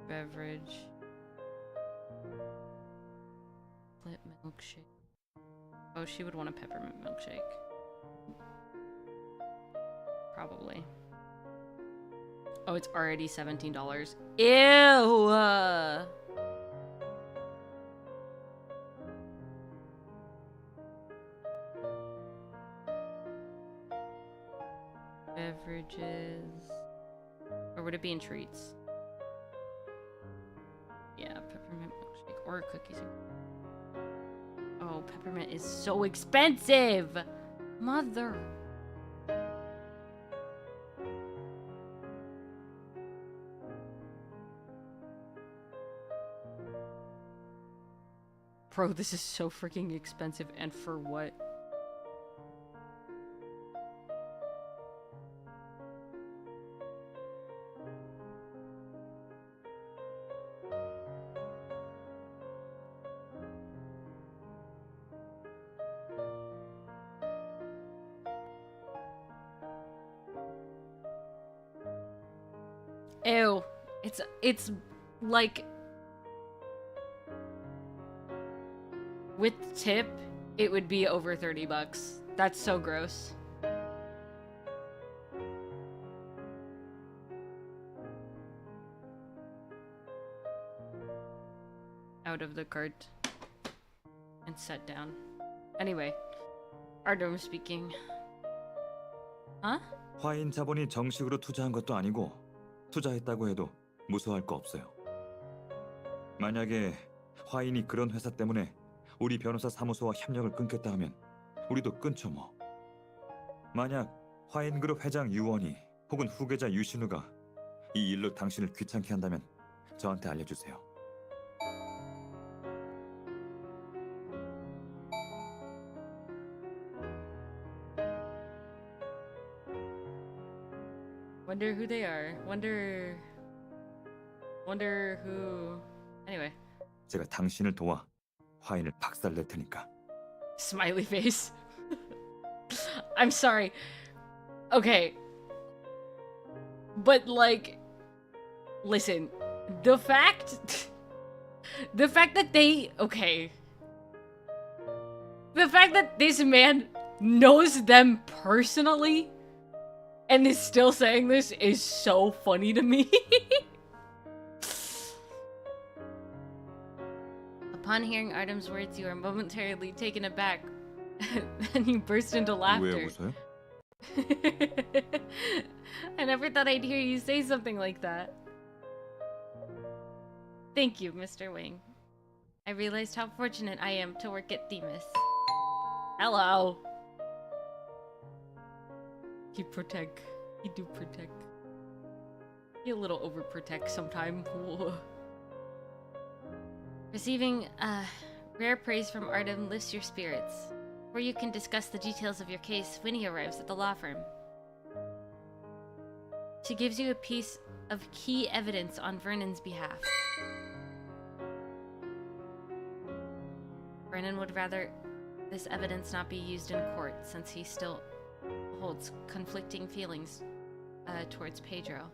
Beverage. Split milkshake. Oh, she would want a peppermint milkshake. Probably. Oh, it's already $17. Ew! Beverages. Or would it be in treats? Yeah, peppermint milkshake. Or cookies. Oh, peppermint is so expensive! Mother. Bro, this is so freaking expensive, and for what? Ew. It's like... With tip, it would be over $30. That's so gross. Out of the cart. And set down. Anyway. Artem speaking. Huh? 화인 자본이 정식으로 투자한 것도 아니고 투자했다고 해도 무서워할 거 없어요. 만약에 화인이 그런 회사 때문에 우리 변호사 사무소와 협력을 끊겠다 하면 우리도 끊죠 뭐. 만약 화인그룹 회장 유원이 혹은 후계자 유신우가 이 일로 당신을 귀찮게 한다면 저한테 알려주세요. Wonder who they are. Wonder who. Anyway, 제가 당신을 도와 화인을 박살낼 테니까. smiley face. I'm sorry. Okay. But like, listen, the fact that they, okay. The fact that this man knows them personally and is still saying this is so funny to me. Upon hearing Artem's words, you are momentarily taken aback. Then you burst into 왜 laughter. 웃어요? I never thought I'd hear you say something like that. Thank you, Mr. Wing. I realized how fortunate I am to work at Themis. Hello. He protect. He do protect. He a little overprotect sometime. Receiving rare praise from Artem lifts your spirits, where you can discuss the details of your case when he arrives at the law firm. She gives you a piece of key evidence on Vernon's behalf. Vernon would rather this evidence not be used in court, since he still holds conflicting feelings towards Pedro.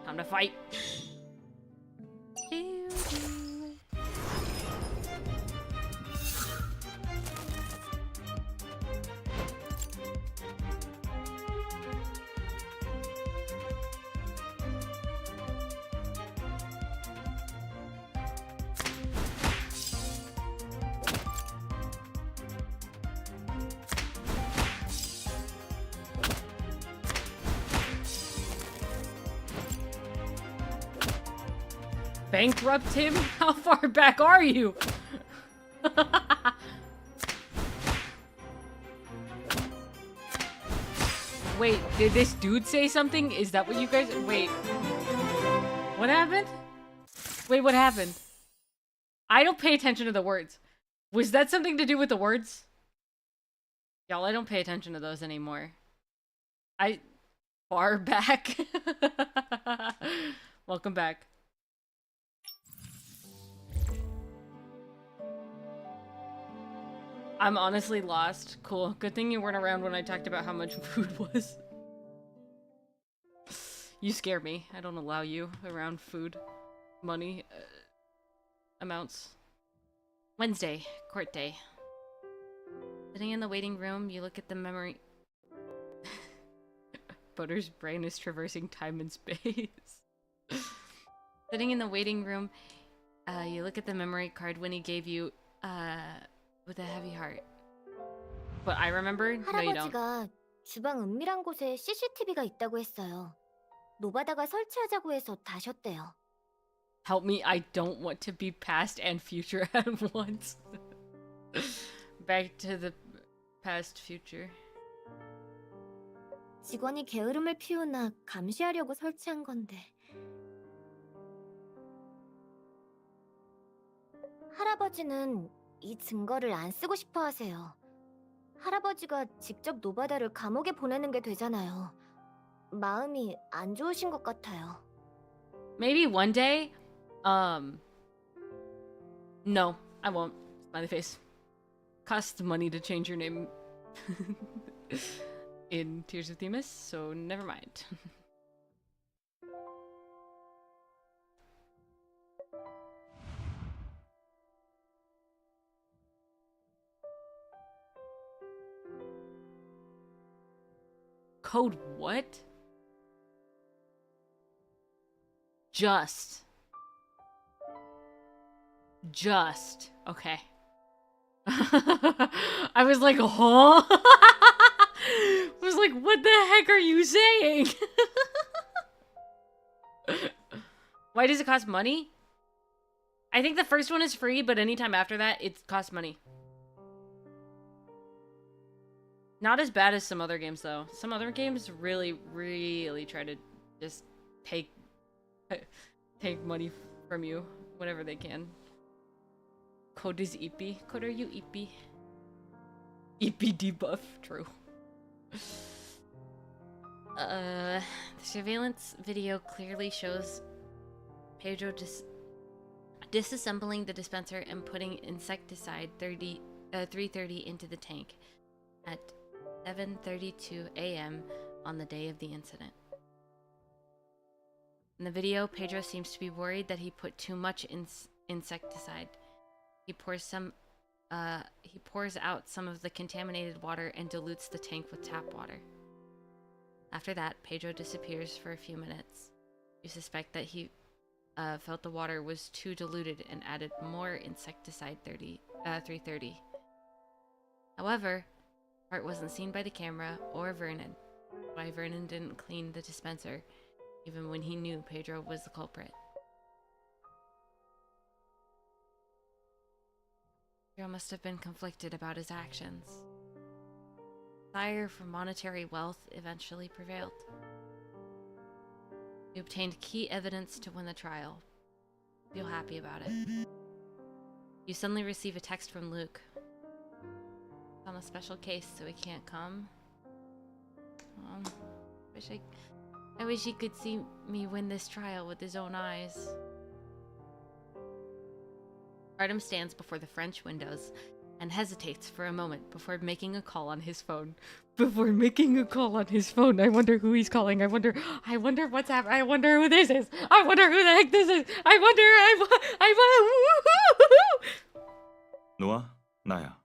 Time to fight. Bankrupt him? How far back are you? Wait, did this dude say something? Is that what you guys... Wait. What happened? Wait, what happened? I don't pay attention to the words. Was that something to do with the words? Y'all, I don't pay attention to those anymore. Far back? Welcome back. I'm honestly lost. Cool. Good thing you weren't around when I talked about how much food was. You scare me. I don't allow you around food. Money. Amounts. Wednesday. Court day. Sitting in the waiting room, you look at the memory... Butter's brain is traversing time and space. Sitting in the waiting room, you look at the memory card when he gave you, with a heavy heart. But I remember? No, you don't. 할아버지가 주방 은밀한 곳에 CCTV가 있다고 했어요. 노바다가 설치하자고 해서 다셨대요. Help me, I don't want to be past and future at once. Back to the past, future. 직원이 게으름을 피우나 감시하려고 설치한 건데. 할아버지는 이 증거를 안 쓰고 싶어 하세요. 할아버지가 직접 노바다를 감옥에 보내는 게 되잖아요. 마음이 안 좋으신 것 같아요. Maybe one day? No, I won't. Smiley face. Costs money to change your name in Tears of Themis, so never mind. Code what? Just. Okay. I was like, huh? I was like, what the heck are you saying? Why does it cost money? I think the first one is free, but anytime after that, it costs money. Not as bad as some other games, though. Some other games really, really try to just take money from you whenever they can. Code is EP. Code, are you EP? EP debuff. True. The surveillance video clearly shows Pedro disassembling the dispenser and putting insecticide 330 into the tank at 7:32 a.m. on the day of the incident. In the video, Pedro seems to be worried that he put too much insecticide. He pours out some of the contaminated water and dilutes the tank with tap water. After that, Pedro disappears for a few minutes. You suspect that he felt the water was too diluted and added more insecticide 330. However, part wasn't seen by the camera or Vernon. Why Vernon didn't clean the dispenser, even when he knew Pedro was the culprit. Pedro must have been conflicted about his actions. Desire for monetary wealth eventually prevailed. You obtained key evidence to win the trial. Feel happy about it. You suddenly receive a text from Luke. It's on a special case, so he can't come. I wish he could see me win this trial with his own eyes. Artem stands before the French windows and hesitates for a moment before making a call on his phone. I wonder who he's calling. I wonder what's happening. I wonder who this is. I wonder who the heck this is. I wonder. 노아, 나야.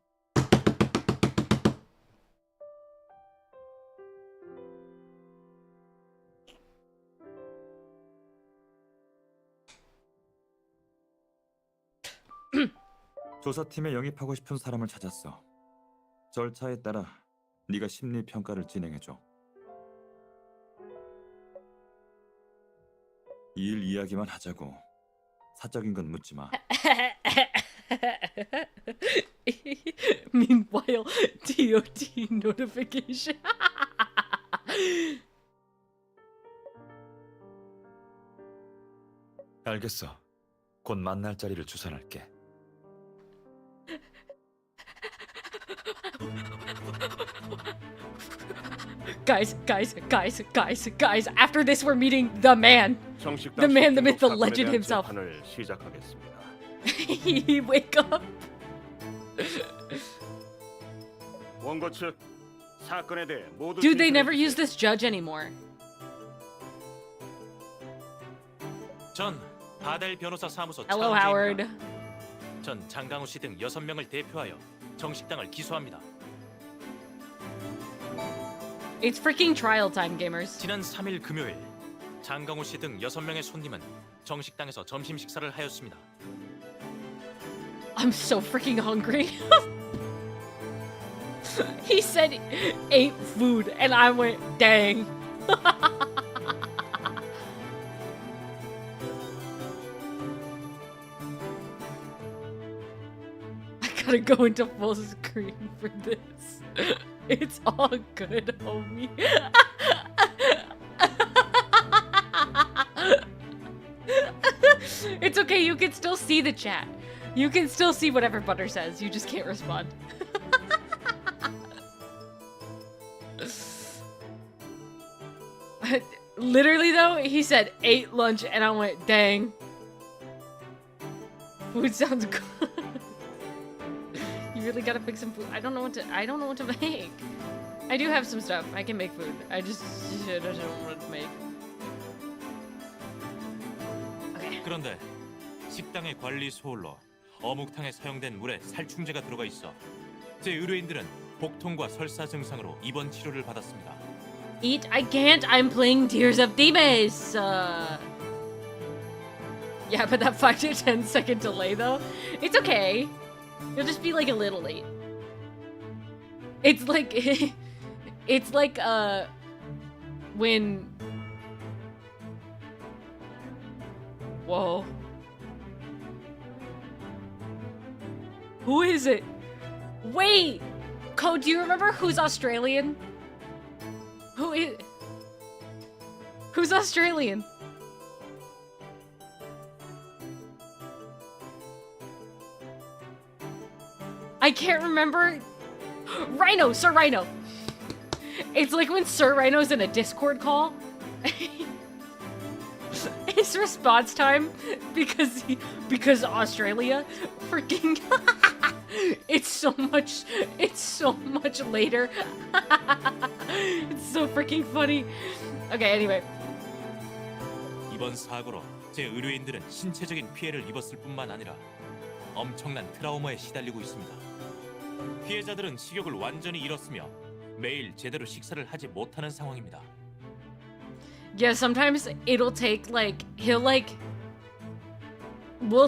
조사팀에 영입하고 싶은 사람을 찾았어. 절차에 따라 네가 심리 평가를 진행해줘. 일 이야기만 하자고. 사적인 건 묻지 마. Meanwhile, DOT notification. 알겠어. 곧 만날 자리를 주선할게. Guys, after this we're meeting the man. The man, the myth, the legend himself. He wake up. Dude, they never use this judge anymore. 전 바델 변호사 사무소 Hello, Howard. 전 장강우 씨 등 6명을 대표하여 정식당을 기소합니다. It's freaking trial time, gamers. 지난 3일 금요일 장강우 씨 등 6명의 손님은 정식당에서 점심 식사를 하였습니다. I'm so freaking hungry. He said ate food and I went, dang. I gotta go into full screen for this. It's all good, homie. It's okay, you can still see the chat. You can still see whatever Butter says, you just can't respond. Literally though, he said ate lunch and I went, dang. Food sounds good. You really gotta pick some food. I don't know what to make. I do have some stuff. I can make food. I just don't know what to make. Okay. 그런데 식당의 관리 소홀로 어묵탕에 사용된 물에 살충제가 들어가 있어 제 의뢰인들은 복통과 설사 증상으로 입원 치료를 받았습니다. Eat? I can't. I'm playing Tears of Themis. Yeah, but that 5 to 10 second delay though, it's okay. You'll just be like a little late. It's like when Whoa. Who is it? Wait! Code, do you remember who's Australian? Who's Australian? I can't remember. Rhino! Sir Rhino! It's like when Sir Rhino's in a Discord call. His response time, because Australia, freaking, it's so much later. It's so freaking funny. Okay, anyway. 이번 사고로 제 의뢰인들은 신체적인 피해를 입었을 뿐만 아니라 엄청난 트라우마에 시달리고 있습니다. 피해자들은 식욕을 완전히 잃었으며 매일 제대로 식사를 하지 못하는 상황입니다. Yeah, sometimes it'll take like we'll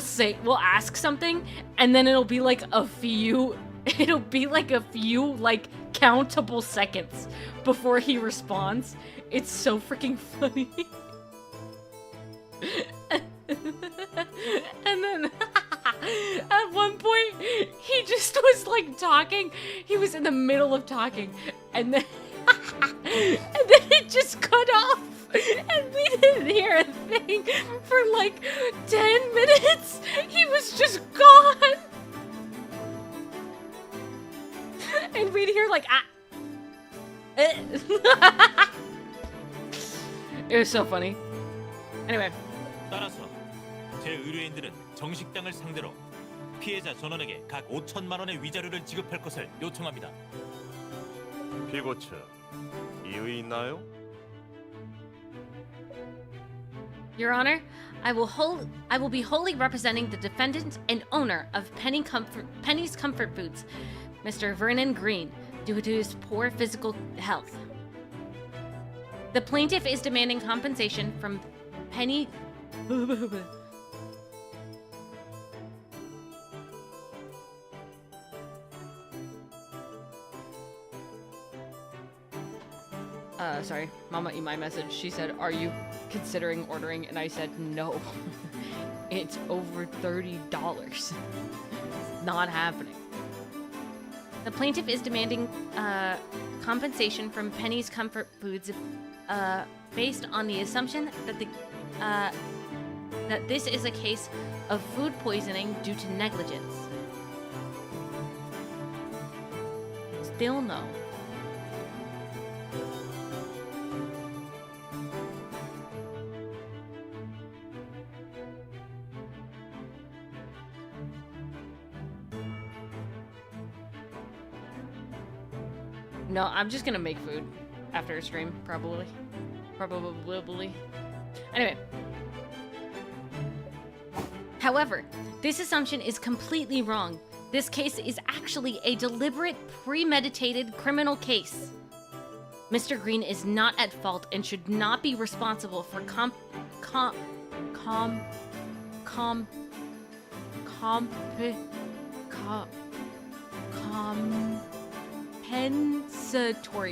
ask something and then it'll be like a few like countable seconds before he responds. It's so freaking funny. And then at one point he just was like talking. He was in the middle of talking and then it just cut off. And we didn't hear a thing for like 10 minutes. He was just gone. And we'd hear like, ah. It was so funny. Anyway. 따라서 제 의뢰인들은 정식당을 상대로 피해자 전원에게 각 5천만 원의 위자료를 지급할 것을 요청합니다. 피고 측 이의 있나요? Your Honor, I will be wholly representing the defendant and owner of Penny's Comfort Foods, Mr. Vernon Green, due to his poor physical health. The plaintiff is demanding compensation from Penny. Sorry, Mama in my message, she said, "Are you considering ordering?" And I said, "No." It's over $30. It's not happening. The plaintiff is demanding compensation from Penny's Comfort Foods based on the assumption that that this is a case of food poisoning due to negligence. Still no. No, I'm just gonna make food after a stream, probably. Anyway. However, this assumption is completely wrong. This case is actually a deliberate, premeditated criminal case. Mr. Green is not at fault and should not be responsible for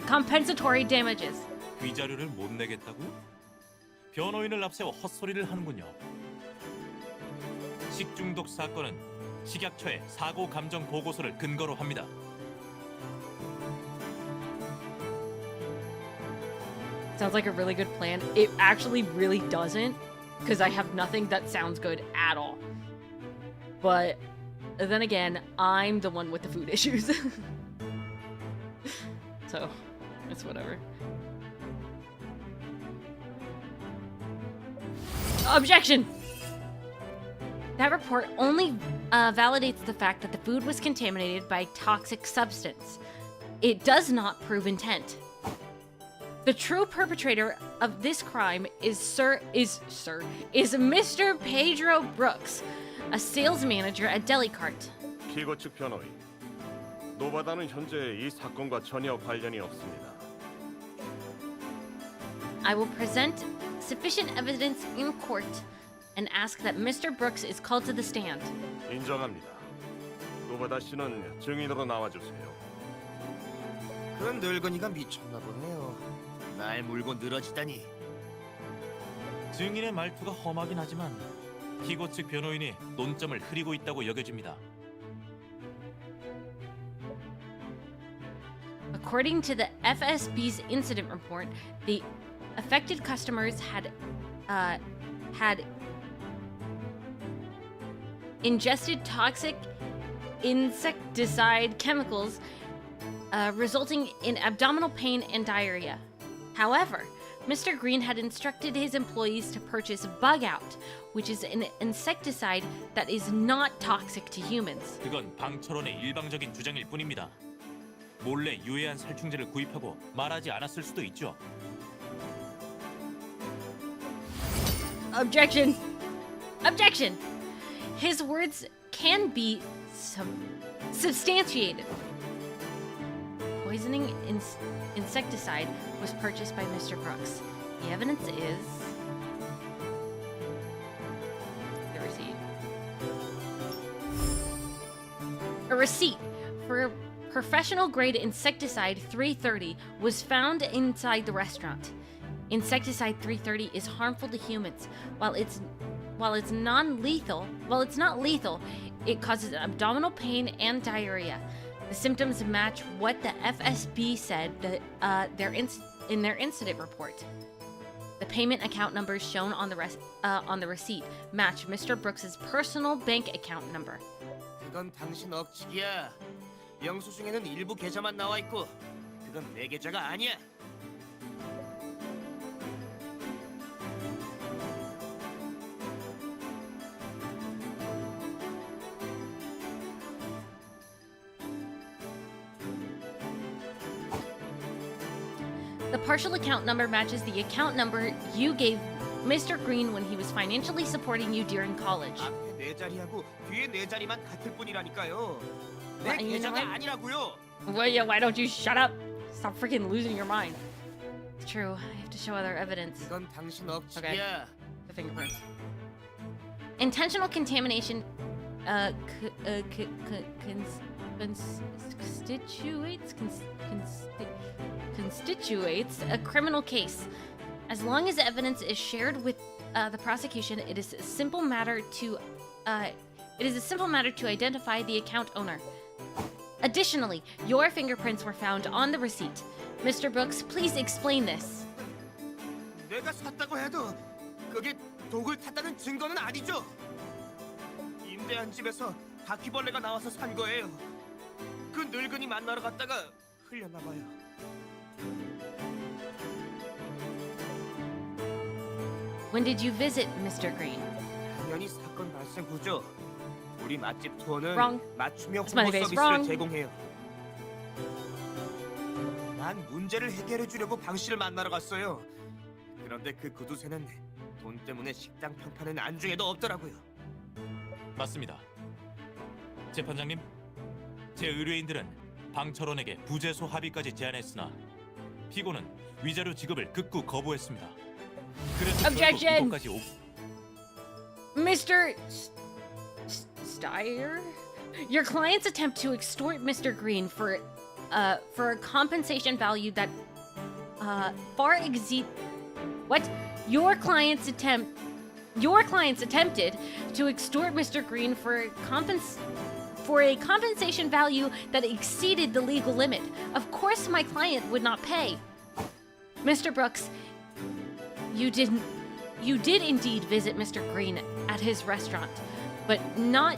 compensatory damages. 위자료를 못 내겠다고? 변호인을 앞세워 헛소리를 하는군요. 식중독 사건은 식약처의 사고 감정 보고서를 근거로 합니다. Sounds like a really good plan. It actually really doesn't, because I have nothing that sounds good at all. But then again, I'm the one with the food issues. So, it's whatever. Objection! That report only validates the fact that the food was contaminated by toxic substance. It does not prove intent. The true perpetrator of this crime is Mr. Pedro Brooks, a sales manager at Delicart. 피고 측 변호인, 노바다는 현재 이 사건과 전혀 관련이 없습니다. I will present sufficient evidence in court and ask that Mr. Brooks is called to the stand. 인정합니다. 노바다 씨는 증인으로 나와주세요. 그 늙은이가 미쳤나 보네요. 날 물고 늘어지다니. 증인의 말투가 험하긴 하지만 피고 측 변호인이 논점을 흐리고 있다고 여겨집니다. According to the FSB's incident report, the affected customers had ingested toxic insecticide chemicals, resulting in abdominal pain and diarrhea. However, Mr. Green had instructed his employees to purchase Bug Out, which is an insecticide that is not toxic to humans. 그건 방철원의 일방적인 주장일 뿐입니다. 몰래 유해한 살충제를 구입하고 말하지 않았을 수도 있죠. Objection! Objection! His words can be substantiated. Poisoning insecticide was purchased by Mr. Brooks. The evidence is the receipt. A receipt for professional grade insecticide 330 was found inside the restaurant. Insecticide 330 is harmful to humans. While it's not lethal, it causes abdominal pain and diarrhea. The symptoms match what the FSB said in their incident report. The payment account numbers shown on the receipt match Mr. Brooks's personal bank account number. 그건 당신 억측이야. 영수증에는 일부 계좌만 나와 있고 그건 내 계좌가 아니야. The partial account number matches the account number you gave Mr. Green when he was financially supporting you during college. 앞에 네 자리하고 뒤에 네 자리만 같을 뿐이라니까요. 내 Well, you know 계좌가 what? 아니라고요. Well, yeah, why don't you shut up? Stop freaking losing your mind. It's true. I have to show other evidence. 그건 당신 억측이야. The fingerprints. Intentional contamination constitutes a criminal case. As long as evidence is shared with the prosecution, it is a simple matter to identify the account owner. Additionally, your fingerprints were found on the receipt. Mr. Brooks, please explain this. 내가 샀다고 해도 그게 독을 탔다는 증거는 아니죠. 임대한 집에서 바퀴벌레가 나와서 산 거예요. 그 늙은이 만나러 갔다가 흘렸나 봐요. When did you visit Mr. Green? 당연히 사건 발생 후죠. 우리 맛집 투어는 Wrong. 맞춤형 Smiley 홍보 face. 서비스를 Wrong. 제공해요. 난 문제를 해결해 주려고 방 씨를 만나러 갔어요. 그런데 그 구두쇠는 돈 때문에 식당 평판엔 안중에도 없더라고요. 맞습니다. 재판장님, 제 의뢰인들은 방철원에게 부재소 합의까지 제안했으나 피고는 위자료 지급을 극구 거부했습니다. 그래서 Objection! 결국 이것까지 Mr. Steyer? Your client's attempt to extort Mr. Green for a compensation value that far exceed what? Your clients attempted to extort Mr. Green for a compensation value that exceeded the legal limit. Of course my client would not pay. Mr. Brooks, you did indeed visit Mr. Green at his restaurant, but not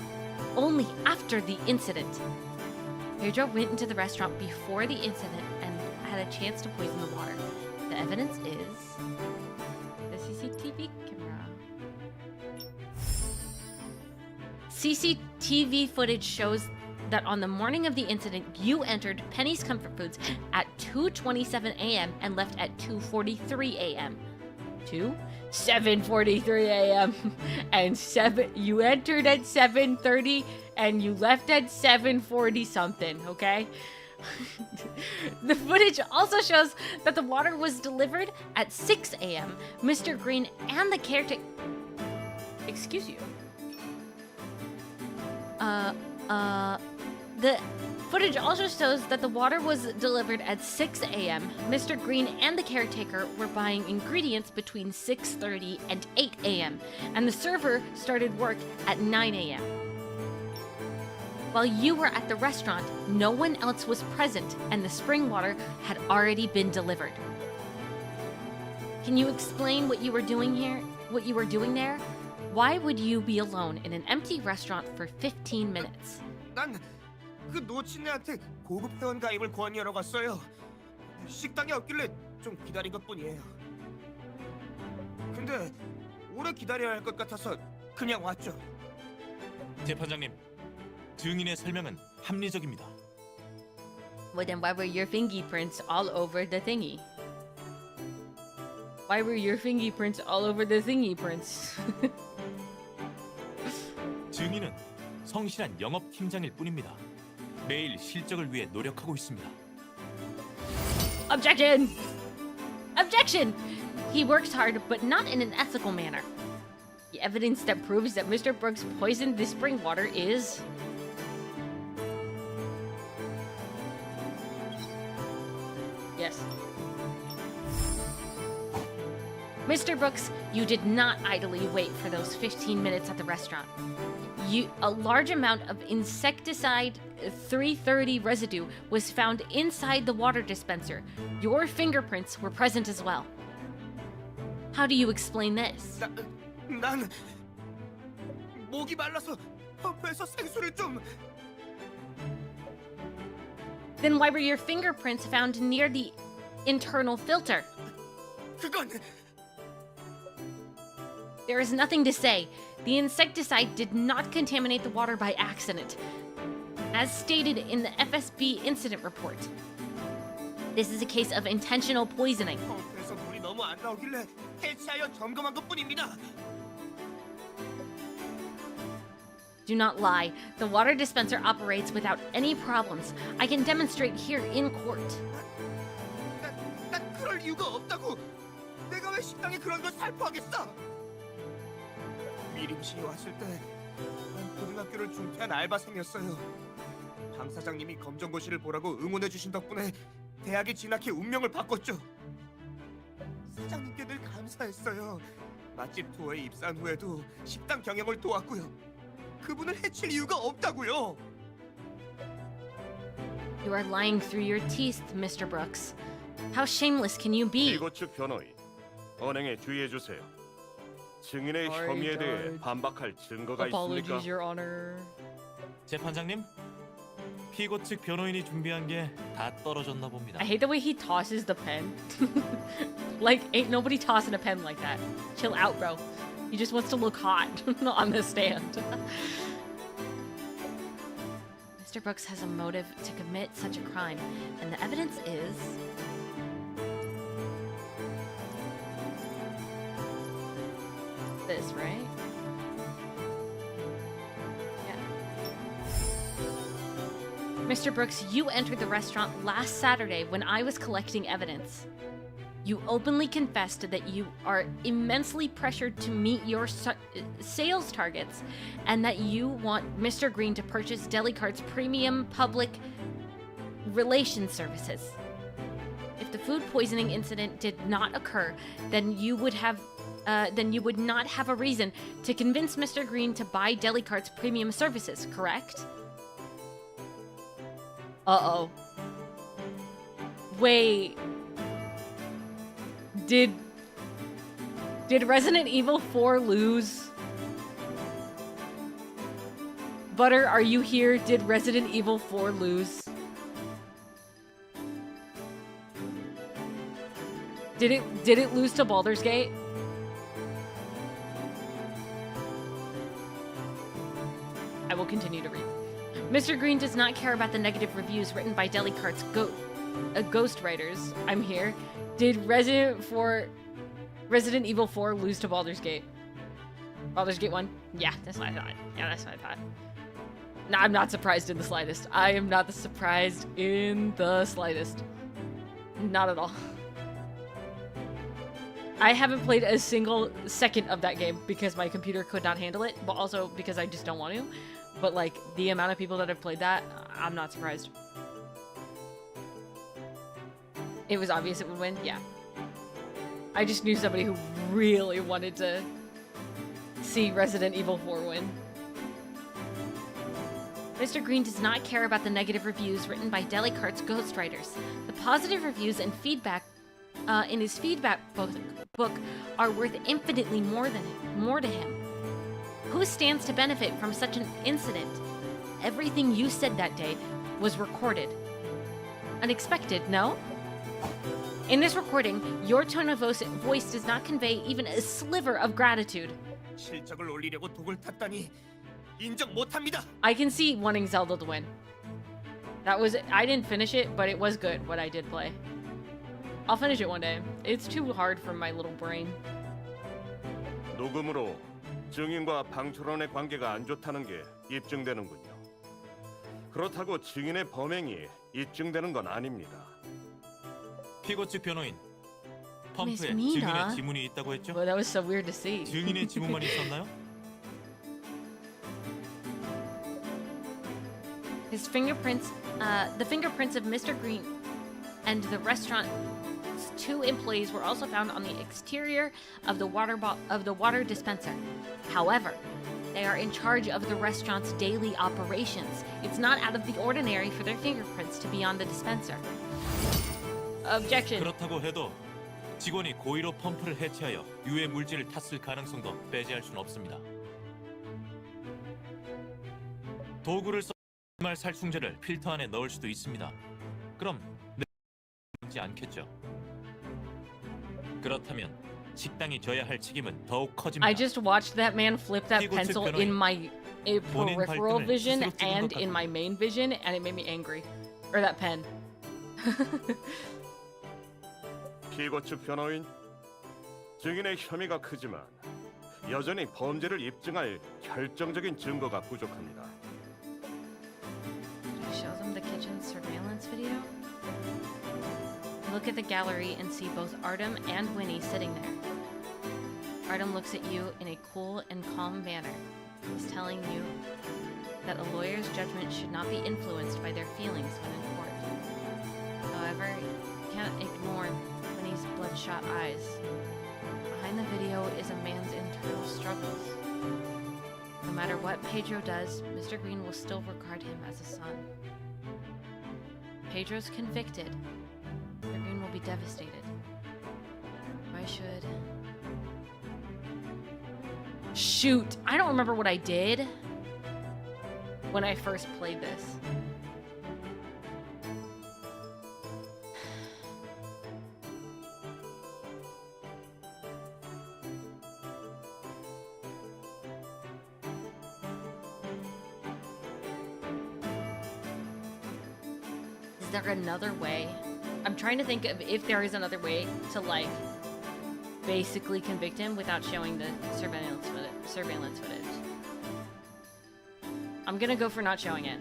only after the incident. Pedro went into the restaurant before the incident and had a chance to poison the water. The evidence is the CCTV camera. CCTV footage shows that on the morning of the incident, you entered Penny's Comfort Foods at 2:27 a.m. and left at 2:43 a.m. 7:43 a.m. and you entered at 7:30 and you left at 7:40 something, okay? The footage also shows that the water was delivered at 6 a.m. Mr. Green and the caretaker... Excuse you. The Footage also shows that the water was delivered at 6 a.m. Mr. Green and the caretaker were buying ingredients between 6:30 and 8 a.m., and the server started work at 9 a.m. While you were at the restaurant, no one else was present, and the spring water had already been delivered. Can you explain what you were doing here? What you were doing there? Why would you be alone in an empty restaurant for 15 minutes? 난 그 노친네한테 고급 회원 가입을 권유하러 갔어요. 식당이 없길래 좀 기다린 것뿐이에요. 근데 오래 기다려야 할 것 같아서 그냥 왔죠. 재판장님, 증인의 설명은 합리적입니다. Well, then why were your fingerprints all over the thingy? Why were your fingerprints all over the thingy prints? 증인은 성실한 영업 팀장일 뿐입니다. 매일 실적을 위해 노력하고 있습니다. Objection! Objection! He works hard, but not in an ethical manner. The evidence that proves that Mr. Brooks poisoned the spring water is... Yes. Mr. Brooks, you did not idly wait for those 15 minutes at the restaurant. A large amount of insecticide 330 residue was found inside the water dispenser. Your fingerprints were present as well. How do you explain this? 난 목이 말라서 펌프에서 생수를 좀... Then why were your fingerprints found near the internal filter? 그건... There is nothing to say. The insecticide did not contaminate the water by accident, as stated in the FSB incident report. This is a case of intentional poisoning. 펌프에서 물이 너무 안 나오길래 해체하여 점검한 것뿐입니다. Do not lie. The water dispenser operates without any problems. I can demonstrate here in court. 난 그럴 이유가 없다고. 내가 왜 식당에 그런 걸 살포하겠어? 미림시에 왔을 때 난 고등학교를 중퇴한 알바생이었어요. 강 사장님이 검정고시를 보라고 응원해 주신 덕분에 대학에 진학해 운명을 바꿨죠. 사장님께 늘 감사했어요. 맛집 투어에 입사한 후에도 식당 경영을 도왔고요. 그분을 해칠 이유가 없다고요. You are lying through your teeth, Mr. Brooks. How shameless can you be? 이곳 측 변호인, 언행에 주의해 주세요. 증인의 혐의에 대해 반박할 증거가 있습니까? Apologies, Your Honor. 재판장님, 피고 측 변호인이 준비한 게 다 떨어졌나 봅니다. I hate the way he tosses the pen. Like, ain't nobody tossing a pen like that. Chill out, bro. He just wants to look hot on the stand. Mr. Brooks has a motive to commit such a crime, and the evidence is... this, right? Yeah. Mr. Brooks, you entered the restaurant last Saturday when I was collecting evidence. You openly confessed that you are immensely pressured to meet your sales targets and that you want Mr. Green to purchase Delicart's premium public relations services. If the food poisoning incident did not occur, then you would not have a reason to convince Mr. Green to buy Delicart's premium services, correct? Uh-oh. Wait. Did Resident Evil 4 lose? Butter, are you here? Did Resident Evil 4 lose? Did it lose to Baldur's Gate? I will continue to read. Mr. Green does not care about the negative reviews written by Delicart's ghostwriters. I'm here. Did Resident Evil 4 lose to Baldur's Gate? Baldur's Gate 1? Yeah, that's what I thought. Yeah, that's what I thought. No, I'm not surprised in the slightest. I am not surprised in the slightest. Not at all. I haven't played a single second of that game because my computer could not handle it, but also because I just don't want to. But like the amount of people that have played that, I'm not surprised. It was obvious it would win. Yeah. I just knew somebody who really wanted to see Resident Evil 4 win. Mr. Green does not care about the negative reviews written by Delicart's ghostwriters. The positive reviews and feedback in his feedback book are worth infinitely more to him. Who stands to benefit from such an incident? Everything you said that day was recorded. Unexpected, no? In this recording, your tone of voice does not convey even a sliver of gratitude. 실적을 올리려고 독을 탔다니 인정 못합니다. I can see wanting Zelda to win. I didn't finish it, but it was good what I did play. I'll finish it one day. It's too hard for my little brain. 녹음으로 증인과 방철원의 관계가 안 좋다는 게 입증되는군요. 그렇다고 증인의 범행이 입증되는 건 아닙니다. 피고 측 변호인. 펌프에 Mina. 증인의 지문이 있다고 했죠? Well, that was so weird to see. 증인의 지문만 있었나요? His fingerprints, the fingerprints of Mr. Green and the restaurant's 2 employees were also found on the exterior of the water dispenser. However, they are in charge of the restaurant's daily operations. It's not out of the ordinary for their fingerprints to be on the dispenser. Objection. 그렇다고 해도 직원이 고의로 펌프를 해체하여 유해 물질을 탔을 가능성도 배제할 수는 없습니다. 도구를 써 말 살충제를 필터 안에 넣을 수도 있습니다. 그럼 지 않겠죠. 그렇다면 식당이 져야 할 책임은 더욱 커집니다. I just watched that man flip that pencil in my peripheral vision and in my main vision, and it made me angry. Or that pen. 피고 측 변호인, 증인의 혐의가 크지만 여전히 범죄를 입증할 결정적인 증거가 부족합니다. Show them the kitchen surveillance video. Look at the gallery and see both Artem and Winnie sitting there. Artem looks at you in a cool and calm manner. He's telling you that a lawyer's judgment should not be influenced by their feelings when in court. However, you can't ignore Winnie's bloodshot eyes. Behind the video is a man's internal struggles. No matter what Pedro does, Mr. Green will still regard him as a son. Pedro's convicted. Mr. Green will be devastated. Why should... Shoot! I don't remember what I did when I first played this. Is there another way? I'm trying to think of if there is another way to, like, basically convict him without showing the surveillance footage. I'm gonna go for not showing it.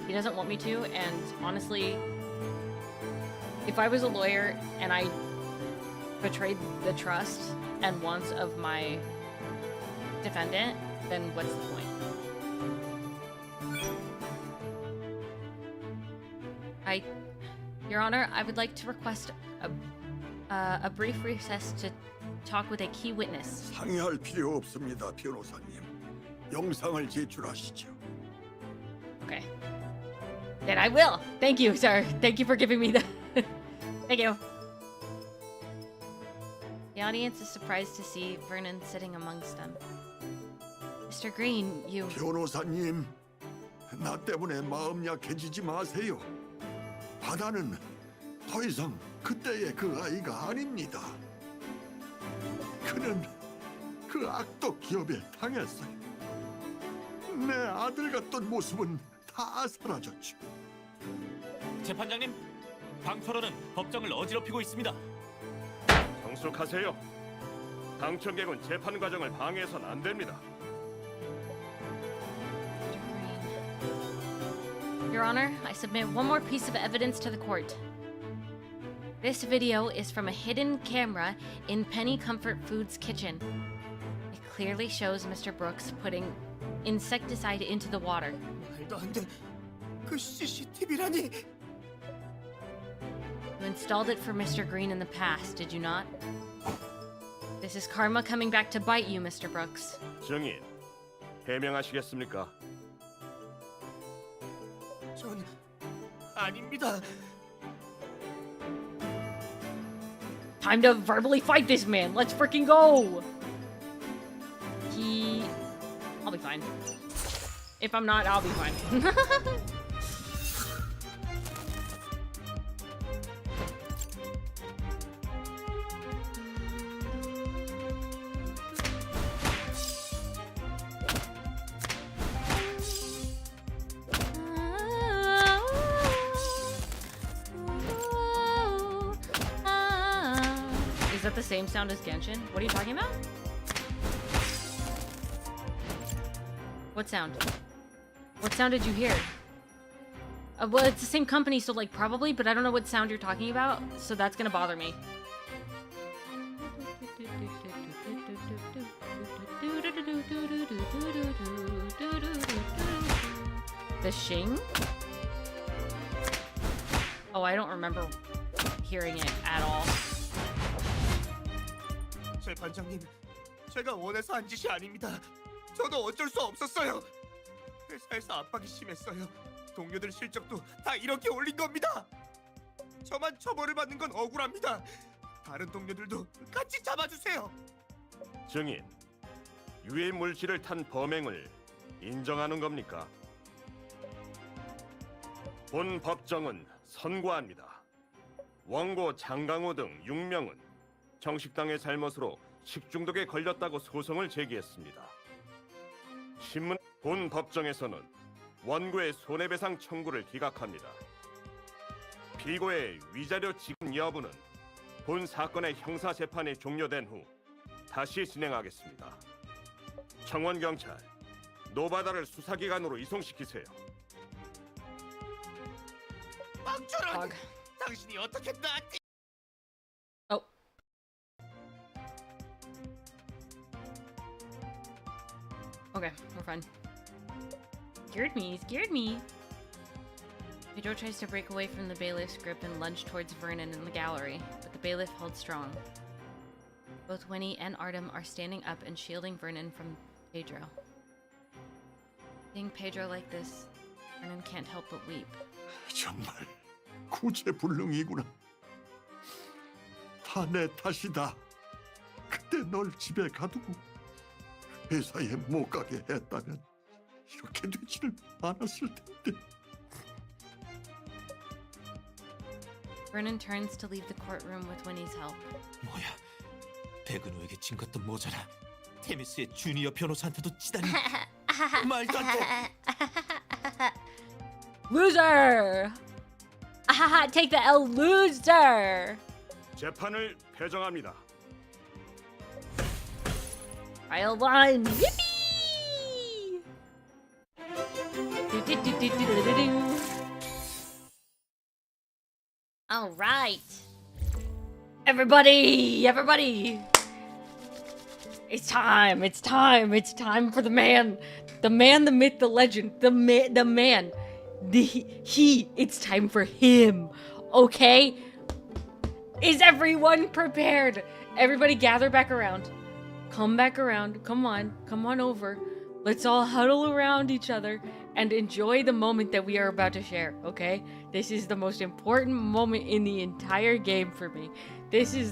He doesn't want me to, and honestly, if I was a lawyer and I betrayed the trust and wants of my defendant, then what's the point? Your Honor, I would like to request a brief recess to talk with a key witness. 상의할 필요 없습니다, 변호사님. 영상을 제출하시죠. Okay. Then I will. Thank you, sir. Thank you for giving me the... Thank you. The audience is surprised to see Vernon sitting amongst them. Mr. Green, you... 변호사님, 나 때문에 마음 약해지지 마세요. 바다는 더 이상 그때의 그 아이가 아닙니다. 그는 그 악독 기업에 당했어요. 내 아들 같던 모습은 다 사라졌죠. 재판장님, 방철원은 법정을 어지럽히고 있습니다. 정숙하세요. 당청객은 재판 과정을 방해해선 안 됩니다. Your Honor, I submit one more piece of evidence to the court. This video is from a hidden camera in Penny Comfort Foods' kitchen. It clearly shows Mr. Brooks putting insecticide into the water. 말도 안 돼. 그 CCTV라니. You installed it for Mr. Green in the past, did you not? This is karma coming back to bite you, Mr. Brooks. 증인, 해명하시겠습니까? 전 아닙니다. Time to verbally fight this man. Let's freaking go. I'll be fine. If I'm not, I'll be fine. Is that the same sound as Genshin? What are you talking about? What sound? What sound did you hear? Well, it's the same company, so like probably, but I don't know what sound you're talking about, so that's gonna bother me. The Shing? Oh, I don't remember hearing it at all. 재판장님, 제가 원해서 한 짓이 아닙니다. 저도 어쩔 수 없었어요. 회사에서 압박이 심했어요. 동료들 실적도 다 이렇게 올린 겁니다. 저만 처벌을 받는 건 억울합니다. 다른 동료들도 같이 잡아주세요. 증인, 유해 물질을 탄 범행을 인정하는 겁니까? 본 법정은 선고합니다. 원고 장강호 등 6명은 정식당의 잘못으로 식중독에 걸렸다고 소송을 제기했습니다. 신문 본 법정에서는 원고의 손해배상 청구를 기각합니다. 피고의 위자료 지급 여부는 본 사건의 형사 재판이 종료된 후 다시 진행하겠습니다. 청원경찰, 노바다를 수사기관으로 이송시키세요. 망쳐라! 당신이 어떻게 나한테... Oh. Okay, we're fine. Scared me. Pedro tries to break away from the bailiff's grip and lunge towards Vernon in the gallery, but the bailiff holds strong. Both Winnie and Artem are standing up and shielding Vernon from Pedro. Seeing Pedro like this, Vernon can't help but weep. 정말 구제불능이구나. 다 내 탓이다. 그때 널 집에 가두고 회사에 못 가게 했다면 이렇게 되지를 않았을 텐데. Vernon turns to leave the courtroom with Winnie's help. 뭐야? 백은호에게 진 것도 모자라. 테미스의 주니어 변호사한테도 치다니. 말도 안 돼. Loser! Ahaha, take the L, loser! 재판을 배정합니다. Trial one! Yippee! Do-do-do-do-do-do-do-do. All right. Everybody! It's time for the man, the myth, the legend, the man, it's time for him, okay? Is everyone prepared? Everybody gather back around. Come back around, come on over. Let's all huddle around each other and enjoy the moment that we are about to share, okay? This is the most important moment in the entire game for me. This was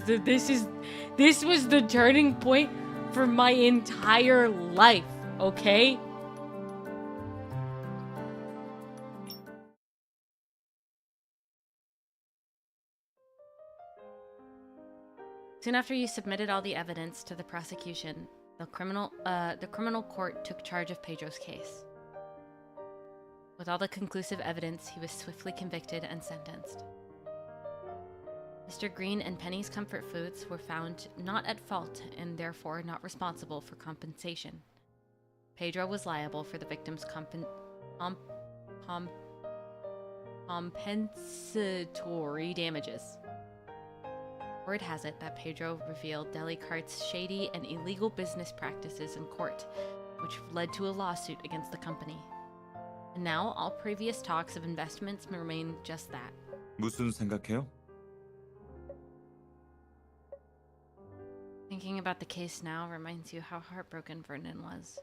the turning point for my entire life, okay? Soon after you submitted all the evidence to the prosecution, the criminal court took charge of Pedro's case. With all the conclusive evidence, he was swiftly convicted and sentenced. Mr. Green and Penny's Comfort Foods were found not at fault and therefore not responsible for compensation. Pedro was liable for the victim's compensatory damages. Word has it that Pedro revealed Delicarte's shady and illegal business practices in court, which led to a lawsuit against the company. And now all previous talks of investments remain just that. 무슨 생각해요? Thinking about the case now reminds you how heartbroken Vernon was.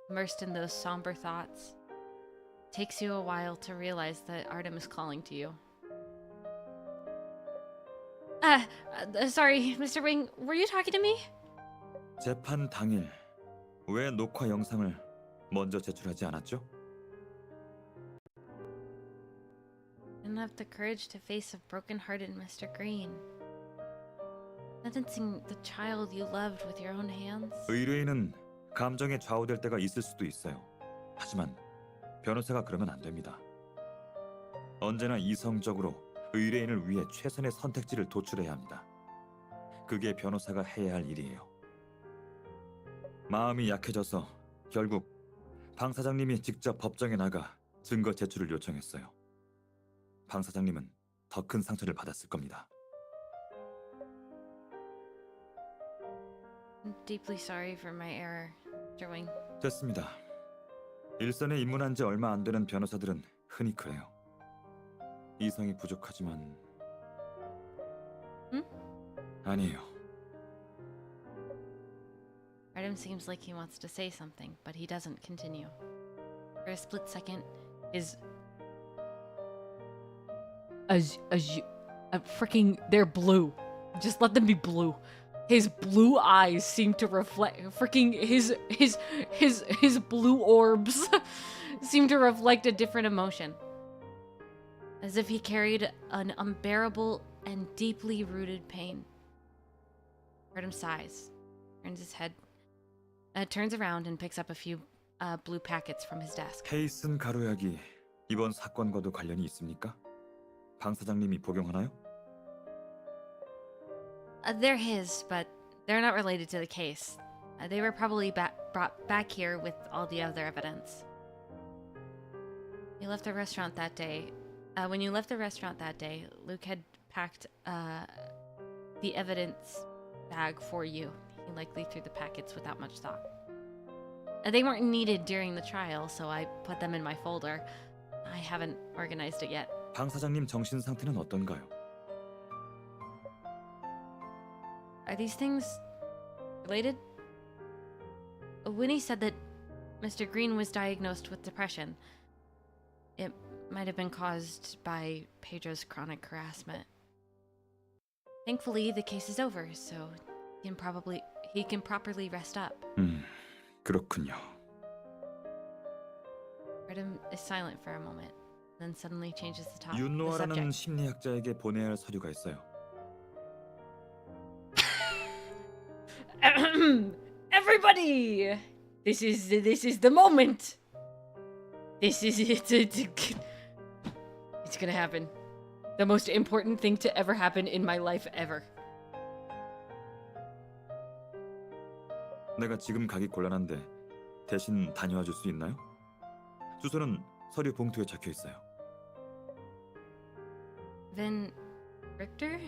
Immersed in those somber thoughts, it takes you a while to realize that Artem is calling to you. Sorry, Mr. Wing, were you talking to me? 재판 당일 왜 녹화 영상을 먼저 제출하지 않았죠? Didn't have the courage to face a broken-hearted Mr. Green. Sentencing the child you loved with your own hands? 의뢰인은 감정에 좌우될 때가 있을 수도 있어요. 하지만 변호사가 그러면 안 됩니다. 언제나 이성적으로 의뢰인을 위해 최선의 선택지를 도출해야 합니다. 그게 변호사가 해야 할 일이에요. 마음이 약해져서 결국 방 사장님이 직접 법정에 나가 증거 제출을 요청했어요. 방 사장님은 더 큰 상처를 받았을 겁니다. I'm deeply sorry for my error, Mr. Wing. 됐습니다. 일선에 입문한 지 얼마 안 되는 변호사들은 흔히 그래요. 이성이 부족하지만... 응? 아니에요. Artem seems like he wants to say something, but he doesn't continue. For a split second, his... freaking... They're blue. Just let them be blue. His blue eyes seem to reflect... Freaking... His blue orbs seem to reflect a different emotion. As if he carried an unbearable and deeply rooted pain. Artem sighs, turns his head, turns around and picks up a few blue packets from his desk. 케이슨 가루약이 이번 사건과도 관련이 있습니까? 방 사장님이 복용하나요? They're his, but they're not related to the case. They were probably brought back here with all the other evidence. You left the restaurant that day. When you left the restaurant that day, Luke had packed the evidence bag for you. He likely threw the packets without much thought. They weren't needed during the trial, so I put them in my folder. I haven't organized it yet. 방 사장님 정신 상태는 어떤가요? Are these things related? Winnie said that Mr. Green was diagnosed with depression. It might have been caused by Pedro's chronic harassment. Thankfully, the case is over, so he can properly rest up. 그렇군요. Artem is silent for a moment, then suddenly changes the 윤노아라는 subject. 심리학자에게 보내야 할 서류가 있어요. Everybody, this is the moment. This is it. It's gonna happen. The most important thing to ever happen in my life ever. 내가 지금 가기 곤란한데 대신 다녀와 줄 수 있나요? 주소는 서류 봉투에 적혀 있어요. Vin Richter?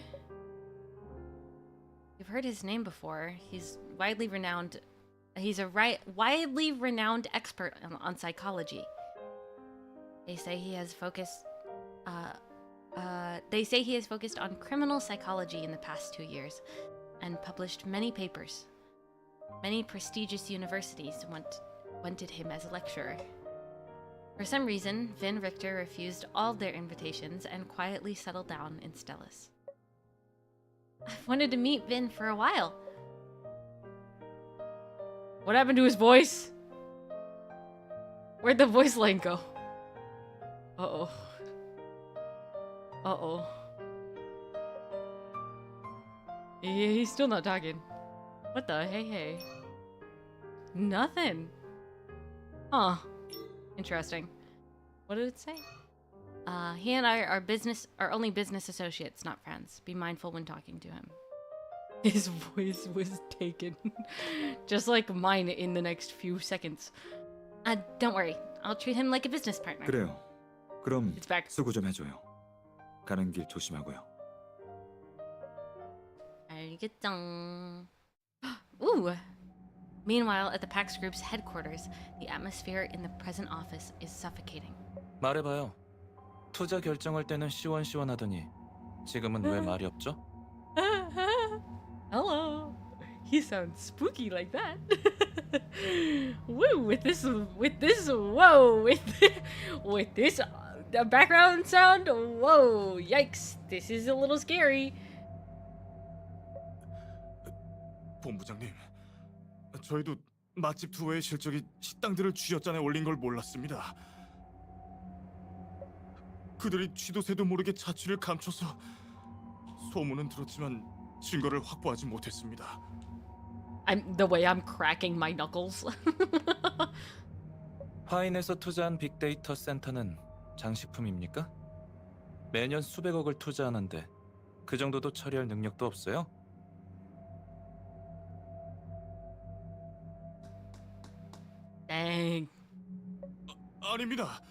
You've heard his name before. He's widely renowned. He's a widely renowned expert on psychology. They say he has focused. They say he has focused on criminal psychology in the past 2 years, and published many papers. Many prestigious universities wanted him as a lecturer. For some reason, Vin Richter refused all their invitations and quietly settled down in Stellis. I've wanted to meet Vin for a while. What happened to his voice? Where'd the voice line go? Uh-oh. Uh-oh. Yeah, he's still not talking. What the hey? Nothing. Huh. Interesting. What did it say? He and I are only business associates, not friends. Be mindful when talking to him. His voice was taken. Just like mine in the next few seconds. Don't worry. I'll treat him like a business partner. 그래요. 그럼 It's back. 수고 좀 해줘요. 가는 길 조심하고요. 알겠죠. Ooh. Meanwhile, at the PAX Group's headquarters, the atmosphere in the present office is suffocating. 말해봐요. 투자 결정할 때는 시원시원하더니 지금은 왜 말이 없죠? Hello. He sounds spooky like that. Woo! With this, whoa! With this background sound, whoa! Yikes! This is a little scary. 본부장님, 저희도 맛집 투어의 실적이 식당들을 쥐어짜내 올린 걸 몰랐습니다. 그들이 쥐도 새도 모르게 자취를 감춰서 소문은 들었지만 증거를 확보하지 못했습니다. The way I'm cracking my knuckles. 화인에서 투자한 빅데이터 센터는 장식품입니까? 매년 수백억을 투자하는데 그 정도도 처리할 능력도 없어요? Dang. 아닙니다.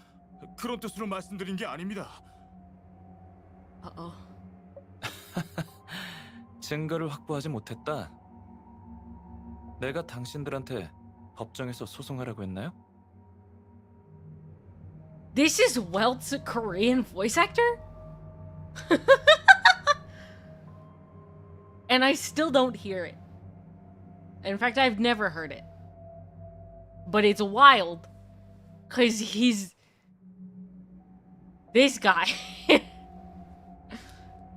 그런 뜻으로 말씀드린 게 아닙니다. Uh-oh. 증거를 확보하지 못했다. 내가 당신들한테 법정에서 소송하라고 했나요? This is Welt's Korean voice actor? And I still don't hear it. In fact, I've never heard it. But it's wild. Because he's... this guy.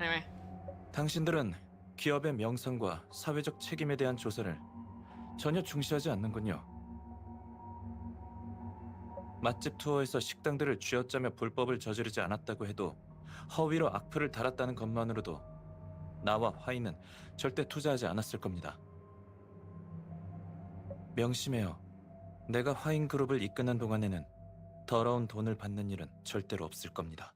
Anyway. 당신들은 기업의 명성과 사회적 책임에 대한 조사를 전혀 중시하지 않는군요. 맛집 투어에서 식당들을 쥐어짜며 불법을 저지르지 않았다고 해도 허위로 악플을 달았다는 것만으로도 나와 화이는 절대 투자하지 않았을 겁니다. 명심해요. 내가 화인 그룹을 이끄는 동안에는 더러운 돈을 받는 일은 절대로 없을 겁니다.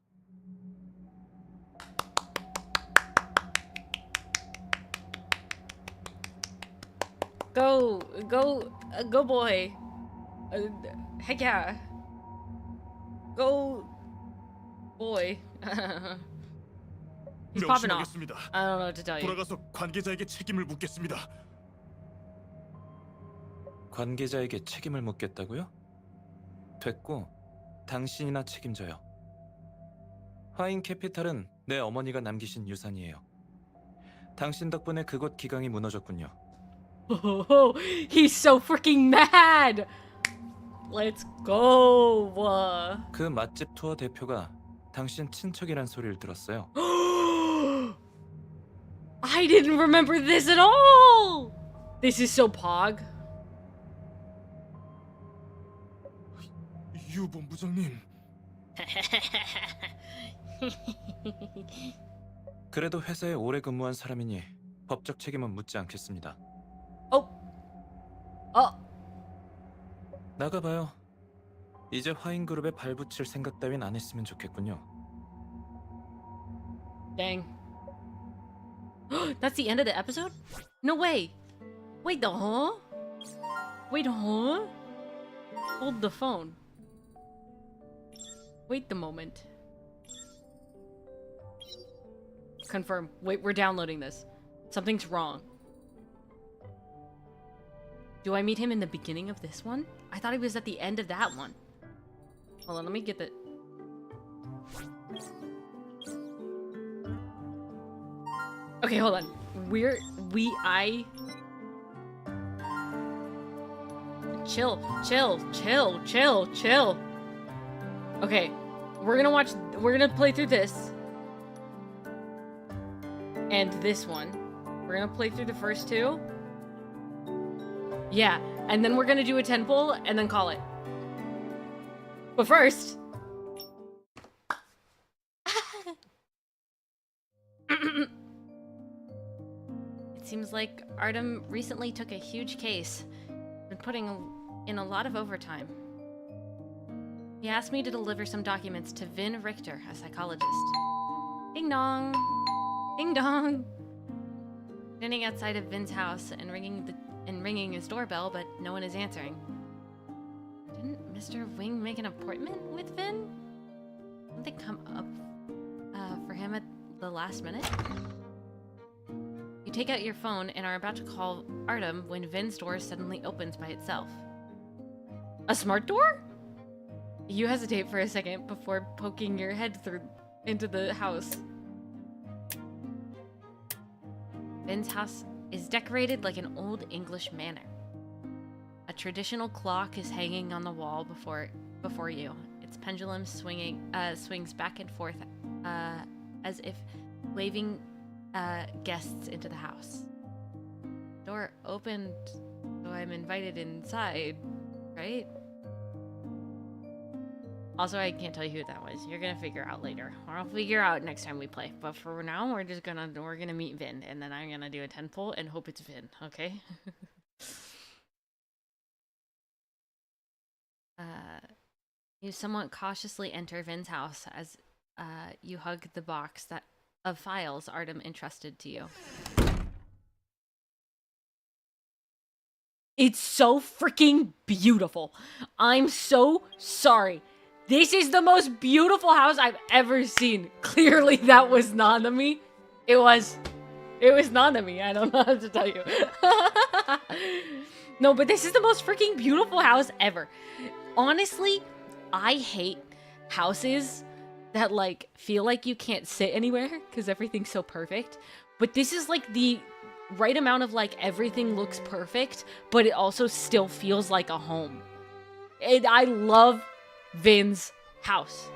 Go boy. Heck yeah. Go boy. He's popping off. 명심하겠습니다. I don't know what to tell you. 돌아가서 관계자에게 책임을 묻겠습니다. 관계자에게 책임을 묻겠다고요? 됐고, 당신이나 책임져요. 화인 캐피탈은 내 어머니가 남기신 유산이에요. 당신 덕분에 그곳 기강이 무너졌군요. Oh, he's so freaking mad. Let's go. 그 맛집 투어 대표가 당신 친척이란 소리를 들었어요. I didn't remember this at all. This is so pog. 유 본부장님. 그래도 회사에 오래 근무한 사람이니 법적 책임은 묻지 않겠습니다. 나가봐요. 이제 화인그룹에 발붙일 생각 따윈 안 했으면 좋겠군요. Dang. That's the end of the episode? No way. Wait, huh? Wait, huh? Hold the phone. Wait the moment. Confirm. Wait, we're downloading this. Something's wrong. Do I meet him in the beginning of this one? I thought he was at the end of that one. Hold on, let me get the... Okay, hold on. Chill. Okay, we're gonna play through this. And this one. We're gonna play through the first two. Yeah, and then we're gonna do a 10 pull and then call it. But first... It seems like Artem recently took a huge case. Been putting in a lot of overtime. He asked me to deliver some documents to Vin Richter, a psychologist. Ding dong! Ding dong! Standing outside of Vin's house and ringing his doorbell, but no one is answering. Didn't Mr. Wing make an appointment with Vin? Didn't they come up for him at the last minute? You take out your phone and are about to call Artem when Vin's door suddenly opens by itself. A smart door? You hesitate for a second before poking your head into the house. Vin's house is decorated like an old English manor. A traditional clock is hanging on the wall before you. Its pendulum swings back and forth as if waving guests into the house. Door opened, so I'm invited inside, right? Also, I can't tell you who that was. You're gonna figure out later. Or I'll figure out next time we play. But for now, we're gonna meet Vin, and then I'm gonna do a 10 pull and hope it's Vin, okay? You somewhat cautiously enter Vin's house as you hug the box of files Artem entrusted to you. It's so freaking beautiful. I'm so sorry. This is the most beautiful house I've ever seen. Clearly that was Nanami. It was Nanami. I don't know how to tell you. No, but this is the most freaking beautiful house ever. Honestly, I hate houses that like feel like you can't sit anywhere because everything's so perfect. But this is like the right amount of like everything looks perfect, but it also still feels like a home. And I love Vin's house.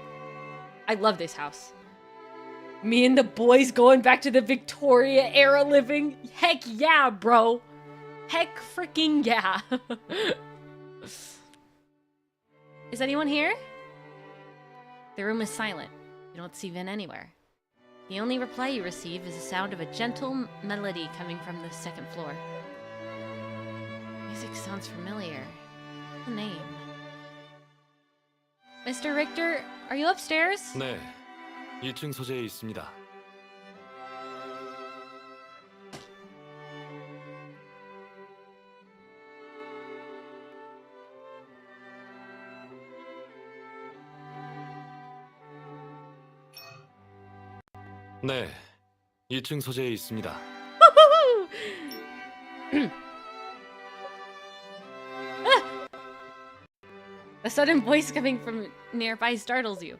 I love this house. Me and the boys going back to the Victoria era living. Heck yeah, bro. Heck freaking yeah. Is anyone here? The room is silent. You don't see Vin anywhere. The only reply you receive is the sound of a gentle melody coming from the second floor. Music sounds familiar. What's the name? Mr. Richter, are you upstairs? 네, 1층 소재에 있습니다. 네, 1층 소재에 있습니다. A sudden voice coming from nearby startles you.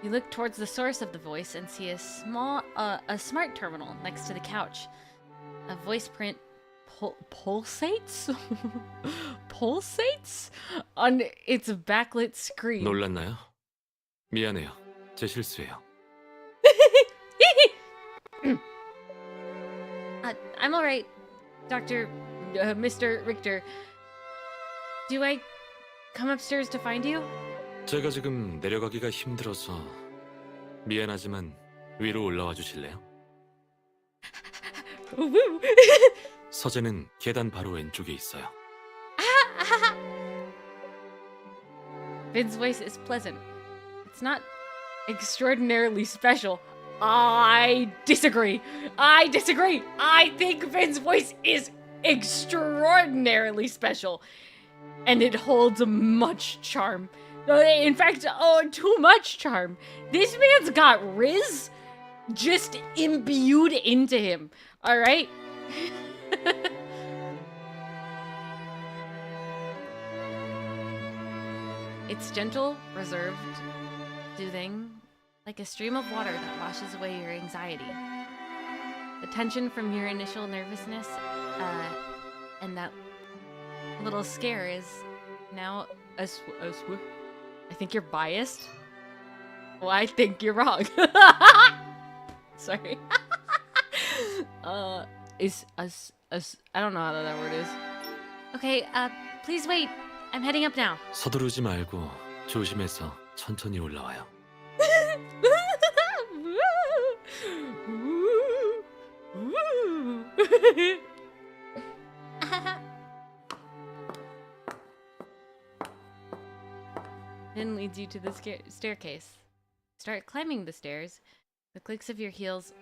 You look towards the source of the voice and see a smart terminal next to the couch. A voice print pulsates? Pulsates? On its backlit screen. 놀랐나요? 미안해요. 제 실수예요. I'm alright, Mr. Richter. Do I come upstairs to find you? 제가 지금 내려가기가 힘들어서 미안하지만 위로 올라와 주실래요? 서재는 계단 바로 왼쪽에 있어요. Vin's voice is pleasant. It's not extraordinarily special. I disagree. I think Vin's voice is extraordinarily special. And it holds much charm. In fact, too much charm. This man's got Riz just imbued into him. Alright? It's gentle, reserved, soothing, like a stream of water that washes away your anxiety. The tension from your initial nervousness and that little scare is now I think you're biased. Well, I think you're wrong. Sorry. I don't know how that word is. Okay, please wait. I'm heading up now. 서두르지 말고 조심해서 천천히 올라와요. Then leads you to the staircase. Start climbing the stairs. The clicks of your heels,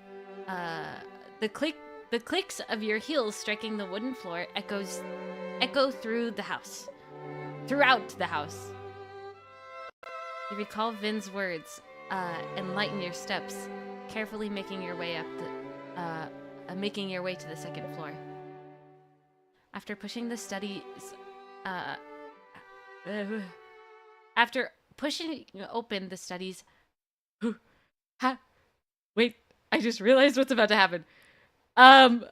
the clicks of your heels striking the wooden floor echo throughout the house. You recall Vin's words and lighten your steps, carefully making your way to the second floor. After pushing open the studies, wait! I just realized what's about to happen. Um,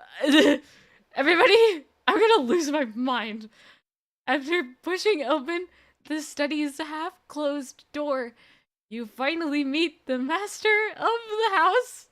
everybody, I'm gonna lose my mind. After pushing open the study's half-closed door, you finally meet the master of the house.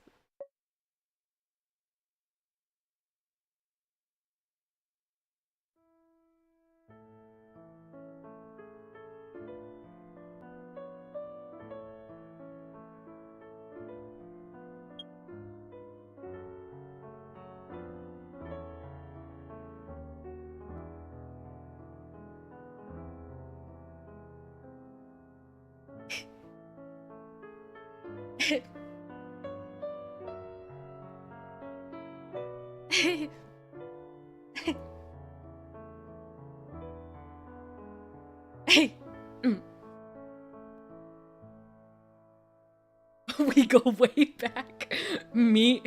We go way back. Me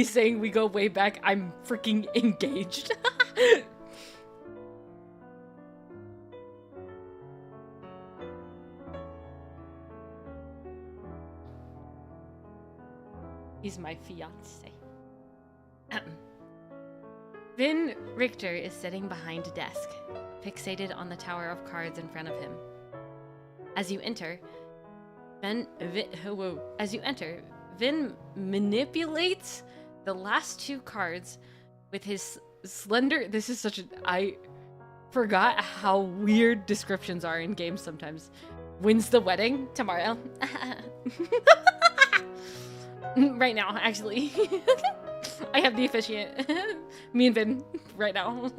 saying we go way back. I'm freaking engaged. He's my fiance. Vin Richter is sitting behind a desk, fixated on the tower of cards in front of him. As you enter, Vin manipulates the last two cards with his slender. This is such a. I forgot how weird descriptions are in games sometimes. Wins the wedding tomorrow. Right now, actually. I have the officiant. Me and Vin right now.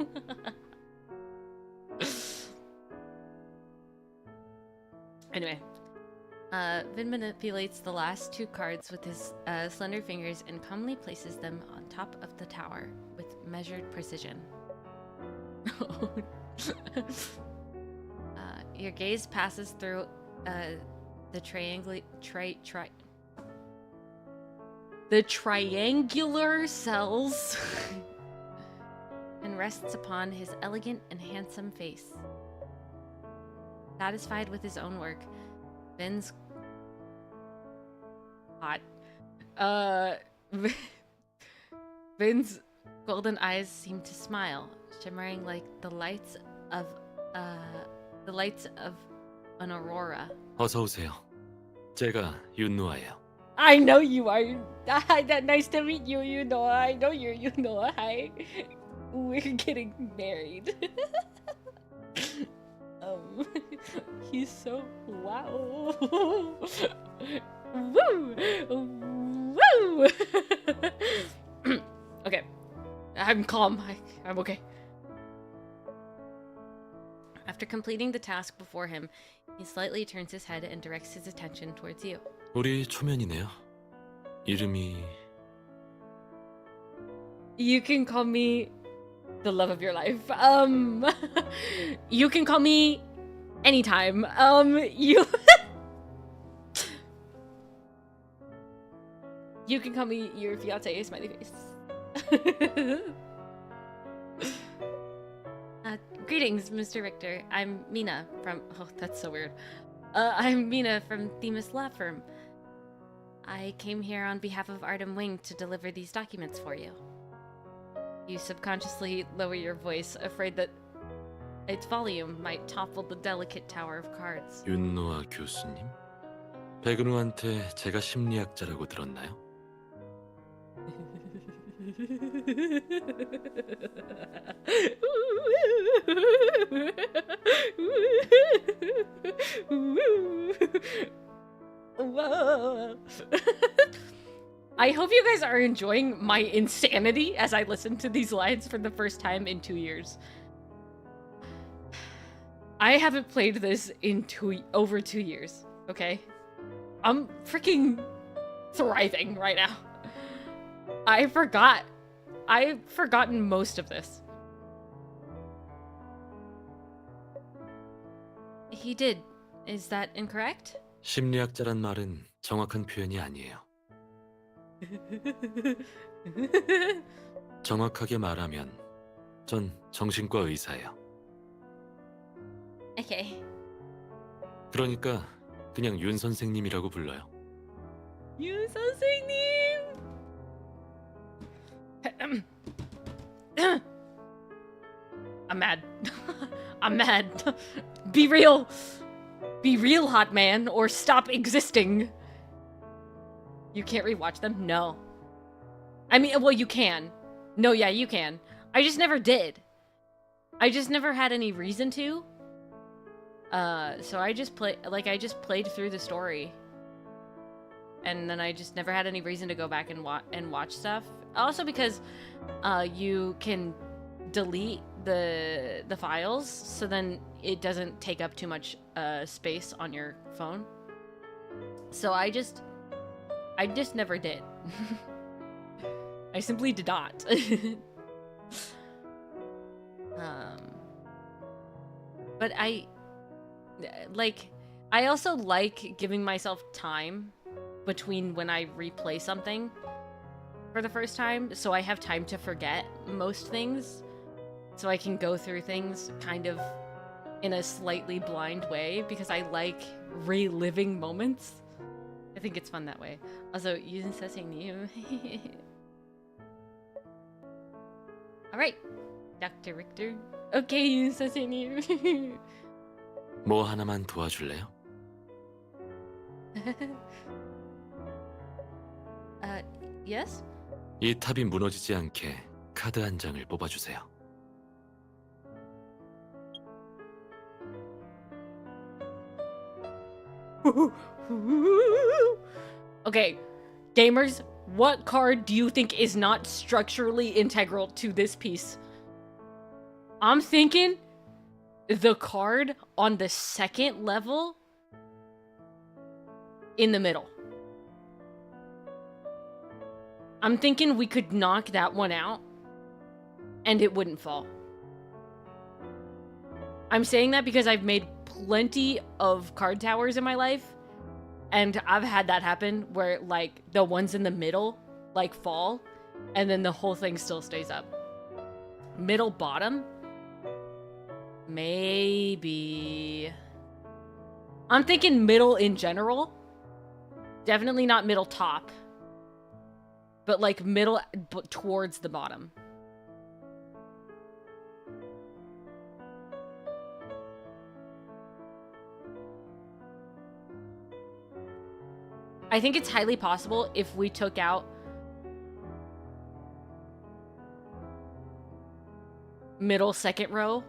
Anyway. Vin manipulates the last two cards with his slender fingers and calmly places them on top of the tower with measured precision. Your gaze passes through the triangular cells and rests upon his elegant and handsome face. Satisfied with his own work, Vin's Vin's golden eyes seem to smile, shimmering like the lights of an aurora. 어서 오세요. 제가 윤노아예요. I know you are. Nice to meet you, Yunoa. I know you're Yunoa. Hi. We're getting married. He's so wow. Woo! Woo! Okay. I'm calm. I'm okay. After completing the task before him, he slightly turns his head and directs his attention towards you. 우리 초면이네요. 이름이 You can call me the love of your life. You can call me anytime. You can call me your fiance, smiley face. Greetings, Mr. Richter. I'm Mina from... Oh, that's so weird. I'm Mina from Themis Law Firm. I came here on behalf of Artem Wing to deliver these documents for you. You subconsciously lower your voice, afraid that its volume might topple the delicate tower of cards. 윤노아 교수님? 백은우한테 제가 심리학자라고 들었나요? I hope you guys are enjoying my insanity as I listen to these lines for the first time in 2 years. I haven't played this in over 2 years, okay? I'm freaking thriving right now. I've forgotten most of this. He did. Is that incorrect? 심리학자란 말은 정확한 표현이 아니에요. 정확하게 말하면 전 정신과 의사예요. Okay. 그러니까 그냥 윤 선생님이라고 불러요. 윤 선생님. I'm mad. I'm mad. Be real. Be real, hot man, or stop existing. You can't rewatch them? No. I mean, well, you can. No, yeah, you can. I just never did. I just never had any reason to. So I just played through the story. And then I just never had any reason to go back and watch stuff. Also because you can delete the files, so then it doesn't take up too much space on your phone. So I just never did. I simply did not. But I also like giving myself time between when I replay something for the first time, so I have time to forget most things, so I can go through things kind of in a slightly blind way, because I like reliving moments. I think it's fun that way. Also, using something new. Alright, Dr. Richter. Okay, using something new. 뭐 하나만 도와줄래요? Yes? 이 탑이 무너지지 않게 카드 한 장을 뽑아주세요. Okay, gamers, what card do you think is not structurally integral to this piece? I'm thinking the card on the second level in the middle. I'm thinking we could knock that one out and it wouldn't fall. I'm saying that because I've made plenty of card towers in my life, and I've had that happen where, like, the ones in the middle, like, fall, and then the whole thing still stays up. Middle bottom? Maybe. I'm thinking middle in general. Definitely not middle top. But, like, middle towards the bottom. I think it's highly possible if we took out middle second row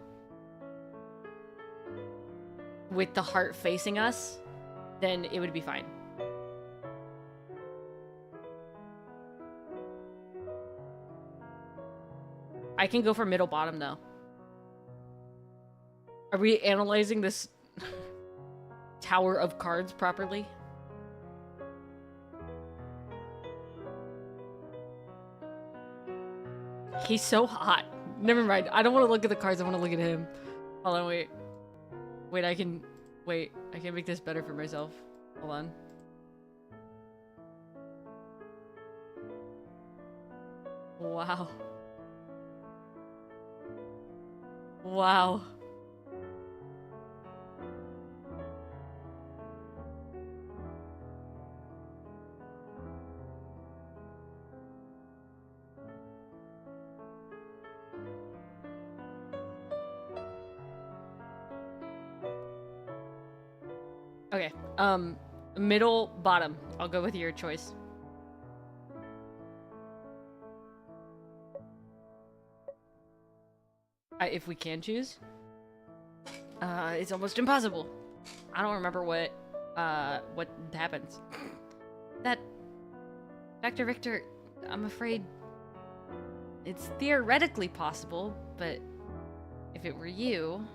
with the heart facing us, then it would be fine. I can go for middle bottom though. Are we analyzing this tower of cards properly? He's so hot. Never mind. I don't want to look at the cards. I want to look at him. Hold on, wait. Wait, I can make this better for myself. Hold on. Wow. Wow. Okay, middle, bottom. I'll go with your choice. If we can choose. It's almost impossible. I don't remember what happens. That, Dr. Richter, I'm afraid it's theoretically possible, but if it were you,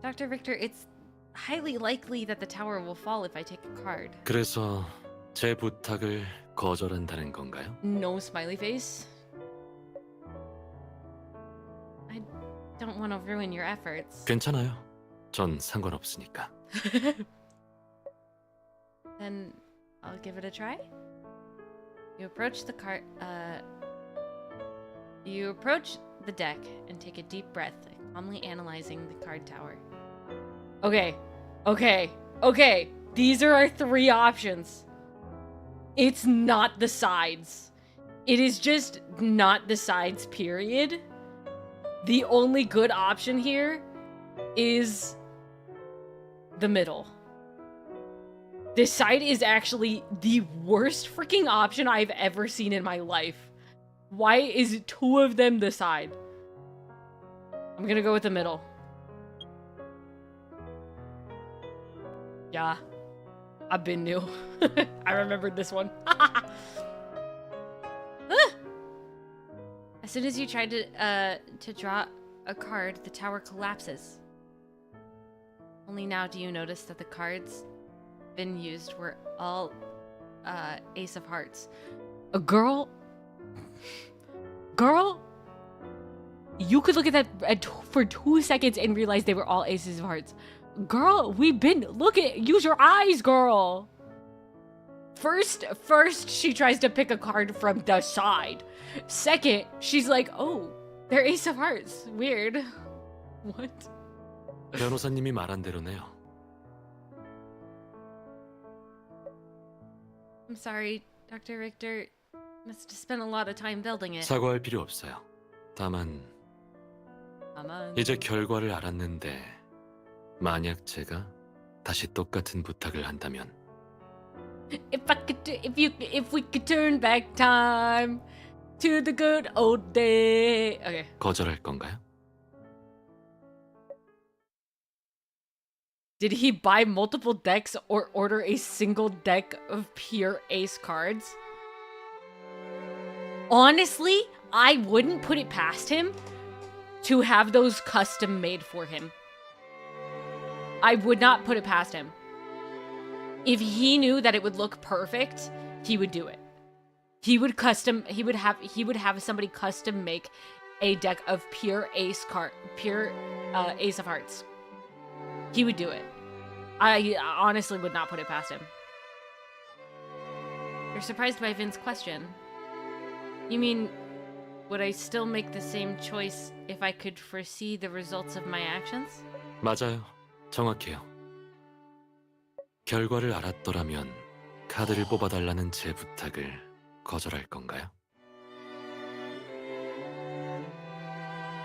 Dr. Richter, it's highly likely that the tower will fall if I take a card. 그래서 제 부탁을 거절한다는 건가요? No smiley face. I don't want to ruin your efforts. 괜찮아요. 전 상관없으니까. Then I'll give it a try. You approach the card. You approach the deck and take a deep breath, calmly analyzing the card tower. Okay. These are our three options. It's not the sides. It is just not the sides, period. The only good option here is the middle. This side is actually the worst freaking option I've ever seen in my life. Why is two of them the side? I'm gonna go with the middle. Yeah. I've been new. I remembered this one. As soon as you try to draw a card, the tower collapses. Only now do you notice that the cards been used were all Ace of Hearts. A girl, you could look at that for 2 seconds and realize they were all Aces of Hearts. Girl, use your eyes, girl. First she tries to pick a card from the side. Second, she's like, oh, they're Ace of Hearts. Weird. What? 변호사님이 말한 대로네요. I'm sorry, Dr. Richter. Must have spent a lot of time building it. 사과할 필요 없어요. 다만 이제 결과를 알았는데 만약 제가 다시 똑같은 부탁을 한다면 if we could turn back time to the good old day. Okay. 거절할 건가요? Did he buy multiple decks or order a single deck of pure ace cards? Honestly, I wouldn't put it past him to have those custom made for him. I would not put it past him. If he knew that it would look perfect, he would do it. He would have somebody custom make a deck of pure ace of hearts. He would do it. I honestly would not put it past him. You're surprised by Vin's question. You mean, would I still make the same choice if I could foresee the results of my actions? 맞아요. 정확해요. 결과를 알았더라면 카드를 뽑아달라는 제 부탁을 거절할 건가요?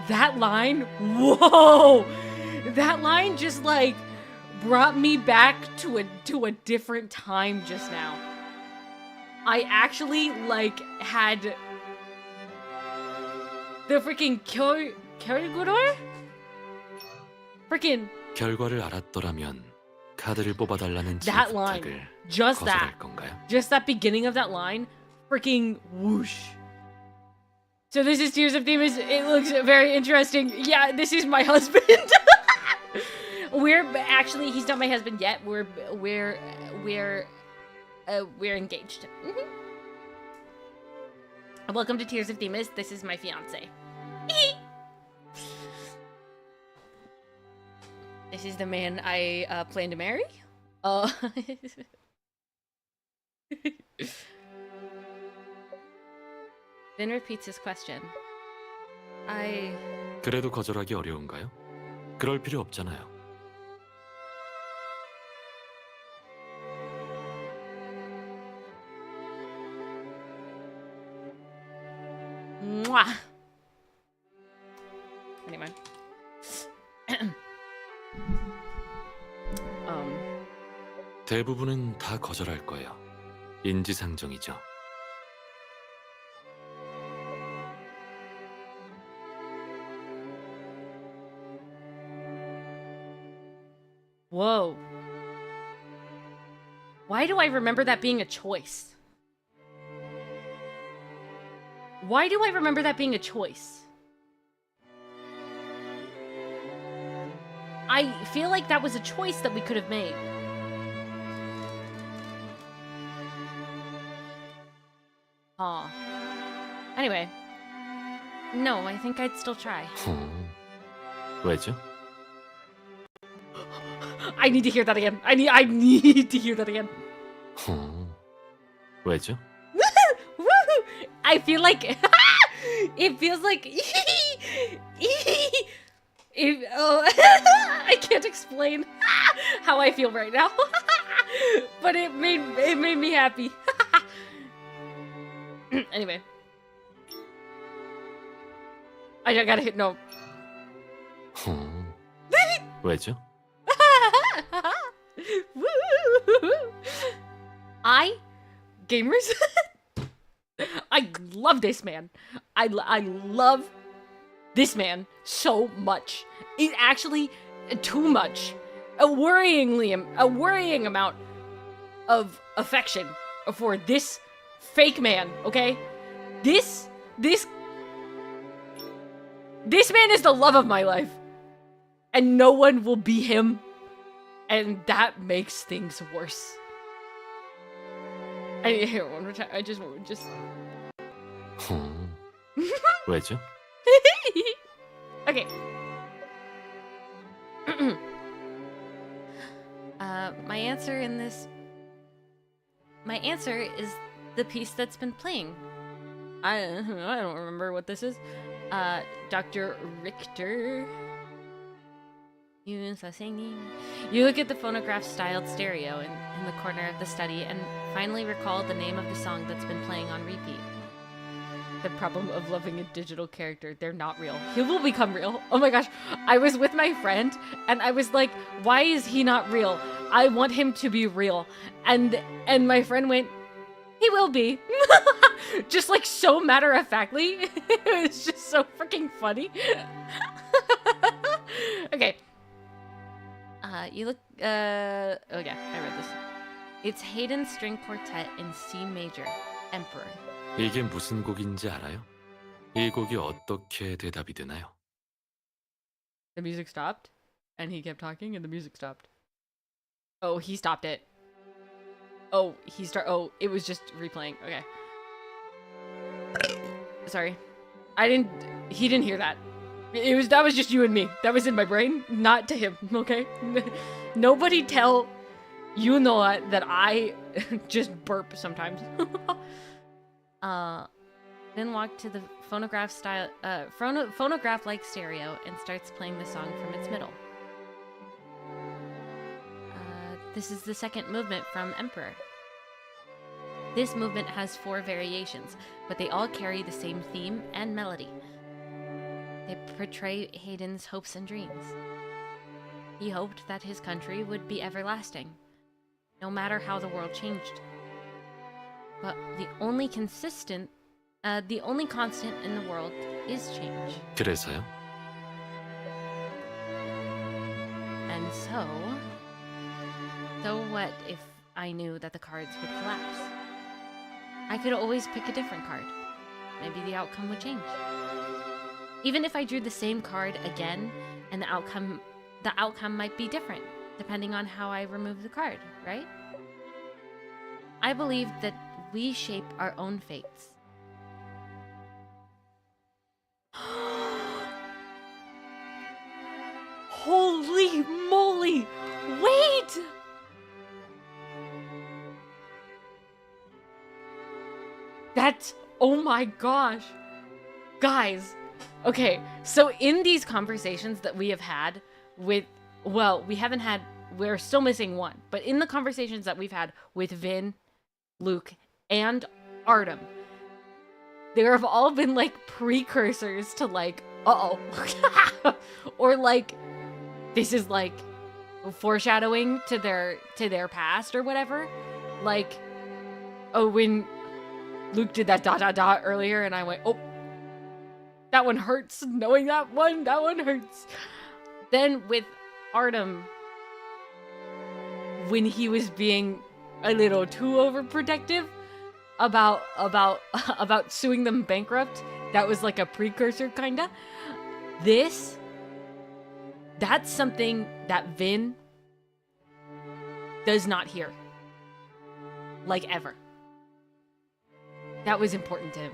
That line? Whoa! That line just like brought me back to a different time just now. I actually like had the freaking 결과를? Freaking 결과를 알았더라면 카드를 뽑아달라는 제 that line. 부탁을 Just that. 거절할 건가요? Just that beginning of that line. Freaking whoosh. So this is Tears of Themis. It looks very interesting. Yeah, this is my husband. He's not my husband yet. We're engaged. Welcome to Tears of Themis. This is my fiance. This is the man I plan to marry. Vin repeats his question. 그래도 거절하기 어려운가요? 그럴 필요 없잖아요. Mwah. Anyway. 대부분은 다 거절할 거예요. 인지상정이죠. Whoa. Why do I remember that being a choice? Why do I remember that being a choice? I feel like that was a choice that we could have made. Aw. Anyway. No, I think I'd still try. 왜죠? I need to hear that again. I need to hear that again. 왜죠? I feel like it feels like I can't explain how I feel right now. But it made me happy. Anyway, I gotta hit no. 왜죠? Gamers, I love this man. I love this man so much. It's actually too much. A worrying amount of affection for this fake man, okay? This man is the love of my life. And no one will be him. And that makes things worse. Here, one more time. I just 왜죠? Okay. My answer is the piece that's been playing. I don't remember what this is. Dr. Richter. You look at the phonograph-styled stereo in the corner of the study and finally recall the name of the song that's been playing on repeat. The problem of loving a digital character. They're not real. He will become real. Oh my gosh. I was with my friend and I was like, why is he not real? I want him to be real. And my friend went, he will be. Just like so matter-of-factly. It was just so freaking funny. Okay. You look, oh yeah, I read this. It's Haydn's String Quartet in C major, Emperor. 이게 무슨 곡인지 알아요? 이 곡이 어떻게 대답이 되나요? The music stopped, and he kept talking, and the music stopped. Oh, he stopped it. Oh, oh, it was just replaying. Okay. Sorry. He didn't hear that. That was just you and me. That was in my brain, not to him, okay? Nobody tell Yunoa that I just burp sometimes. Then walk to the phonograph-like stereo and starts playing the song from its middle. This is the second movement from Emperor. This movement has 4 variations, but they all carry the same theme and melody. They portray Haydn's hopes and dreams. He hoped that his country would be everlasting, no matter how the world changed. But the only constant in the world is change. 그래서요? And so what if I knew that the cards would collapse? I could always pick a different card. Maybe the outcome would change. Even if I drew the same card again, and the outcome might be different, depending on how I remove the card, right? I believe that we shape our own fates. Holy moly! Wait! That's... oh my gosh. Guys. Okay, so in these conversations that we have had with... well, we're still missing one. But in the conversations that we've had with Vin, Luke, and Artem, there have all been, like, precursors to, like, uh-oh. Or, like, this is, like, foreshadowing to their past or whatever. Like, oh, when Luke did that ... earlier, and I went, oh, that one hurts. Knowing that one hurts. Then with Artem, when he was being a little too overprotective about suing them bankrupt, that was like a precursor, kinda. That's something that Vin does not hear. Like, ever. That was important to him.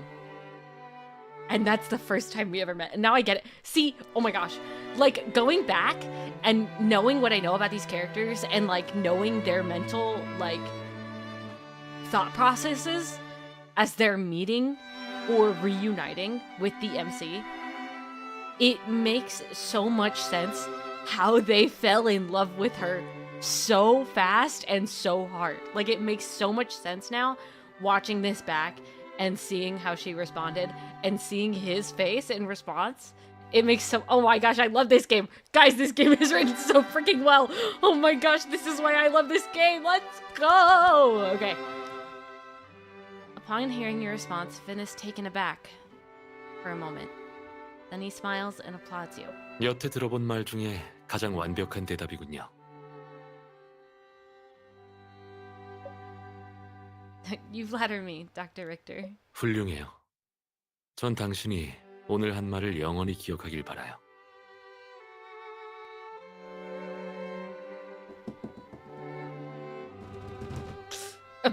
And that's the first time we ever met. And now I get it. See, oh my gosh. Like, going back and knowing what I know about these characters and, like, knowing their mental, like, thought processes as they're meeting or reuniting with the MC, it makes so much sense how they fell in love with her so fast and so hard. Like, it makes so much sense now watching this back and seeing how she responded and seeing his face in response, it makes so. Oh my gosh, I love this game. Guys, this game is written so freaking well. Oh my gosh, this is why I love this game. Let's go. Okay. Upon hearing your response, Finn is taken aback for a moment. Then he smiles and applauds you. 여태 들어본 말 중에 가장 완벽한 대답이군요. You flatter me, Dr. Richter. 훌륭해요. 전 당신이 오늘 한 말을 영원히 기억하길 바라요.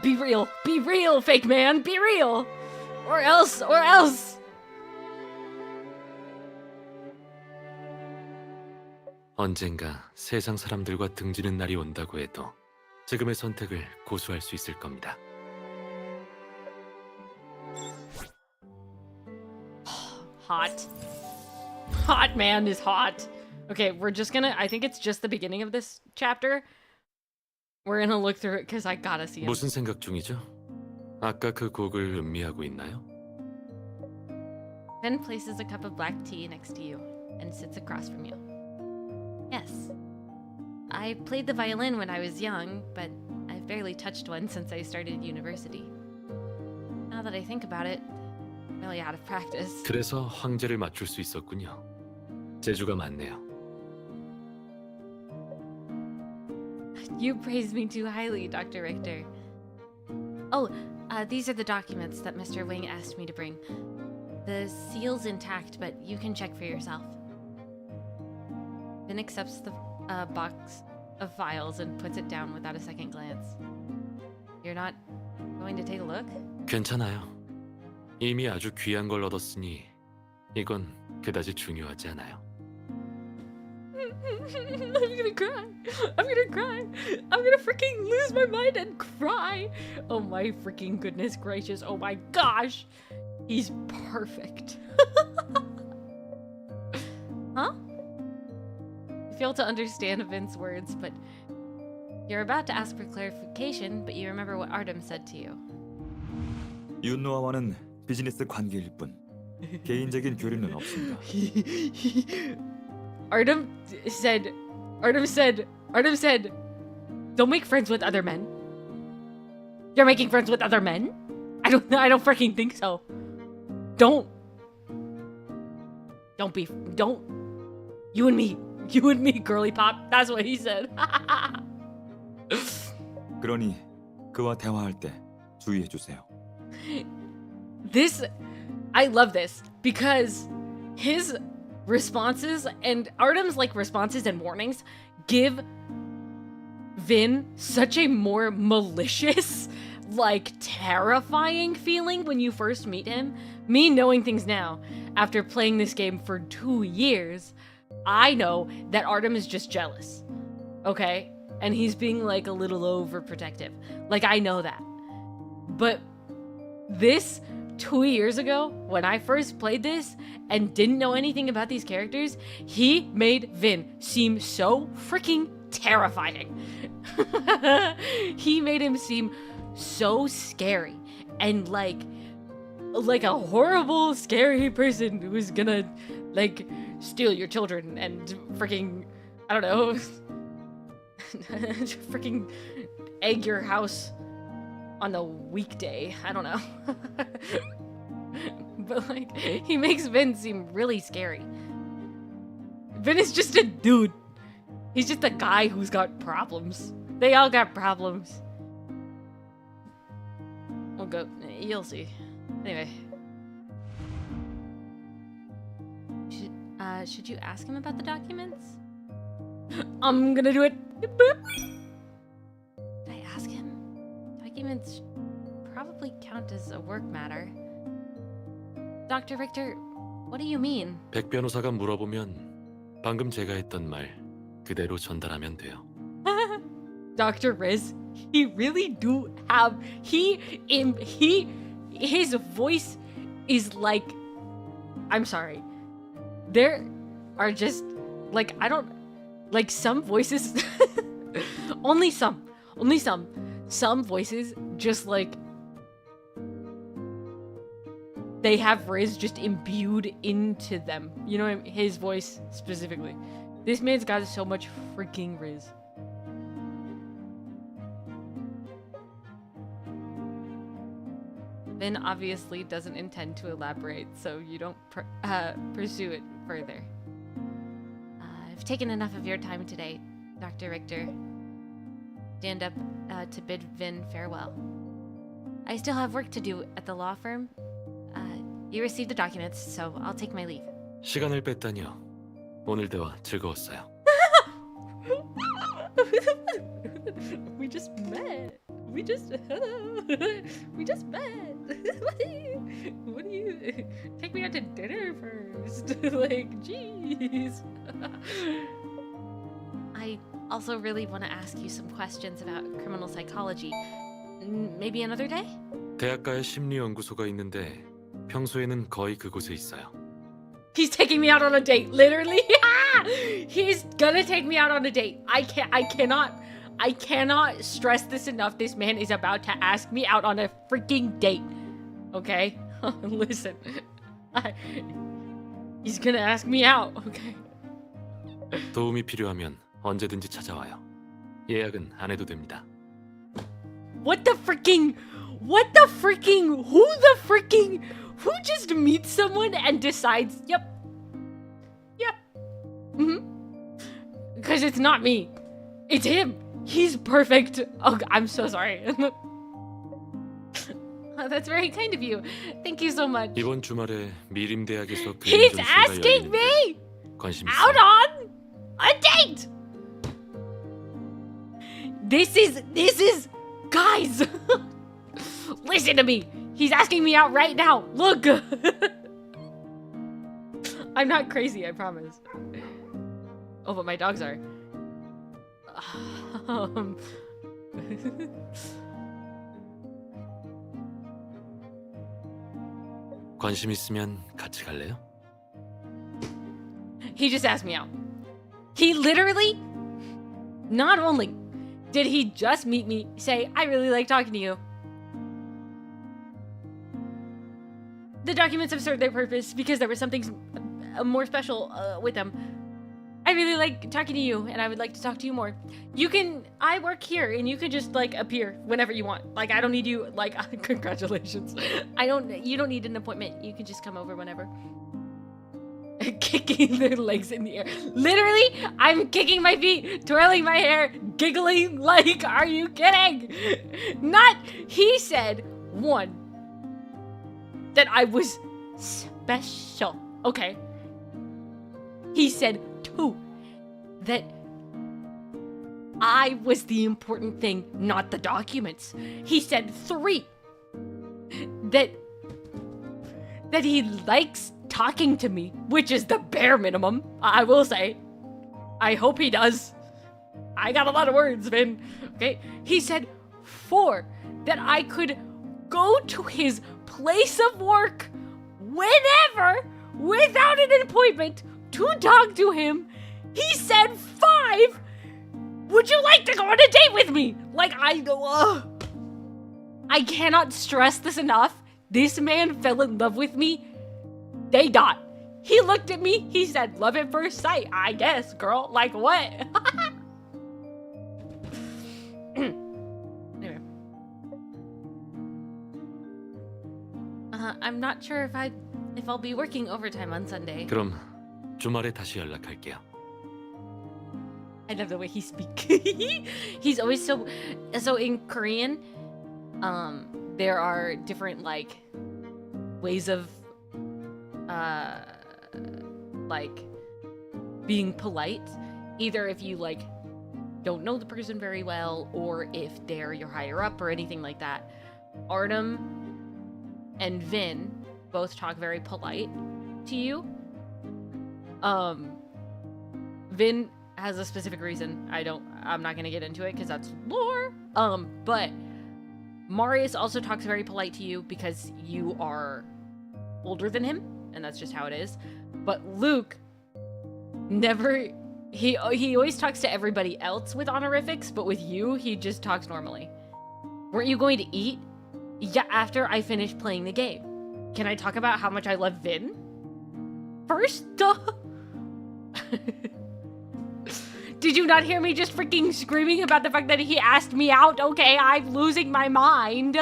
Be real, fake man, be real, or else. 언젠가 세상 사람들과 등지는 날이 온다고 해도 지금의 선택을 고수할 수 있을 겁니다. Hot man is hot. Okay, I think it's just the beginning of this chapter. We're gonna look through it because I gotta see him. 무슨 생각 중이죠? 아까 그 곡을 음미하고 있나요? Finn places a cup of black tea next to you and sits across from you. Yes. I played the violin when I was young, but I've barely touched one since I started university. Now that I think about it, I'm really out of practice. 그래서 황제를 맞출 수 있었군요. 재주가 많네요. You praise me too highly, Dr. Richter. Oh, these are the documents that Mr. Wing asked me to bring. The seal's intact, but you can check for yourself. Finn accepts the box of files and puts it down without a second glance. You're not going to take a look? 괜찮아요. 이미 아주 귀한 걸 얻었으니 이건 그다지 중요하지 않아요. I'm gonna cry. I'm gonna freaking lose my mind and cry. Oh my freaking goodness gracious. Oh my gosh. He's perfect. Huh? You fail to understand Vince's words, but you're about to ask for clarification, but you remember what Artem said to you. 윤노아와는 비즈니스 관계일 뿐 개인적인 교류는 없습니다. Artem said, don't make friends with other men. You're making friends with other men? I don't freaking think so. Don't. You and me, girly pop. That's what he said. 그러니 그와 대화할 때 주의해 주세요. I love this because his responses and Artem's like responses and warnings give Vin such a more malicious, like terrifying feeling when you first meet him. Me knowing things now, after playing this game for 2 years, I know that Artem is just jealous. Okay? And he's being like a little overprotective. Like I know that. But this 2 years ago, when I first played this and didn't know anything about these characters, he made Vin seem so freaking terrifying. He made him seem so scary and like a horrible, scary person who's gonna like steal your children and freaking, I don't know, freaking egg your house on a weekday. I don't know. But like, he makes Vin seem really scary. Vin is just a dude. He's just a guy who's got problems. They all got problems. We'll go. You'll see. Anyway. Should you ask him about the documents? I'm gonna do it. Did I ask him? Documents probably count as a work matter. Dr. Richter, what do you mean? 백 변호사가 물어보면 방금 제가 했던 말 그대로 전달하면 돼요. Dr. Riz, he really do have his voice is like, I'm sorry. There are just like, I don't like some voices only some voices just like they have Riz just imbued into them. You know what I mean? His voice specifically. This man's got so much freaking Riz. Vin obviously doesn't intend to elaborate, so you don't pursue it further. I've taken enough of your time today, Dr. Richter. Stand up to bid Vin farewell. I still have work to do at the law firm. You received the documents, so I'll take my leave. 시간을 뺐다니요. 오늘 대화 즐거웠어요. We just met. We just met. What do you take me out to dinner first? Like, jeez. I also really want to ask you some questions about criminal psychology. Maybe another day? 대학가에 심리연구소가 있는데 평소에는 거의 그곳에 있어요. He's taking me out on a date, literally. He's gonna take me out on a date. I cannot stress this enough. This man is about to ask me out on a freaking date. Okay? Listen. He's gonna ask me out, okay? 도움이 필요하면 언제든지 찾아와요. 예약은 안 해도 됩니다. Who just meets someone and decides, yep. Because it's not me. It's him. He's perfect. Oh, I'm so sorry. That's very kind of you. Thank you so much. 이번 주말에 미림 대학에서 He's asking me 관심 out on a date. This is guys. Listen to me. He's asking me out right now. Look. I'm not crazy, I promise. Oh, but my dogs are. 관심 있으면 같이 갈래요? He just asked me out. He literally, not only did he just meet me, say, I really like talking to you. The documents have served their purpose because there was something more special with them. I really like talking to you, and I would like to talk to you more. I work here, and you can just, like, appear whenever you want. Like, I don't need you, like, congratulations. You don't need an appointment. You can just come over whenever. Kicking their legs in the air. Literally, I'm kicking my feet, twirling my hair, giggling, like, are you kidding? He said, one, that I was special. Okay. He said, two, that I was the important thing, not the documents. He said, three, that he likes talking to me, which is the bare minimum, I will say. I hope he does. I got a lot of words, Vin. Okay. He said, four, that I could go to his place of work whenever without an appointment to talk to him. He said, five, would you like to go on a date with me? Like, I cannot stress this enough. This man fell in love with me. Day dot. He looked at me. He said, love at first sight. I guess, girl. Like, what? Anyway. I'm not sure if I'll be working overtime on Sunday. 그럼 주말에 다시 연락할게요. I love the way he speaks. He's always so in Korean. There are different like ways of like being polite. Either if you like don't know the person very well, or if they're your higher up or anything like that. Artem and Vin both talk very polite to you. Vin has a specific reason. I'm not gonna get into it because that's lore. But Marius also talks very polite to you because you are older than him, and that's just how it is. But Luke never. He always talks to everybody else with honorifics, but with you, he just talks normally. Weren't you going to eat? Yeah, after I finished playing the game. Can I talk about how much I love Vin? First? Duh. Did you not hear me just freaking screaming about the fact that he asked me out? Okay, I'm losing my mind.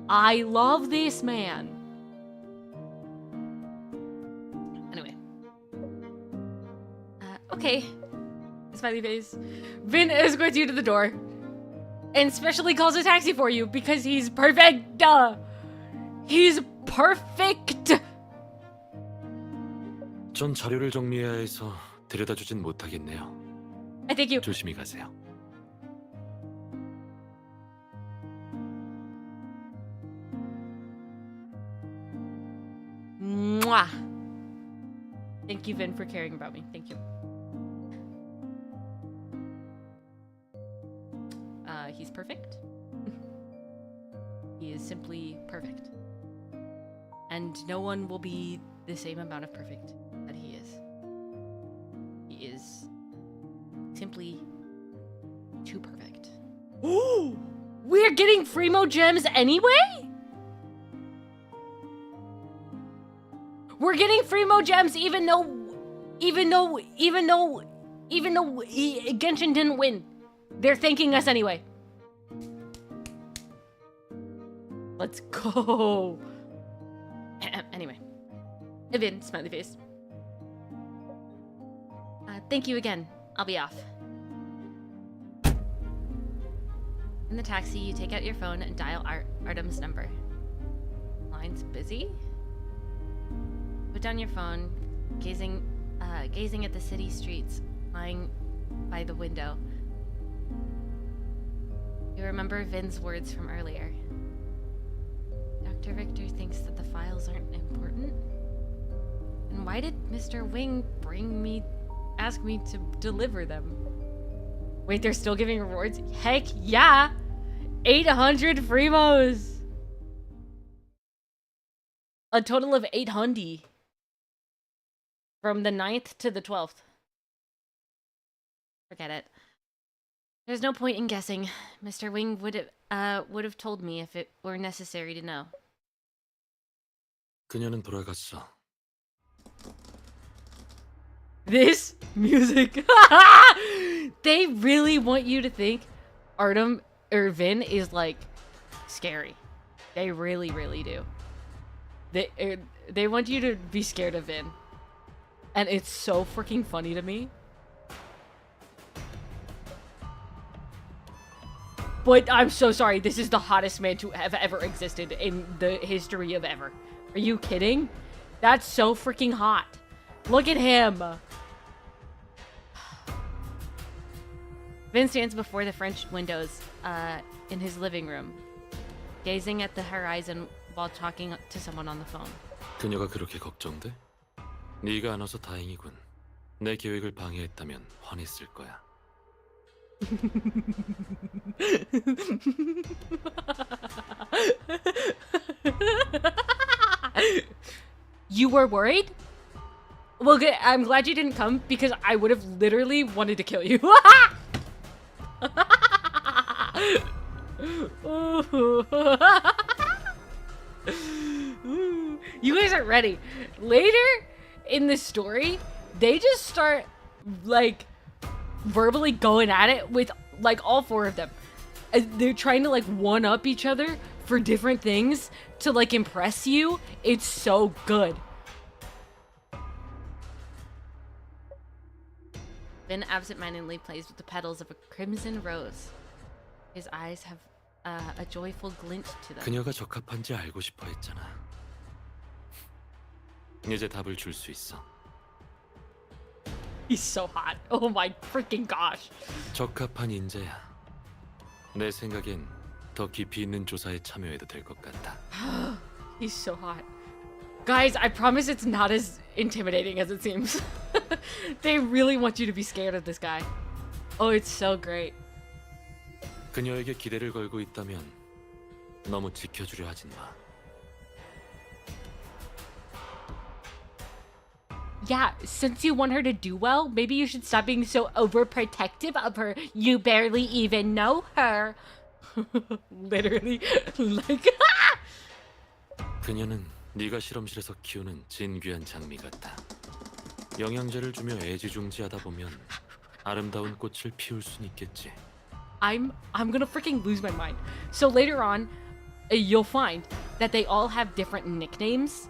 I love this man. Anyway. Okay. Smiley face. Vin escorts you to the door. And specially calls a taxi for you because he's perfect. He's perfect. 전 자료를 정리해야 해서 데려다주진 못하겠네요. Thank you. 조심히 가세요. Mwah. Thank you, Vin, for caring about me. Thank you. He's perfect. He is simply perfect. And no one will be the same amount of perfect that he is. He is simply too perfect. Ooh! We're getting Fremo gems anyway? We're getting Fremo gems even though Genshin didn't win. They're thanking us anyway. Let's go. Anyway. Vin, smiley face. Thank you again. I'll be off. In the taxi, you take out your phone and dial Artem's number. Line's busy? Put down your phone, gazing at the city streets lying by the window. You remember Vin's words from earlier. Dr. Victor thinks that the files aren't important? And why did Mr. Wing ask me to deliver them? Wait, they're still giving rewards? Heck yeah! 800 Fremos! A total of 800. From the 9th to the 12th. Forget it. There's no point in guessing. Mr. Wing would have told me if it were necessary to know. 그녀는 돌아갔어. This music. They really want you to think Artem or Vin is like scary. They really, really do. They want you to be scared of Vin. And it's so freaking funny to me. But I'm so sorry, this is the hottest man to have ever existed in the history of ever. Are you kidding? That's so freaking hot. Look at him. Vin stands before the French windows in his living room, gazing at the horizon while talking to someone on the phone. 그녀가 그렇게 걱정돼? 네가 안 와서 다행이군. 내 계획을 방해했다면 화냈을 거야. You were worried? Well, good. I'm glad you didn't come because I would have literally wanted to kill you. You guys aren't ready. Later in the story, they just start like verbally going at it with like all four of them. They're trying to like one up each other for different things to like impress you. It's so good. Vin absentmindedly plays with the petals of a crimson rose. His eyes have a joyful glint to them. 그녀가 적합한지 알고 싶어 했잖아. 이제 답을 줄 수 있어. He's so hot. Oh my freaking gosh. 적합한 인재야. 내 생각엔 더 깊이 있는 조사에 참여해도 될 것 같아. He's so hot. Guys, I promise it's not as intimidating as it seems. They really want you to be scared of this guy. Oh, it's so great. 그녀에게 기대를 걸고 있다면 너무 지켜주려 하진 마. Yeah, since you want her to do well, maybe you should stop being so overprotective of her. You barely even know her. Literally, like. 그녀는 네가 실험실에서 키우는 진귀한 장미 같다. 영양제를 주며 애지중지하다 보면 아름다운 꽃을 피울 순 있겠지. I'm gonna freaking lose my mind. So later on, you'll find that they all have different nicknames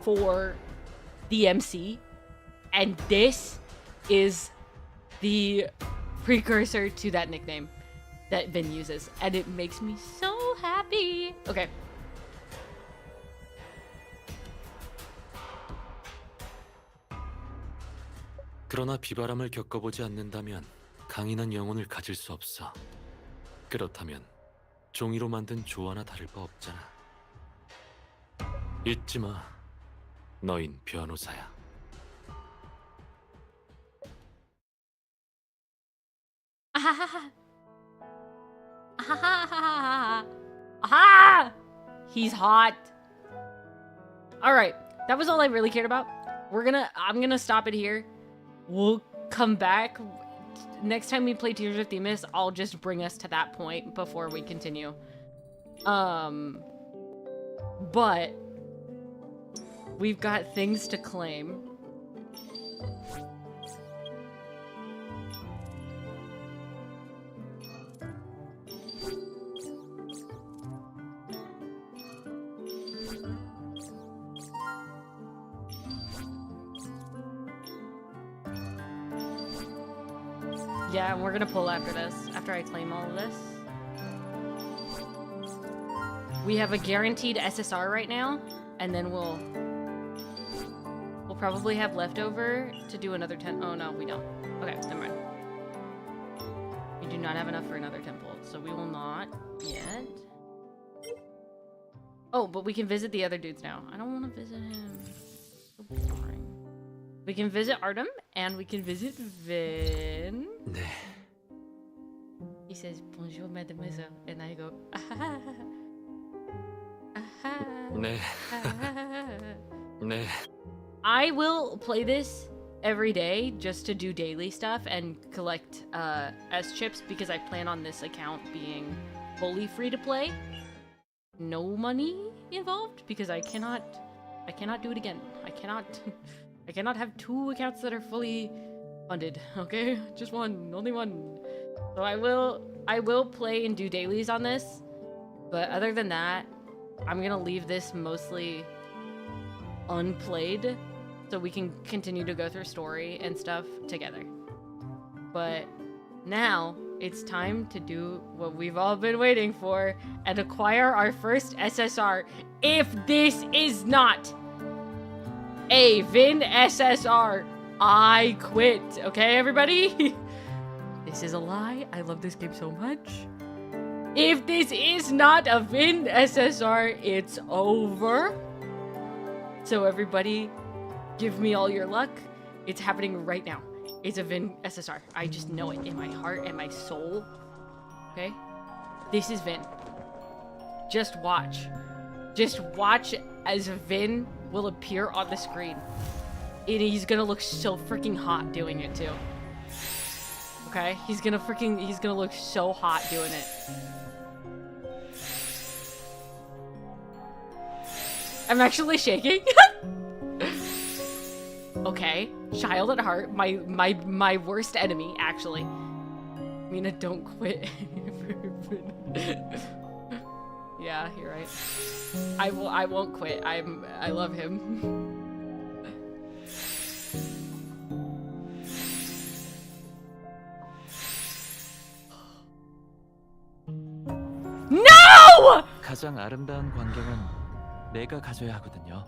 for the MC, and this is the precursor to that nickname that Vin uses, and it makes me so happy. Okay. 그러나 비바람을 겪어보지 않는다면 강인한 영혼을 가질 수 없어. 그렇다면 종이로 만든 조화나 다를 바 없잖아. 잊지 마. 너인 변호사야. Ahaha. Ahaha. Aha! He's hot. All right, that was all I really cared about. I'm gonna stop it here. We'll come back next time we play Tears of Themis. I'll just bring us to that point before we continue. But we've got things to claim. Yeah, and we're gonna pull after this, after I claim all of this. We have a guaranteed SSR right now, and then we'll probably have leftover to do another 10. Oh no, we don't. Okay, never mind. We do not have enough for another temple, so we will not yet. Oh, but we can visit the other dudes now. I don't want to visit him. So boring. We can visit Artem, and we can visit Vin. 네. He says, bonjour, mademoiselle, and I go, ah, ah, 네. 네. I will play this every day just to do daily stuff and collect S chips because I plan on this account being fully free to play. No money involved because I cannot do it again. I cannot have two accounts that are fully funded, okay? Just one, only one. So I will play and do dailies on this, but other than that, I'm gonna leave this mostly unplayed so we can continue to go through story and stuff together. But now it's time to do what we've all been waiting for and acquire our first SSR. If this is not a Vin SSR, I quit. Okay, everybody? This is a lie. I love this game so much. If this is not a Vin SSR, it's over. So everybody, give me all your luck. It's happening right now. It's a Vin SSR. I just know it in my heart and my soul. Okay? This is Vin. Just watch. Just watch as Vin will appear on the screen. And he's gonna look so freaking hot doing it too. Okay? He's gonna look so hot doing it. I'm actually shaking. Okay, child at heart, my worst enemy, actually. Mina, don't quit. Yeah, you're right. I won't quit. I love him. No! 가장 아름다운 광경은 내가 가져야 하거든요.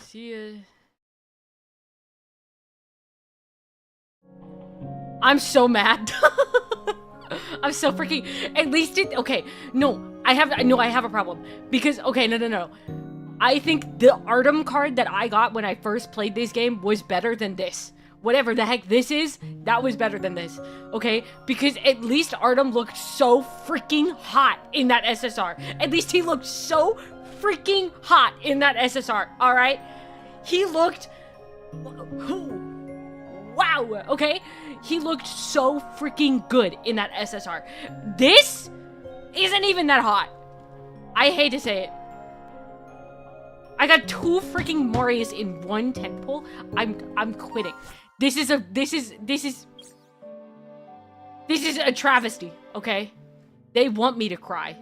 See you. I'm so mad. I'm so freaking. At least it. Okay, no, I have a problem because no. I think the Artem card that I got when I first played this game was better than this. whatever the heck this is, that was better than this, okay? Because at least Artem looked so freaking hot in that SSR. At least he looked so freaking hot in that SSR, alright? He looked... Wow, okay? He looked so freaking good in that SSR. This isn't even that hot. I hate to say it. I got 2 freaking Marius in 1 tentpole. I'm quitting. This is a travesty, okay? They want me to cry.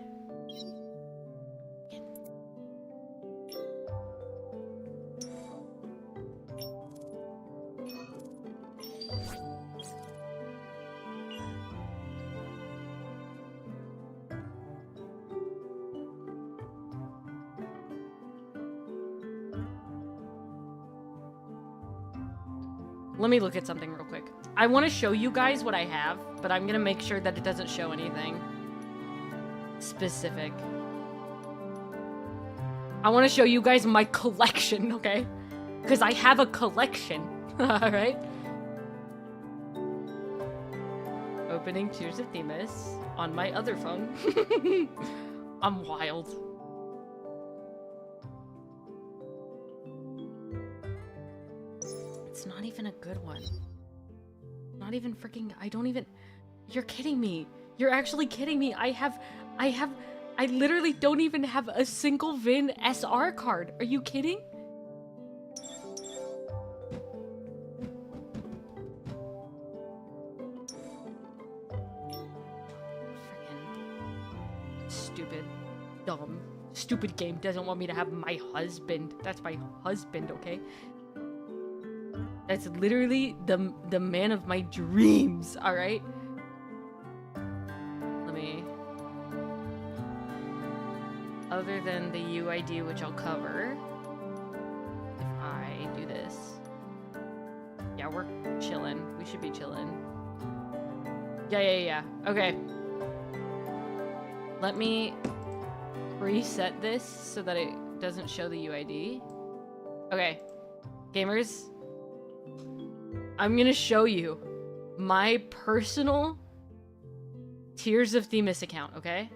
Let me look at something real quick. I want to show you guys what I have, but I'm gonna make sure that it doesn't show anything specific. I want to show you guys my collection, okay? Because I have a collection, alright? Opening Tears of Themis on my other phone. I'm wild. It's not even a good one. Not even freaking, I don't even, you're kidding me. You're actually kidding me. I literally don't even have a single Vin SR card. Are you kidding? Freaking stupid, dumb, stupid game doesn't want me to have my husband. That's my husband, okay? That's literally the man of my dreams, alright? Let me... Other than the UID, which I'll cover, if I do this... Yeah, we're chilling. We should be chilling. Yeah. Okay. Let me reset this so that it doesn't show the UID. Okay. Gamers... I'm gonna show you my personal Tears of Themis account, okay?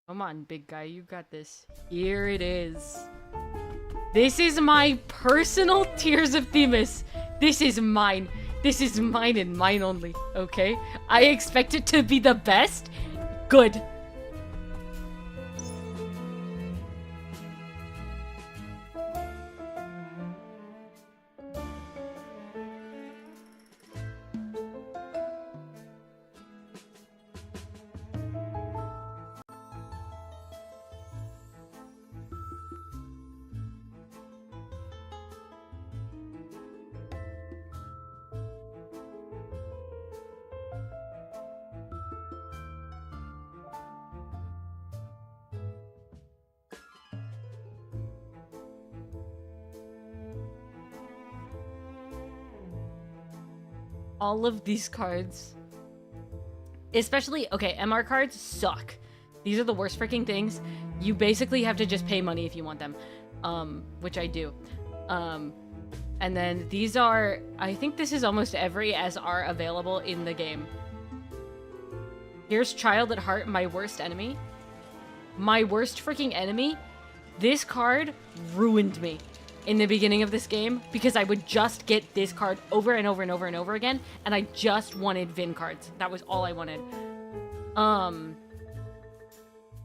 Come on, big guy, you got this. Here it is. This is my personal Tears of Themis. This is mine. This is mine and mine only, okay? I expect it to be the best. Good. All of these cards, especially, okay, MR cards suck. These are the worst freaking things. You basically have to just pay money if you want them, which I do. And then these are, I think this is almost every SR available in the game. Here's Child at Heart, my worst enemy. My worst freaking enemy. This card ruined me in the beginning of this game because I would just get this card over and over and over and over again, and I just wanted Vin cards. That was all I wanted.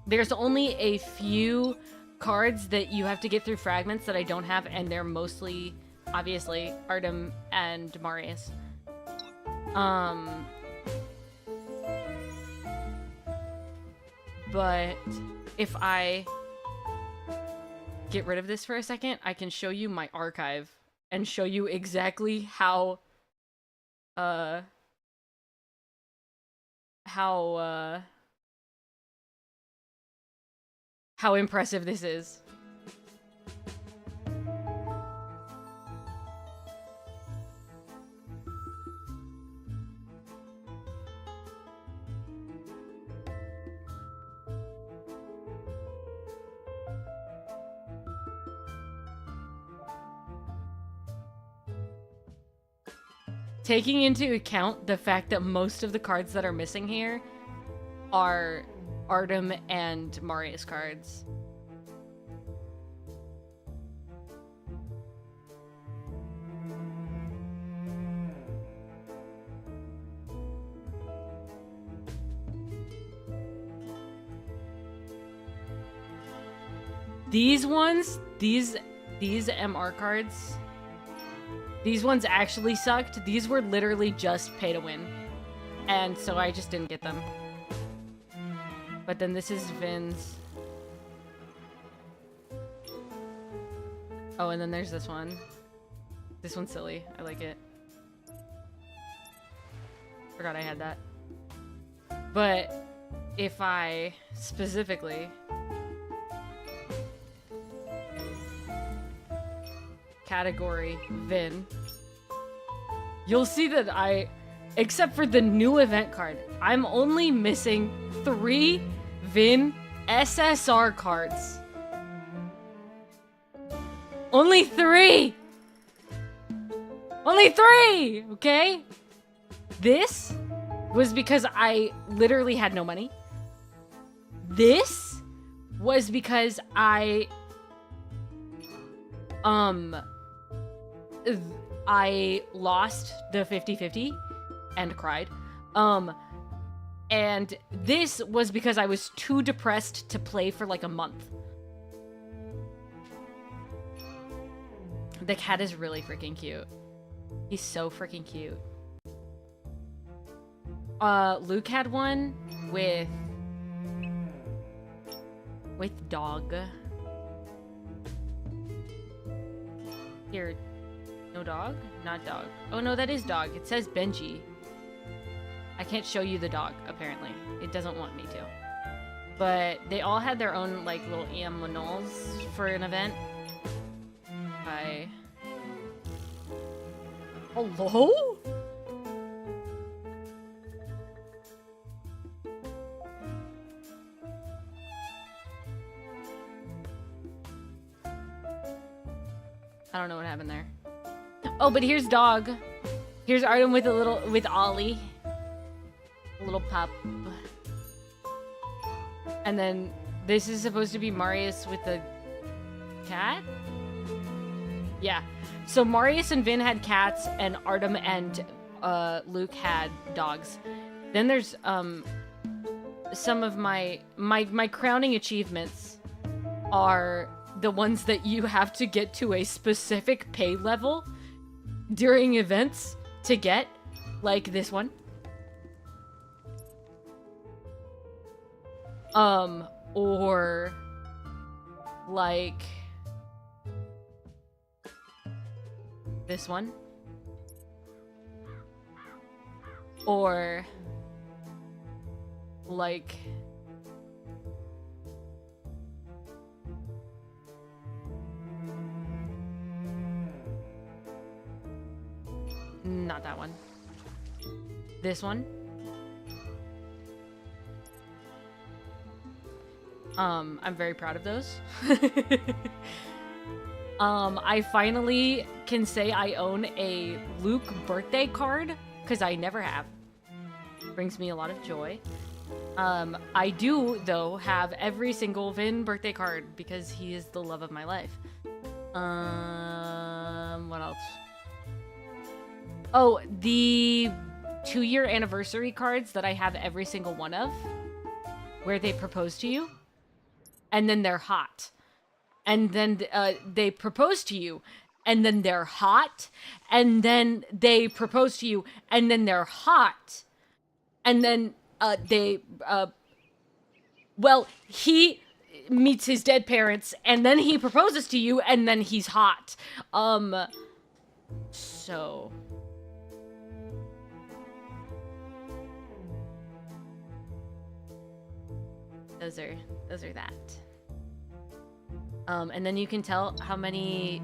There's only a few cards that you have to get through fragments that I don't have, and they're mostly, obviously, Artem and Marius. But if I get rid of this for a second, I can show you my archive and show you exactly how impressive this is. taking into account the fact that most of the cards that are missing here are Artem and Marius cards. These ones, these MR cards, these ones actually sucked. These were literally just pay to win. And so I just didn't get them. But then this is Vin's. Oh, and then there's this one. This one's silly. I like it. Forgot I had that. But if I specifically category Vin, you'll see that except for the new event card, I'm only missing 3 Vin SSR cards. Only 3! Only 3! Okay? This was because I literally had no money. This was because I lost the 50-50 and cried. And this was because I was too depressed to play for like a month. The cat is really freaking cute. He's so freaking cute. Luke had one with dog. Here, no dog? Not dog. Oh no, that is dog. It says Benji. I can't show you the dog, apparently. It doesn't want me to. But they all had their own, like, little emotes for an event. Hi. Hello? I don't know what happened there. Oh, but here's dog. Here's Artem with with Ollie. A little pup. And then this is supposed to be Marius with the cat? Yeah. So Marius and Vin had cats, and Artem and Luke had dogs. Then there's some of my crowning achievements are the ones that you have to get to a specific pay level during events to get, like this one. Or like this one. Or like not that one. This one. I'm very proud of those. I finally can say I own a Luke birthday card, because I never have. Brings me a lot of joy. I do, though, have every single Vin birthday card, because he is the love of my life. What else? Oh, the 2-year anniversary cards that I have every single one of, where they propose to you. And then they're hot. And then they propose to you. And then they're hot. And then they propose to you. And then they're hot. And then well, he meets his dead parents. And then he proposes to you. And then he's hot. So... Those are that. And then you can tell how many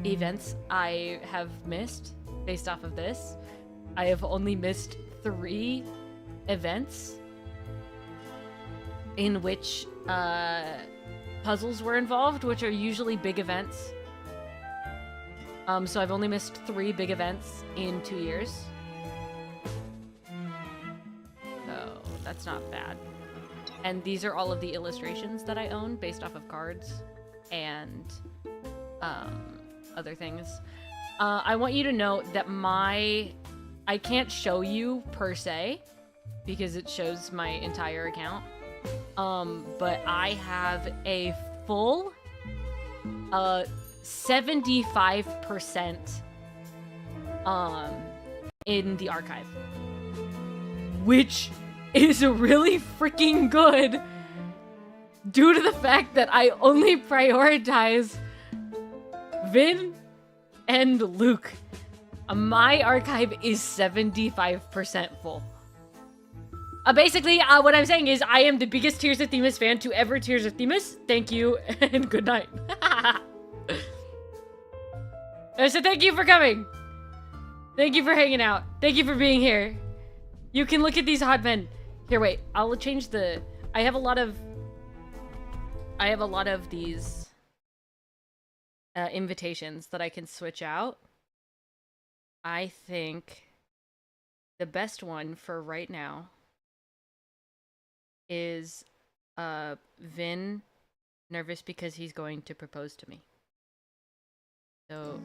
events I have missed based off of this. I have only missed 3 events in which puzzles were involved, which are usually big events. So I've only missed 3 big events in 2 years. So that's not bad. And these are all of the illustrations that I own based off of cards and other things. I want you to know that I can't show you per se because it shows my entire account. But I have a full 75% in the archive, which is really freaking good due to the fact that I only prioritize Vin and Luke. My archive is 75% full. Basically, what I'm saying is I am the biggest Tears of Themis fan to ever Tears of Themis. Thank you, and good night. So thank you for coming. Thank you for hanging out. Thank you for being here. You can look at these hot men. Here, wait. I'll change the... I have a lot of these invitations that I can switch out. I think the best one for right now is Vin nervous because he's going to propose to me. So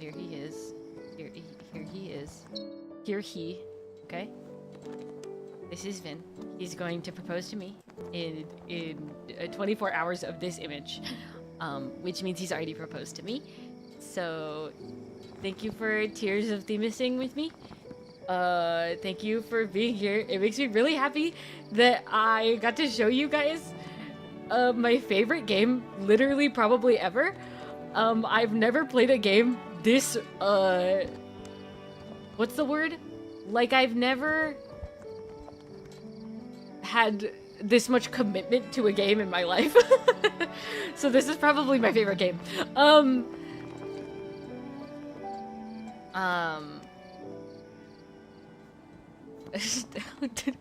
here he is. Here he is. Okay? This is Vin. He's going to propose to me in 24 hours of this image, which means he's already proposed to me. So thank you for Tears of Themising with me. Thank you for being here. It makes me really happy that I got to show you guys my favorite game, literally probably ever. I've never played a game this, what's the word? Like, I've never had this much commitment to a game in my life. So this is probably my favorite game.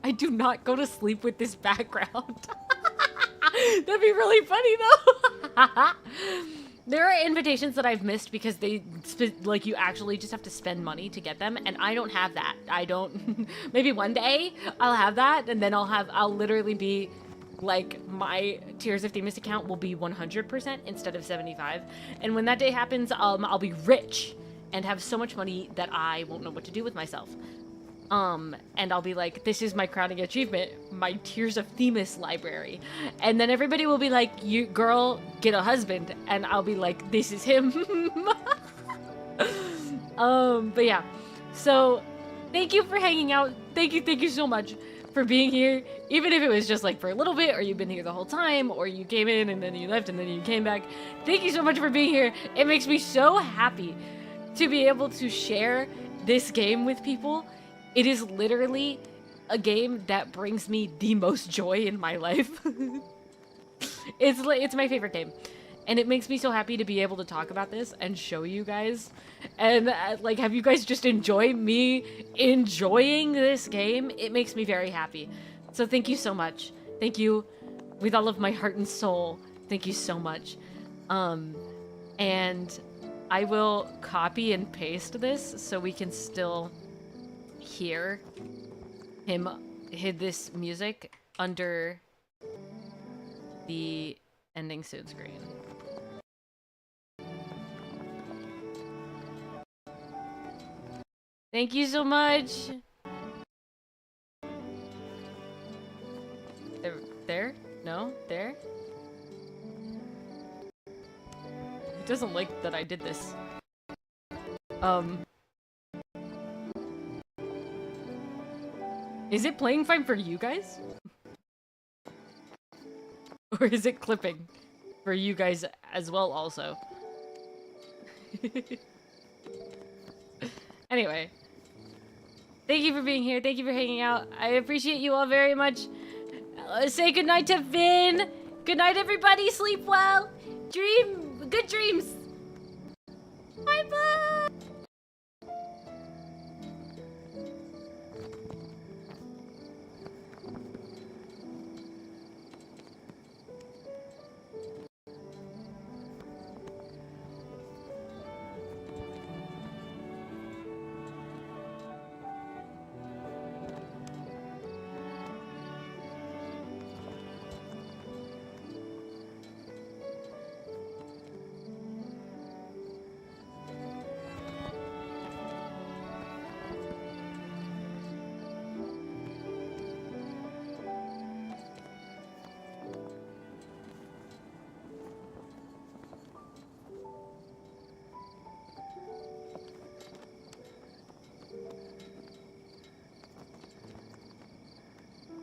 I do not go to sleep with this background. That'd be really funny though. There are invitations that I've missed because they, like, you actually just have to spend money to get them, and I don't have that. I don't. Maybe one day I'll have that, and then I'll literally be, like, my Tears of Themis account will be 100% instead of 75. And when that day happens, I'll be rich and have so much money that I won't know what to do with myself. And I'll be like, this is my crowning achievement, my Tears of Themis library. And then everybody will be like, you girl, get a husband. And I'll be like, this is him. But yeah, so thank you for hanging out. Thank you so much for being here. Even if it was just like for a little bit, or you've been here the whole time, or you came in and then you left and then you came back. Thank you so much for being here. It makes me so happy to be able to share this game with people. It is literally a game that brings me the most joy in my life. It's my favorite game. And it makes me so happy to be able to talk about this and show you guys. And like, have you guys just enjoy me enjoying this game? It makes me very happy. So thank you so much. Thank you with all of my heart and soul. Thank you so much. And I will copy and paste this so we can still hear him hit this music under the ending soon screen. Thank you so much. There? No? There? It doesn't like that I did this. Is it playing fine for you guys? Or is it clipping for you guys as well also? Anyway. Thank you for being here. Thank you for hanging out. I appreciate you all very much. Say goodnight to Vin. Good night, everybody. Sleep well. Good dreams. Bye-bye.